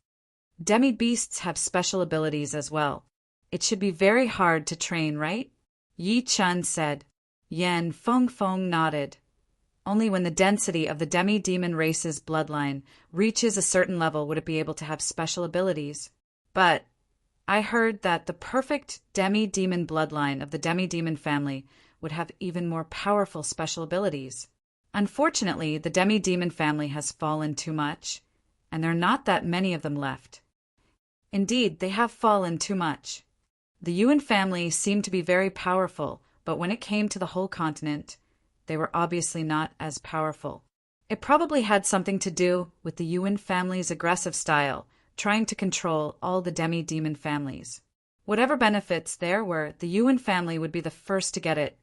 Demi-beasts have special abilities as well. It should be very hard to train, right?" Yi Chen said. Yan Fengfeng nodded. Only when the density of the demi-demon race's bloodline reaches a certain level would it be able to have special abilities. But I heard that the perfect demi-demon bloodline of the demi-demon family would have even more powerful special abilities. Unfortunately, the demi-demon family has fallen too much, and there are not that many of them left. Indeed, they have fallen too much. The Yuan family seemed to be very powerful, but when it came to the whole continent, they were obviously not as powerful. It probably had something to do with the Yuan family's aggressive style, trying to control all the demi-demon families. Whatever benefits there were, the Yuan family would be the first to get it,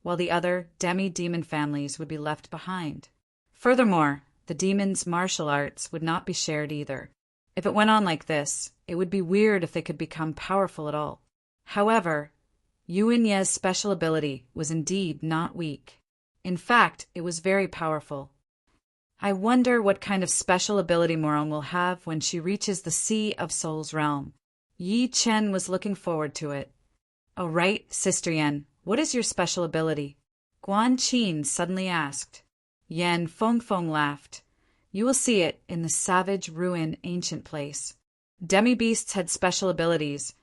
while the other demi-demon families would be left behind. Furthermore, the demons' martial arts would not be shared either. If it went on like this, it would be weird if they could become powerful at all. However, Yuan Ye's special ability was indeed not weak. In fact, it was very powerful. I wonder what kind of special ability Moron will have when she reaches the Sea of Soul's realm. Yi Chen was looking forward to it. "Oh right, Sister Yan, what is your special ability?" Guan Qin suddenly asked. Yan Fengfeng laughed. "You will see it in the Savage Ruin ancient place. Demi-beasts had special abilities,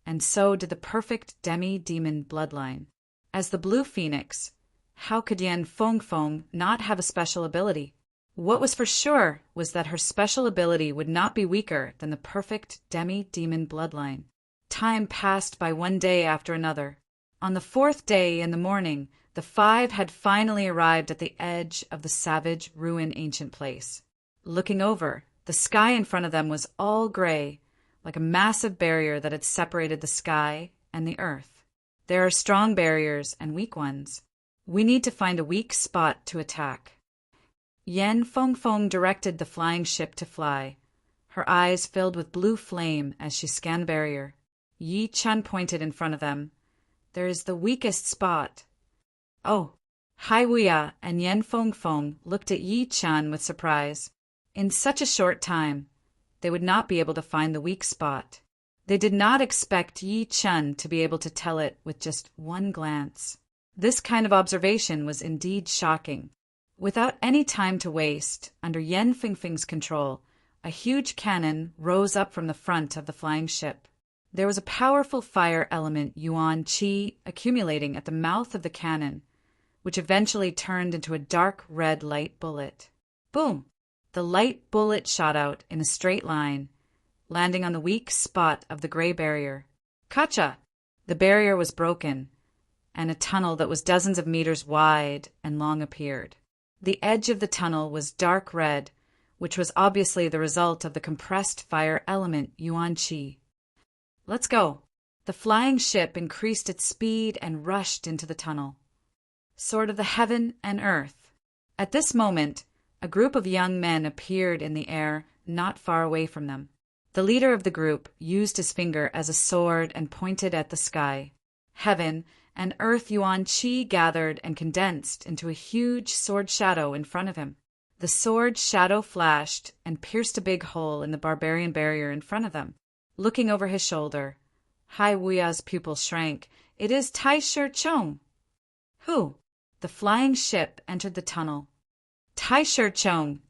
and so did the perfect demi-demon bloodline. As the Blue Phoenix, how could Yan Fengfeng not have a special ability? What was for sure was that her special ability would not be weaker than the perfect demi-demon bloodline. Time passed by one day after another. On the 4th day in the morning, the 5 had finally arrived at the edge of the Savage Ruin ancient place. Looking over, the sky in front of them was all gray, like a massive barrier that had separated the sky and the earth. There are strong barriers and weak ones. We need to find a weak spot to attack. Yan Fengfeng directed the flying ship to fly. Her eyes filled with blue flame as she scanned the barrier. Yi Chen pointed in front of them. "There is the weakest spot." Oh, Hai Wuya and Yan Fengfeng looked at Yi Chen with surprise. In such a short time, they would not be able to find the weak spot. They did not expect Yi Chen to be able to tell it with just one glance. This kind of observation was indeed shocking. Without any time to waste, under Yan Fengfeng's control, a huge cannon rose up from the front of the flying ship. There was a powerful fire element Yuan Qi accumulating at the mouth of the cannon, which eventually turned into a dark red light bullet. Boom! The light bullet shot out in a straight line, landing on the weak spot of the gray barrier. Kacha! The barrier was broken, and a tunnel that was dozens of meters wide and long appeared. The edge of the tunnel was dark red, which was obviously the result of the compressed fire element Yuan Qi. "Let's go." The flying ship increased its speed and rushed into the tunnel. Sword of the Heaven and Earth. At this moment, a group of young men appeared in the air not far away from them. The leader of the group used his finger as a sword and pointed at the sky. Heaven and Earth Yuan Qi gathered and condensed into a huge sword shadow in front of him. The sword shadow flashed and pierced a big hole in the barbarian barrier in front of them. Looking over his shoulder, Hai Wuya's pupil shrank. "It is Tai Shi Chong." "Who?" The flying ship entered the tunnel. Tai Shi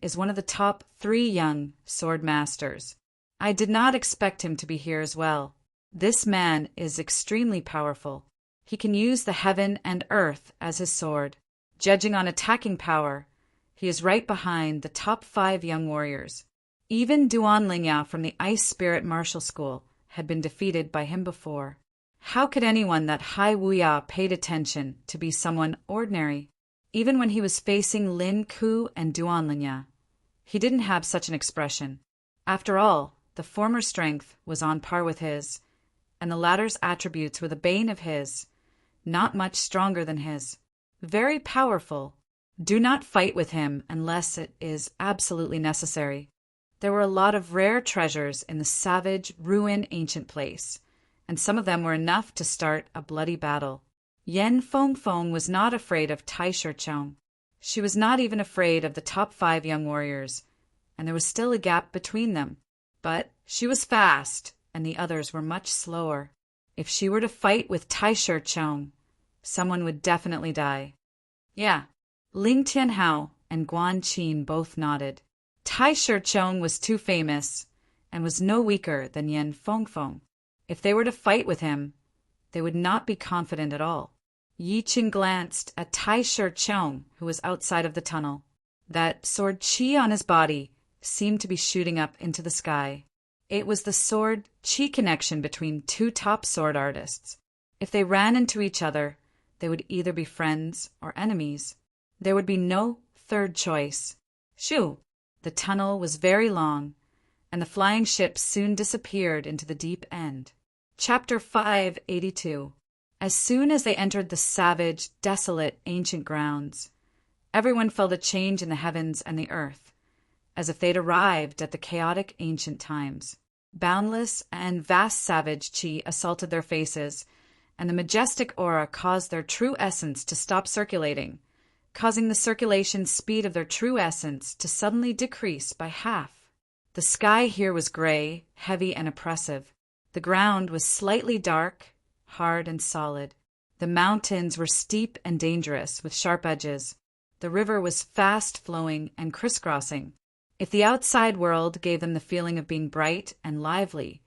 is one of the top 3 young sword masters. I did not expect him to be here as well. This man is extremely powerful. He can use the heaven and earth as his sword. Judging on attacking power, he is right behind the top 5 young warriors. Even Duan Lingya from the Ice Spirit Martial School had been defeated by him before. How could anyone that Hai Wuya paid attention to be someone ordinary? Even when he was facing Lin Ku and Duan Lingya, he didn't have such an expression. After all, the former strength was on par with his, and the latter's attributes were the bane of his, not much stronger than his. Very powerful. Do not fight with him unless it is absolutely necessary. There were a lot of rare treasures in the savage, ruin ancient place, and some of them were enough to start a bloody battle. Yen Fengfeng was not afraid of Tai Shi. She was not even afraid of the top 5 young warriors, and there was still a gap between them. But she was fast, and the others were much slower. If she were to fight with Tai Shi, someone would definitely die. Yeah, Ling Tianhao and Guan Qin both nodded. Tai Shi was too famous, and was no weaker than Yen Fengfeng. If they were to fight with him, they would not be confident at all. Yi Qin glanced at Tai Shi, who was outside of the tunnel. That sword qi on his body seemed to be shooting up into the sky. It was the sword qi connection between 2 top sword artists. If they ran into each other, they would either be friends or enemies. There would be no third choice. Shoo! The tunnel was very long, and the flying ships soon disappeared into the deep end. Chapter 582. As soon as they entered the savage, desolate, ancient grounds, everyone felt a change in the heavens and the earth, as if they'd arrived at the chaotic ancient times. Boundless and vast savage qi assaulted their faces, and the majestic aura caused their true essence to stop circulating, causing the circulation speed of their true essence to suddenly decrease by half. The sky here was gray, heavy, and oppressive. The ground was slightly dark, hard, and solid. The mountains were steep and dangerous, with sharp edges. The river was fast-flowing and crisscrossing. If the outside world gave them the feeling of being bright and lively,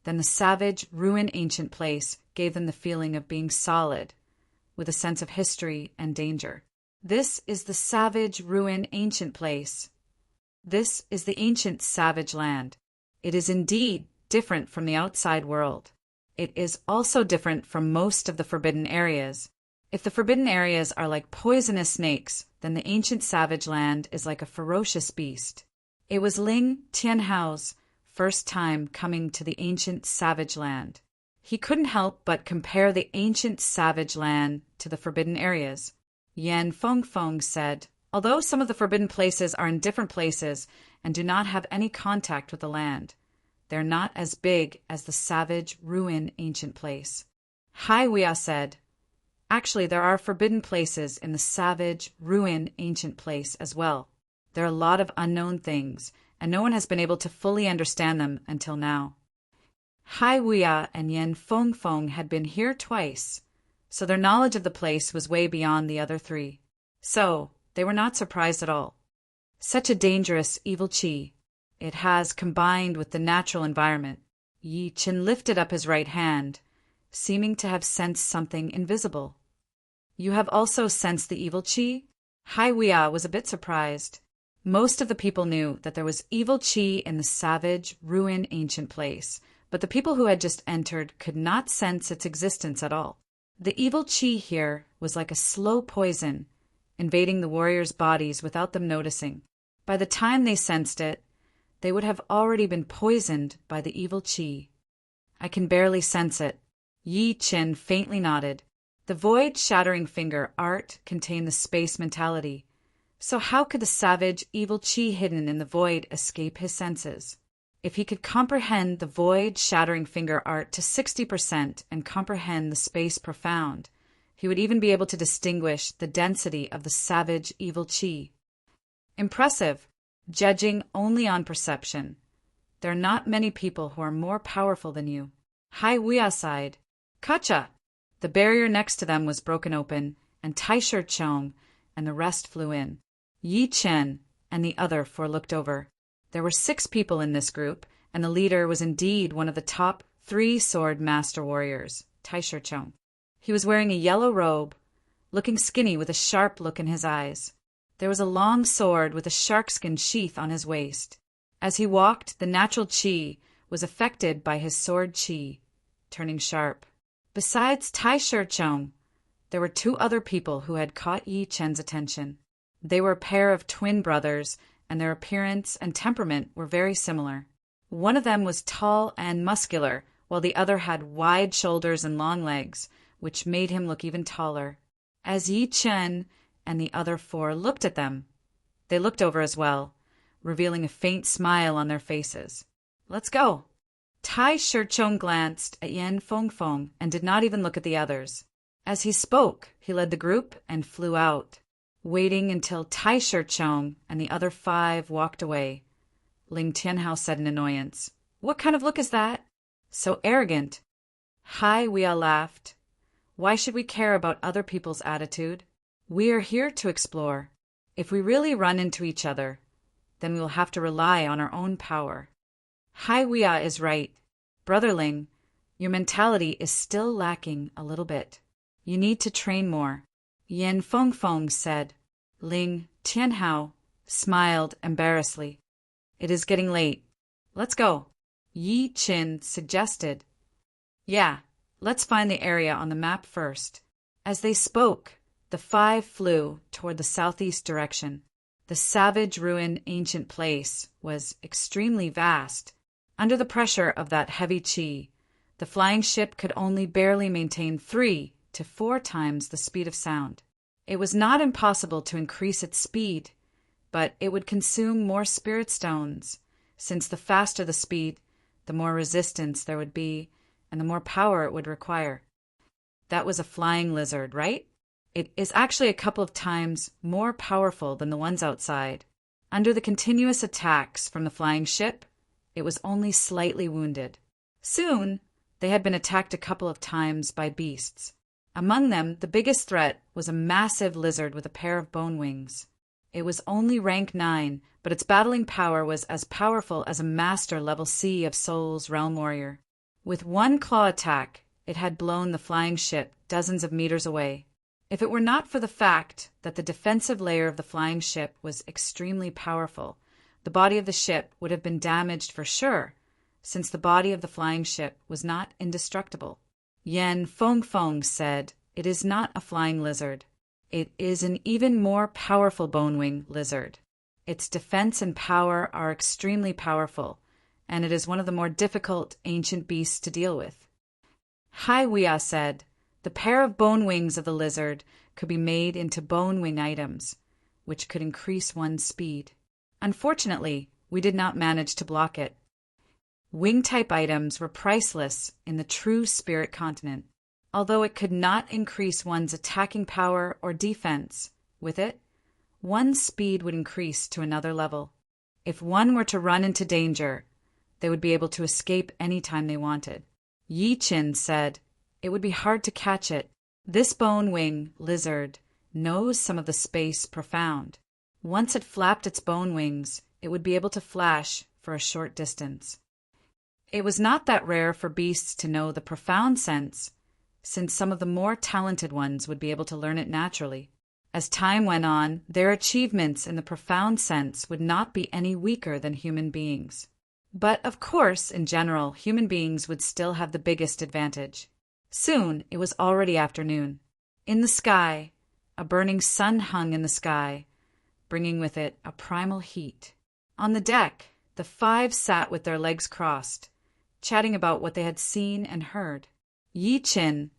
then the savage, ruin ancient place gave them the feeling of being solid, with a sense of history and danger. This is the savage, ruin ancient place. This is the ancient savage land. It is indeed different from the outside world. It is also different from most of the forbidden areas. If the forbidden areas are like poisonous snakes, then the ancient savage land is like a ferocious beast. It was Ling Tianhao's first time coming to the ancient savage land. He couldn't help but compare the ancient savage land to the forbidden areas. Yen Fengfeng said, although some of the forbidden places are in different places and do not have any contact with the land, they're not as big as the savage, ruin ancient place. Hai Wuya said, actually, there are forbidden places in the savage, ruin ancient place as well. There are a lot of unknown things, and no one has been able to fully understand them until now. Hai Wuya and Yen Fengfeng had been here twice, so their knowledge of the place was way beyond the other 3. So, they were not surprised at all. Such a dangerous evil qi. It has combined with the natural environment. Yi Qin lifted up his right hand, seeming to have sensed something invisible. You have also sensed the evil qi? Hai Wuya was a bit surprised. Most of the people knew that there was evil qi in the savage, ruin ancient place, but the people who had just entered could not sense its existence at all. The evil qi here was like a slow poison, invading the warriors' bodies without them noticing. By the time they sensed it, they would have already been poisoned by the evil qi. I can barely sense it. Yi Qin faintly nodded. The void-shattering finger art contained the space mentality. So how could the savage, evil qi hidden in the void escape his senses? If he could comprehend the void-shattering finger art to 60% and comprehend the space profound, he would even be able to distinguish the density of the savage, evil qi. Impressive, judging only on perception. There are not many people who are more powerful than you. Hai Wuya sighed. Kacha! The barrier next to them was broken open, and Tai Shi and the rest flew in. Yi Chen and the other 4 looked over. There were 6 people in this group, and the leader was indeed one of the top 3 sword master warriors, Tai Shicheng. He was wearing a yellow robe, looking skinny with a sharp look in his eyes. There was a long sword with a sharkskin sheath on his waist. As he walked, the natural qi was affected by his sword qi, turning sharp. Besides Tai Shicheng, there were 2 other people who had caught Yi Chen's attention. They were a pair of twin brothers, and their appearance and temperament were very similar. One of them was tall and muscular, while the other had wide shoulders and long legs, which made him look even taller. As Yi Chen and the other 4 looked at them, they looked over as well, revealing a faint smile on their faces. "Let's go." Tai Shicheng glanced at Yan Fengfeng and did not even look at the others. As he spoke, he led the group and flew out, waiting until Tai Shicheng and the other 5 walked away. Ling Tianhao said in annoyance, "What kind of look is that? So arrogant." Hai Weia laughed. "Why should we care about other people's attitude? We are here to explore. If we really run into each other, then we will have to rely on our own power." Hai Weia is right. Brother Ling, your mentality is still lacking a little bit. You need to train more. Yan Fengfeng said. Ling Tianhao smiled embarrassedly. "It is getting late. Let's go." Yi Chen suggested. "Yeah, let's find the area on the map first." As they spoke, the 5 flew toward the southeast direction. The savage ruined ancient place was extremely vast. Under the pressure of that heavy qi, the flying ship could only barely maintain 3 to 4 times the speed of sound. It was not impossible to increase its speed, but it would consume more spirit stones, since the faster the speed, the more resistance there would be, and the more power it would require. That was a flying lizard, right? It is actually a couple of times more powerful than the ones outside. Under the continuous attacks from the flying ship, it was only slightly wounded. Soon, they had been attacked a couple of times by beasts. Among them, the biggest threat was a massive lizard with a pair of bone wings. It was only rank 9, but its battling power was as powerful as a master level C of Soul's Realm Warrior. With one claw attack, it had blown the flying ship dozens of meters away. If it were not for the fact that the defensive layer of the flying ship was extremely powerful, the body of the ship would have been damaged for sure, since the body of the flying ship was not indestructible. Yan Fengfeng said, "It is not a flying lizard. It is an even more powerful bone-wing lizard. Its defense and power are extremely powerful, and it is one of the more difficult ancient beasts to deal with." Hai Weia said, "The pair of bone wings of the lizard could be made into bone wing items, which could increase one's speed. Unfortunately, we did not manage to block it. Wing-type items were priceless in the true spirit continent. Although it could not increase one's attacking power or defense, with it, one's speed would increase to another level. If one were to run into danger, they would be able to escape any time they wanted." Yi Chen said, "It would be hard to catch it. This bone-wing lizard knows some of the space profound. Once it flapped its bone wings, it would be able to flash for a short distance." It was not that rare for beasts to know the profound sense, since some of the more talented ones would be able to learn it naturally. As time went on, their achievements in the profound sense would not be any weaker than human beings. But, of course, in general, human beings would still have the biggest advantage. Soon, it was already afternoon. In the sky, a burning sun hung in the sky, bringing with it a primal heat. On the deck, the 5 sat with their legs crossed, chatting about what they had seen and heard. "Yi Chen,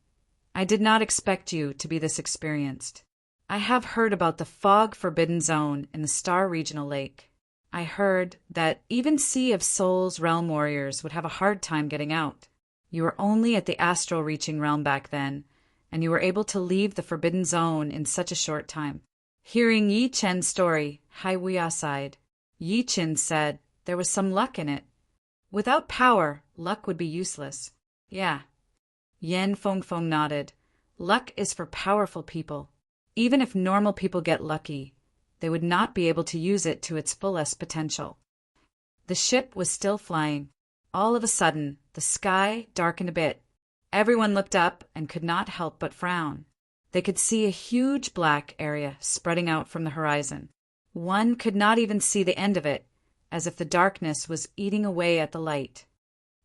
I did not expect you to be this experienced. I have heard about the fog-forbidden zone in the Star Regional Lake. I heard that even Sea of Soul's Realm Warriors would have a hard time getting out. You were only at the astral reaching realm back then, and you were able to leave the forbidden zone in such a short time." Hearing Yi Chen's story, Hai Weia sighed. Yi Chen said there was some luck in it. Without power, luck would be useless. "Yeah." Yan Fengfeng nodded. "Luck is for powerful people. Even if normal people get lucky, they would not be able to use it to its fullest potential. The ship was still flying. All of a sudden, the sky darkened a bit. Everyone looked up and could not help but frown. They could see a huge black area spreading out from the horizon. One could not even see the end of it, as if the darkness was eating away at the light.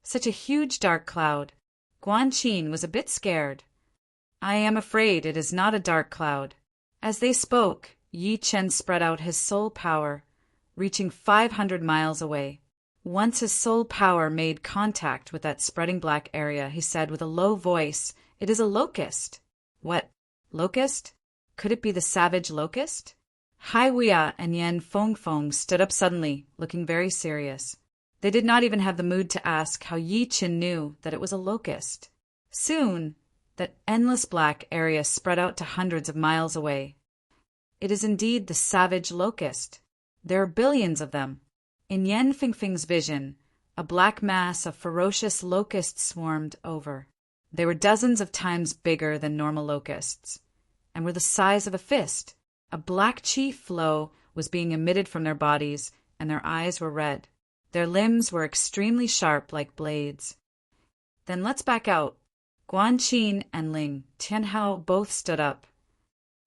Such a huge dark cloud. Guan Qin was a bit scared. "I am afraid it is not a dark cloud." As they spoke, Yi Chen spread out his soul power, reaching 500 miles away. Once his soul power made contact with that spreading black area, he said with a low voice, "It is a locust." "What? Locust? Could it be the savage locust?" Hai Wuya and Yan Fengfeng stood up suddenly, looking very serious. They did not even have the mood to ask how Yi Chen knew that it was a locust. Soon, that endless black area spread out to hundreds of miles away. It is indeed the savage locust. There are billions of them. In Yan Fengfeng's vision, a black mass of ferocious locusts swarmed over. They were dozens of times bigger than normal locusts, and were the size of a fist. A black chi flow was being emitted from their bodies, and their eyes were red. Their limbs were extremely sharp like blades. "Then let's back out." Guan Qin and Ling Tianhao both stood up.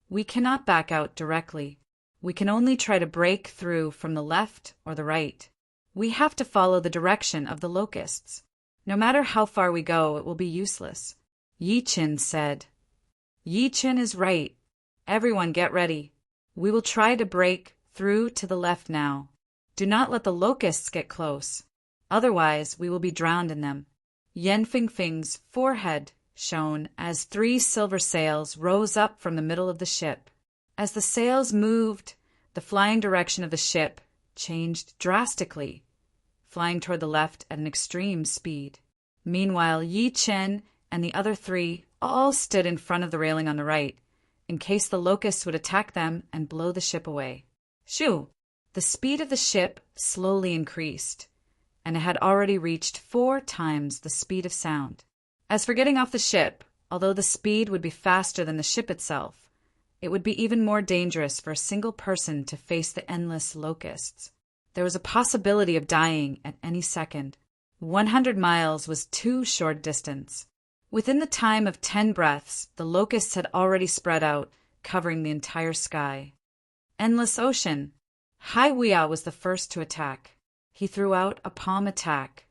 "We cannot back out directly. We can only try to break through from the left or the right. We have to follow the direction of the locusts. No matter how far we go, it will be useless." Yi Chen said. "Yi Chen is right. Everyone get ready. We will try to break through to the left now. Do not let the locusts get close. Otherwise, we will be drowned in them." Yan Fengfeng's forehead shone as 3 silver sails rose up from the middle of the ship. As the sails moved, the flying direction of the ship changed drastically, flying toward the left at an extreme speed. Meanwhile, Yi Chen and the other 3 all stood in front of the railing on the right, in case the locusts would attack them and blow the ship away. Shoo! The speed of the ship slowly increased, and it had already reached 4 times the speed of sound. As for getting off the ship, although the speed would be faster than the ship itself, it would be even more dangerous for a single person to face the endless locusts. There was a possibility of dying at any second. 100 miles was too short a distance. Within the time of 10 breaths, the locusts had already spread out, covering the entire sky. Endless ocean. Hai Wuya was the first to attack. He threw out a palm attack,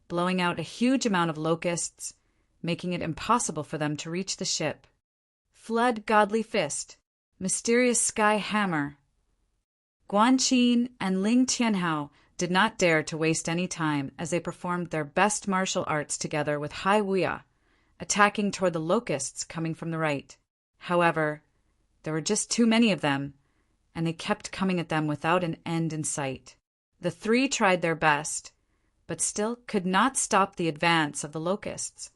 blowing out a huge amount of locusts, making it impossible for them to reach the ship. Flood Godly Fist. Mysterious Sky Hammer. Guan Qin and Ling Tianhao did not dare to waste any time as they performed their best martial arts together with Hai Wuya, attacking toward the locusts coming from the right. However, there were just too many of them, and they kept coming at them without an end in sight. The 3 tried their best, but still could not stop the advance of the locusts.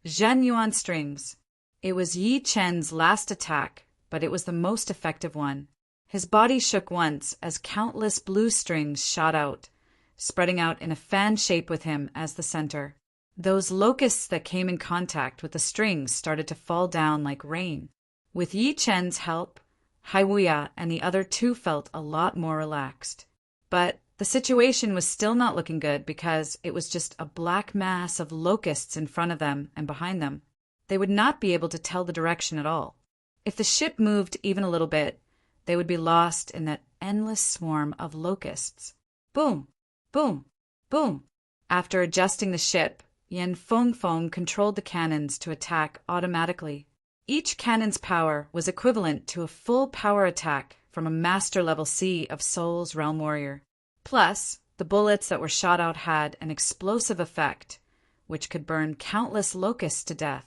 Zhen Yuan Strings. It was Yi Chen's last attack, but it was the most effective one. His body shook once as countless blue strings shot out, spreading out in a fan shape with him as the center. Those locusts that came in contact with the strings started to fall down like rain. With Yi Chen's help, Hai Wuya and the other 2 felt a lot more relaxed. But the situation was still not looking good because it was just a black mass of locusts in front of them and behind them. They would not be able to tell the direction at all. If the ship moved even a little bit, they would be lost in that endless swarm of locusts. Boom! Boom! Boom! After adjusting the ship, Yan Fengfeng controlled the cannons to attack automatically. Each cannon's power was equivalent to a full power attack from a master-level Sea of Souls realm warrior. Plus, the bullets that were shot out had an explosive effect, which could burn countless locusts to death.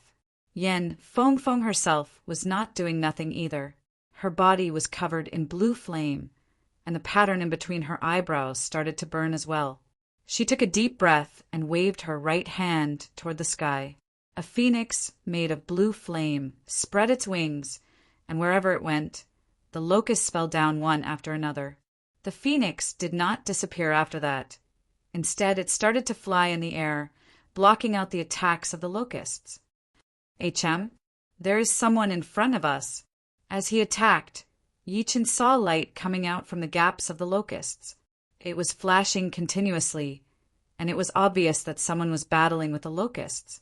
Yan Fengfeng herself was not doing nothing either. Her body was covered in blue flame, and the pattern in between her eyebrows started to burn as well. She took a deep breath and waved her right hand toward the sky. A phoenix made of blue flame spread its wings, and wherever it went, the locusts fell down one after another. The phoenix did not disappear after that. Instead, it started to fly in the air, blocking out the attacks of the locusts. "HM, there is someone in front of us." As he attacked, Yichen saw light coming out from the gaps of the locusts. It was flashing continuously, and it was obvious that someone was battling with the locusts.